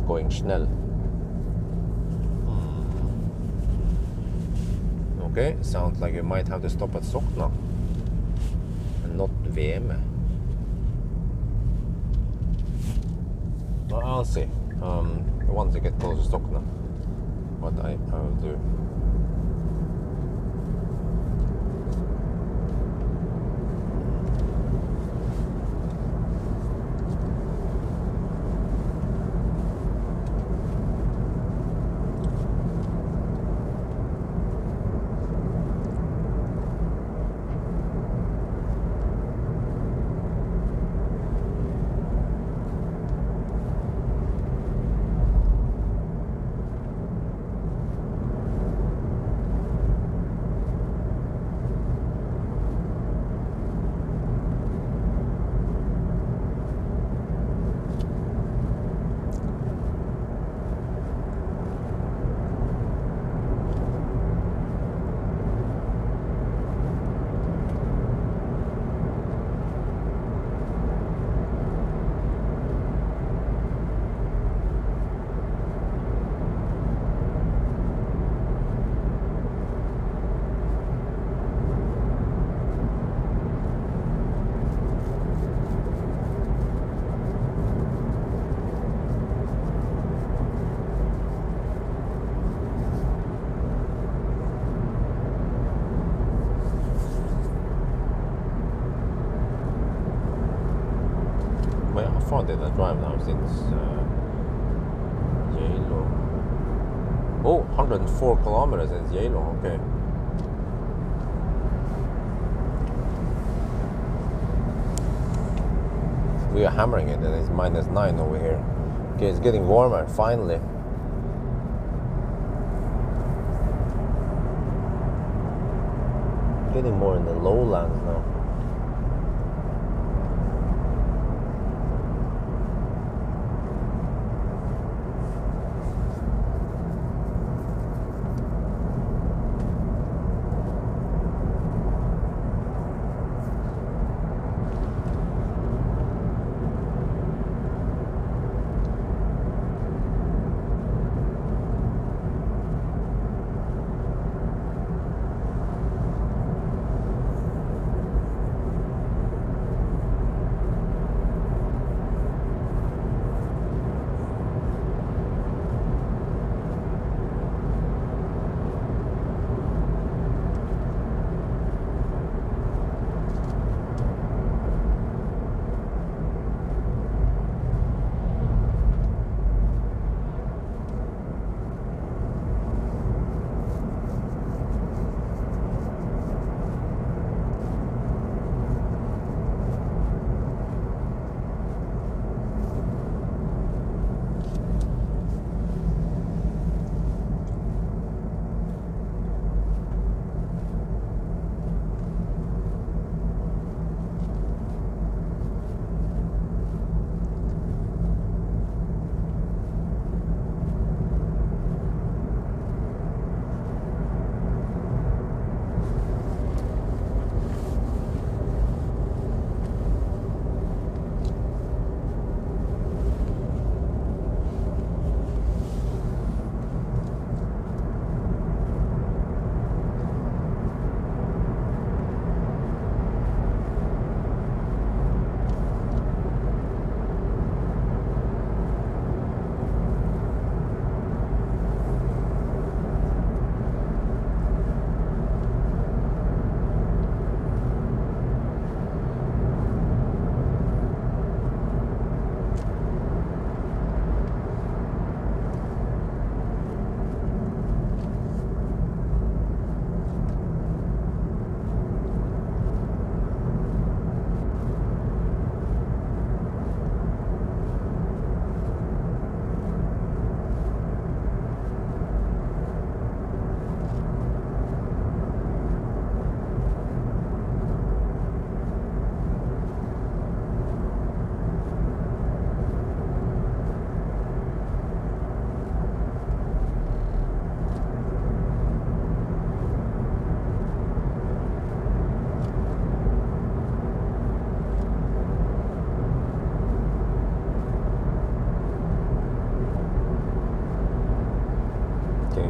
A: going schnell. Okay, sounds like you might have to stop at Sokna and not VM. Well, I'll see. Once I get close to Sokna, what I will do. long did I drive now since Geilo? Oh, 104 kilometers since Geilo, okay. We are hammering it and it's -9 over here. Okay, it's getting warmer, finally. Getting more in the lowlands now.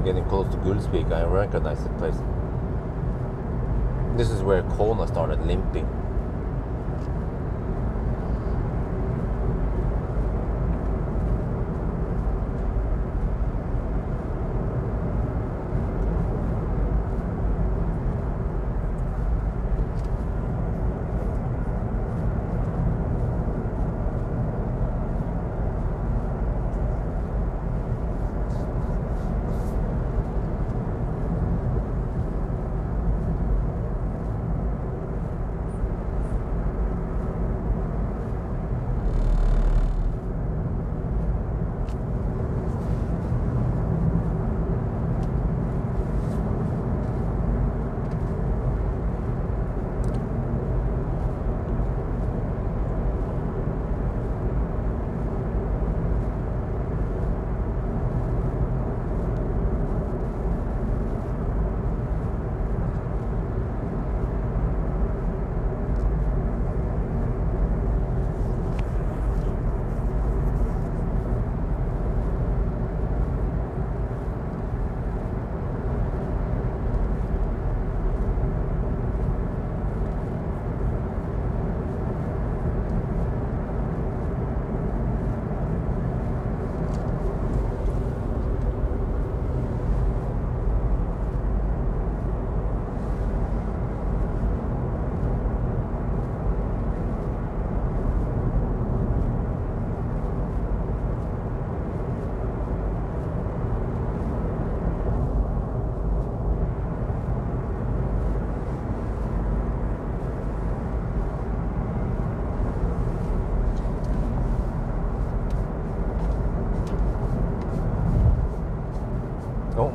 A: Getting close to Gulsvik, I recognize the place. This is where Kona started limping.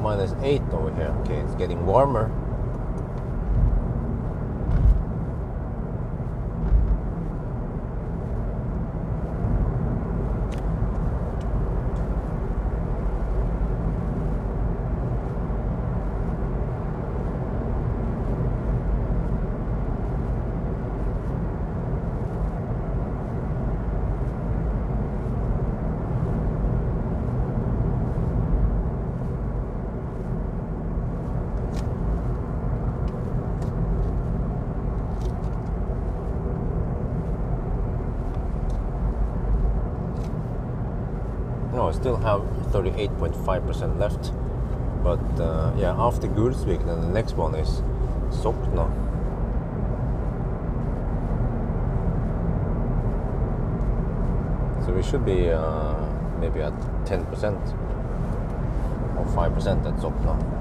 A: -8 over here. Okay, it's getting warmer. No, I still have 38.5% left, but yeah, after Gulsvik, then the next one is Sokna. So we should be maybe at 10% or 5% at Sokna.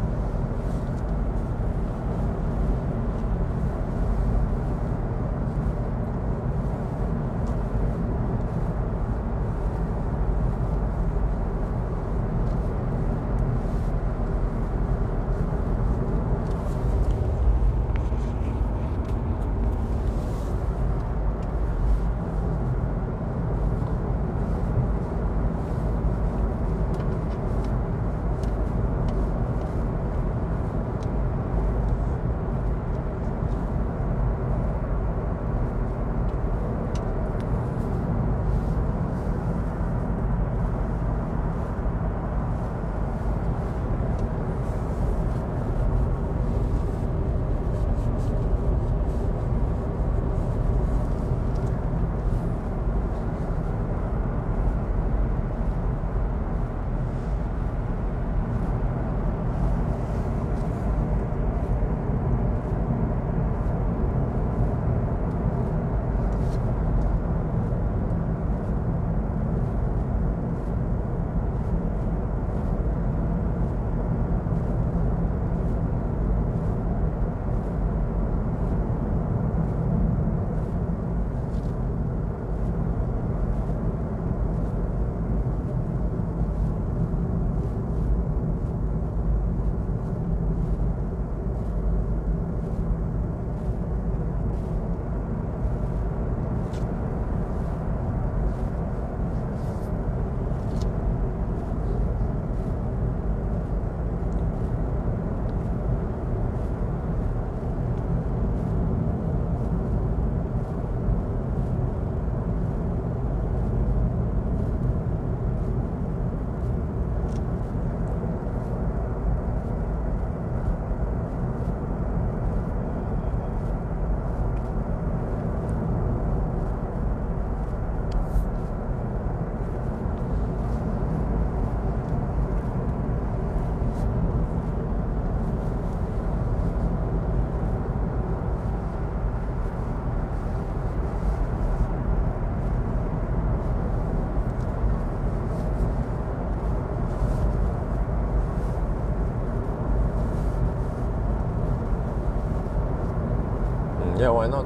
A: Yeah, why not?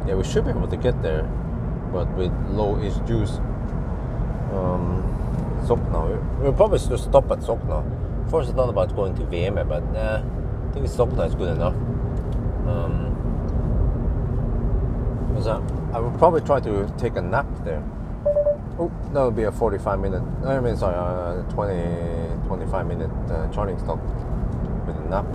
A: Yeah, we should be able to get there, but with low is juice. Sokna. We'll probably just stop at Sokna. First, I thought about going to Veme, but I think Sokna is good enough. I will probably try to take a nap there. Oh, that would be a 45-minute. I mean, sorry, 25-minute charging stop with a nap.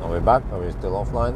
A: Are we back? Are we still offline?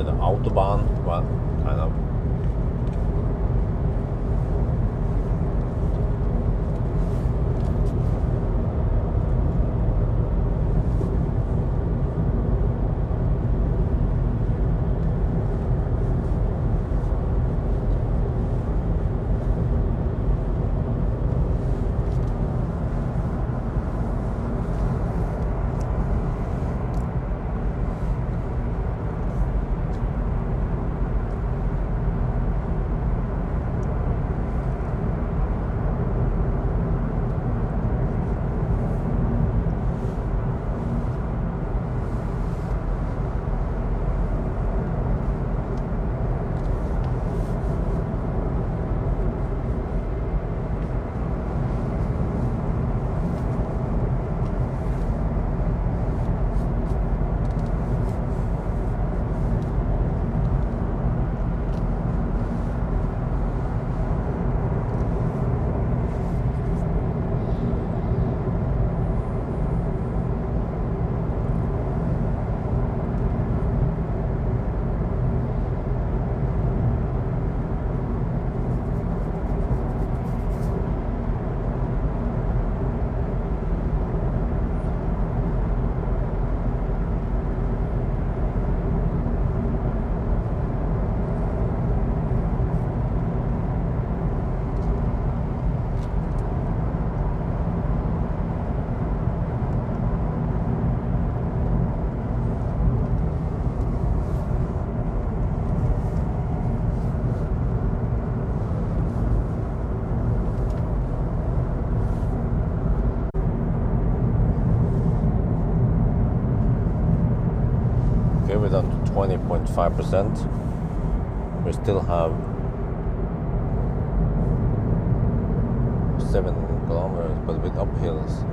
A: the Autobahn, well, kind of. Okay, we're down to 20.5%. We still have 7 kilometers, but with uphills.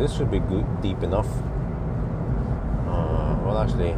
A: This should be good, deep enough. Well, actually,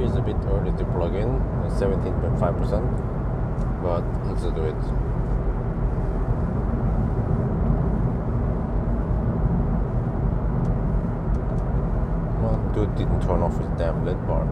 A: is a bit early to plug in, 17.5%, but let's do it. Well, dude didn't turn off his damn LED bar.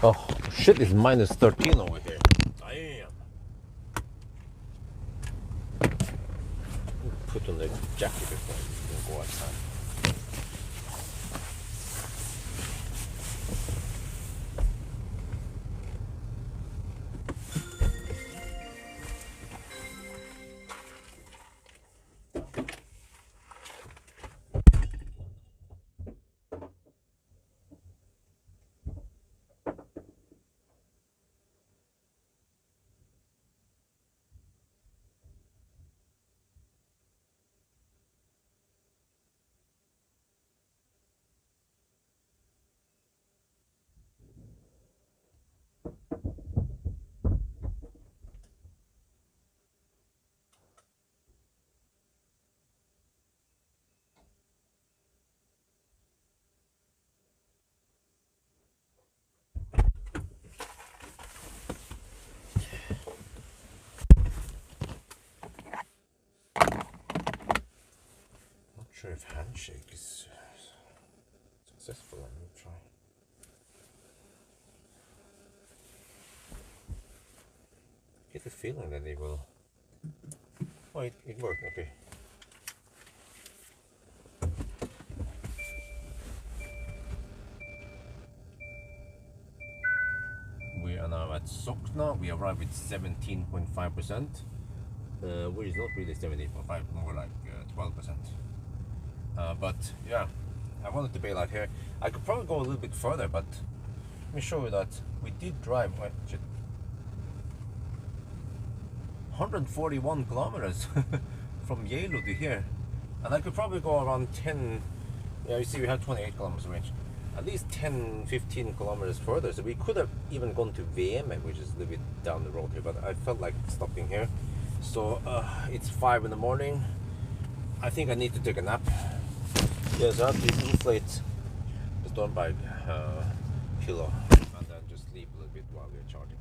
A: Oh shit, it's minus 13 over here. Damn. Put on the jacket before you go outside. Sure if handshake is successful. Let me try. Get the feeling that it will. Oh, it worked. Okay. We are now at Sokna. We arrived with 17.5%, which is not really 17.5, more like 12%. But yeah, I wanted to bail out here. I could probably go a little bit further, but let me show you that we did drive 141 kilometers from Geilo to here, and I could probably go around 10. Yeah, you see we have 28 kilometers range, at least 10-15 kilometers further, so we could have even gone to VM, which is a little bit down the road here, but I felt like stopping here. So it's 5 in the morning. I think I need to take a nap. Yes, I have to inflate the storm bag pillow and then just sleep a little bit while we're charging.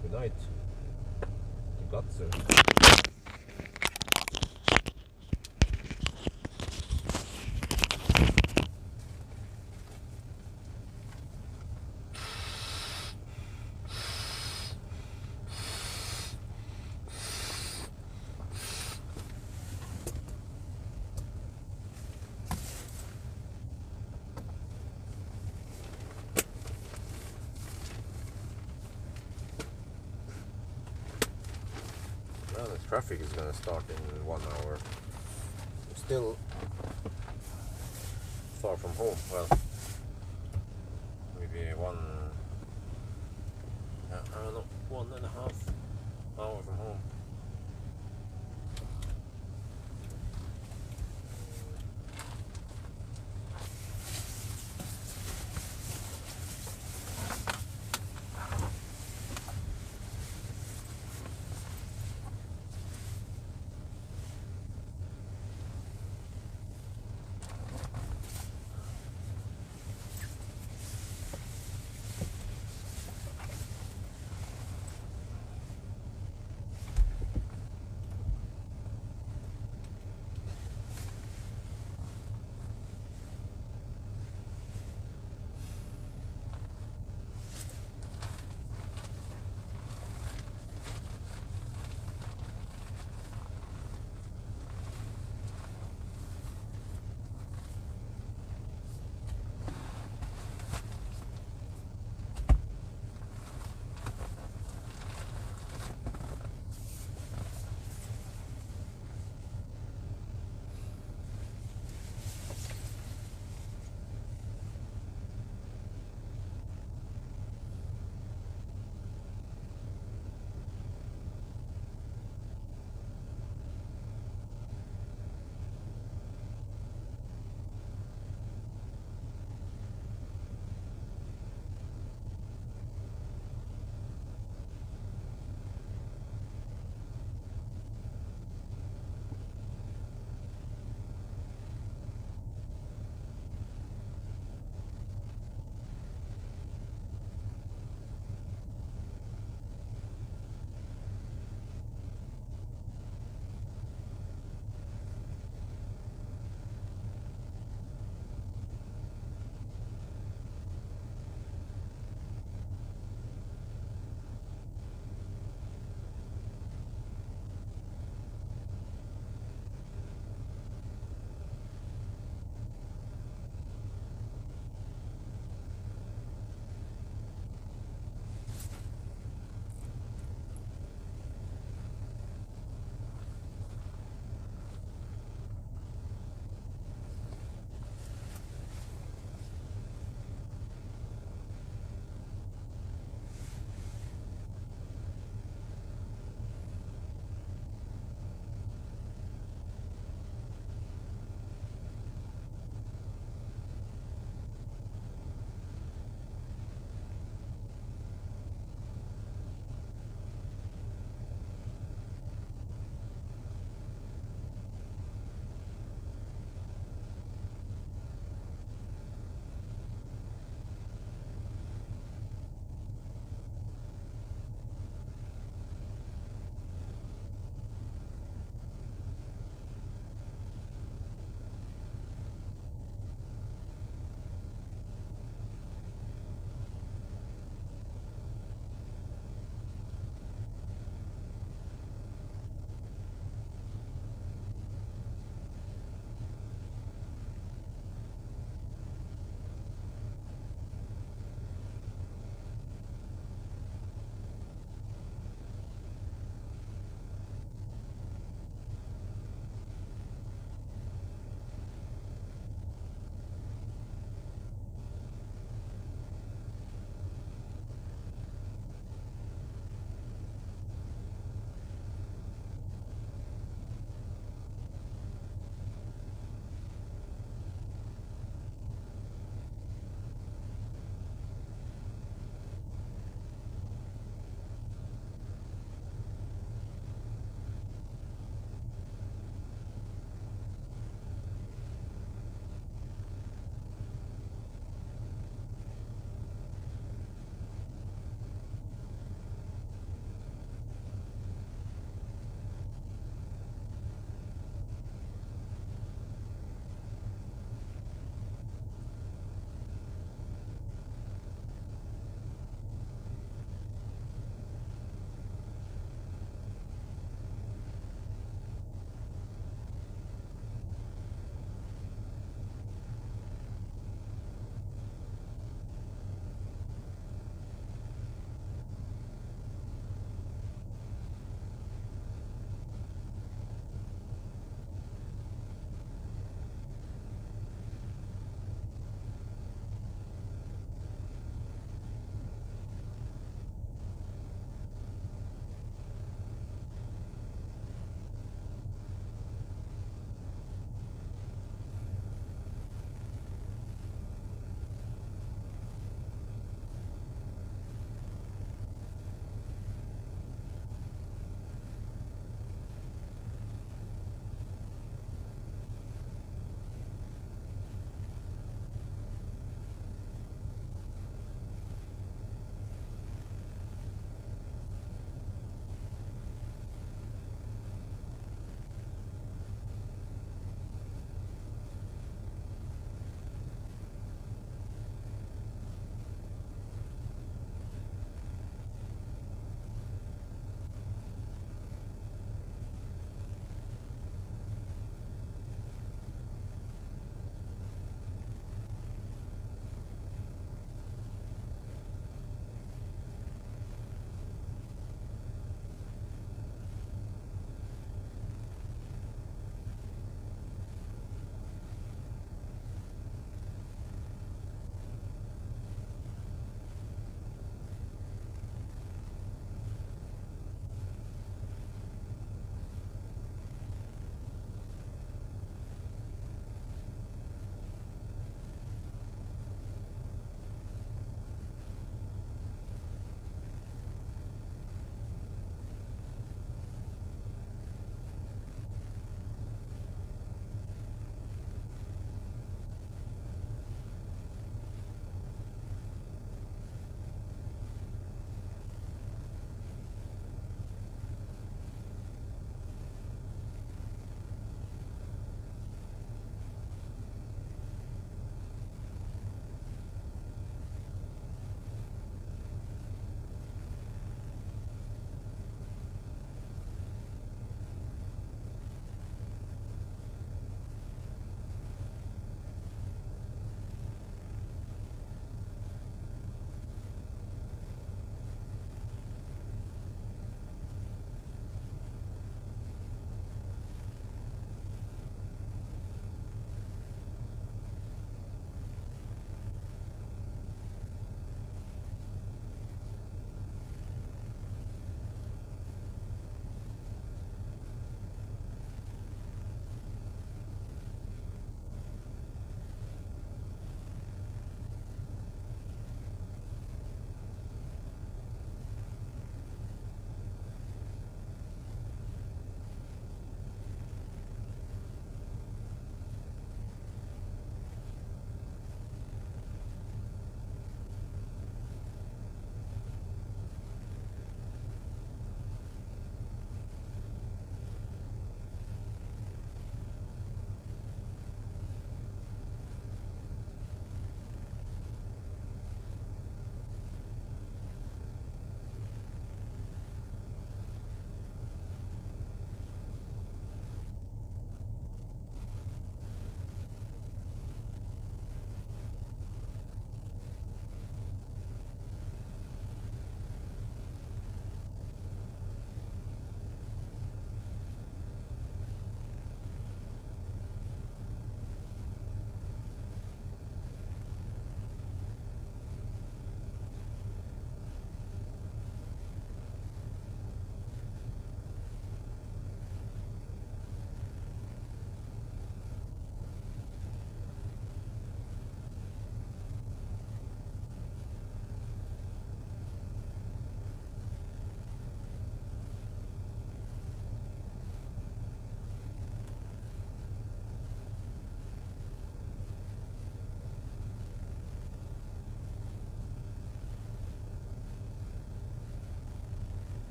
A: Good night. You got sir. Well, the traffic is gonna start in 1 hour. I'm still far from home. Well, maybe I don't know, 1.5 hour from home.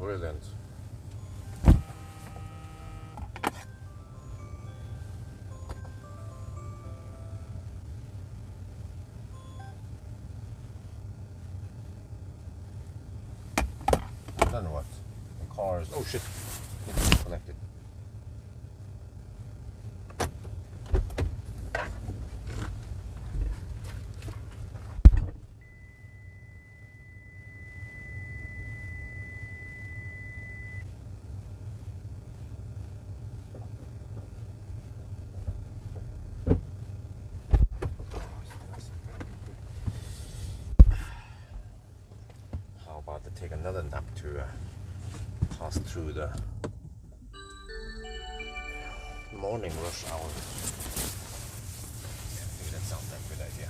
A: brilliant. Then what? The car is, oh shit, it's disconnected. How about to take another nap to pass through the morning rush hour? Yeah, I think that sounds like a good idea.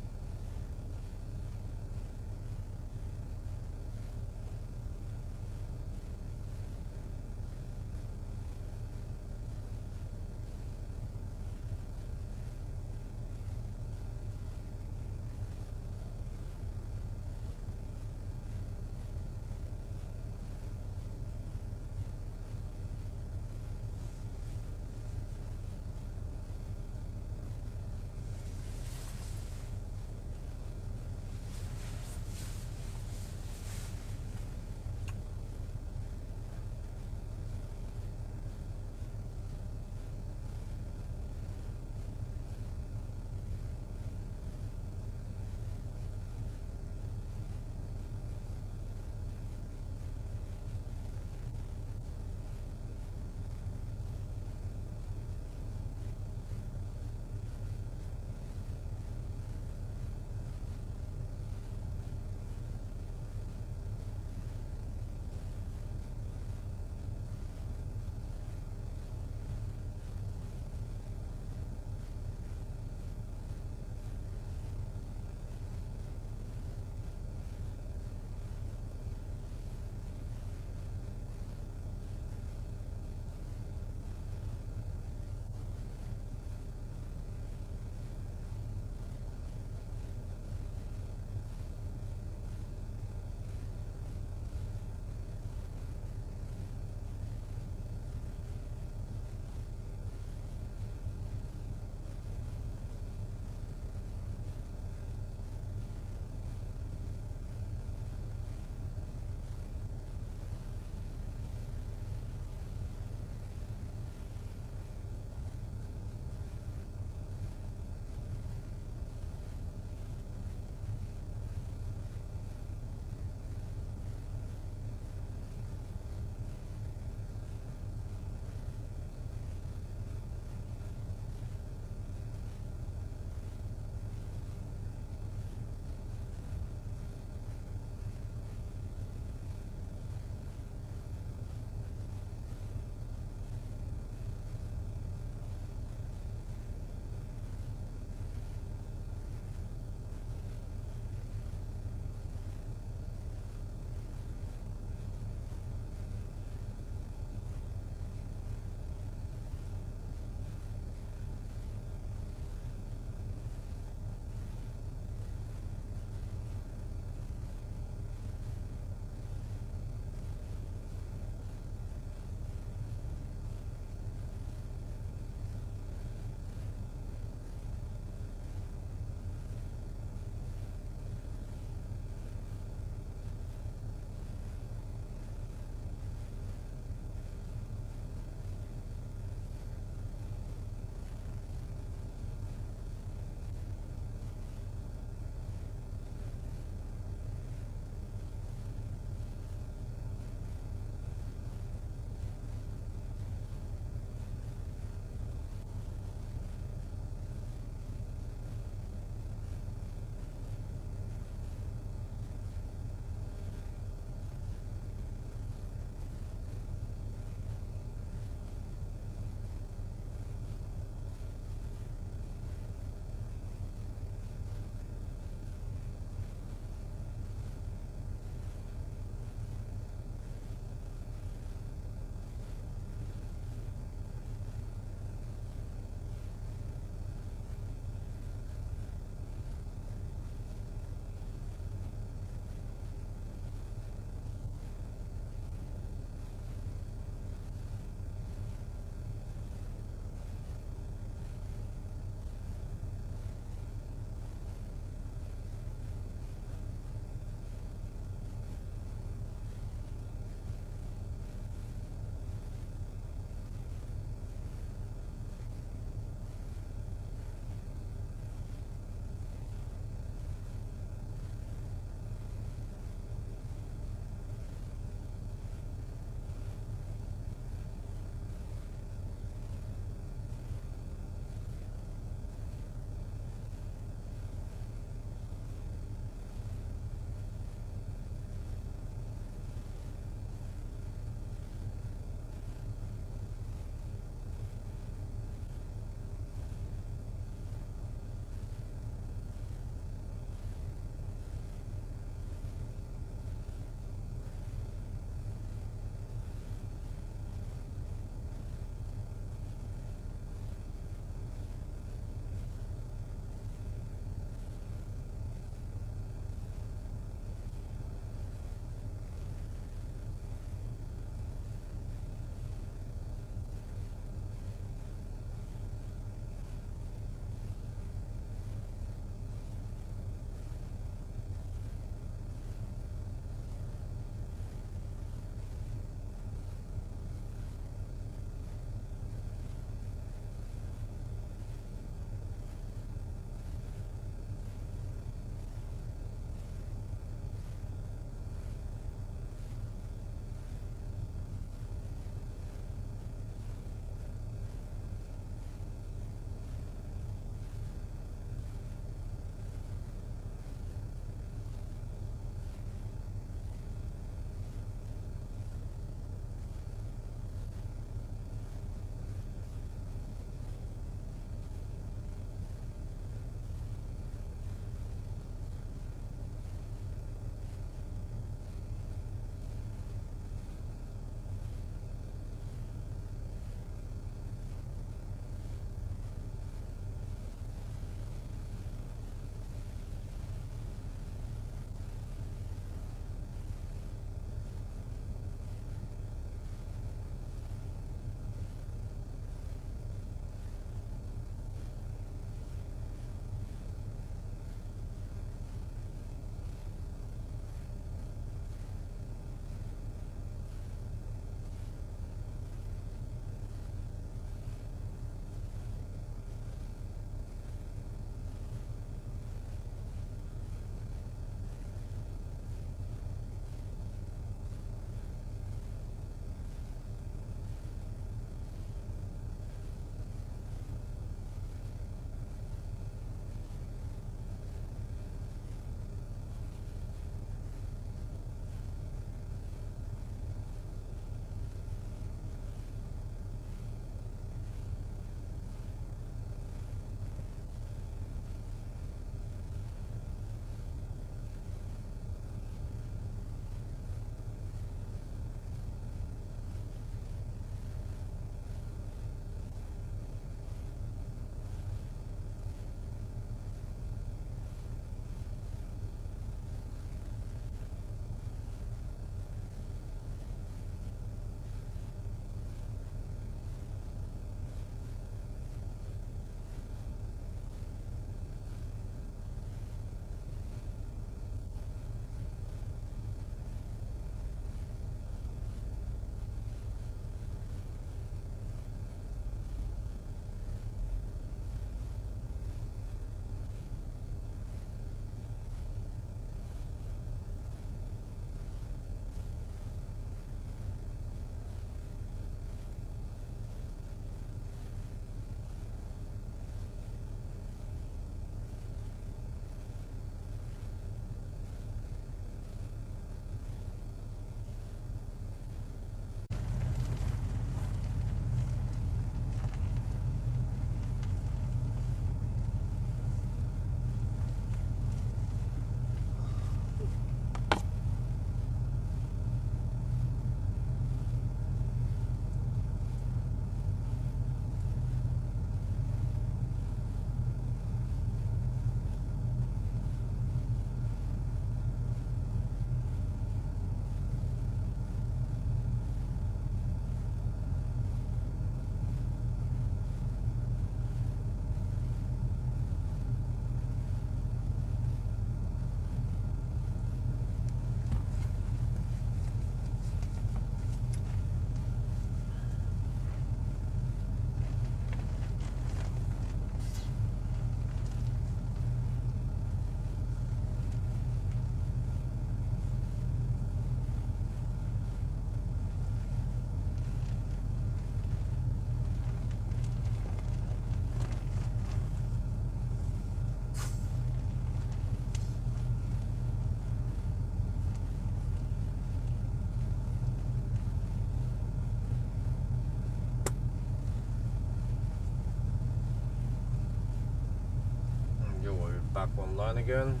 A: online again.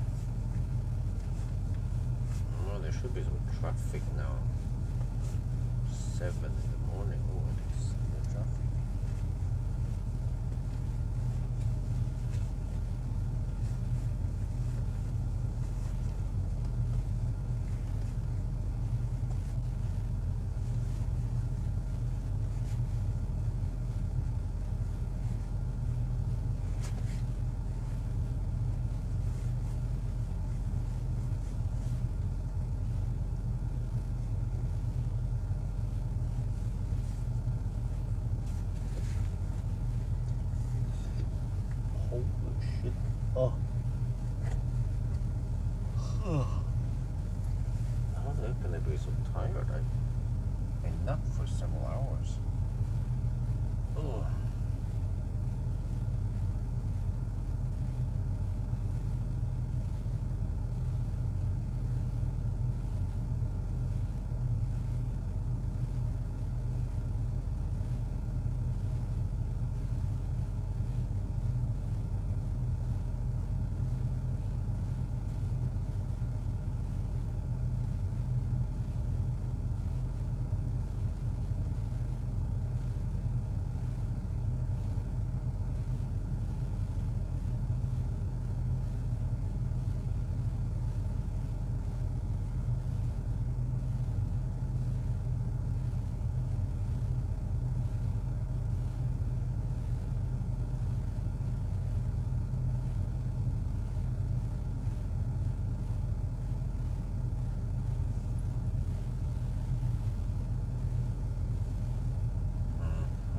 A: Well, there should be some traffic now. 7 in the morning. Oh, it is the traffic. Holy shit. Oh. How the heck can I be so tired? I napped for several hours. Oh.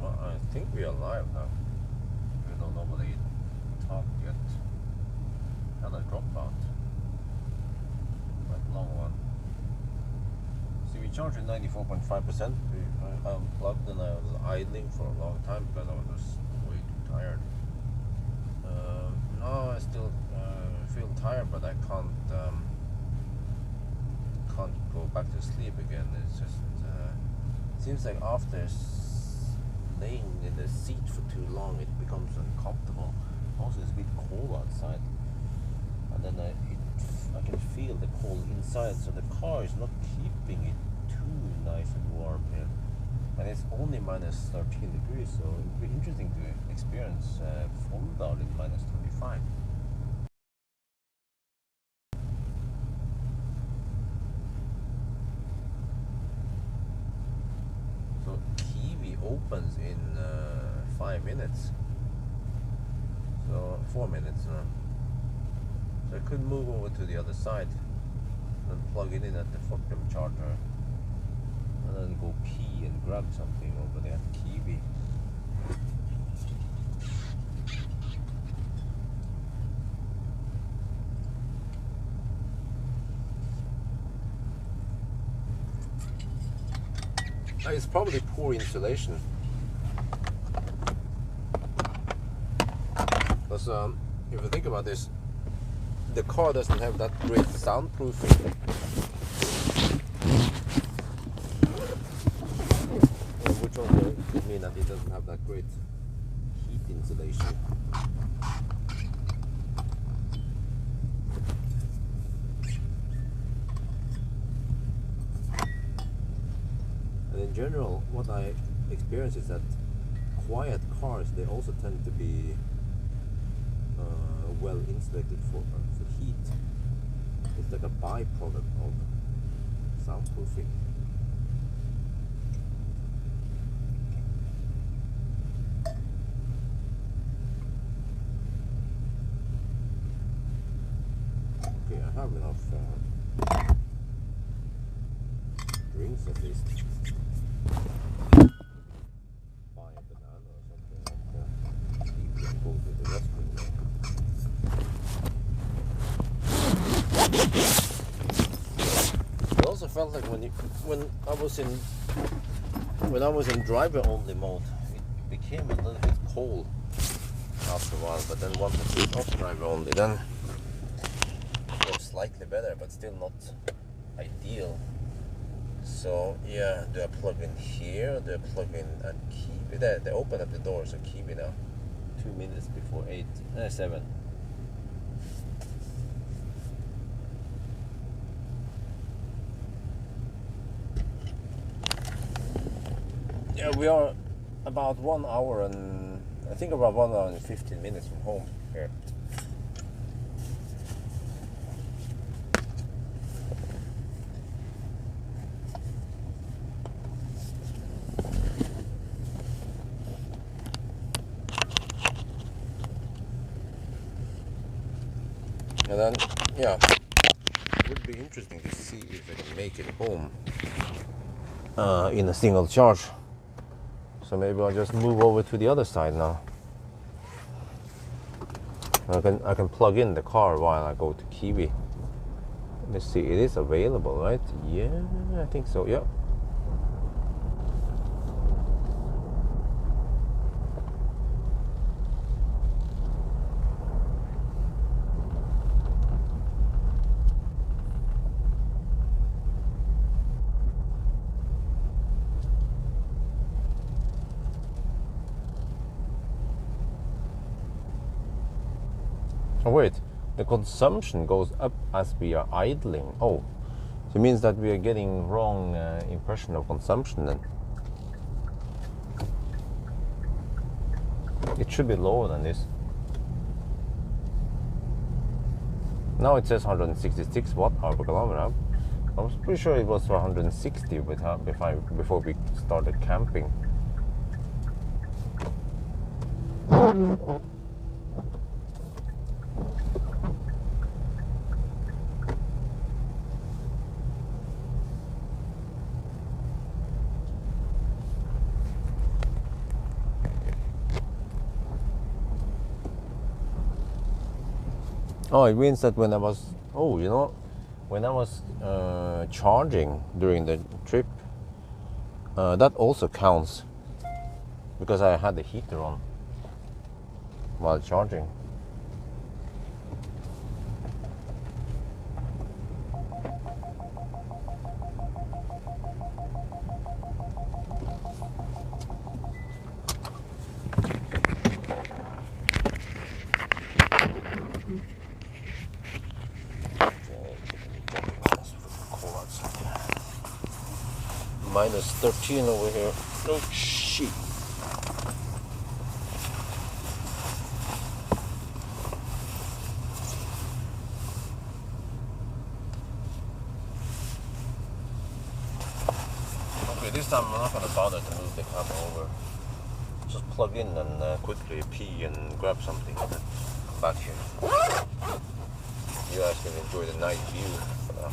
A: I think we are live now. We don't normally talk yet. And a dropout. Quite long one. See, we charged at 94.5%. I unplugged and I was idling for a long time because I was just way too tired. No, I still feel tired, but I can't go back to sleep again. It's just seems like after laying in the seat for too long, it becomes uncomfortable. Also, it's a bit cold outside, and then I can feel the cold inside. So the car is not keeping it too nice and warm here, and it's only minus 13 degrees. So it'll be interesting to experience full down in minus 25. Opens in 5 minutes, so 4 minutes now. So I could move over to the other side and plug it in at the Fortum charger, and then go pee and grab something over there at Kiwi. It's probably poor insulation. Because if you think about this, the car doesn't have that great soundproofing. Which also could mean that it doesn't have that great heat insulation. In general, what I experience is that quiet cars, they also tend to be well insulated for heat. It's like a byproduct of soundproofing. Okay, I have enough drinks at least. Buy a banana or something and go to the restroom. I also felt like when I was in driver only mode, it became a little bit cold after a while. But then once I switched off driver only, then it was slightly better, but still not ideal. So yeah, do I plug in here? Or do I plug in at Kiwi? They open up the doors at Kiwi now. 2 minutes before 7. Yeah, we are about 1 hour and I think about 1 hour and 15 minutes from home here. And then, yeah, it would be interesting to see if I can make it home in a single charge. So maybe I'll just move over to the other side now. I can plug in the car while I go to Kiwi. Let's see, it is available, right? Yeah, I think so, yeah. Oh wait, the consumption goes up as we are idling. Oh, so it means that we are getting wrong impression of consumption then. It should be lower than this. Now it says 166 watt-hour per kilometer. I was pretty sure it was 160 before we started camping. Oh, it means that when I was, when I was charging during the trip, that also counts because I had the heater on while charging. Minus 13 over here. Oh shit. Okay, this time I'm not gonna bother to move the camera over. Just plug in and quickly pee and grab something and then come back here. You guys can enjoy the night view for now.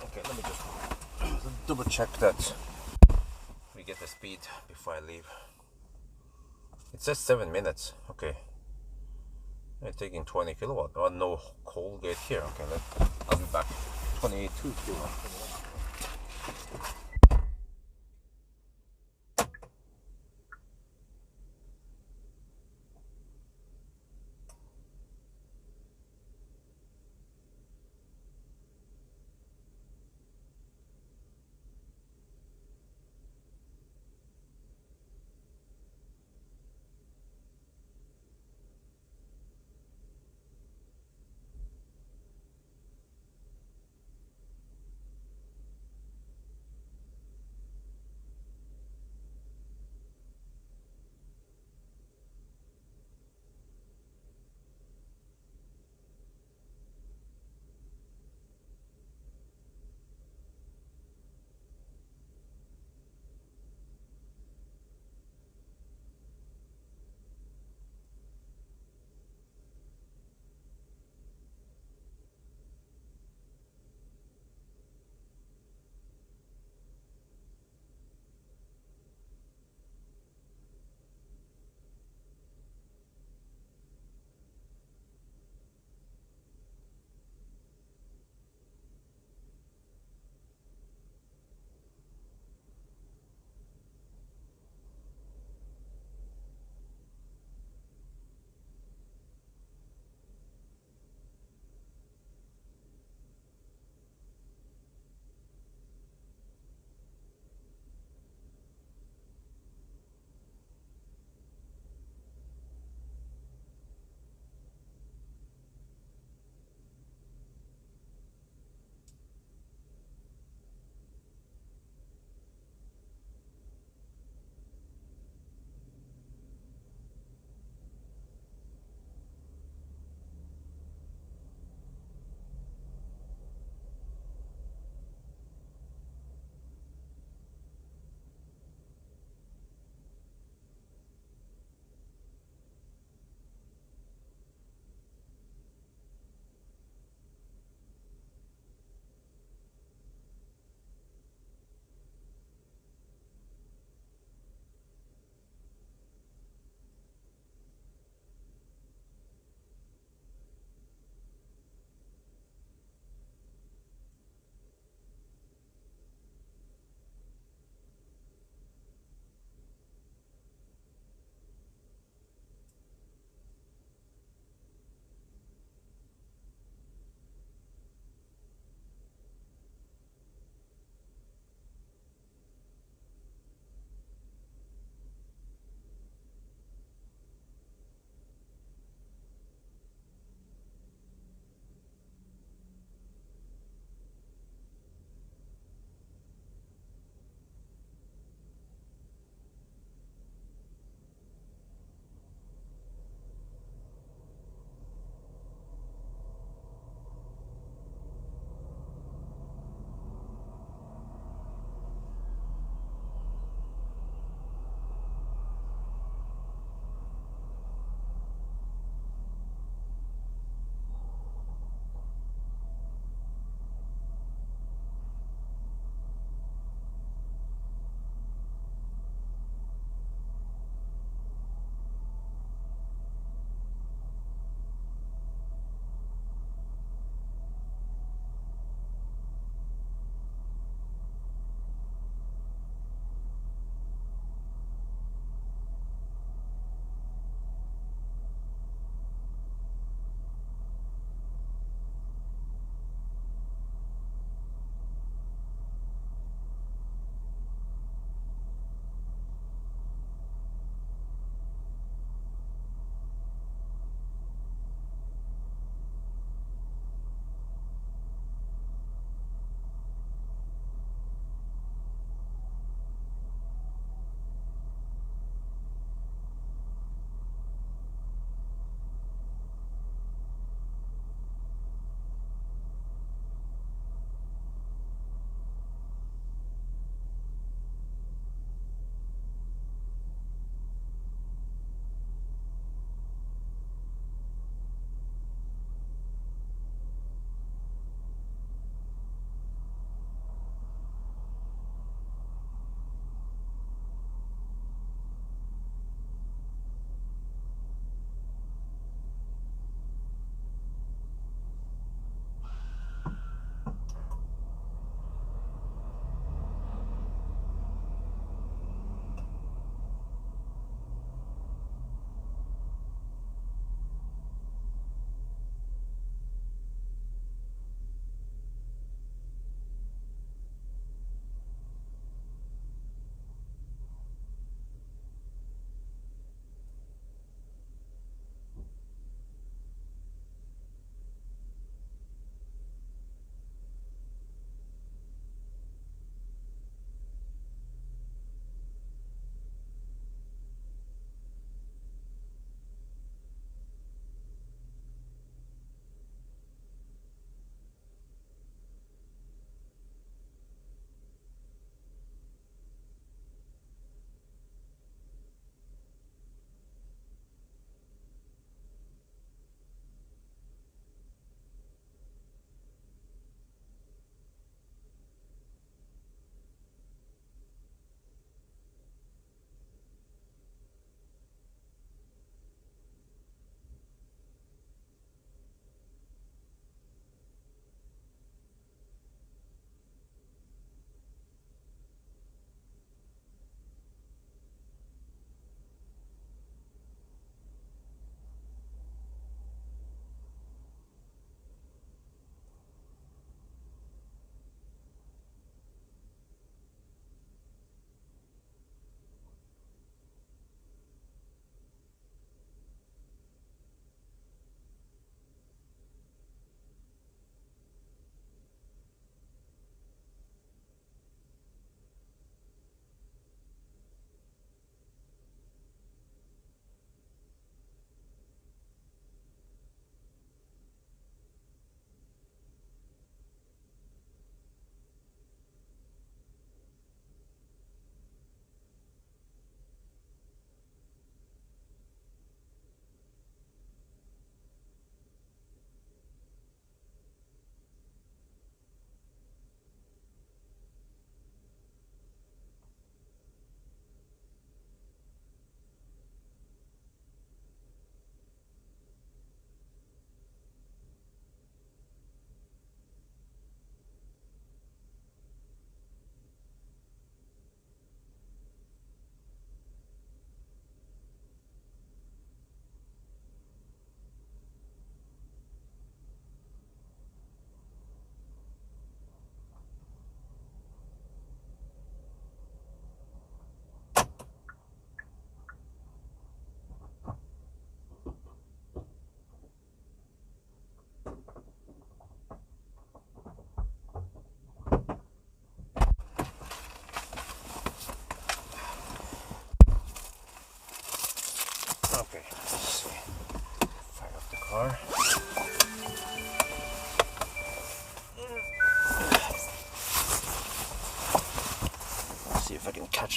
A: Okay, let me just double check that we get the speed before I leave. It says 7 minutes. Okay. I'm taking 20 kilowatt. Oh, no coal gate here. Okay, I'll be back. 22 kilowatt.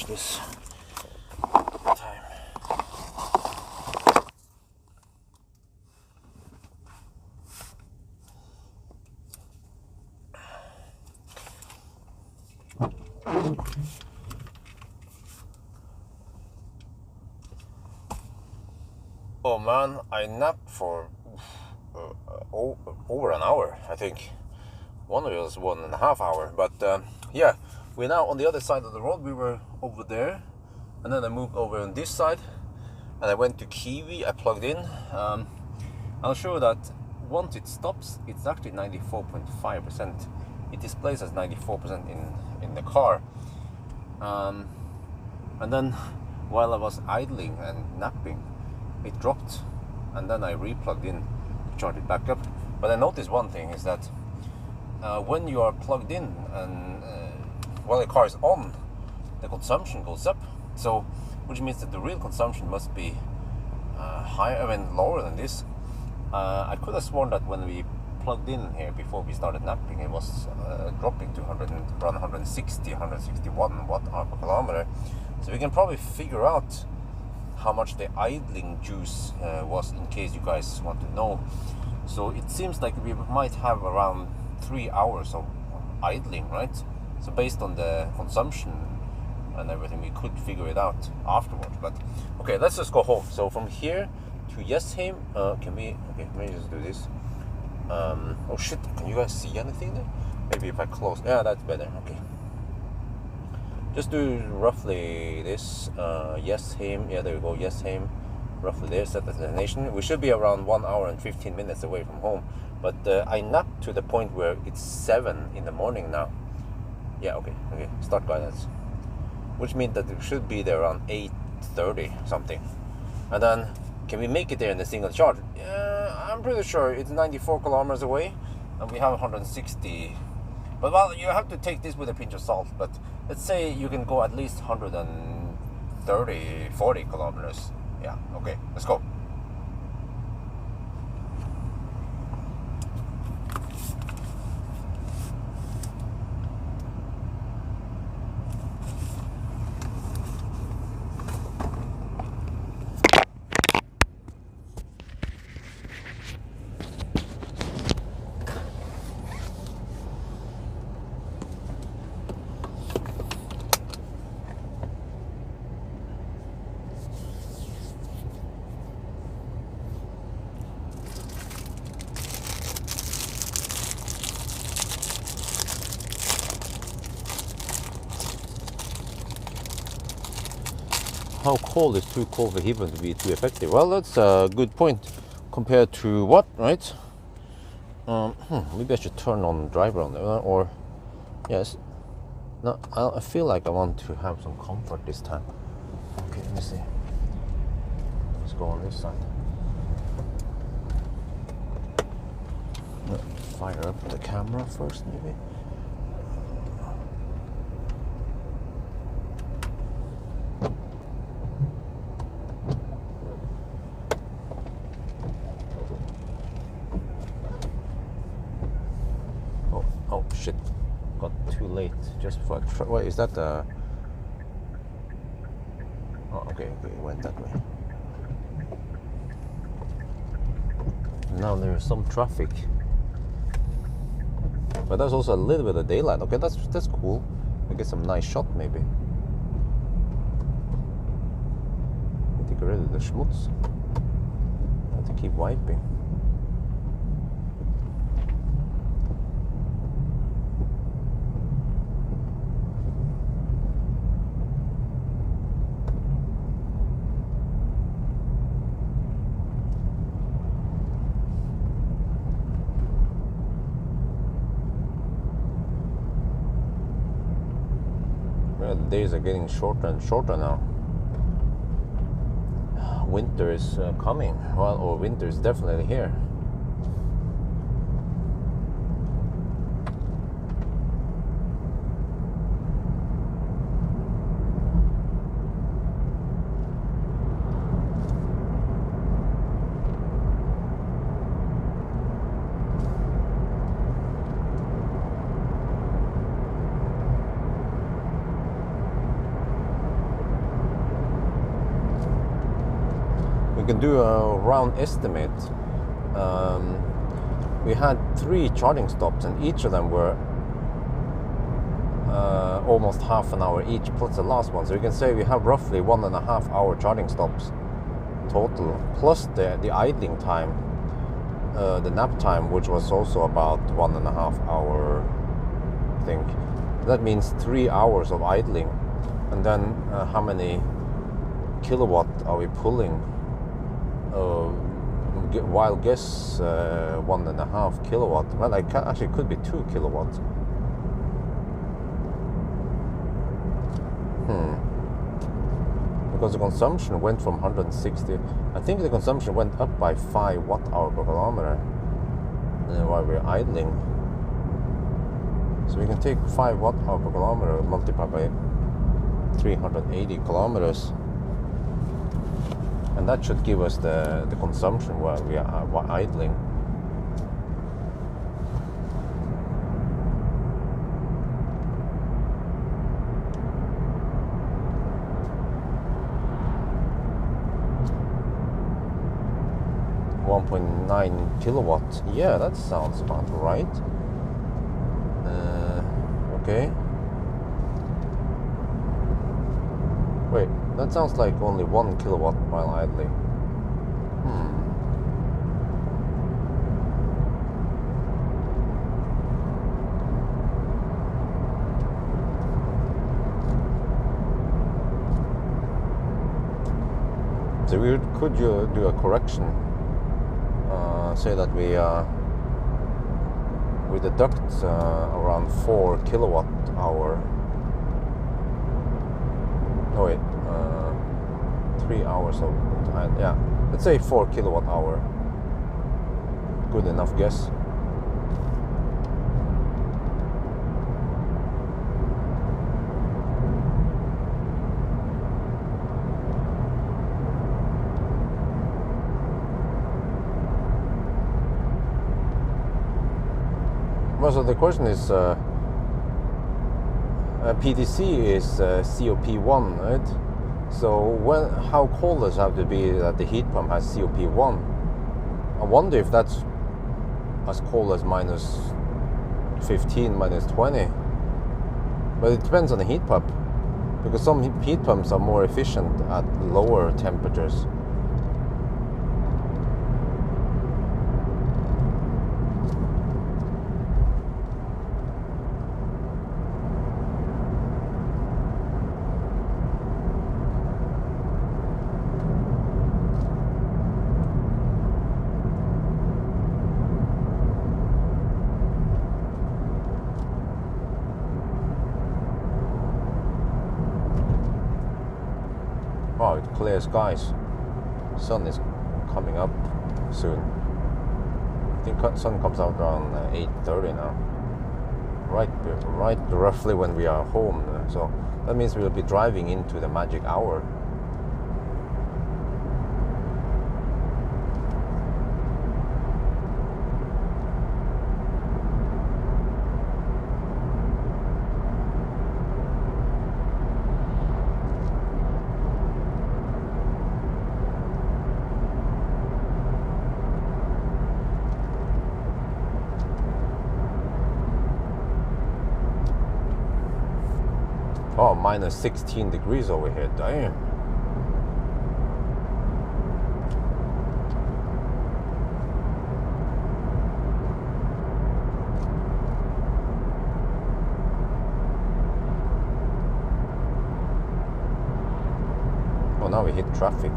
A: change this time. Oh man, I napped for over an hour, I think. One of it was 1.5 hours, but yeah, we're now on the other side of the road. We were over there, and then I moved over on this side, and I went to Kiwi. I plugged in. I'll show you that once it stops, it's actually 94.5%. It displays as 94% in the car. And then while I was idling and napping, it dropped, and then I re-plugged in to charge it back up. But I noticed one thing is that when you are plugged in and while the car is on, the consumption goes up. So, which means that the real consumption must be higher, lower than this. I could have sworn that when we plugged in here before we started napping, it was dropping to around 160, 161 watt-hour per kilometer. So we can probably figure out how much the idling juice was, in case you guys want to know. So it seems like we might have around 3 hours of idling, right? So based on the consumption and everything, we could figure it out afterwards. But okay, let's just go home. So from here to Jessheim, can we? Okay, let me just do this. Oh shit! Can you guys see anything there? Maybe if I close. Yeah, that's better. Okay. Just do roughly this. Jessheim. Yeah, there we go. Jessheim. Roughly there. Set the destination. We should be around 1 hour and 15 minutes away from home. But I napped to the point where it's 7 in the morning now. Yeah. Okay. Okay. Start guidance. Which means that it should be there around 8:30 something. And then, can we make it there in a single charge? Yeah, I'm pretty sure it's 94 kilometers away, and we have 160. But well, you have to take this with a pinch of salt. But let's say you can go at least 130, 40 kilometers. Yeah, okay, let's go. How cold is too cold for Hebron to be too effective? Well, that's a good point. Compared to what, right? Maybe I should turn on driver on there, or yes. No, I feel like I want to have some comfort this time. Okay, let me see. Let's go on this side. Fire up the camera first, maybe. Oh shit, got too late just before I try. Wait, is that the... Oh, okay, it went that way. Now there's some traffic. But there's also a little bit of daylight. Okay, that's cool. We get some nice shot maybe. Get rid of the schmutz. I have to keep wiping. The days are getting shorter and shorter now. Winter is coming. Well, or winter is definitely here. we can do a round estimate. We had 3 charging stops, and each of them were almost half an hour each, plus the last one. So you can say we have roughly 1.5 hour charging stops total, plus the idling time, the nap time, which was also about 1.5 hour, I think. That means 3 hours of idling. And then how many kilowatt are we pulling? Wild guess 1.5 kilowatt. Well, actually could be 2 kilowatt. Because the consumption went from 160. I think the consumption went up by 5 watt-hour per kilometer while we're idling. So we can take 5 watt-hour per kilometer, multiplied by 380 kilometers. And that should give us the consumption while we are idling. .9 kilowatt. Yeah, that sounds about right. Okay. Wait, that sounds like only 1 kilowatt while idling. So we could do a correction. Say that we deduct around 4 kilowatt hour. Oh wait, 3 hours of time. Yeah, let's say 4 kilowatt hour. Good enough guess. Well, so the question is, PTC is COP1, right? So how cold does it have to be that the heat pump has COP1? I wonder if that's as cold as minus 15, minus 20. But it depends on the heat pump, because some heat pumps are more efficient at lower temperatures. Wow, it's clear skies. Sun is coming up soon. I think sun comes out around 8:30 now. Right, roughly when we are home. So that means we'll be driving into the magic hour. Oh, minus 16 degrees over here, damn. Oh, now we hit traffic.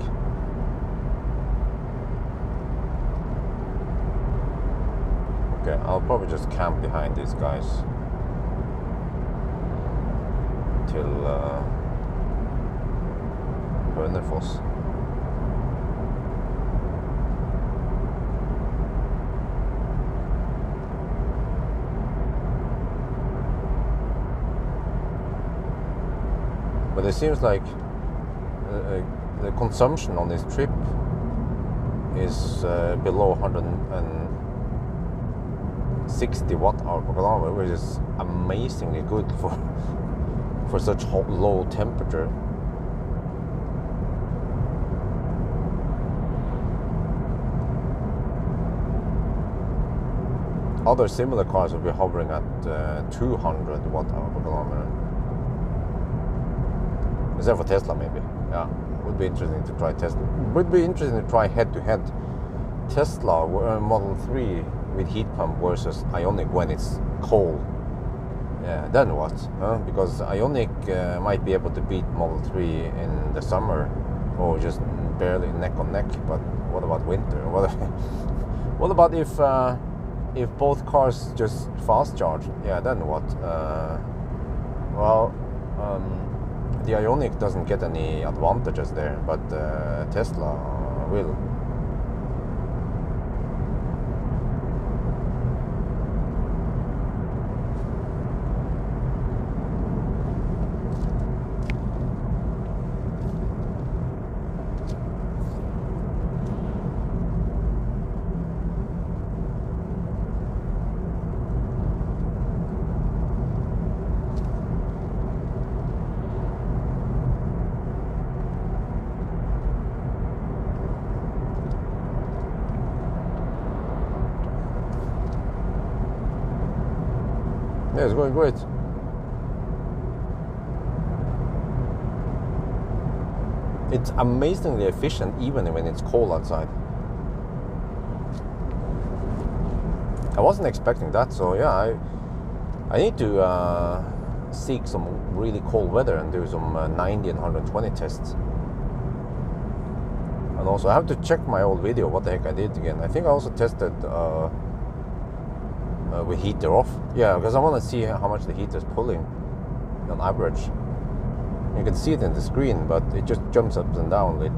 A: Okay, I'll probably just camp behind these guys till Hönefoss. But it seems like the consumption on this trip is below 160 watt-hour per kilometer, which is amazingly good for such low temperature. other similar cars will be hovering at 200 watt-hour per kilometer. Except for Tesla, maybe. Yeah, would be interesting to try Tesla. Would be interesting to try head-to-head Tesla Model 3 with heat pump versus Ioniq when it's cold. Yeah, then what? Because Ioniq might be able to beat Model 3 in the summer, or just barely neck on neck. But what about winter? What about if both cars just fast charge? Yeah, then what? The Ioniq doesn't get any advantages there, but Tesla will. Yeah, it's going great. It's amazingly efficient even when it's cold outside. I wasn't expecting that, so yeah, I need to seek some really cold weather and do some 90 and 120 tests. And also I have to check my old video, what the heck I did again. I think I also tested with heater off. Yeah, because I want to see how much the heater is pulling on average. You can see it in the screen, but it just jumps up and down a bit.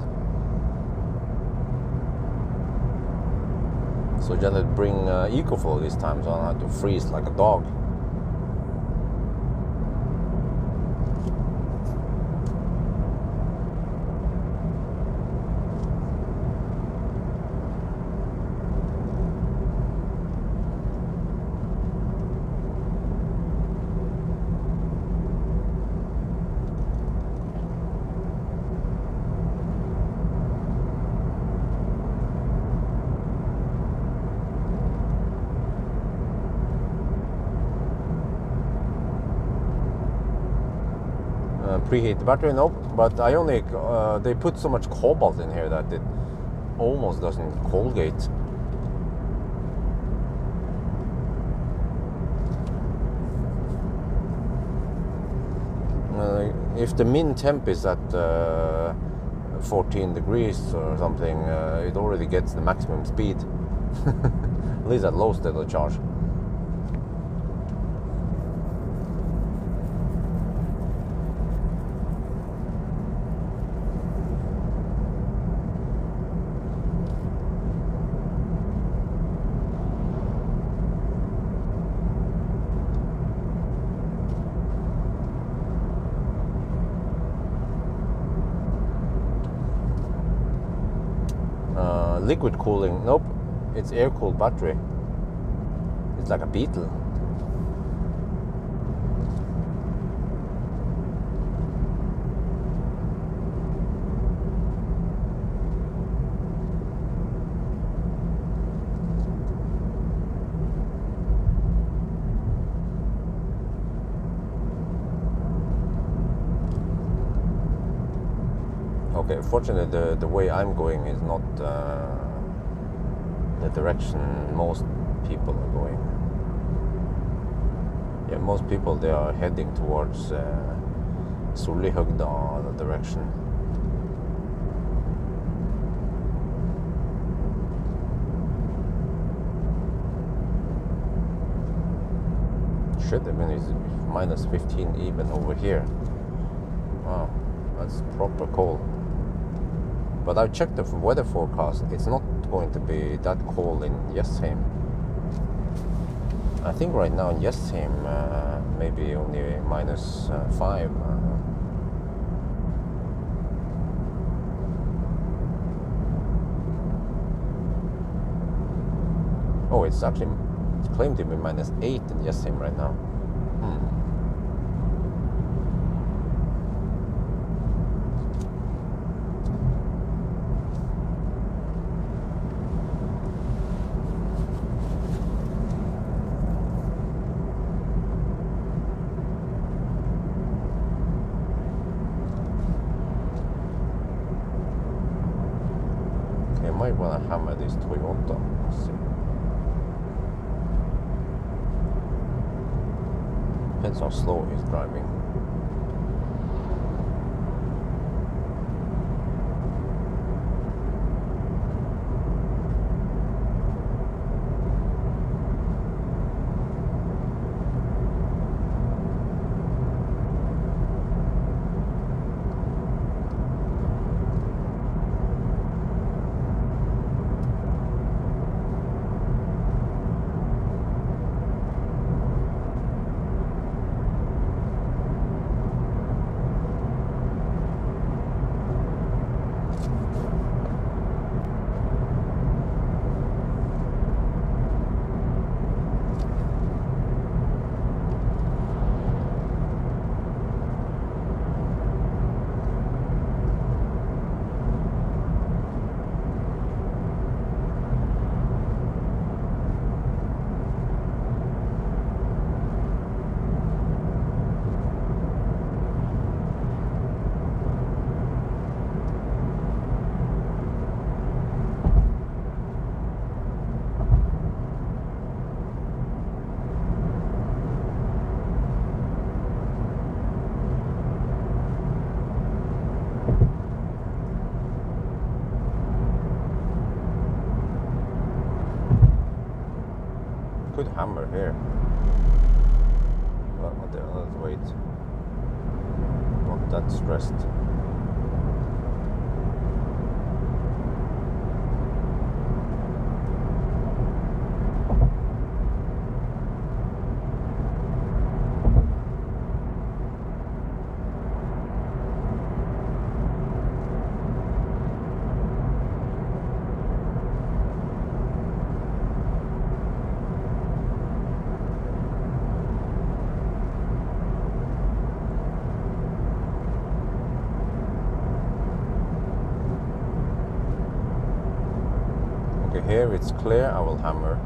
A: So just let bring EcoFlow this time, so I don't have to freeze like a dog. Preheat the battery, nope. But Ioniq, they put so much cobalt in here that it almost doesn't coldgate. If the min temp is at 14 degrees or something, it already gets the maximum speed. At least at low state of charge. Liquid cooling, nope, it's air cooled battery. It's like a Beetle. Okay, fortunately the way I'm going is not the direction most people are going. Yeah, most people, they are heading towards Sollihögda direction. Shit, I mean, it's minus 15 even over here. Wow, that's proper cold. But I've checked the weather forecast. It's not going to be that cold in Jessheim. I think right now in Jessheim maybe only minus 5. Oh, it's claimed to be minus 8 in Jessheim right now. hammer this Toyota. Let's see. Depends how slow he's driving. Good hammer here. Well, let's wait. Not that stressed. Okay, here it's clear, I will hammer.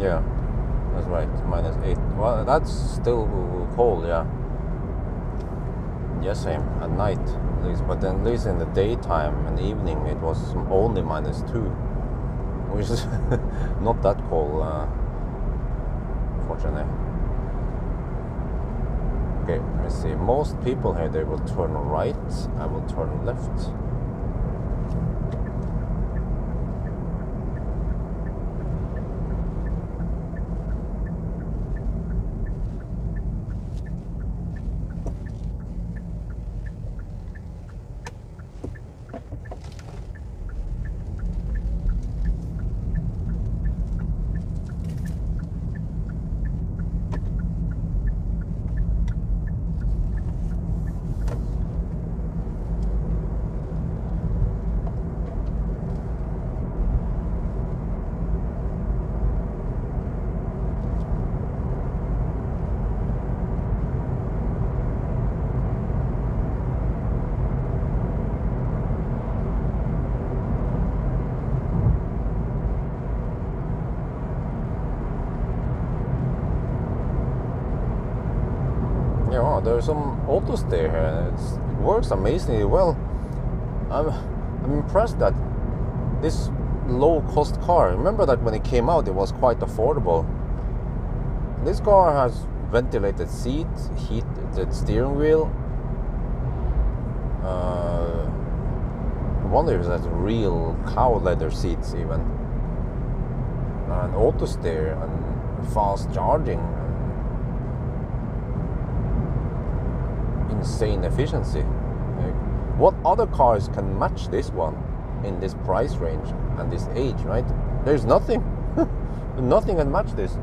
A: Yeah, that's right, -8. Well, that's still cold, yeah. Yeah, same, at night at least, but then at least in the daytime and evening it was only -2, which is not that cold, fortunately. Okay, let's see, most people here, they will turn right, I will turn left. Oh, there's some auto steer here. It works amazingly well. I'm impressed that this low-cost car. Remember that when it came out, it was quite affordable. This car has ventilated seats, heated steering wheel. I wonder if it has real cow leather seats even. And auto steer and fast charging. Insane efficiency. What other cars can match this one in this price range and this age, right? There's nothing. Nothing can match this.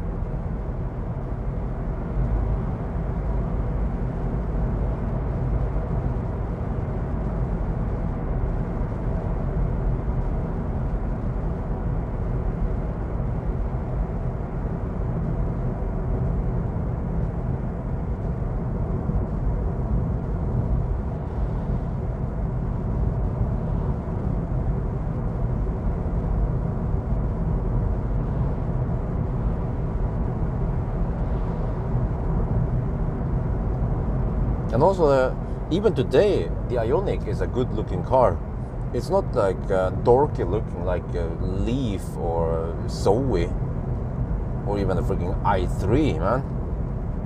A: And also, even today, the Ioniq is a good-looking car. It's not like dorky looking like a Leaf or Zoe or even a freaking i3, man.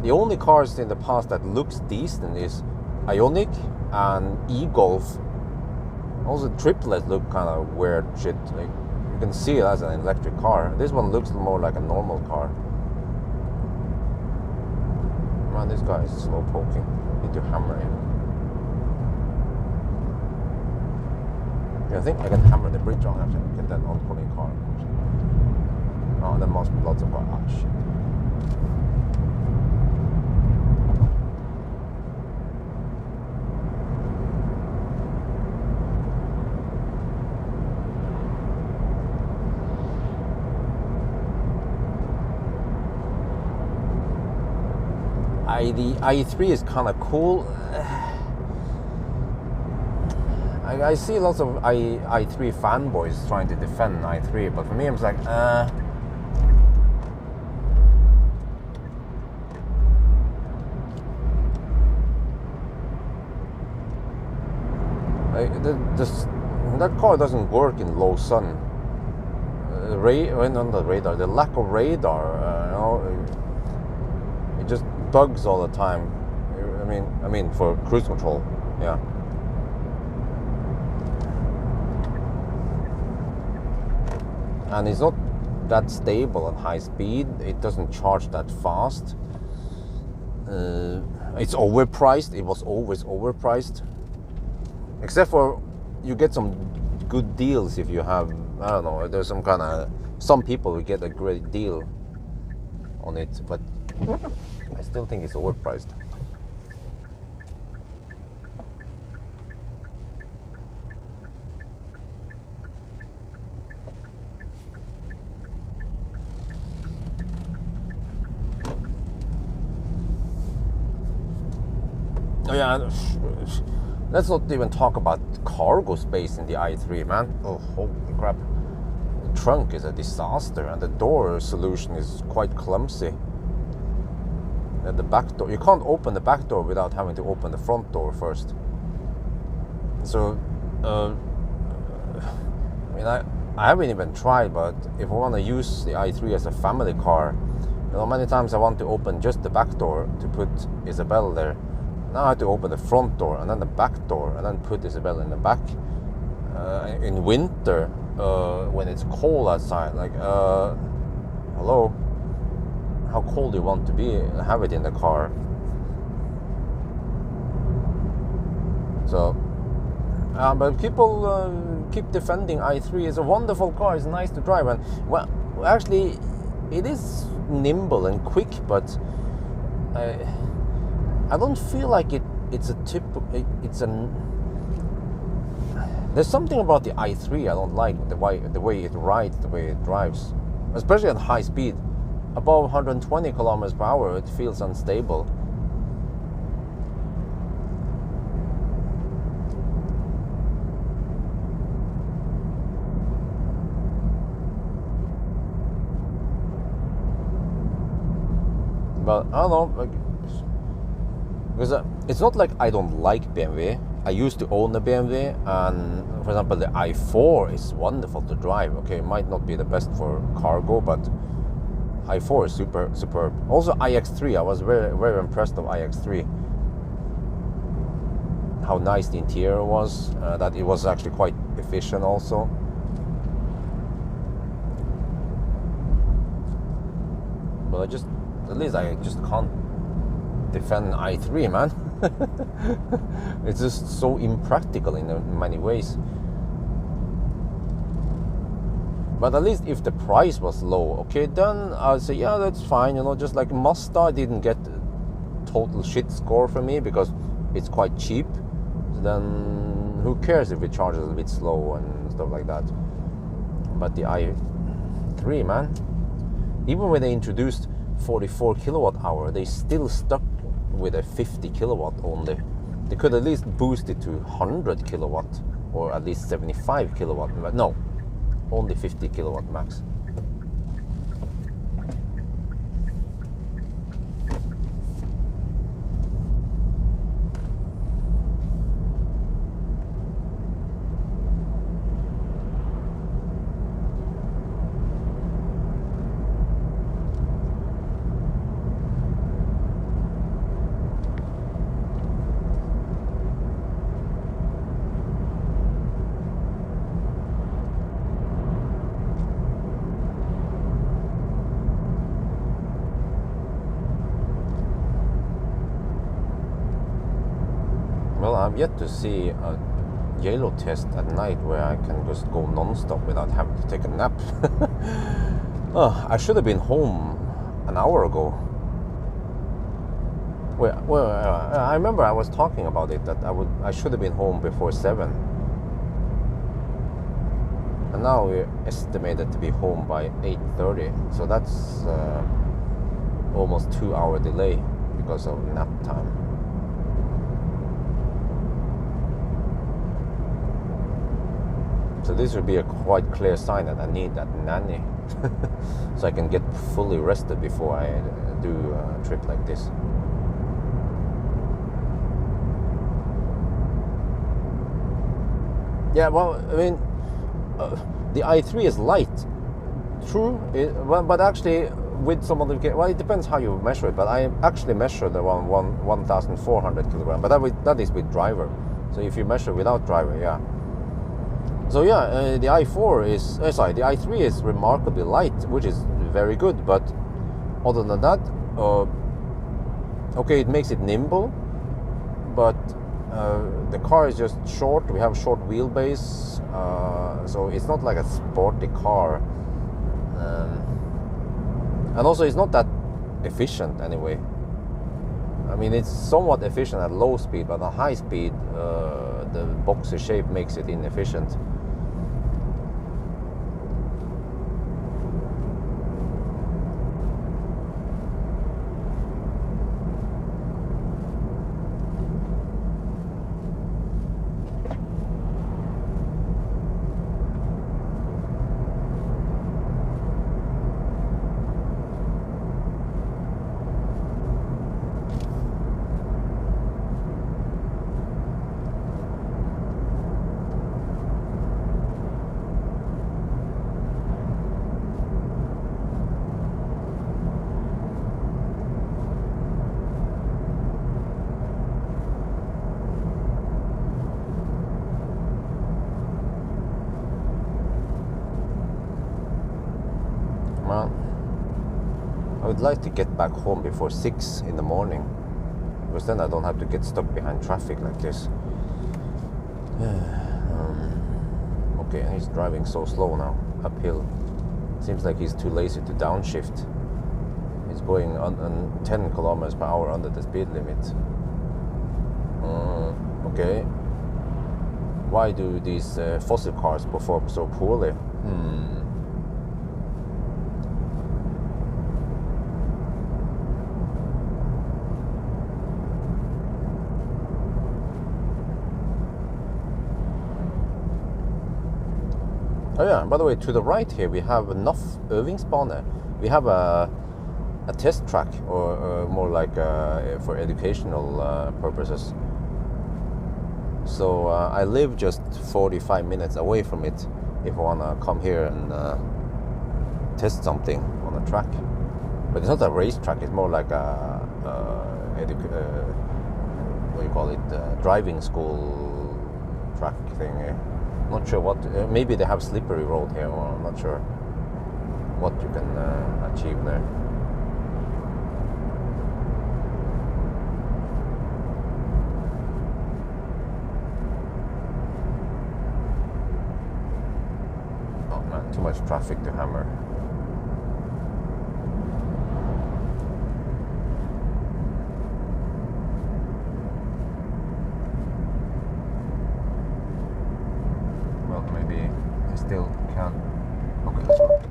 A: The only cars in the past that looks decent is Ioniq and e-Golf. Also, triplets look kind of weird shit. Like, you can see it as an electric car. This one looks more like a normal car. Man, this guy is slow poking. Need to hammer him. Yeah, I think I can hammer the bridge on actually. Get that oncoming car. Oh, there must be lots of cars. Ah, shit. The i3 is kind of cool. I see lots of i3 fanboys trying to defend i3, but for me, I'm like, that car doesn't work in low sun. On the radar, the lack of radar, you know, it just bugs all the time. I mean for cruise control, yeah. And it's not that stable at high speed. It doesn't charge that fast. It's overpriced. It was always overpriced. Except for you get some good deals if you have, I don't know, there's some people will get a great deal on it, but I still think it's overpriced. Oh yeah, let's not even talk about cargo space in the i3, man. Oh, holy crap. The trunk is a disaster and the door solution is quite clumsy. At the back door, you can't open the back door without having to open the front door first. So, I haven't even tried, but if I want to use the i3 as a family car, many times I want to open just the back door to put Isabel there. Now I have to open the front door and then the back door and then put Isabel in the back. In winter, when it's cold outside, like, hello? How cold do you want to be? Have it in the car. So, but people keep defending i3. It's a wonderful car. It's nice to drive, and well, actually, it is nimble and quick. But I don't feel like it's a there's something about the i3 I don't like. The way it rides, the way it drives, especially at high speed. Above 120 kilometers per hour, it feels unstable. But I don't know, like, Because it's not like I don't like BMW. I used to own a BMW, and for example, the i4 is wonderful to drive. Okay, it might not be the best for cargo, but i4 is superb. Also, iX3. I was very impressed of iX3. How nice the interior was. That it was actually quite efficient also. But at least I just can't defend i3, man. It's just so impractical in many ways. But at least if the price was low, okay, then I'll say, yeah, that's fine. You know, just like Mazda didn't get total shit score for me because it's quite cheap. So then who cares if it charges a bit slow and stuff like that. But the i3, man, even when they introduced 44 kilowatt hour, they still stuck with a 50 kilowatt only. They could at least boost it to 100 kilowatt or at least 75 kilowatt. No, only 50 kilowatt max. Well, I'm yet to see a Geilo test at night where I can just go non-stop without having to take a nap. Oh, I should have been home an hour ago. Well, I remember I was talking about it, that I should have been home before 7. And now we're estimated to be home by 8:30. So that's almost 2-hour delay because of nap time. So this would be a quite clear sign that I need that nanny so I can get fully rested before I do a trip like this. Yeah, well, I mean, the i3 is light, true, but actually with some modification, well, it depends how you measure it, but I actually measured around 1,400 kilograms, but that is with driver. So if you measure without driver, yeah. So yeah, the i3 is remarkably light, which is very good. But other than that, okay, it makes it nimble, but the car is just short. We have short wheelbase, so it's not like a sporty car, and also it's not that efficient anyway. I mean, it's somewhat efficient at low speed, but at high speed, the boxy shape makes it inefficient. Well, I would like to get back home before 6 in the morning, because then I don't have to get stuck behind traffic like this. Okay, and he's driving so slow now, uphill. Seems like he's too lazy to downshift. He's going on 10 kilometers per hour under the speed limit. Okay. Why do these fossil cars perform so poorly? Oh yeah, by the way, to the right here we have enough øvingsbane. We have a a test track, or more like for educational purposes. So I live just 45 minutes away from it if I want to come here and test something on a track. But it's not a race track, it's more like a what do you call it, driving school track thing. Not sure what, maybe they have slippery road here, or I'm not sure what you can achieve there. Oh man, too much traffic to hammer. Well, maybe I still can. Okay, let's go.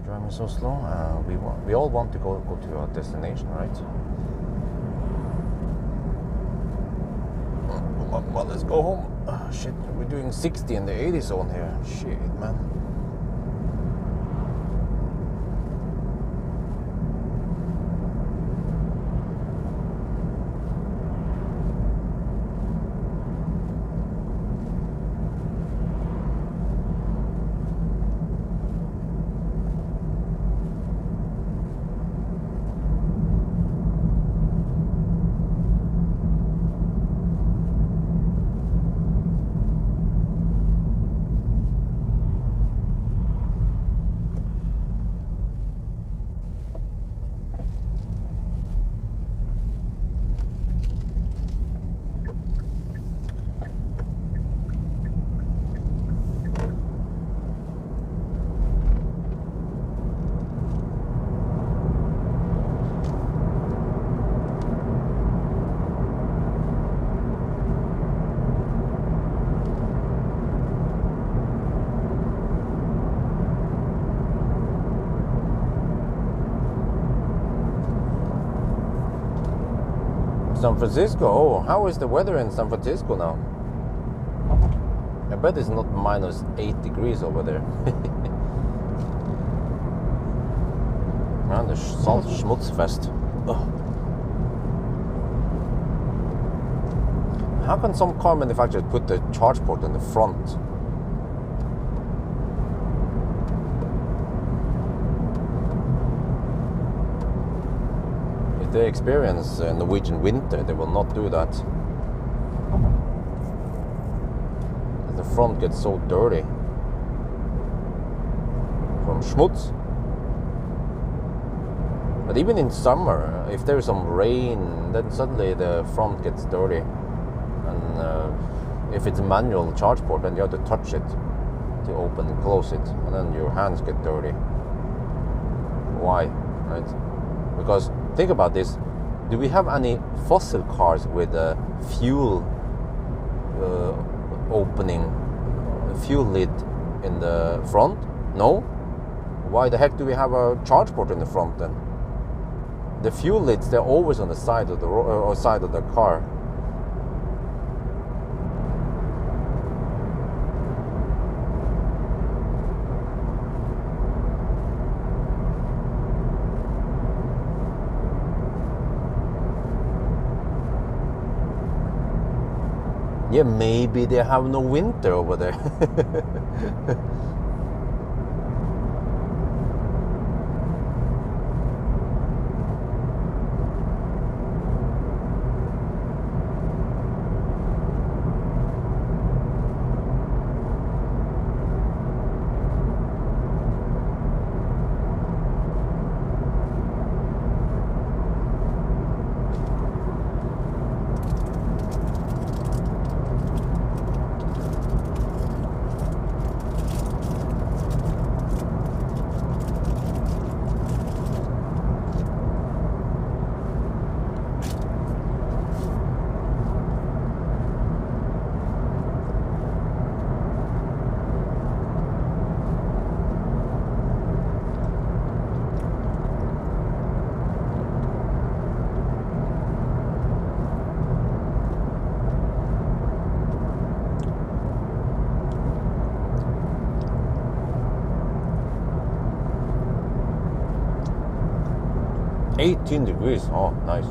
A: Driving so slow. We all want to go to our destination, right? Well, let's go home. Shit, we're doing 60 in the 80 zone here. Shit, man. San Francisco. Oh, how is the weather in San Francisco now? I bet it's not minus 8 degrees over there. Man, the salt schmutzfest. Ugh. How can some car manufacturers put the charge port in the front? If they experience Norwegian winter, they will not do that. The front gets so dirty from schmutz. But even in summer, if there is some rain, then suddenly the front gets dirty. And if it's a manual charge port, then you have to touch it to open and close it, and then your hands get dirty. Why? Right? Because think about this. Do we have any fossil cars with a fuel opening, fuel lid in the front? No. Why the heck do we have a charge port in the front then? The fuel lids, they're always on the side of the side of the car. Yeah, maybe they have no winter over there. 18 degrees. Oh, nice.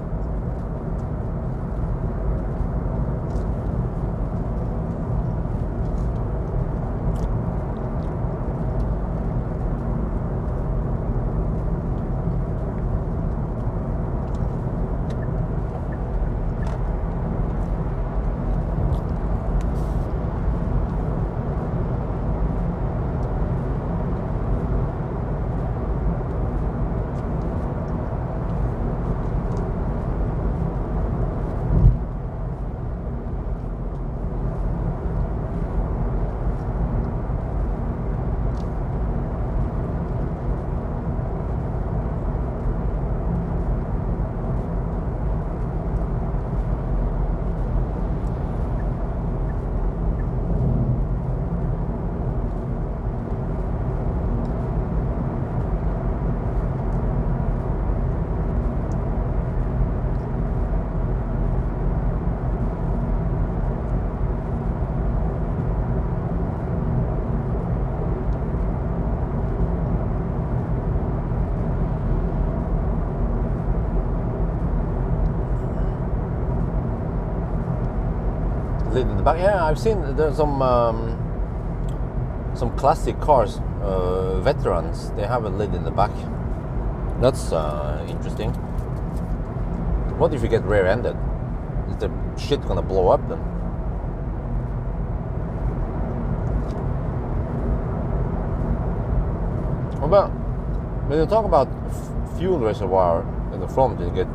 A: Lid in the back. Yeah, I've seen there's some classic cars, veterans. They have a lid in the back. That's interesting. What if you get rear-ended? Is the shit gonna blow up then? Well, when you talk about fuel reservoir in the front, you get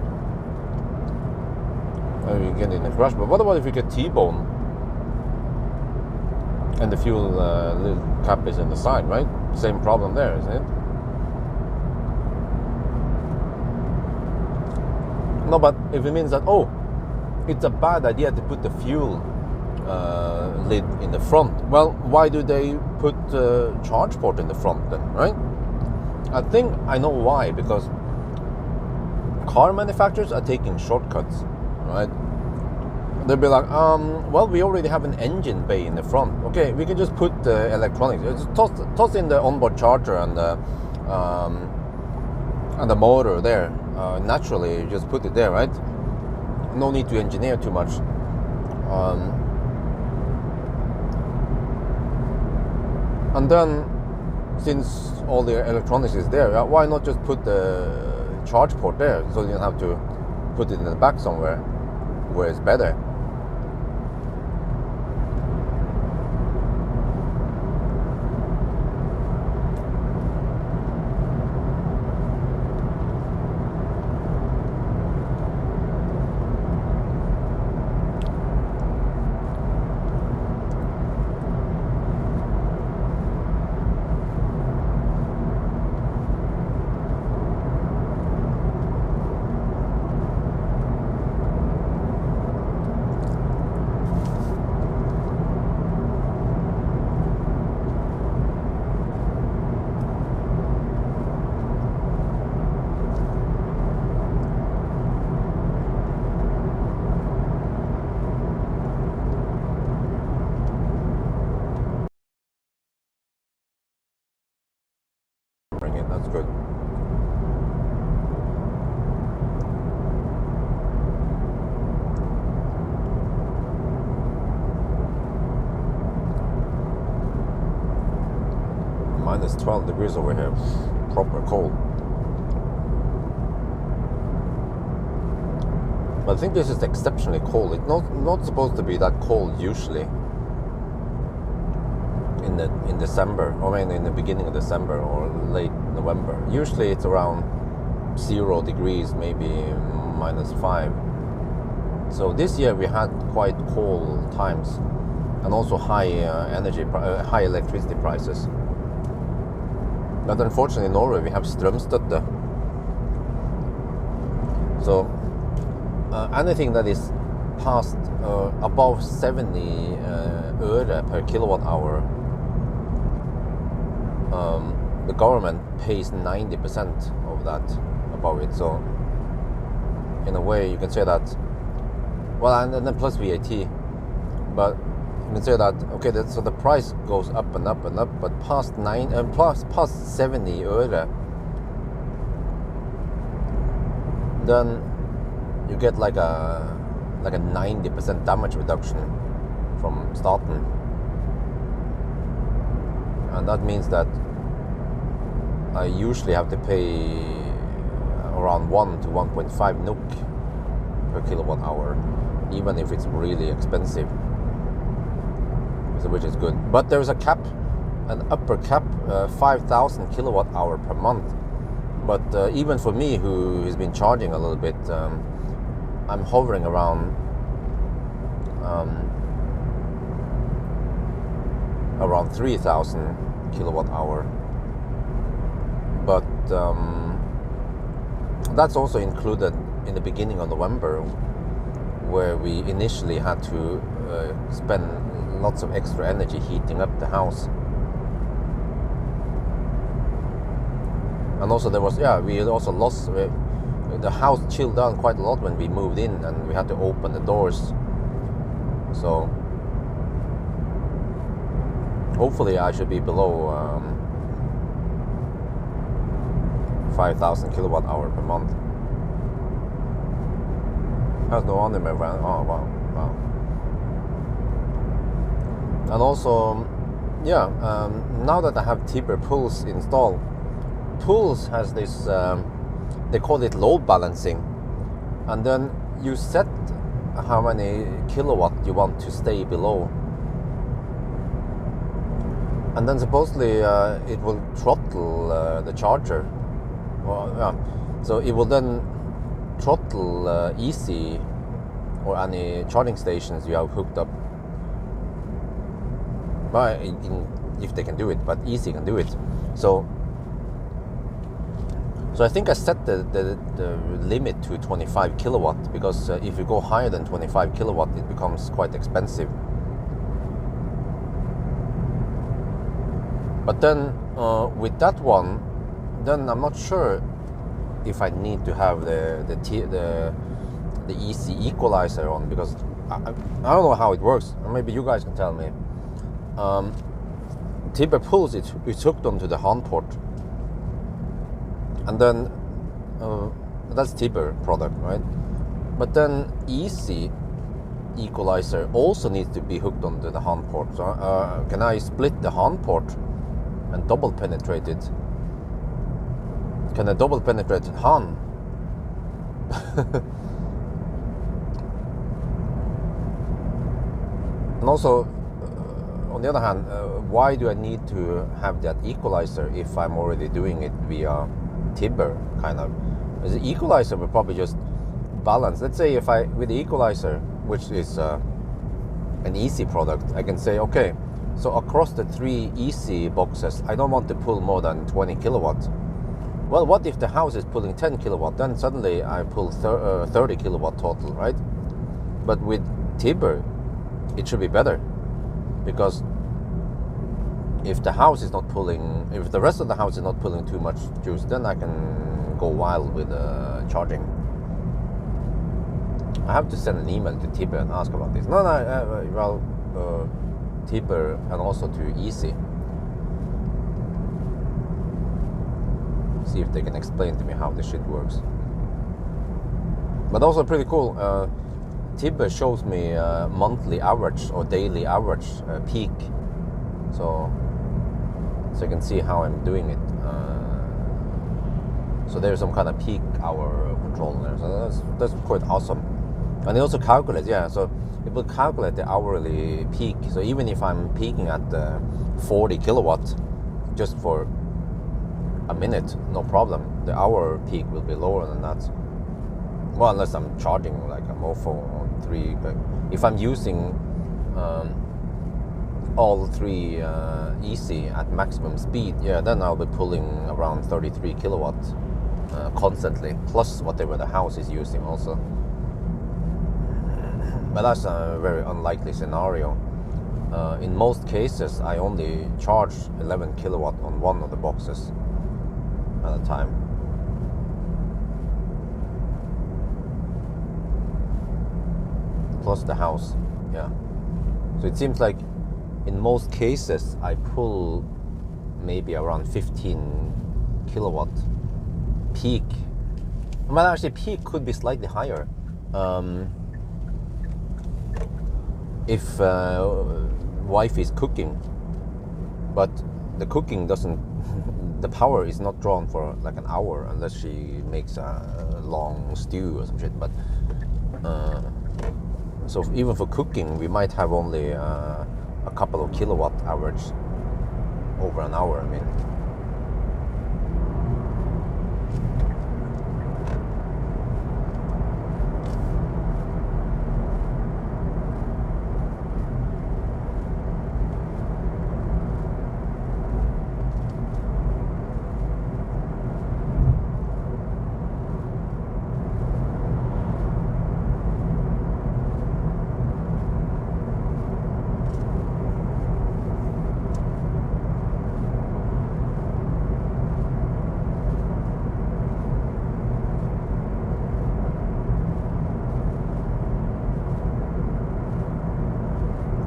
A: in a crash. But what about if you get T-bone and the fuel lid cap is in the side, right? Same problem there, isn't it? No, but if it means that, oh, it's a bad idea to put the fuel lid in the front, well, why do they put the charge port in the front then, right? I think I know why, because car manufacturers are taking shortcuts, right? They'll be like, well, we already have an engine bay in the front. Okay, we can just put the electronics. Just toss in the onboard charger and the motor there. Naturally, you just put it there, right? No need to engineer too much. And then, since all the electronics is there, why not just put the charge port there, so you don't have to put it in the back somewhere where it's better? That's good. Minus 12 degrees over here. Proper cold. But I think this is exceptionally cold. It's not supposed to be that cold usually in December, or I mean in the beginning of December or late November. Usually it's around 0 degrees, maybe -5. So this year we had quite cold times, and also high high electricity prices. But unfortunately in Norway we have strømstøtte. So anything that is past above 70 øre per kilowatt hour, the government pays 90% of that above it. So in a way you can say that, well, and then plus VAT, but you can say that, okay, so the price goes up and up and up, but past 70 øre, then you get like a 90% damage reduction from starting, and that means that I usually have to pay around 1 to 1.5 NOK per kilowatt hour, even if it's really expensive, so which is good. But there's a cap, an upper cap, 5,000 kilowatt hour per month. But even for me, who has been charging a little bit, I'm hovering around 3,000 kilowatt hour. But that's also included in the beginning of November, where we initially had to spend lots of extra energy heating up the house. And also there was, we also lost, the house chilled down quite a lot when we moved in, and we had to open the doors. So hopefully I should be below 5,000 kilowatt hour per month. Has no on in my van. Oh wow. And also, now that I have Tibber Pulse installed, Pulse has this, they call it load balancing, and then you set how many kilowatt you want to stay below, and then supposedly it will throttle the charger. So it will then throttle Easy or any charging stations you have hooked up. But if they can do it, but Easy can do it. So I think I set the limit to 25 kilowatt, because if you go higher than 25 kilowatt, it becomes quite expensive. But then with that one, then I'm not sure if I need to have the Easy equalizer on, because I don't know how it works. Maybe you guys can tell me. Tibber Pulse, it's hooked onto the hand port, and then that's Tibber product, right? But then Easy equalizer also needs to be hooked onto the hand port. So can I split the hand port and double penetrate it? Can I double penetrate Han? And also, on the other hand, why do I need to have that equalizer if I'm already doing it via Tibber, kind of? The equalizer will probably just balance. Let's say if I, with the equalizer, which is an Easy product, I can say, okay, so across the 3 Easy boxes, I don't want to pull more than 20 kilowatt. Well, what if the house is pulling 10 kilowatt? Then suddenly I pull 30 kilowatt total, right? But with Tibber, it should be better, because if the house is not pulling, if the rest of the house is not pulling too much juice, then I can go wild with charging. I have to send an email to Tibber and ask about this. Tibber and also to Easy. See if they can explain to me how this shit works. But also pretty cool. Tibber shows me monthly average or daily average peak, so you can see how I'm doing it. So there's some kind of peak hour control there. So that's quite awesome. And it also calculates, so it will calculate the hourly peak. So even if I'm peaking at 40 kilowatt just for a minute, no problem. The hour peak will be lower than that. Well, unless I'm charging like a mofo on 3. But if I'm using all 3 Easy at maximum speed, then I'll be pulling around 33 kilowatt constantly, plus whatever the house is using also. But that's a very unlikely scenario. In most cases, I only charge 11 kilowatt on one of the boxes at a time. Plus the house, So it seems like in most cases I pull maybe around 15 kilowatt peak Well, actually, peak could be slightly higher. If wife is cooking, but the cooking doesn't, the power is not drawn for like an hour unless she makes a long stew or some shit. But so even for cooking, we might have only a couple of kilowatt hours over an hour. I mean.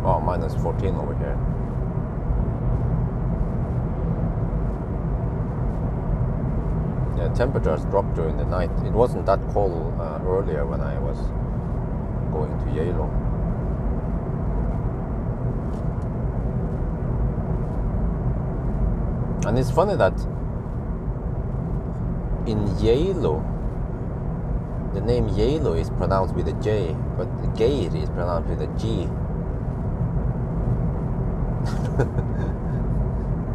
A: Oh, minus 14 over here. Yeah, temperatures dropped during the night. It wasn't that cold earlier when I was going to Geilo. And it's funny that in Geilo, the name Geilo is pronounced with a J, but the Geir is pronounced with a G.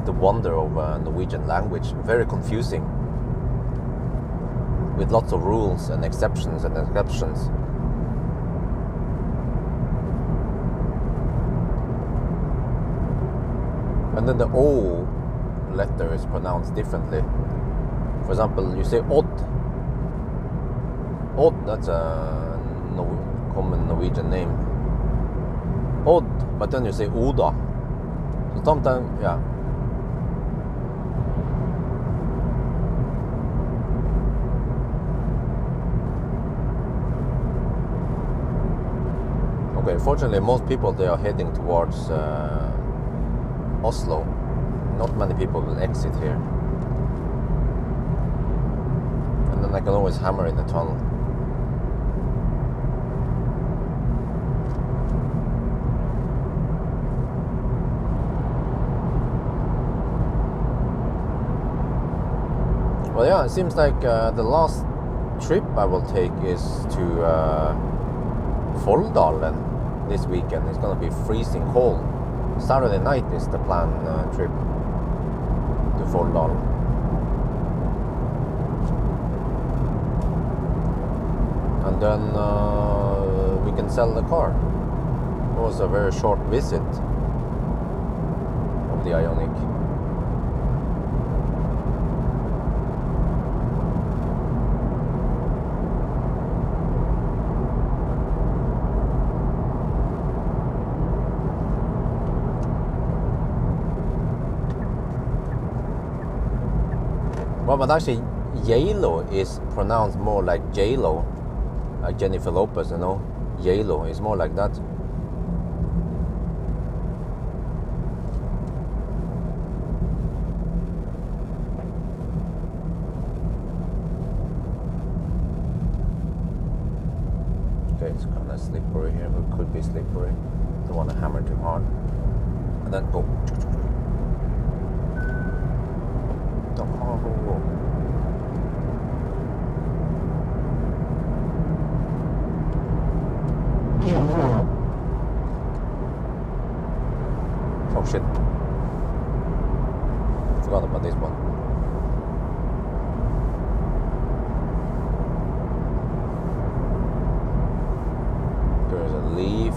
A: The wonder of Norwegian language, very confusing, with lots of rules and exceptions and exceptions. And then the O letter is pronounced differently. For example, you say Odd. Odd, that's a common Norwegian name. Odd, but then you say Oda. So sometimes, yeah. Okay, fortunately, most people, they are heading towards Oslo. Not many people will exit here. And then I can always hammer in the tunnel. Well, yeah, it seems like the last trip I will take is to Folldalen this weekend. It's going to be freezing cold. Saturday night is the planned trip to Folldalen. And then we can sell the car. It was a very short visit of the Ioniq. Well, but actually, Geilo is pronounced more like Geilo, like Jennifer Lopez, you know. Geilo is more like that. Okay, it's kind of slippery here, but it could be slippery. Don't want to hammer too hard. And then go. Oh shit. Forgot about this one. There's a leaf.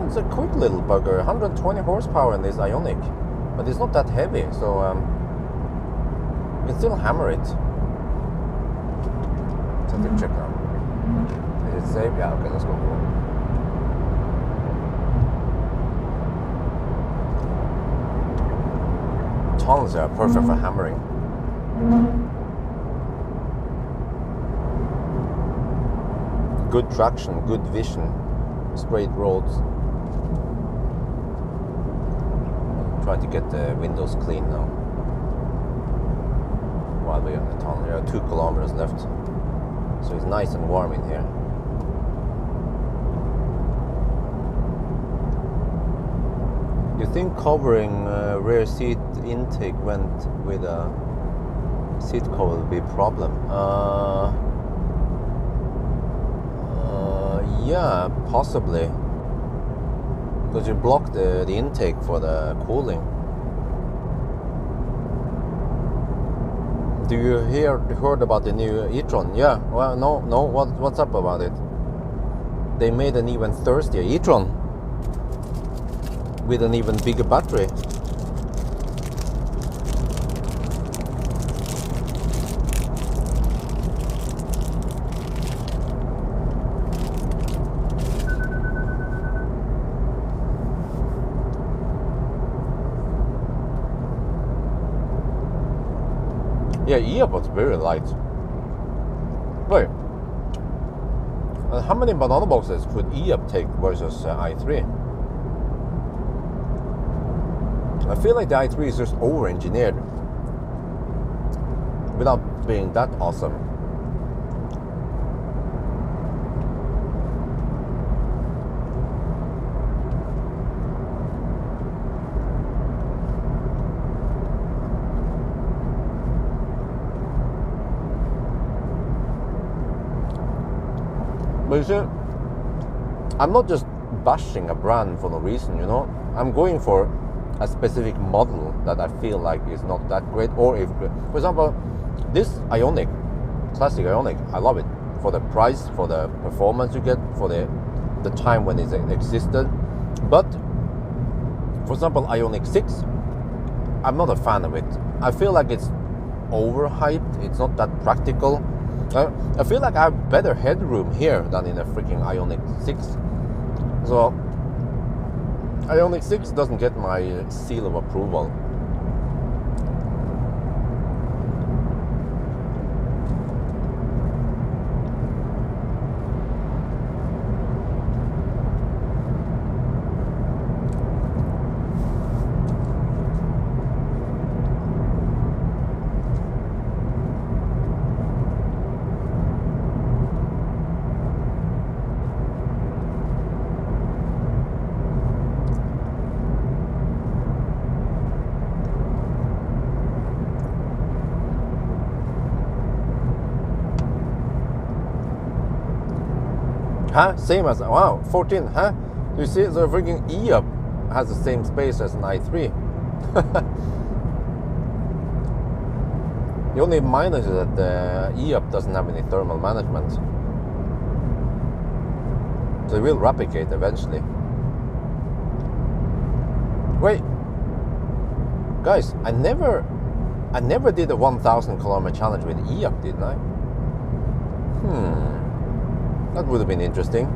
A: It's a quick little bugger, 120 horsepower in this Ioniq, but it's not that heavy, so you can still hammer it. So let's check now. Is it safe? Yeah, okay, let's go. Tunnels are perfect for hammering. good traction, good vision, straight roads. Try to get the windows clean now while we're in the tunnel. There are 2 kilometers left, so it's nice and warm in here. Do you think covering rear seat intake vent with a seat cover will be a problem? Yeah, possibly. Because you block the intake for the cooling. Do you heard about the new e-tron? Yeah, well, no. What's up about it? They made an even thirstier e-tron with an even bigger battery. Yeah, e-up was very light. Wait, how many banana boxes could e-up take versus i3? I feel like the i3 is just over-engineered without being that awesome. But you see, I'm not just bashing a brand for no reason, you know. I'm going for a specific model that I feel like is not that great, or if, for example, this Ioniq, classic Ioniq, I love it for the price, for the performance you get, for the time when it existed. But for example, Ioniq 6, I'm not a fan of it. I feel like it's overhyped. It's not that practical. I feel like I have better headroom here than in a freaking Ioniq 6. So Ioniq 6 doesn't get my seal of approval. Huh? Same as, wow, 14, huh? You see, the freaking e-up has the same space as an i3. The only minus is that the e-up doesn't have any thermal management. So it will replicate eventually. Wait, guys, I never did a 1,000 kilometer challenge with e-up, didn't I? That would have been interesting.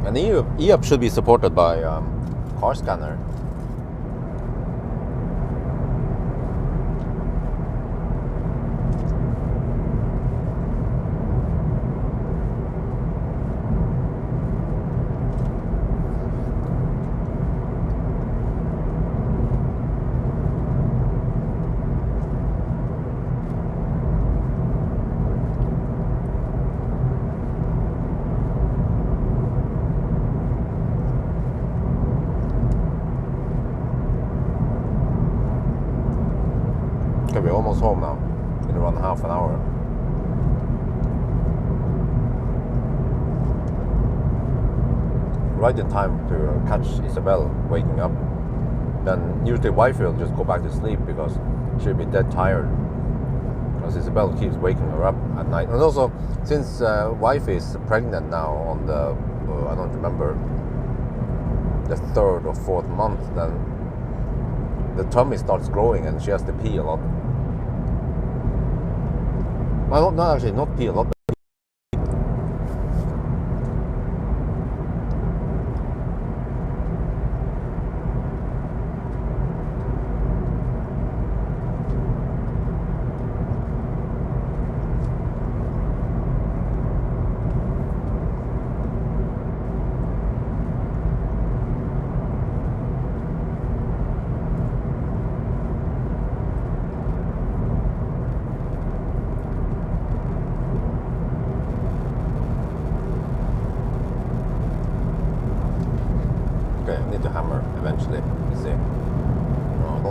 A: And e-up should be supported by car scanner. Okay, we're almost home now, in around half an hour. Right in time to catch Isabel waking up. Then usually wifey will just go back to sleep because she'll be dead tired. Because Isabel keeps waking her up at night. And also, since wife is pregnant now on the, I don't remember, the 3rd or 4th month, then the tummy starts growing and she has to pee a lot. Well, not actually, not pee a lot.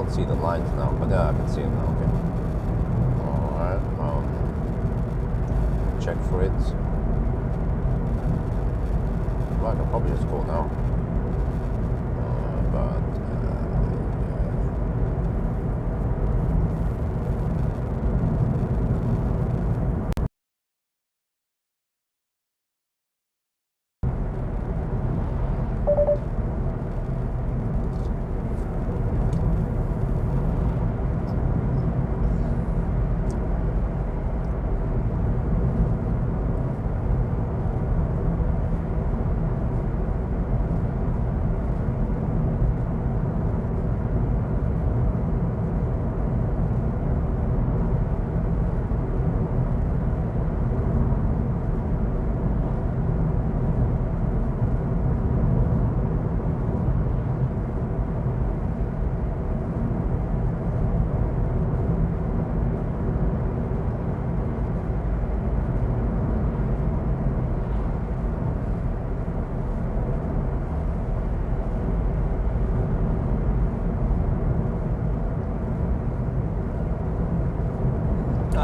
A: don't see the lines now, but yeah, I can see it now. Okay. Alright. Check for it. Well, I can probably just go now.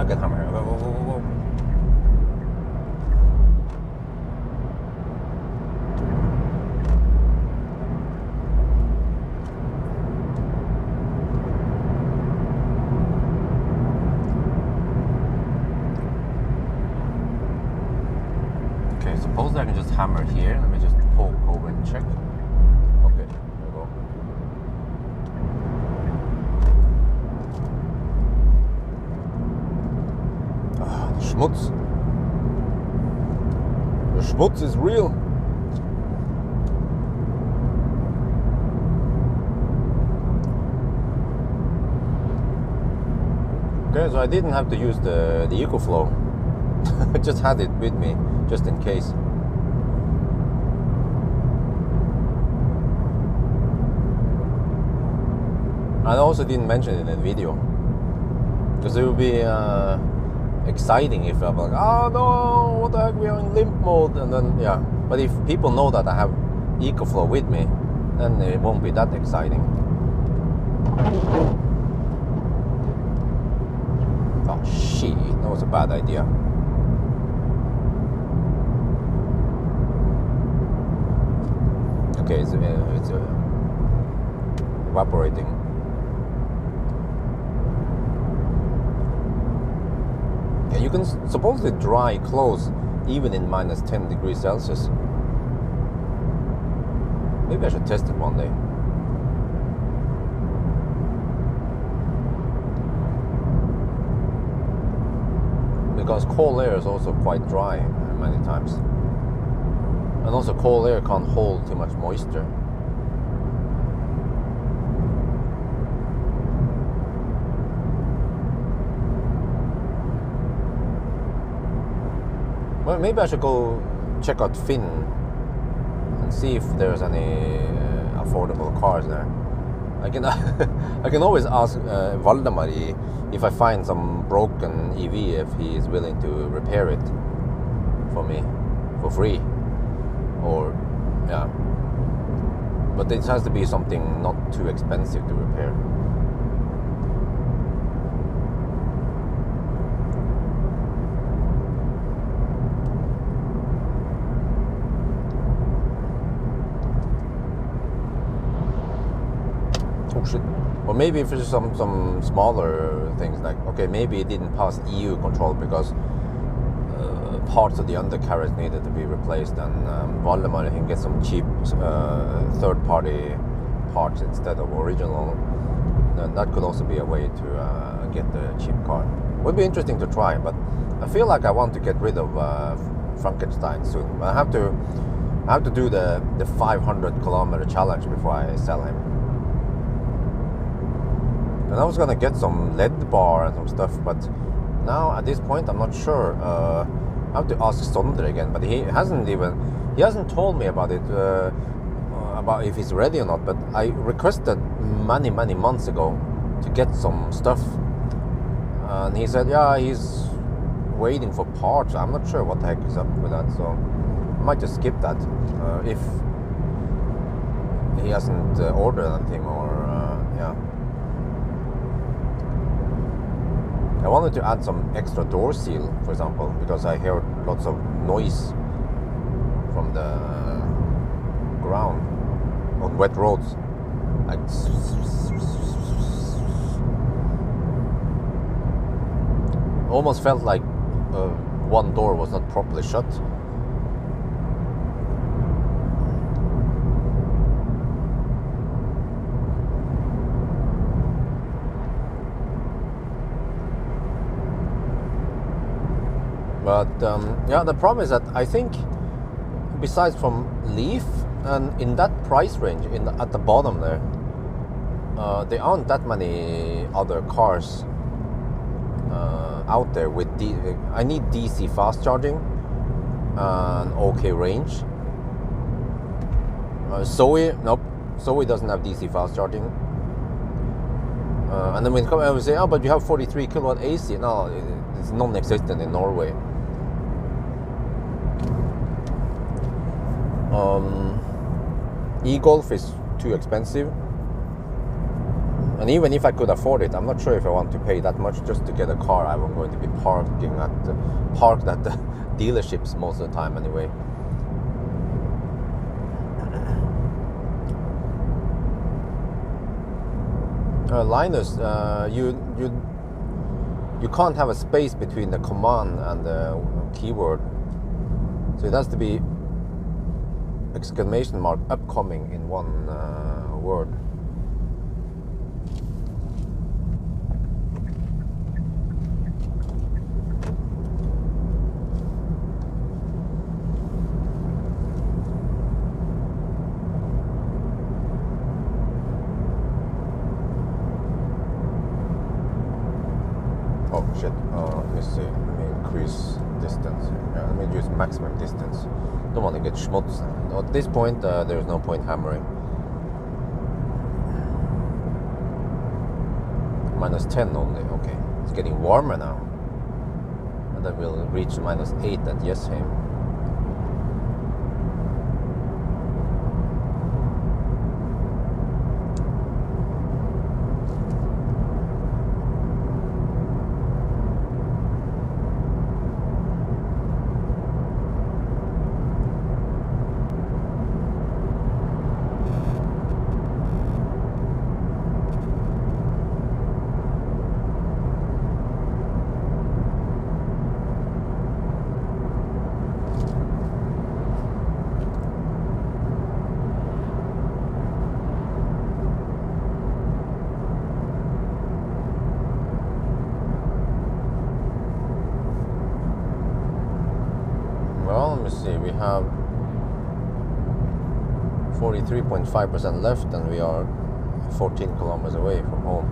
A: Good hammer. Whoa. Okay, suppose I can just hammer here. Let me just poke over and check. Okay, there we go. Schmutz. The Schmutz is real. Okay, so I didn't have to use the EcoFlow. I just had it with me, just in case. I also didn't mention it in the video, because it would be exciting if I'm like, oh no, what the heck, we are in limp mode, and then yeah. But if people know that I have EcoFlow with me, then it won't be that exciting. Oh shit, that was a bad idea. Okay, it's evaporating. You can supposedly dry clothes even in minus 10 degrees Celsius. Maybe I should test it one day. Because cold air is also quite dry many times. And also cold air can't hold too much moisture. Well, maybe I should go check out Finn and see if there's any affordable cars there. I can I can always ask Valdemar if I find some broken EV, if he is willing to repair it for me for free, or yeah. But it has to be something not too expensive to repair. Oh shit. Or maybe if it's some smaller things, like, okay, maybe it didn't pass EU control because parts of the undercarriage needed to be replaced, and Valdemar can get some cheap third-party parts instead of original. Then that could also be a way to get the cheap car. Would be interesting to try, but I feel like I want to get rid of Frankenstein soon. I have to do the 500-kilometer challenge before I sell him. And I was gonna get some LED bar and some stuff, but now at this point I'm not sure. I have to ask Sondre again, but he hasn't told me about it, about if he's ready or not. But I requested many months ago to get some stuff, and he said, yeah, he's waiting for parts. I'm not sure what the heck is up with that, so I might just skip that if he hasn't ordered anything, or yeah. wanted to add some extra door seal, for example, because I hear lots of noise from the ground on wet roads. Like almost felt like one door was not properly shut. But yeah, the problem is that I think besides from Leaf and in that price range, at the bottom there aren't that many other cars out there with I need DC fast charging and okay range. Zoe, nope, Zoe doesn't have DC fast charging. And then when come and say, oh, but you have 43 kilowatt AC. No, it's non-existent in Norway. E-Golf is too expensive, and even if I could afford it, I'm not sure if I want to pay that much just to get a car I'm going to be parked at the dealerships most of the time anyway. Linus, you can't have a space between the command and the keyword, so it has to be exclamation mark upcoming in one word. Oh shit, let me see, let me increase distance. Yeah, let me use maximum distance. Don't want to get schmutz. At this point, there's no point hammering. -10 only, okay. It's getting warmer now. And then we'll reach -8 at Jessheim. See, we have 43.5% left and we are 14 kilometers away from home.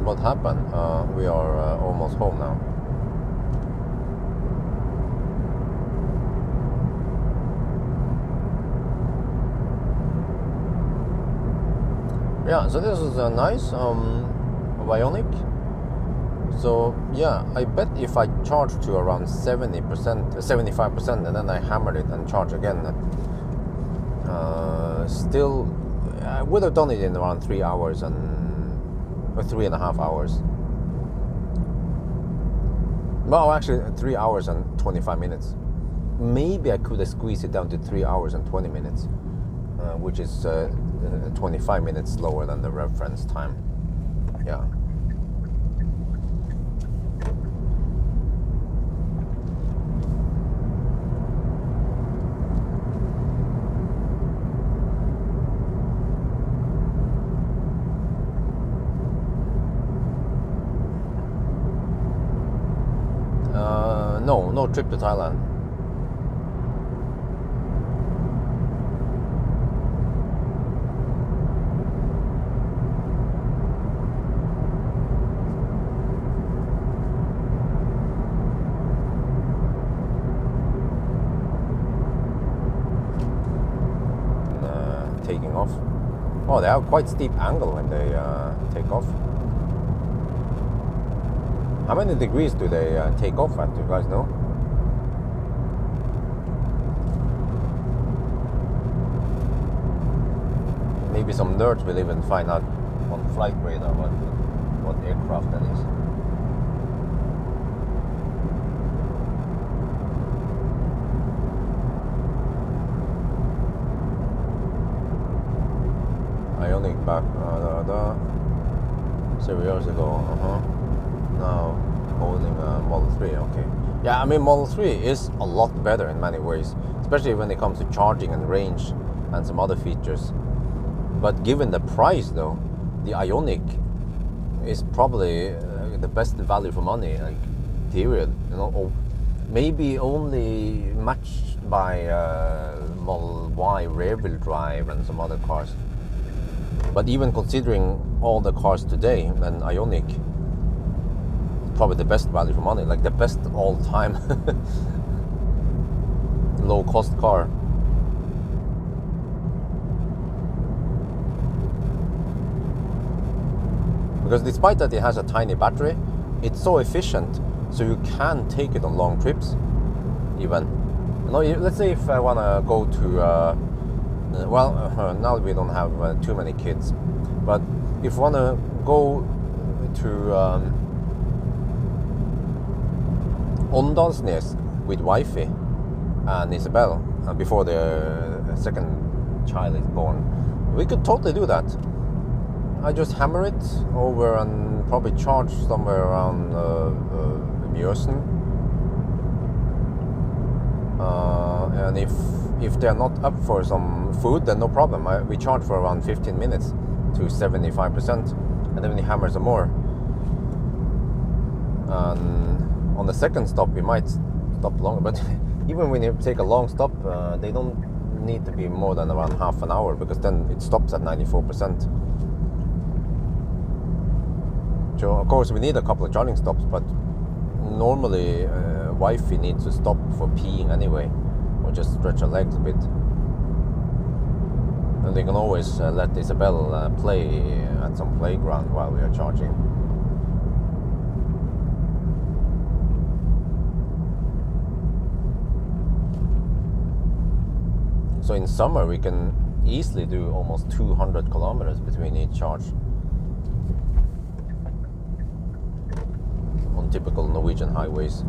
A: What happened? We are almost home now. Yeah, so this is a nice Ioniq. So yeah, I bet if I charge to around 70%, 75%, and then I hammered it and charge again, still I would have done it in around 3 hours or 3.5 hours. Well, actually 3 hours and 25 minutes. Maybe I could have squeezed it down to 3 hours and 20 minutes, which is 25 minutes slower than the reference time. Yeah. No trip to Thailand. Taking off. Oh, they have quite steep angle when they take off. How many degrees do they take off at? Do you guys know? maybe some nerds will even find out on flight radar what aircraft that is. Ioniq back several years ago. Now holding a Model 3. Okay. Yeah, I mean Model 3 is a lot better in many ways, especially when it comes to charging and range and some other features. But given the price, though, the Ioniq is probably the best value for money, like period. You know, or maybe only matched by Model Y rear-wheel drive and some other cars. But even considering all the cars today, then Ioniq is probably the best value for money, like the best all-time low-cost car. Because despite that it has a tiny battery, it's so efficient, so you can take it on long trips. Even, you know, let's say if I want to go to now we don't have too many kids, but if I want to go to Åndalsnes with wifey and Isabel before the second child is born, we could totally do that. I just hammer it over and probably charge somewhere around Mjøsen. And if they're not up for some food, then no problem. We charge for around 15 minutes to 75%, and then we hammer some more. And on the second stop, we might stop longer. But even when you take a long stop, they don't need to be more than around half an hour, because then it stops at 94%. So of course we need a couple of charging stops, but normally wifey needs to stop for peeing anyway, or just stretch her legs a bit. And they can always let Isabel play at some playground while we are charging. So in summer we can easily do almost 200 kilometers between each charge. On typical Norwegian highways.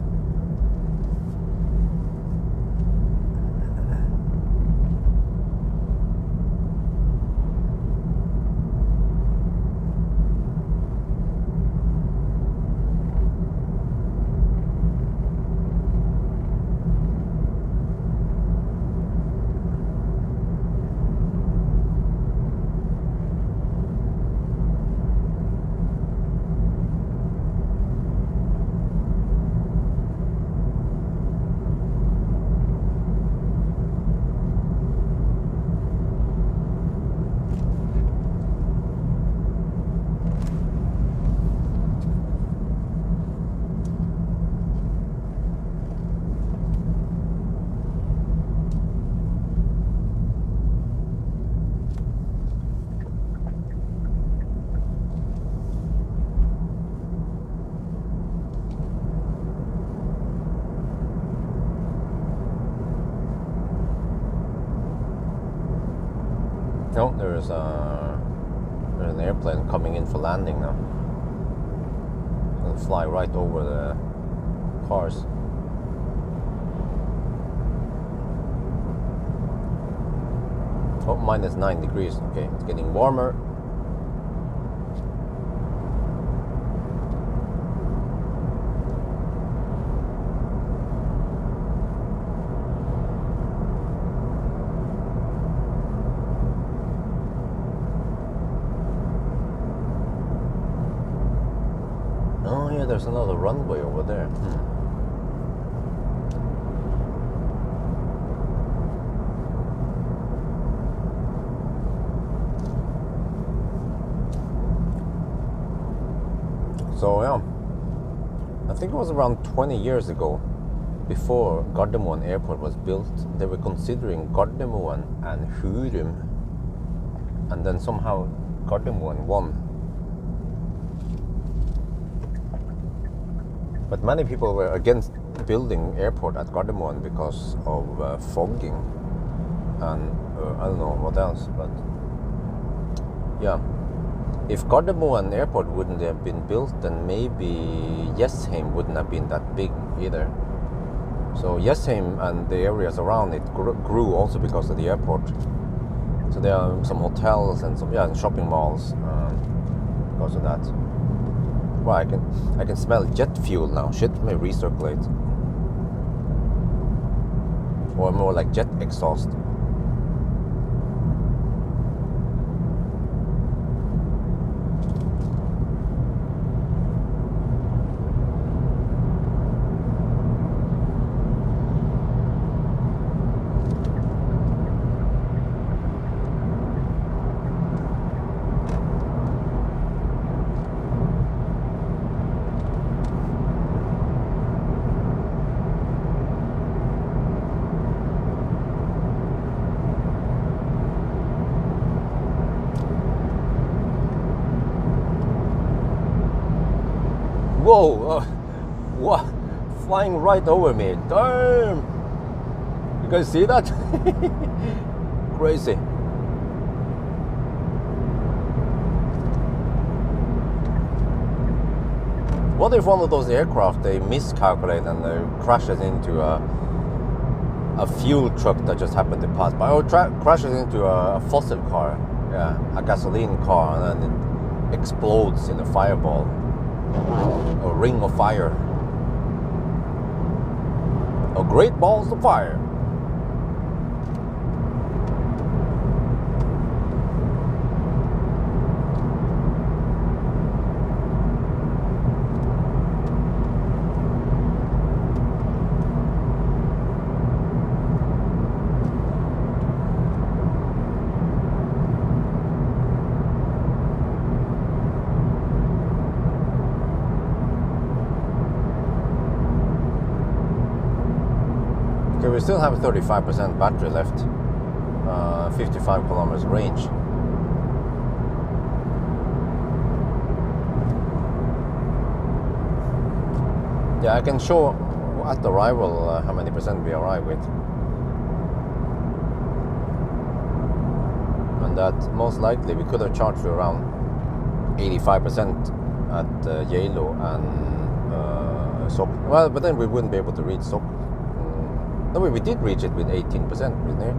A: No, there's an airplane coming in for landing now. It's gonna fly right over the cars. Oh, minus 9 degrees. Okay, it's getting warmer. Oh yeah, there's another runway over there. So yeah, I think it was around 20 years ago, before Gardermoen Airport was built, they were considering Gardermoen and Hurum, and then somehow Gardermoen won. But many people were against building airport at Gardermoen because of fogging and I don't know what else, but Yeah. If Gardermoen Airport wouldn't have been built, then maybe Jessheim wouldn't have been that big either. So Jessheim and the areas around it grew also because of the airport. So there are some hotels and some shopping malls because of that. Well, I can smell jet fuel now. Shit, may recirculate, or more like jet exhaust. Whoa! What? Flying right over me. Damn! You guys see that? Crazy. What if one of those aircraft, they miscalculate and crashes into a fuel truck that just happened to pass by, or crashes into a fossil car, a gasoline car, and then it explodes in a fireball, a ring of fire, a great balls of fire. We still have 35% battery left, 55 kilometers range. Yeah, I can show at arrival how many percent we arrive with. And that most likely we could have charged for around 85% at Geilo and Sok. Well, but then we wouldn't be able to reach Sok. No, we did reach it with 18%, isn't it?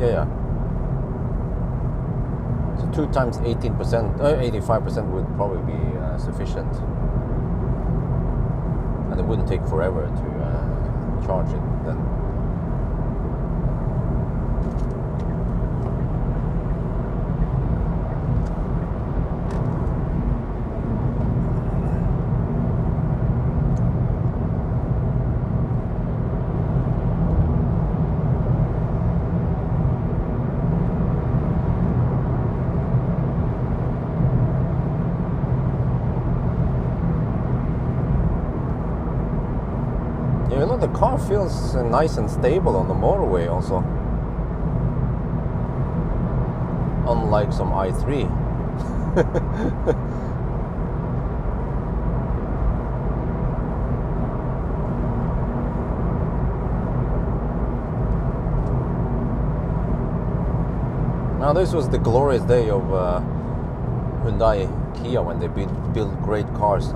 A: Yeah. So 2 times 18%, 85% would probably be sufficient. And it wouldn't take forever to charge it then. You know, the car feels nice and stable on the motorway also. Unlike some i3. Now this was the glorious day of Hyundai Kia when they build great cars.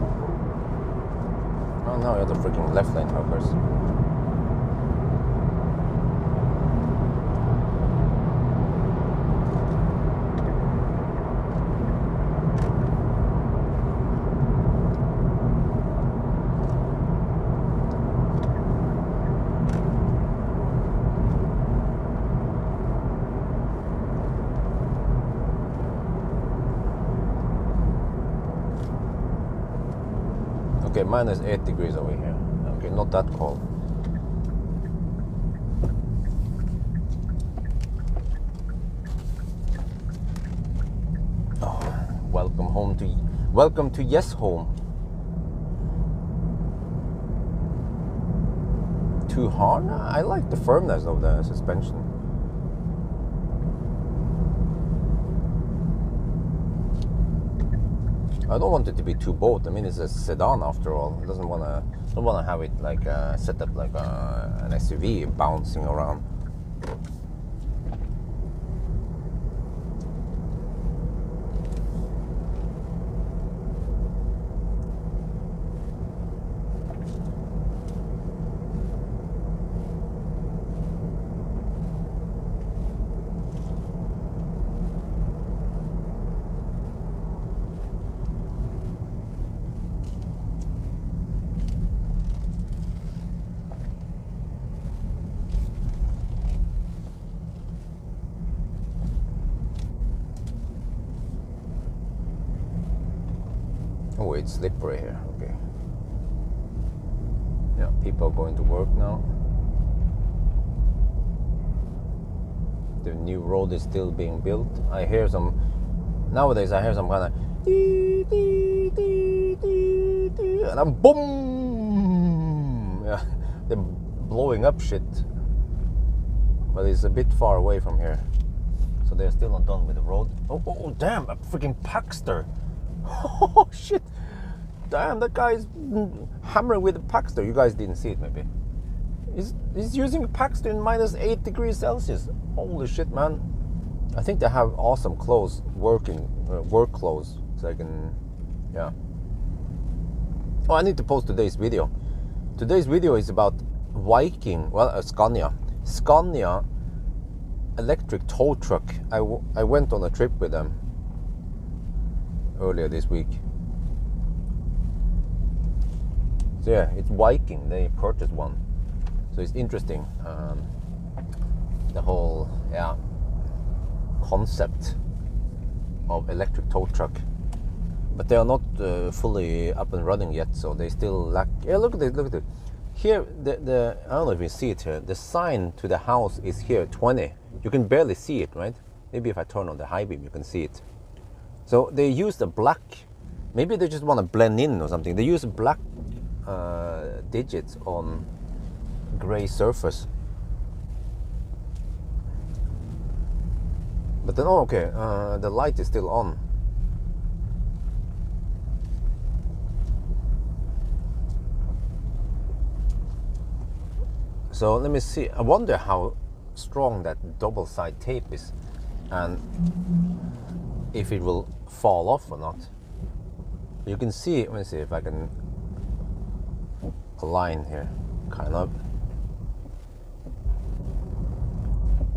A: Oh no, you're the freaking left lane hookers. Okay, minus 8 degrees over here. Okay, not that cold. Oh, welcome to Yes Home. Too hard? I like the firmness of the suspension. I don't want it to be too bold. I mean, it's a sedan after all. It don't want to have it like set up like an SUV bouncing around. it's slippery here. Okay. Yeah, people are going to work now. The new road is still being built. Nowadays I hear some kind of and then boom. Yeah, they're blowing up shit. But it's a bit far away from here, so they're still not done with the road. Oh damn, a freaking Paxter. Oh shit, damn, that guy's hammering with a Paxter. You guys didn't see it maybe. He's using a Paxter in -8 degrees Celsius. Holy shit, man. I think they have awesome clothes, work clothes, so I can, yeah. Oh, I need to post today's video. Today's video is about Viking, Scania electric tow truck. I went on a trip with them earlier this week. So yeah, it's Viking. They purchased one, so it's interesting. The whole concept of electric tow truck, but they are not fully up and running yet, so they still lack. Yeah, look at it. Here, I don't know if you see it here. The sign to the house is here, 20. You can barely see it, right? Maybe if I turn on the high beam, you can see it. So they use the black. Maybe they just want to blend in or something. They use black digits on gray surface. But then, the light is still on. So let me see. I wonder how strong that double side tape is, and if it will fall off or not. You can see. Let me see if I can align here, kind of.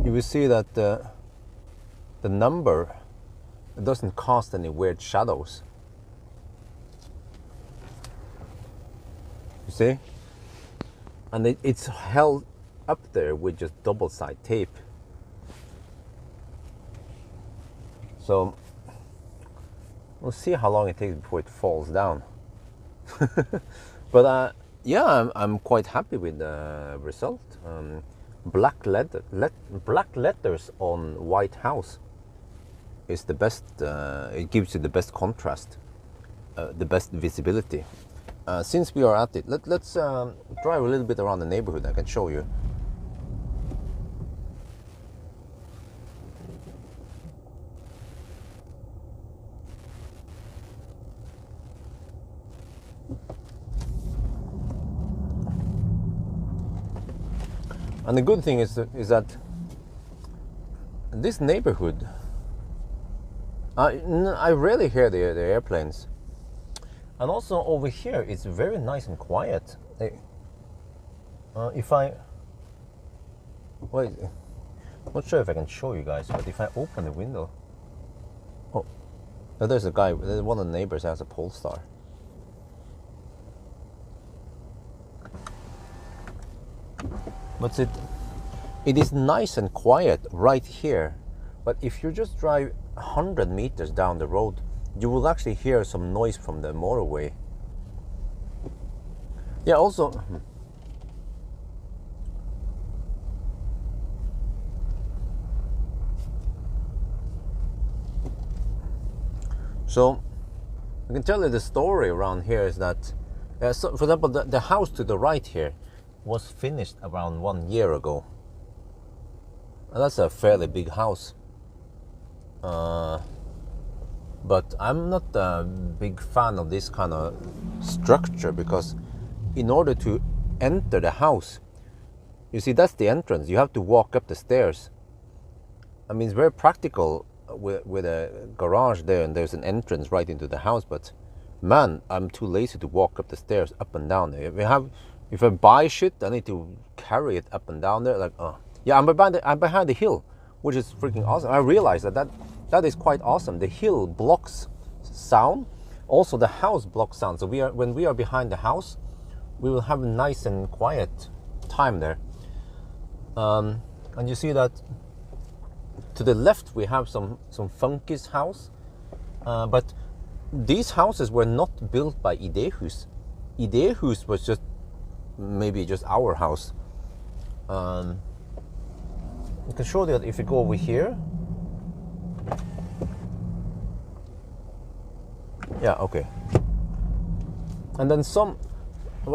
A: You will see that the number, it doesn't cast any weird shadows. You see? And it's held up there with just double side tape. So we'll see how long it takes before it falls down. But yeah, I'm quite happy with the result. Black letters on white house is the best. It gives you the best contrast, the best visibility. Since we are at it, let's drive a little bit around the neighborhood. I can show you. And the good thing is that this neighborhood, I rarely hear the airplanes. And also over here, it's very nice and quiet. If I wait, I'm not sure if I can show you guys, but if I open the window, oh, there's a guy. There's one of the neighbors has a Polestar. But it is nice and quiet right here. But if you just drive 100 meters down the road, you will actually hear some noise from the motorway. Yeah, also, so I can tell you the story around here is that, so for example, the house to the right here was finished around 1 year ago. And that's a fairly big house. But I'm not a big fan of this kind of structure, because in order to enter the house, you see, that's the entrance. You have to walk up the stairs. I mean, it's very practical with a garage there and there's an entrance right into the house, but man, I'm too lazy to walk up the stairs up and down there. If I buy shit, I need to carry it up and down there. Like, yeah, I'm behind the hill, which is freaking awesome. I realized that is quite awesome. The hill blocks sound. Also, the house blocks sound. So when we are behind the house, we will have a nice and quiet time there. And you see that to the left we have some funky's house, but these houses were not built by Idehus. Idehus was just maybe just our house. I can show you that if you go over here. Yeah, okay. And then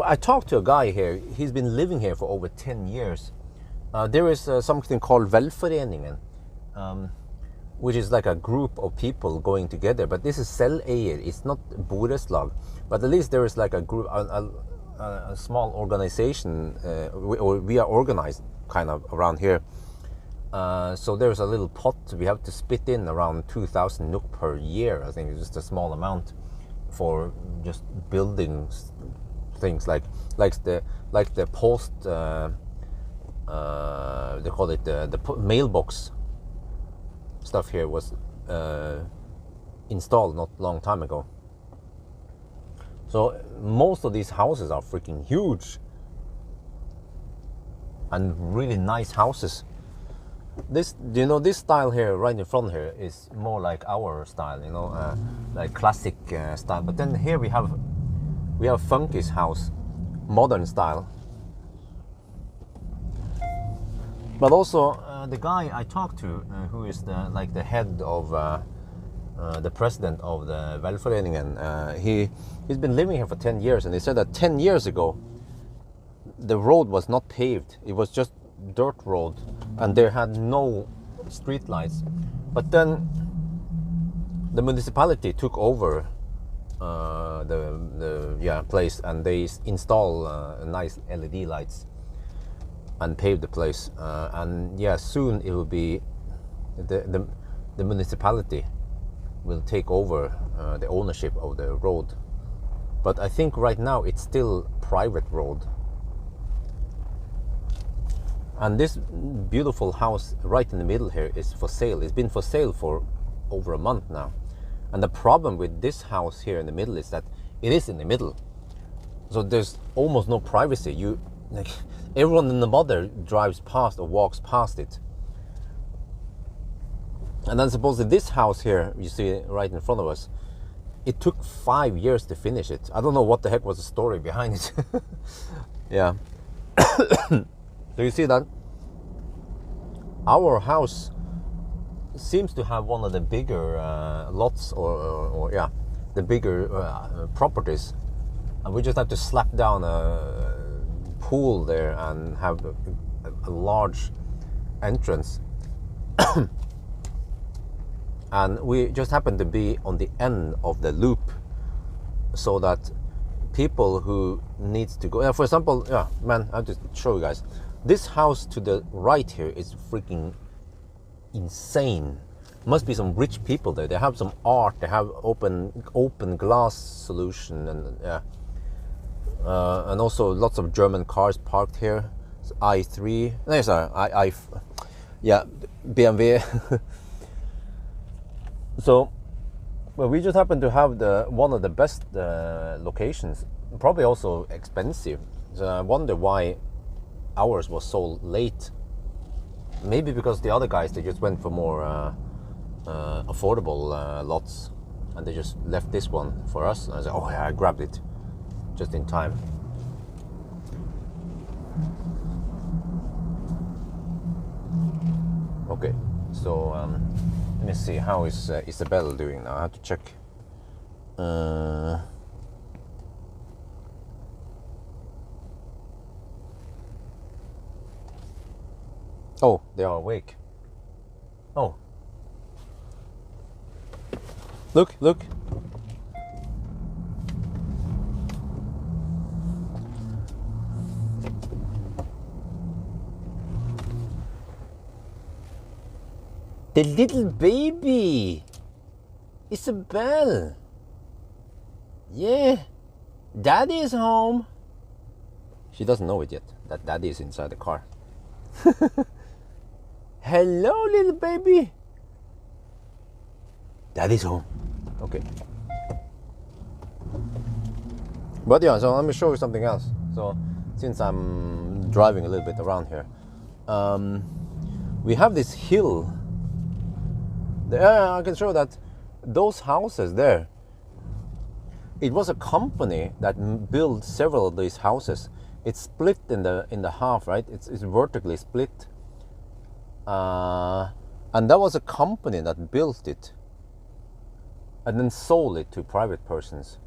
A: I talked to a guy here. He's been living here for over 10 years. There is something called Velforeningen, which is like a group of people going together. But this is selveie. It's not borettslag. But at least there is like a group, a small organization, or we are organized kind of around here. So there's a little pot. We have to spit in around 2,000 NOK per year. I think it's just a small amount for just building things like the post. They call it the mailbox stuff here was installed not long time ago. So most of these houses are freaking huge and really nice houses. This, this style here right in front here is more like our style, like classic style. But then here we have Funky's house, modern style. But also the guy I talked to, who is the head of the president of the Velforeningen, he's been living here for 10 years, and he said that 10 years ago the road was not paved; it was just dirt road, and there had no street lights. But then the municipality took over the place, and they install nice LED lights and pave the place. And yeah, soon it will be the municipality will take over the ownership of the road. But I think right now it's still private road. And this beautiful house right in the middle here is for sale. It's been for sale for over a month now. And the problem with this house here in the middle is that it is in the middle. So there's almost no privacy. Everyone in the mother drives past or walks past it. And then supposedly this house here, you see right in front of us, it took 5 years to finish it. I don't know what the heck was the story behind it. Yeah. So you see that our house seems to have one of the bigger lots, or the bigger properties, and we just have to slap down a pool there and have a large entrance. And we just happen to be on the end of the loop, so that people who needs to go, for example, I have to show you guys. This house to the right here is freaking insane. Must be some rich people there. They have some art. They have open glass solution, and also lots of German cars parked here. It's i3. No, sorry, BMW. So, well, we just happen to have one of the best locations. Probably also expensive. So I wonder why ours was sold late. Maybe because the other guys, they just went for more affordable lots, and they just left this one for us. And I said, oh yeah, I grabbed it just in time. Okay, so let me see, how is Isabel doing now? I have to check. Oh, they are awake. Oh. Look. The little baby. Isabel. Yeah. Daddy is home. She doesn't know it yet, that Daddy is inside the car. Hello, little baby. Daddy's home. Okay. But yeah, so let me show you something else. So since I'm driving a little bit around here, we have this hill. There, I can show that those houses there, it was a company that built several of these houses. It's split in the half, right? It's vertically split, and that was a company that built it and then sold it to private persons.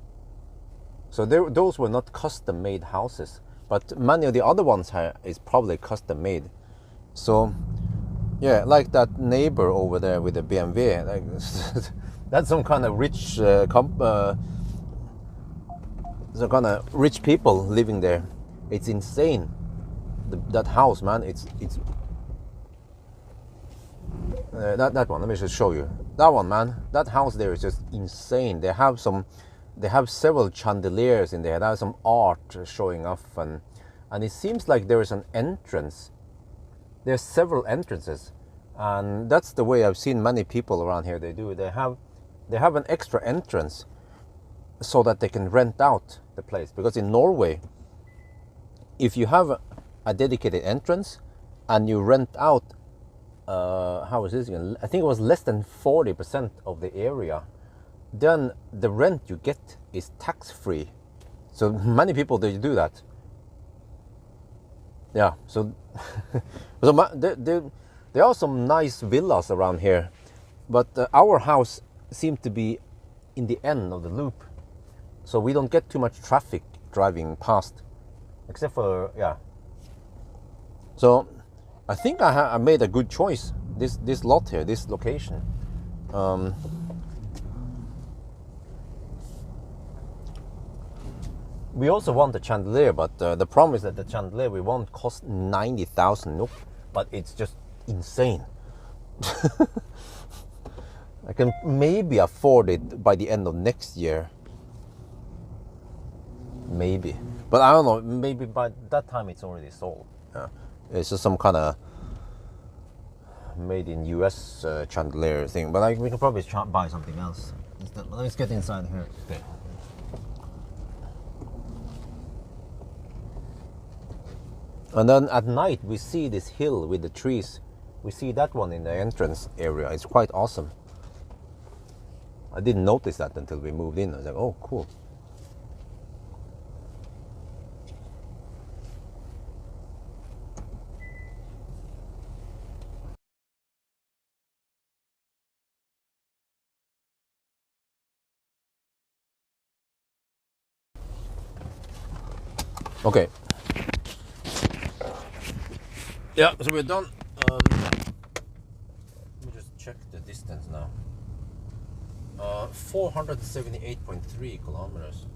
A: So those were not custom made houses, but many of the other ones is probably custom made. So yeah, like that neighbor over there with the BMW, like, that's some kind of rich some kind of rich people living there. It's insane. That house, man. It's that one. Let me just show you that one, man. That house there is just insane. They have several chandeliers in there. There's some art showing off, and it seems like there is an entrance. There's several entrances, and that's the way I've seen many people around here. They do. They have an extra entrance so that they can rent out the place. Because in Norway, if you have a dedicated entrance and you rent out, how is this again? I think it was less than 40% of the area, then the rent you get is tax-free. So many people, they do that. Yeah, so, there are some nice villas around here, but our house seemed to be in the end of the loop, so we don't get too much traffic driving past, except for, yeah. So I think I made a good choice. This lot here, this location. We also want the chandelier, but the problem is that the chandelier we want cost 90,000 NOK, but it's just insane. I can maybe afford it by the end of next year. Maybe. But I don't know, maybe by that time it's already sold. Yeah. It's just some kind of made in US chandelier thing. But we can probably buy something else instead. Let's get inside here. Okay. And then at night we see this hill with the trees. We see that one in the entrance area. It's quite awesome. I didn't notice that until we moved in. I was like, oh, cool. Okay. Yeah, so we're done. Let me just check the distance now. 478.3 kilometers.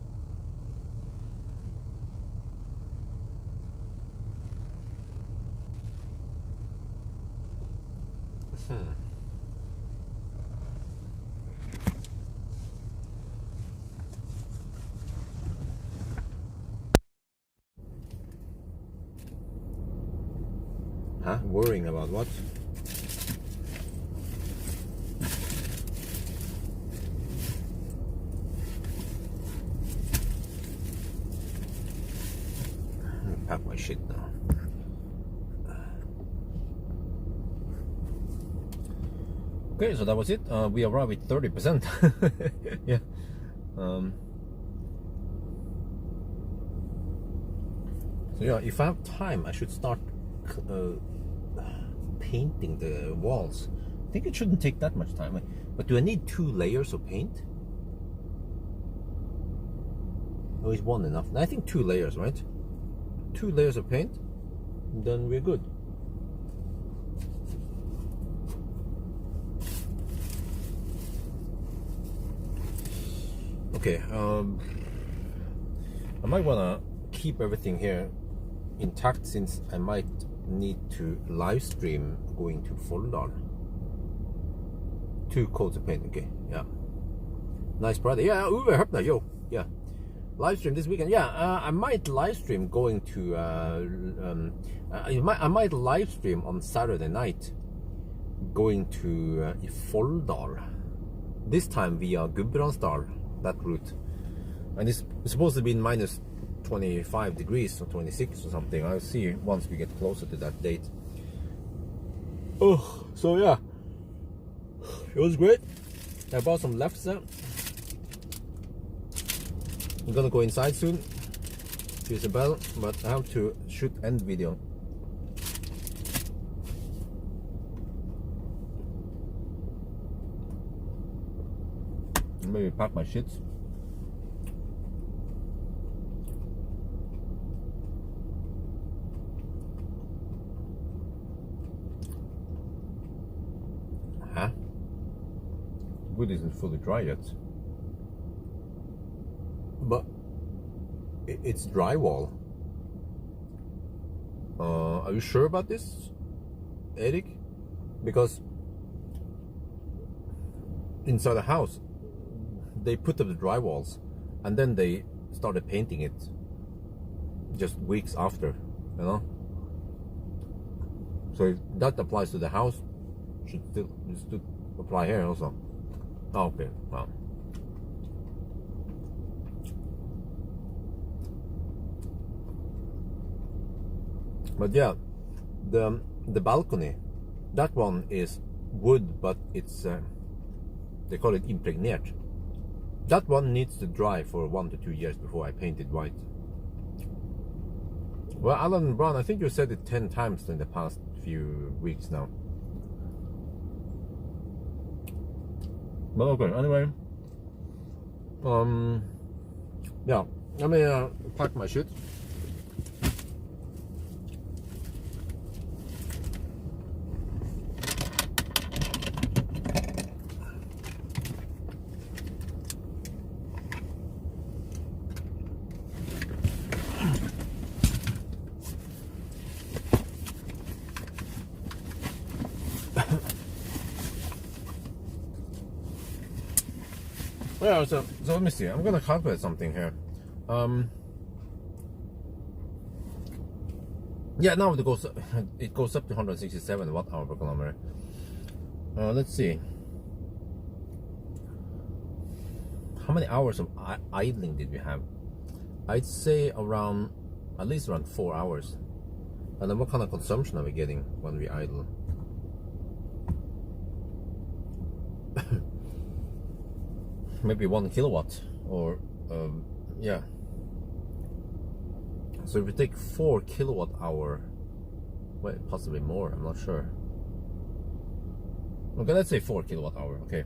A: Huh? Worrying about what? Pack my shit now. Okay, so that was it. We arrived at 30%. Yeah. So yeah, if I have time, I should start painting the walls. I think it shouldn't take that much time. But do I need 2 layers of paint? Oh, is one enough? I think 2 layers, right? 2 layers of paint, then we're good. Okay, I might wanna keep everything here intact since I might need to live stream going to Folldal. 2 coats of paint, okay, yeah. Nice Friday. Yeah, Uwe Höppner, yo, yeah. Live stream this weekend, yeah. I might live stream going to. I might live stream on Saturday night, going to Folldal. This time via Gudbrandsdal, that route, and it's supposed to be in minus 25 degrees or 26 or something. I'll see once we get closer to that date. Oh, so yeah, it was great. I bought some lefse. I'm gonna go inside soon. There's a bell, but I have to shoot end video. Maybe pack my shit. Huh? Wood isn't fully dry yet. But it's drywall. Are you sure about this, Eric? Because inside the house, they put up the drywalls and then they started painting it just weeks after, you know. So if that applies to the house, should still apply here also. Oh, okay, wow. But yeah, the balcony, that one is wood, but it's they call it impregnated. That one needs to dry for 1 to 2 years before I paint it white. Well, Alan Brown, I think you said it 10 times in the past few weeks now. But okay, anyway, yeah, let me pack my shit. Yeah, so let me see. I'm gonna calculate something here. Yeah, now it goes up to 167 watt-hour per kilometer. Let's see. How many hours of idling did we have? I'd say at least around 4 hours. And then what kind of consumption are we getting when we idle? Maybe 1 kilowatt, or yeah. So if we take 4 kilowatt hour, well, possibly more, I'm not sure. Okay, let's say 4 kilowatt hour. Okay,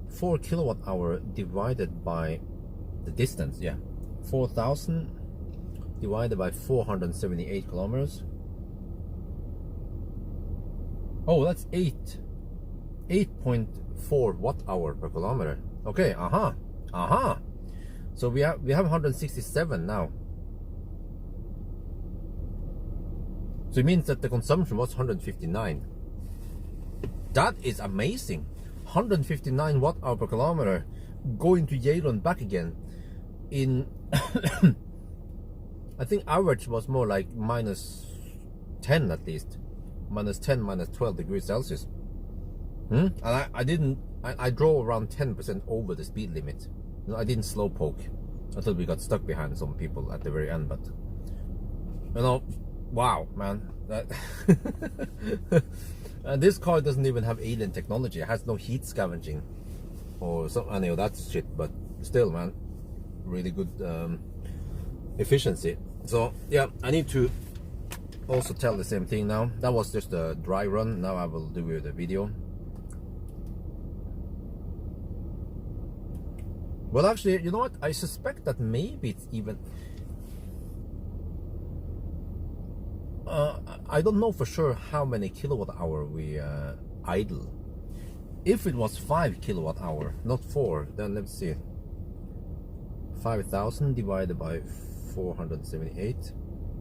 A: 4 kilowatt hour divided by the distance. Yeah, 4,000 divided by 478 kilometers. Oh, that's 8.4 watt hour per kilometer. Okay, so we have 167 now. So it means that the consumption was 159. That is amazing. 159 watt hour per kilometer going to Geilo and back again. In I think average was more like -10 at least. -10, -12 degrees Celsius. And I drove around 10% over the speed limit. You know, I didn't slow poke until we got stuck behind some people at the very end. But you know, wow, man, that and this car doesn't even have alien technology. It has no heat scavenging or some any of that shit. But still, man, really good efficiency. So yeah, I need to also tell the same thing now. That was just a dry run. Now I will do the video. Well, actually, you know what? I suspect that maybe it's even... I don't know for sure how many kilowatt hour we idle. If it was 5 kilowatt hour, not 4, then let's see. 5,000 divided by 478.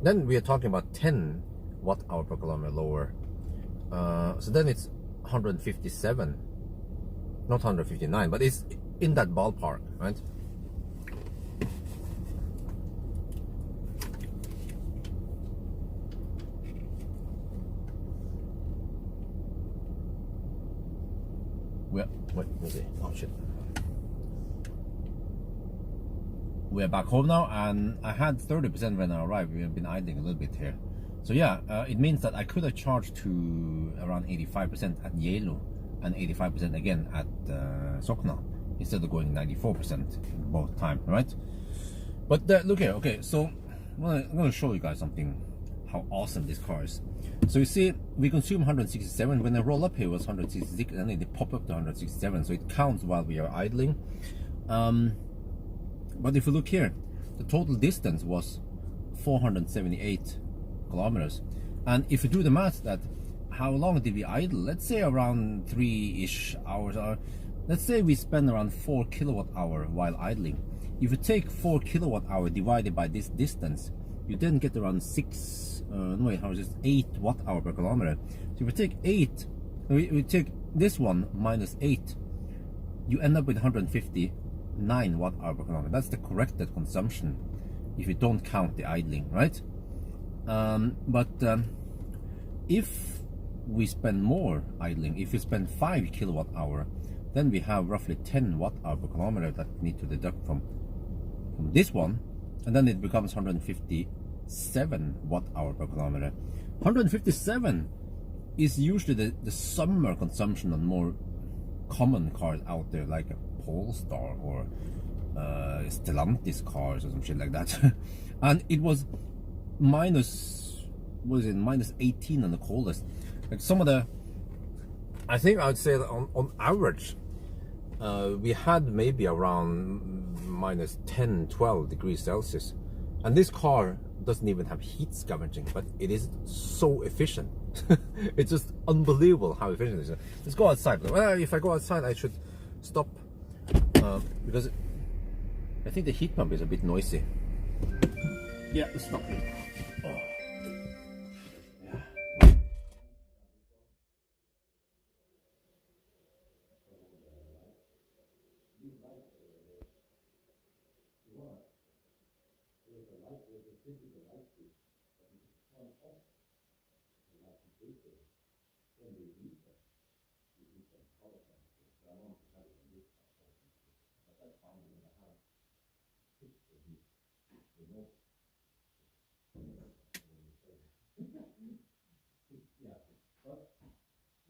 A: Then we are talking about 10 watt hour per kilometer lower. So then it's 157. Not 159, but it's in that ballpark, right? Wait, let's see. Oh shit. We're back home now, and I had 30% when I arrived. We have been idling a little bit here. So yeah, it means that I could have charged to around 85% at Geilo and 85% again at Sokna, instead of going 94% both time, right? But look here, okay, so I'm going to show you guys something, how awesome this car is. So you see, we consume 167. When I roll up here, it was 166, and then they pop up to 167, so it counts while we are idling. But if you look here, the total distance was 478 kilometers. And if you do the math, that how long did we idle? Let's say around 3-ish hours, or let's say we spend around 4 kWh while idling. If you take 4 kWh divided by this distance, you then get around 8 Wh per kilometer. So if we take 8, we take this one minus 8, you end up with 159 Wh per kilometer. That's the corrected consumption if you don't count the idling, right? If we spend more idling, if we spend 5 kWh, then we have roughly 10 Wh per kilometer that we need to deduct from this one, and then it becomes 157 Wh per kilometer. 157 is usually the summer consumption on more common cars out there, like a Polestar or Stellantis cars or some shit like that. And it was minus 18 on the coldest. Like some of the, I think I would say that on average, we had maybe around minus 10-12 degrees Celsius. And this car doesn't even have heat scavenging, but it is so efficient. It's just unbelievable how efficient it is. Let's go outside. Well, if I go outside, I should stop because I think the heat pump is a bit noisy. Yeah, let's stop here. Oh.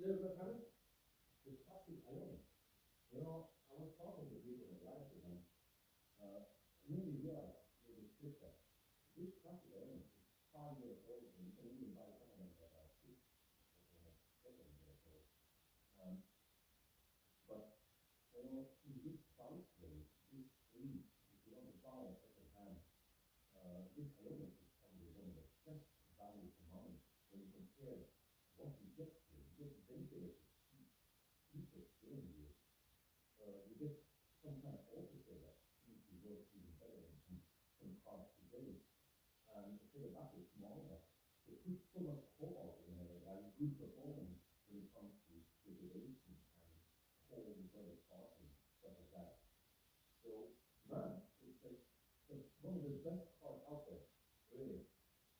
A: There's a kind of this classic Ioniq. You know, I was talking to people in the glasses and really realized with this picture, this classic Ioniq is 5 years old and you can even buy some of them that are 6 or 7 years old. But you know, in this price range, this age, if you want to buy a second hand, this Ioniq is probably one of the best value for money when you compare what you get here. You get ventilated heated steering wheel. You get some kind of orchestra that seems to work even better than some cars today. And the thing about it, smaller, they put so much power in it and good performance when it comes to regulation and holding better parking, stuff like that. So, man, it's one of the best cars out there, really.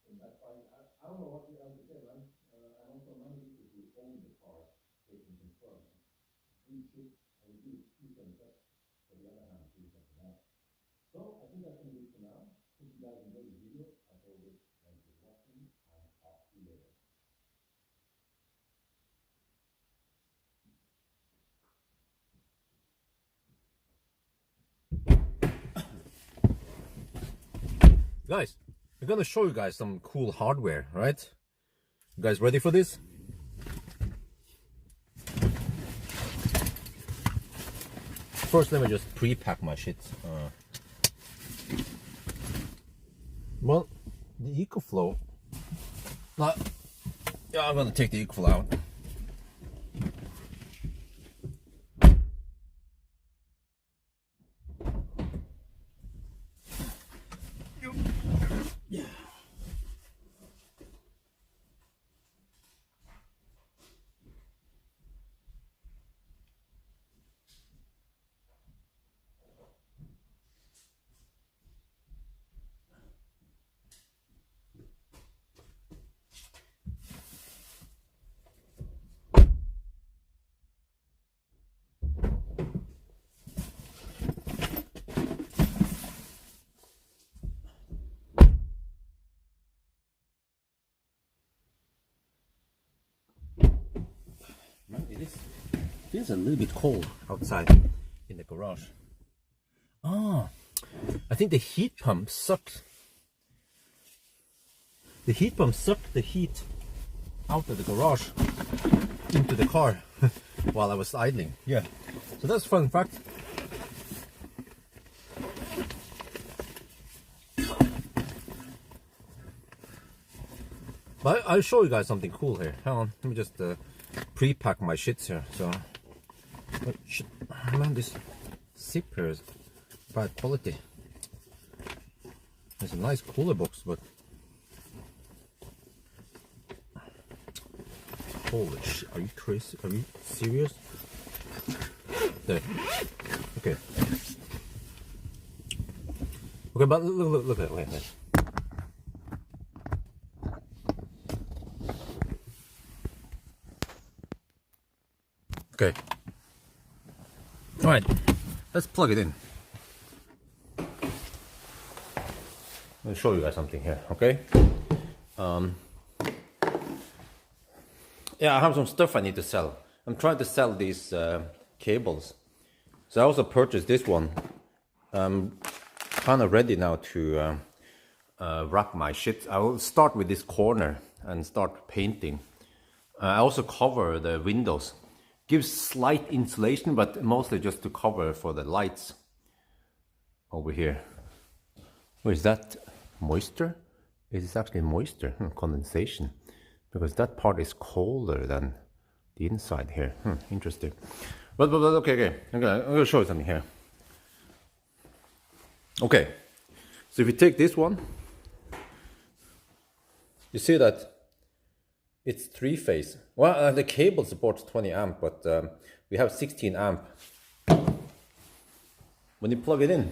A: In that price, I don't know what else to say, man. And also many people who own the car, they can confirm. We should, and we do different stuff. For the other hand, do something else. So I think that's going to do it for now. Hope you guys enjoyed the video. As always, thanks for watching, and talk to you later. Guys, I'm gonna show you guys some cool hardware, right? You guys ready for this? First, let me just pre-pack my shit. Well, the EcoFlow. Yeah, I'm gonna take the EcoFlow out. It feels a little bit cold outside in the garage. Oh, I think the heat pump sucked. The heat pump sucked the heat out of the garage into the car while I was idling. Yeah, so that's a fun fact. But I'll show you guys something cool here. Hang on, let me just pre-pack my shits here. So, shit, man, this zip here is bad quality. It's a nice cooler box, but holy shit, are you crazy? Are you serious? There. Okay. Okay, but look at it. Wait. Okay. All right. Let's plug it in. Let me show you guys something here. Okay. Yeah, I have some stuff I need to sell. I'm trying to sell these cables. So I also purchased this one. I'm kind of ready now to wrap my shit. I will start with this corner and start painting. I also cover the windows. Gives slight insulation, but mostly just to cover for the lights over here. What is that? Moisture? It is actually moisture, condensation. Because that part is colder than the inside here. Interesting. But okay. I'm gonna show you something here. Okay. So if you take this one, you see that it's 3-phase. Well, the cable supports 20 amp, but we have 16 amp. When you plug it in,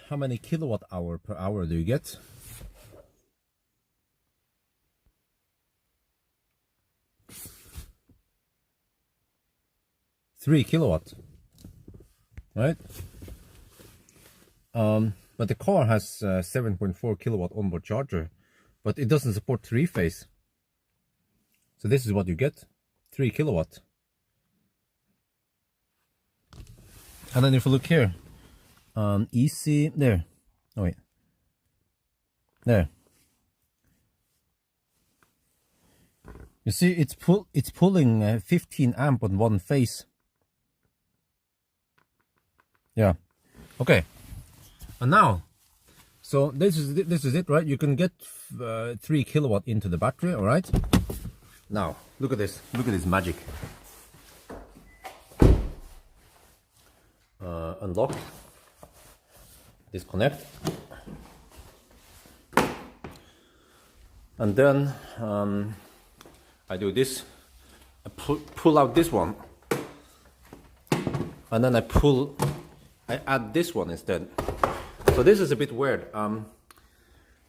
A: how many kilowatt hour per hour do you get? 3 kilowatt, right? But the car has 7.4 kilowatt onboard charger, but it doesn't support 3-phase. So this is what you get, 3 kilowatt. And then if you look here, easy, there, oh wait, there. You see, it's pulling 15 amp on one phase. Yeah, okay. And now, so this is it, right? You can get 3 kilowatt into the battery, all right? Now, look at this magic. Unlock, disconnect, and then I do this. I pull out this one, and then I add this one instead. So this is a bit weird.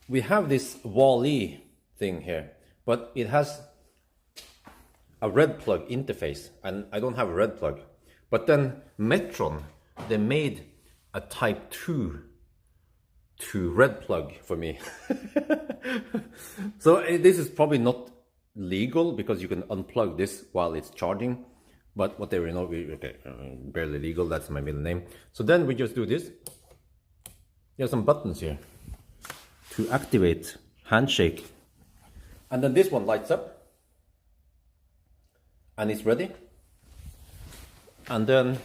A: We have this Wall-E thing here, but it has a red plug interface, and I don't have a red plug. But then Metron, they made a Type 2 to red plug for me. So this is probably not legal because you can unplug this while it's charging. But whatever, you know, okay, barely legal, that's my middle name. So then we just do this. There are some buttons here to activate handshake. And then this one lights up. And it's ready. And then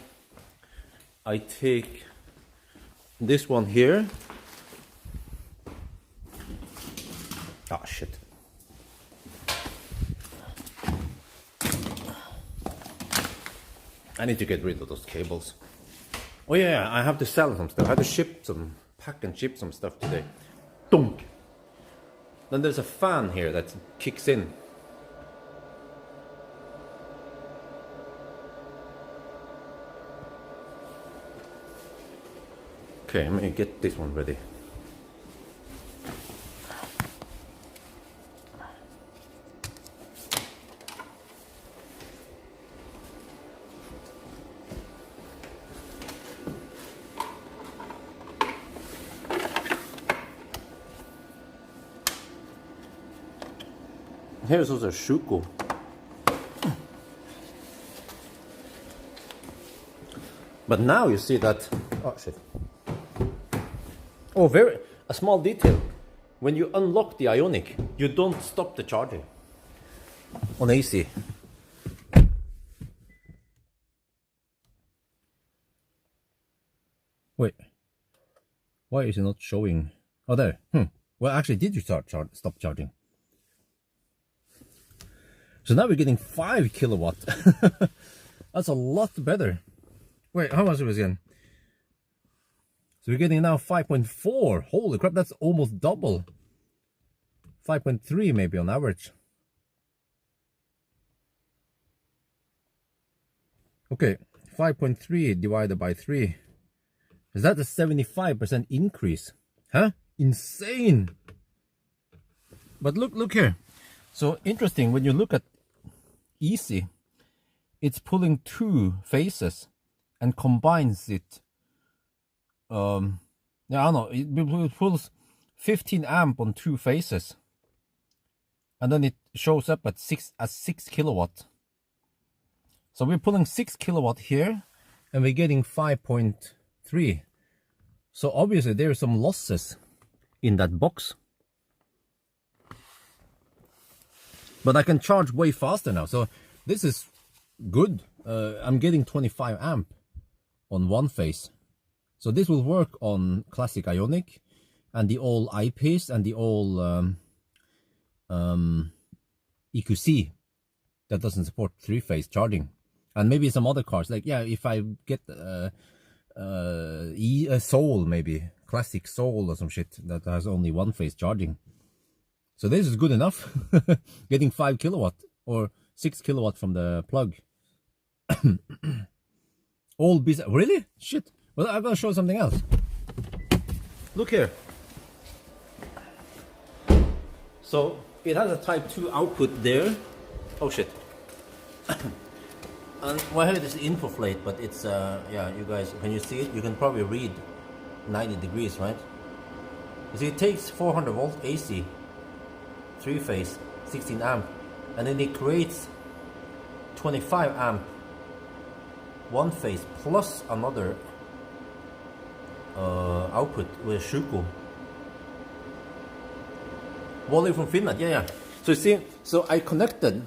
A: I take this one here. Ah, shit. I need to get rid of those cables. Oh yeah, I have to sell some stuff. I have to pack and ship some stuff today. Dunk. Then there's a fan here that kicks in. Okay, I'm gonna get this one ready. Here's also Shuko. But now you see that, oh shit. Oh, a small detail. When you unlock the Ioniq, you don't stop the charging on AC. Wait, why is it not showing? Oh, there. Well, actually, did you stop charging? So now we're getting 5 kilowatt. That's a lot better. Wait, how much was it again? So we're getting now 5.4. Holy crap, that's almost double. 5.3 maybe on average. Okay, 5.3 divided by 3. Is that a 75% increase? Huh? Insane! But look here. So interesting, when you look at Easy, it's pulling 2 phases and combines it. Yeah, I don't know, it pulls 15 amp on 2 phases. And then it shows up at 6 kilowatt. So we're pulling 6 kilowatt here, and we're getting 5.3. So obviously there are some losses in that box. But I can charge way faster now, so this is good. I'm getting 25 amp on 1 phase. So this will work on classic Ioniq and the old I-Pace and the old EQC that doesn't support 3-phase charging. And maybe some other cars, like, yeah, if I get a Soul, maybe classic Soul or some shit that has only 1-phase charging. So this is good enough. Getting 5 kilowatt or 6 kilowatt from the plug. All really? Shit. Well, I'm gonna show something else. Look here. So it has a Type 2 output there. Oh shit. And well, here is the info plate, but it's yeah, you guys, can you see it? You can probably read 90 degrees, right? You see, it takes 400 volt AC, 3-phase, 16 amp, and then it creates 25 amp 1-phase plus another output with Shuko. Wally from Finland, yeah. So you see, so I connected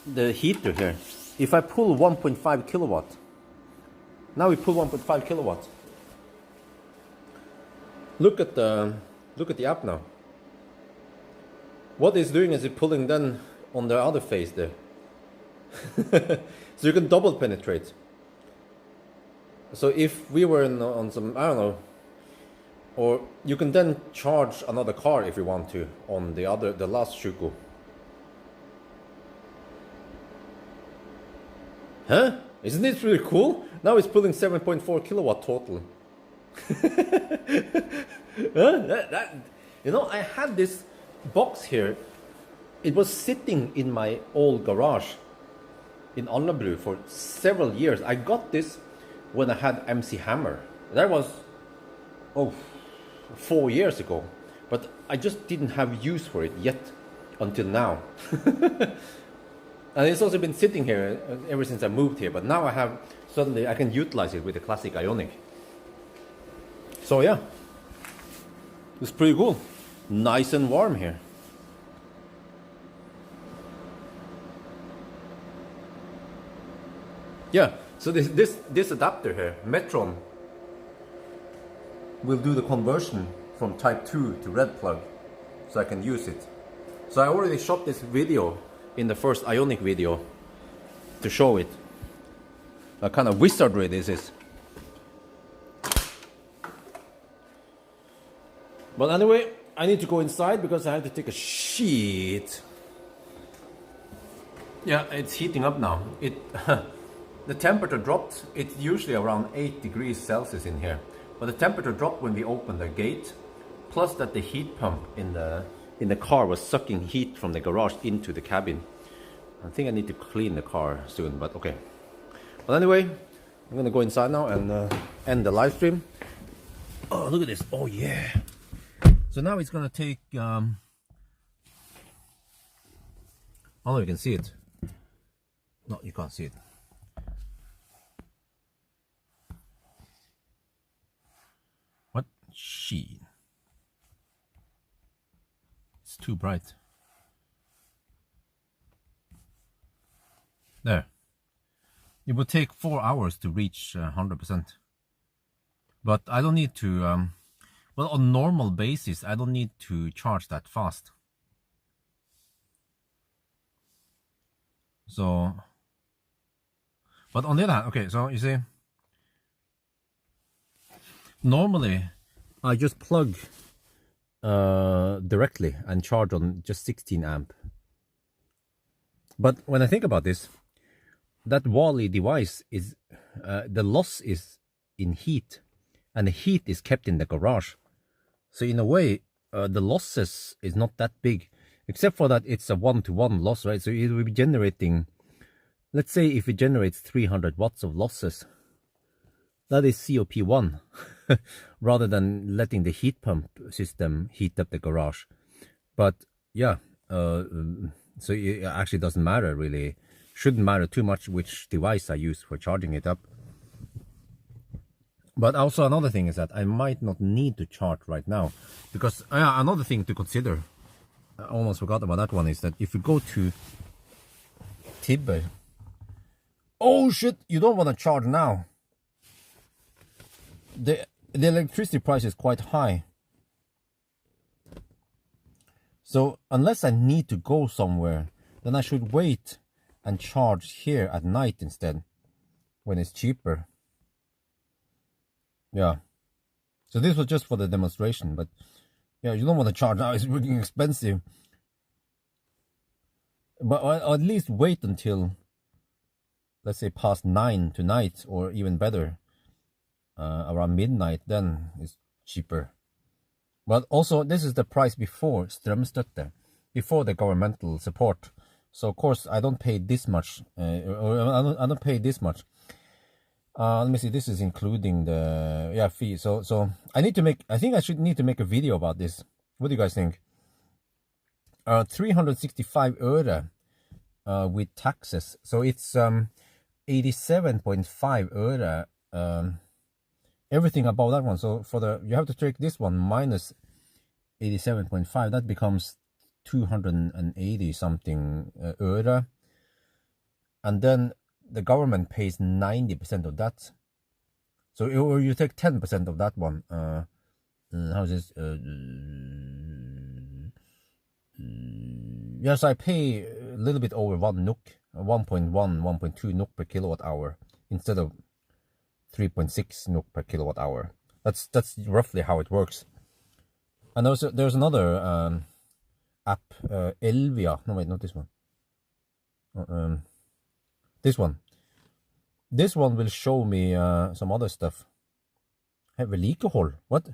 A: the heater here. If I pull 1.5 kilowatt, now we pull 1.5 kilowatt. Look at the app now. What it's doing is it's pulling then on the other phase there. So you can double penetrate. So if we were on some, I don't know, or you can then charge another car if you want to on the last Shuko. Huh? Isn't it really cool? Now it's pulling 7.4 kilowatt total. Huh? You know, I had this box here. It was sitting in my old garage in Alnabru for several years. I got this when I had MC Hammer. That was 4 years ago, but I just didn't have use for it yet until now. And it's also been sitting here ever since I moved here, but now suddenly I can utilize it with the classic Ioniq. So yeah, it's pretty cool. Nice and warm here. Yeah, so this adapter here, Metron, will do the conversion from Type 2 to red plug, so I can use it. So I already shot this video in the first Ioniq video to show it. What kind of wizardry this is. But anyway, I need to go inside because I have to take a shit. Yeah, it's heating up now. The temperature dropped. It's usually around 8 degrees Celsius in here, but the temperature dropped when we opened the gate. Plus that the heat pump in the car was sucking heat from the garage into the cabin. I think I need to clean the car soon, but okay. But anyway, I'm gonna go inside now and end the live stream. Oh, look at this. Oh yeah. So now it's gonna take oh, you can see it. No, you can't see it. Sheen. It's too bright. There. It would take 4 hours to reach 100%. But I don't need to, well, on normal basis, I don't need to charge that fast. So, but on the other hand, okay, so you see, normally I just plug directly and charge on just 16 amp. But when I think about this, that Wally device is, the loss is in heat, and the heat is kept in the garage. So in a way, the losses is not that big, except for that it's a one-to-one loss, right? So it will be generating, let's say if it generates 300 watts of losses, that is COP1, rather than letting the heat pump system heat up the garage. But yeah, so it actually doesn't matter really. Shouldn't matter too much which device I use for charging it up. But also another thing is that I might not need to charge right now, because another thing to consider, I almost forgot about that one, is that if you go to Tibber, oh shit, you don't want to charge now. The electricity price is quite high. So unless I need to go somewhere, then I should wait and charge here at night instead, when it's cheaper. Yeah. So this was just for the demonstration, but yeah, you don't want to charge now, it's really expensive. But I'll at least wait until, let's say, past 9 tonight, or even better, around midnight, then it's cheaper. But also, this is the price before strømstøtte, before the governmental support. So of course I don't pay this much, I don't pay this much. Let me see, this is including the fee. So I need to make, I think I should need to make a video about this. What do you guys think? 365 øre with taxes. So it's 87.5 øre. Everything above that one. So for the, you have to take this one minus 87.5. That becomes 280 something øre, and then the government pays 90% of that. So or you take 10% of that one. How is this? Yes, I pay a little bit over 1 NOK, 1.2 NOK per kilowatt hour instead of 3.6 NOK per kilowatt hour. That's roughly how it works. And also there's another app, Elvia. No wait, not this one. This one. This one will show me some other stuff. Hey, vedlikehold. What?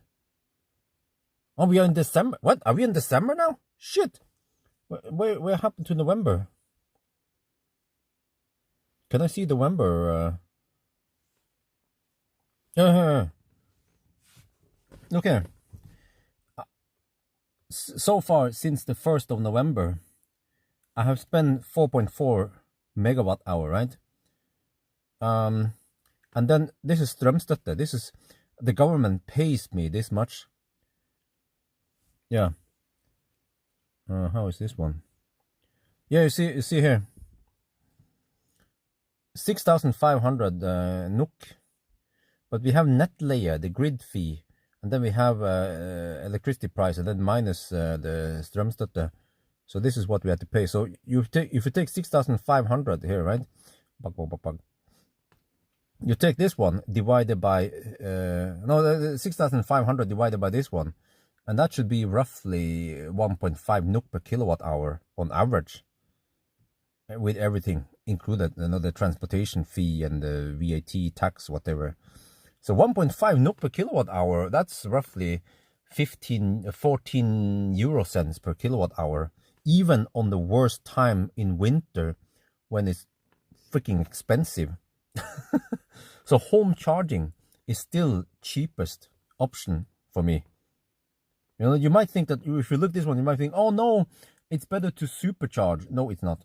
A: Oh, we are in December. What? Are we in December now? Shit. Where happened to November? Can I see November? Okay. So far, since the 1st of November, I have spent 4.4 megawatt hour, right? And then this is strømstøtte. This is, the government pays me this much. Yeah. How is this one? Yeah, you see here. 6,500 NOK. But we have net layer, the grid fee, and then we have electricity price, and then minus the strømstøtte. So this is what we have to pay. So if you take 6,500 here, right? You take this one divided by 6,500 divided by this one, and that should be roughly 1.5 NOK per kilowatt hour on average, with everything included, the transportation fee and the VAT tax, whatever. So 1.5 NOK per kilowatt hour, that's roughly 14 euro cents per kilowatt hour, even on the worst time in winter when it's freaking expensive. So home charging is still cheapest option for me. You know, you might think that if you look at this one, you might think, oh no, it's better to supercharge. No, it's not.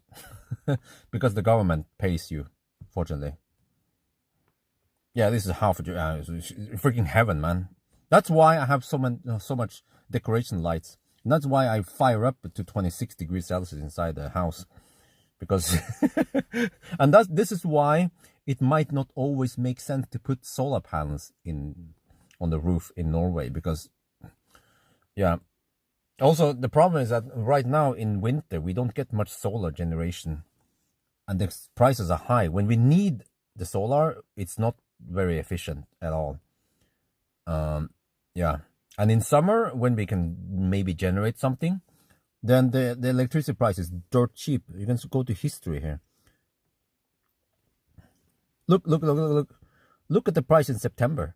A: Because the government pays you, fortunately. Yeah, this is half a freaking heaven, man.
B: That's why I have so much decoration lights. And that's why I fire up to 26 degrees Celsius inside the house. Because and this is why it might not always make sense to put solar panels on the roof in Norway, because yeah. Also, the problem is that right now in winter we don't get much solar generation, and the prices are high. When we need the solar, it's not very efficient at all. Yeah, and in summer when we can maybe generate something, then the electricity price is dirt cheap. You can go to history here. Look at the price in September.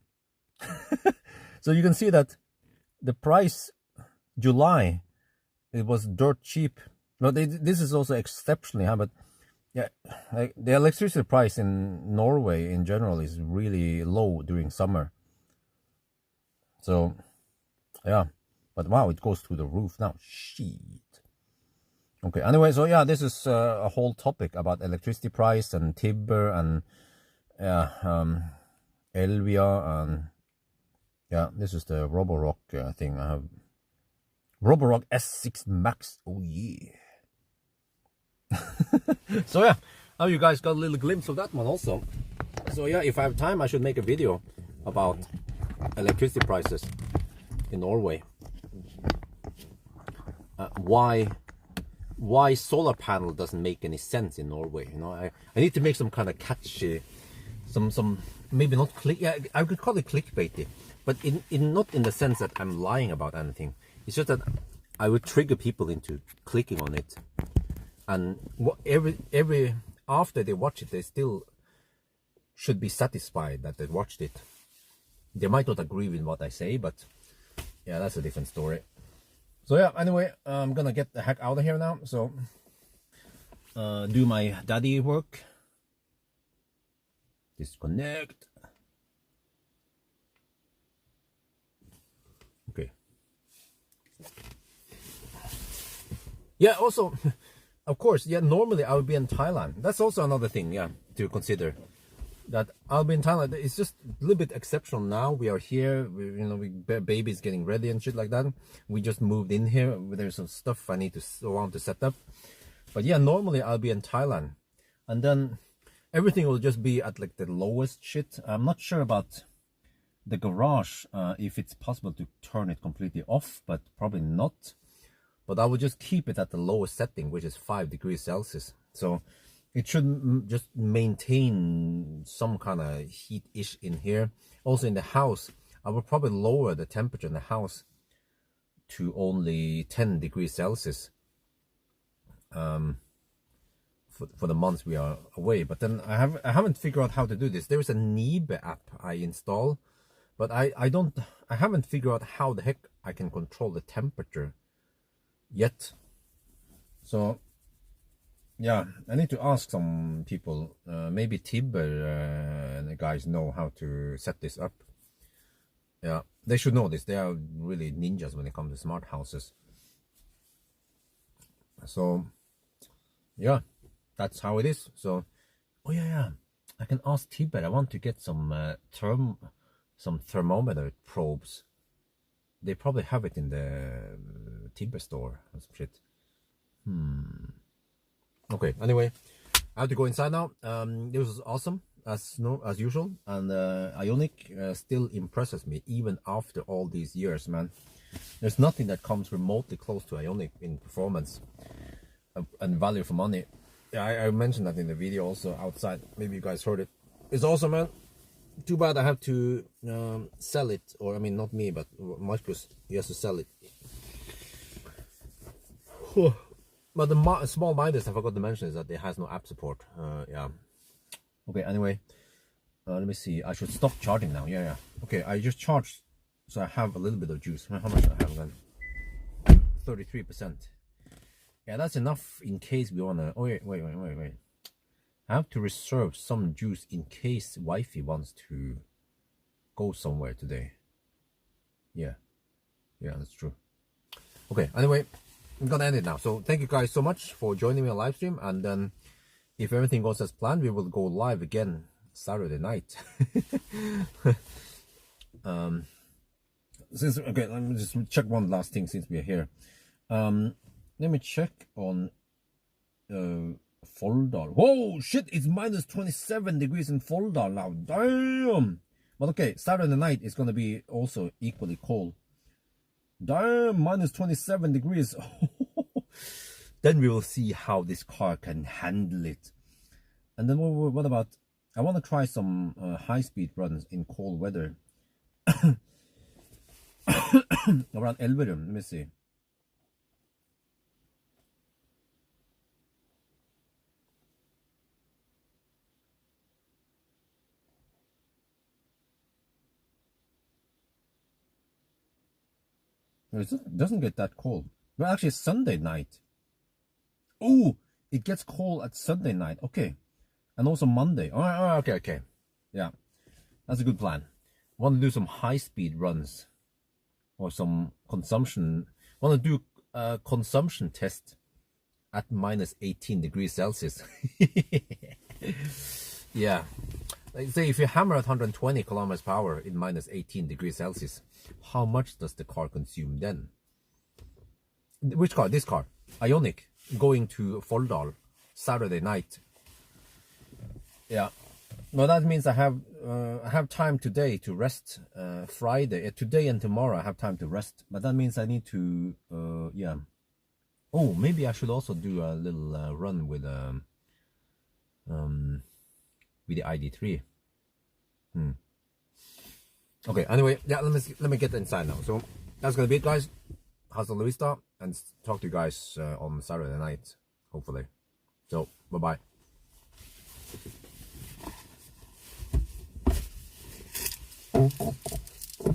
B: So you can see that the price July, it was dirt cheap. But this is also exceptionally high. But yeah, like the electricity price in Norway in general is really low during summer. So yeah, but wow, it goes through the roof now. Shit. Okay, anyway, so yeah, this is a whole topic about electricity price and Tibber and Elvia, and yeah, this is the Roborock thing. I have Roborock S6 Max. Oh yeah. So yeah, now you guys got a little glimpse of that one also. So yeah, if I have time, I should make a video about electricity prices in Norway. Why solar panel doesn't make any sense in Norway. You know, I need to make some kind of catchy, some maybe not click. Yeah, I could call it clickbaity, but in not in the sense that I'm lying about anything. It's just that I would trigger people into clicking on it, and every after they watch it, they still should be satisfied that they watched it. They might not agree with what I say, but yeah, that's a different story. So yeah, anyway, I'm gonna get the heck out of here now. So do my daddy work. Disconnect. Okay. Yeah, also, of course, yeah, normally I would be in Thailand. That's also another thing, yeah, to consider. That I'll be in Thailand. It's just a little bit exceptional now. We are here, baby's getting ready and shit like that. We just moved in here. There's some stuff I need to want to set up. But yeah, normally I'll be in Thailand. And then everything will just be at like the lowest shit. I'm not sure about the garage, if it's possible to turn it completely off, but probably not. But I will just keep it at the lowest setting, which is 5 degrees Celsius. So it should just maintain some kind of heat-ish in here. Also in the house, I will probably lower the temperature in the house to only 10 degrees Celsius for the months we are away. But then I haven't figured out how to do this. There is a Nibe app I install, but I haven't figured out how the heck I can control the temperature yet. So yeah, I need to ask some people. Maybe Tibber and the guys know how to set this up. Yeah, they should know this. They are really ninjas when it comes to smart houses. So yeah, that's how it is. So oh yeah, I can ask Tibber. I want to get some thermometer probes. They probably have it in the Tibber store or some shit. Okay, anyway, I have to go inside now. This was awesome as usual, and Ioniq still impresses me even after all these years, man. There's nothing that comes remotely close to Ioniq in performance and value for money. Yeah, I mentioned that in the video also outside. Maybe you guys heard it. It's awesome, man. Too bad I have to sell it, or I mean not me, but Marcus, he has to sell it. But the small minus I forgot to mention is that it has no app support. Yeah. Okay, anyway, let me see. I should stop charging now. Yeah. Okay, I just charged, so I have a little bit of juice. How much do I have then? 33%. Yeah, that's enough in case we wanna. Oh wait. I have to reserve some juice in case wifey wants to go somewhere today. Yeah, that's true. Okay, anyway, I'm gonna end it now. So thank you guys so much for joining me on live stream, and then if everything goes as planned, we will go live again Saturday night. since okay, let me just check one last thing since we are here. Let me check on Folldal. Whoa, shit! It's minus 27 degrees in Folldal now. Damn. But okay, Saturday night is gonna be also equally cold. Damn, minus 27 degrees. Then we will see how this car can handle it. And then what about? I want to try some high-speed runs in cold weather. Around Elverum, let me see. It doesn't get that cold. Well, actually, Sunday night. Oh, it gets cold at Sunday night. Okay. And also Monday. Oh, okay. Yeah, that's a good plan. Want to do some high-speed runs or some consumption. Want to do a consumption test at minus 18 degrees Celsius. Yeah. Like say if you hammer at 120 kilometers per hour in minus 18 degrees Celsius, how much does the car consume then? Which car? This car. Ioniq. Going to Folldal Saturday night. Yeah. Well, that means I have time today to rest. Friday, today and tomorrow I have time to rest. But that means I need to, yeah. Oh, maybe I should also do a little run with the ID3. Okay. Anyway, yeah. Let me get inside now. So that's gonna be it, guys. Hasta la vista, and talk to you guys on Saturday night, hopefully. So bye bye.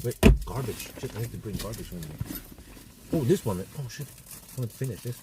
B: Wait, garbage. Shit, I need to bring garbage with me. Oh, this one. Oh shit, I haven't finished this.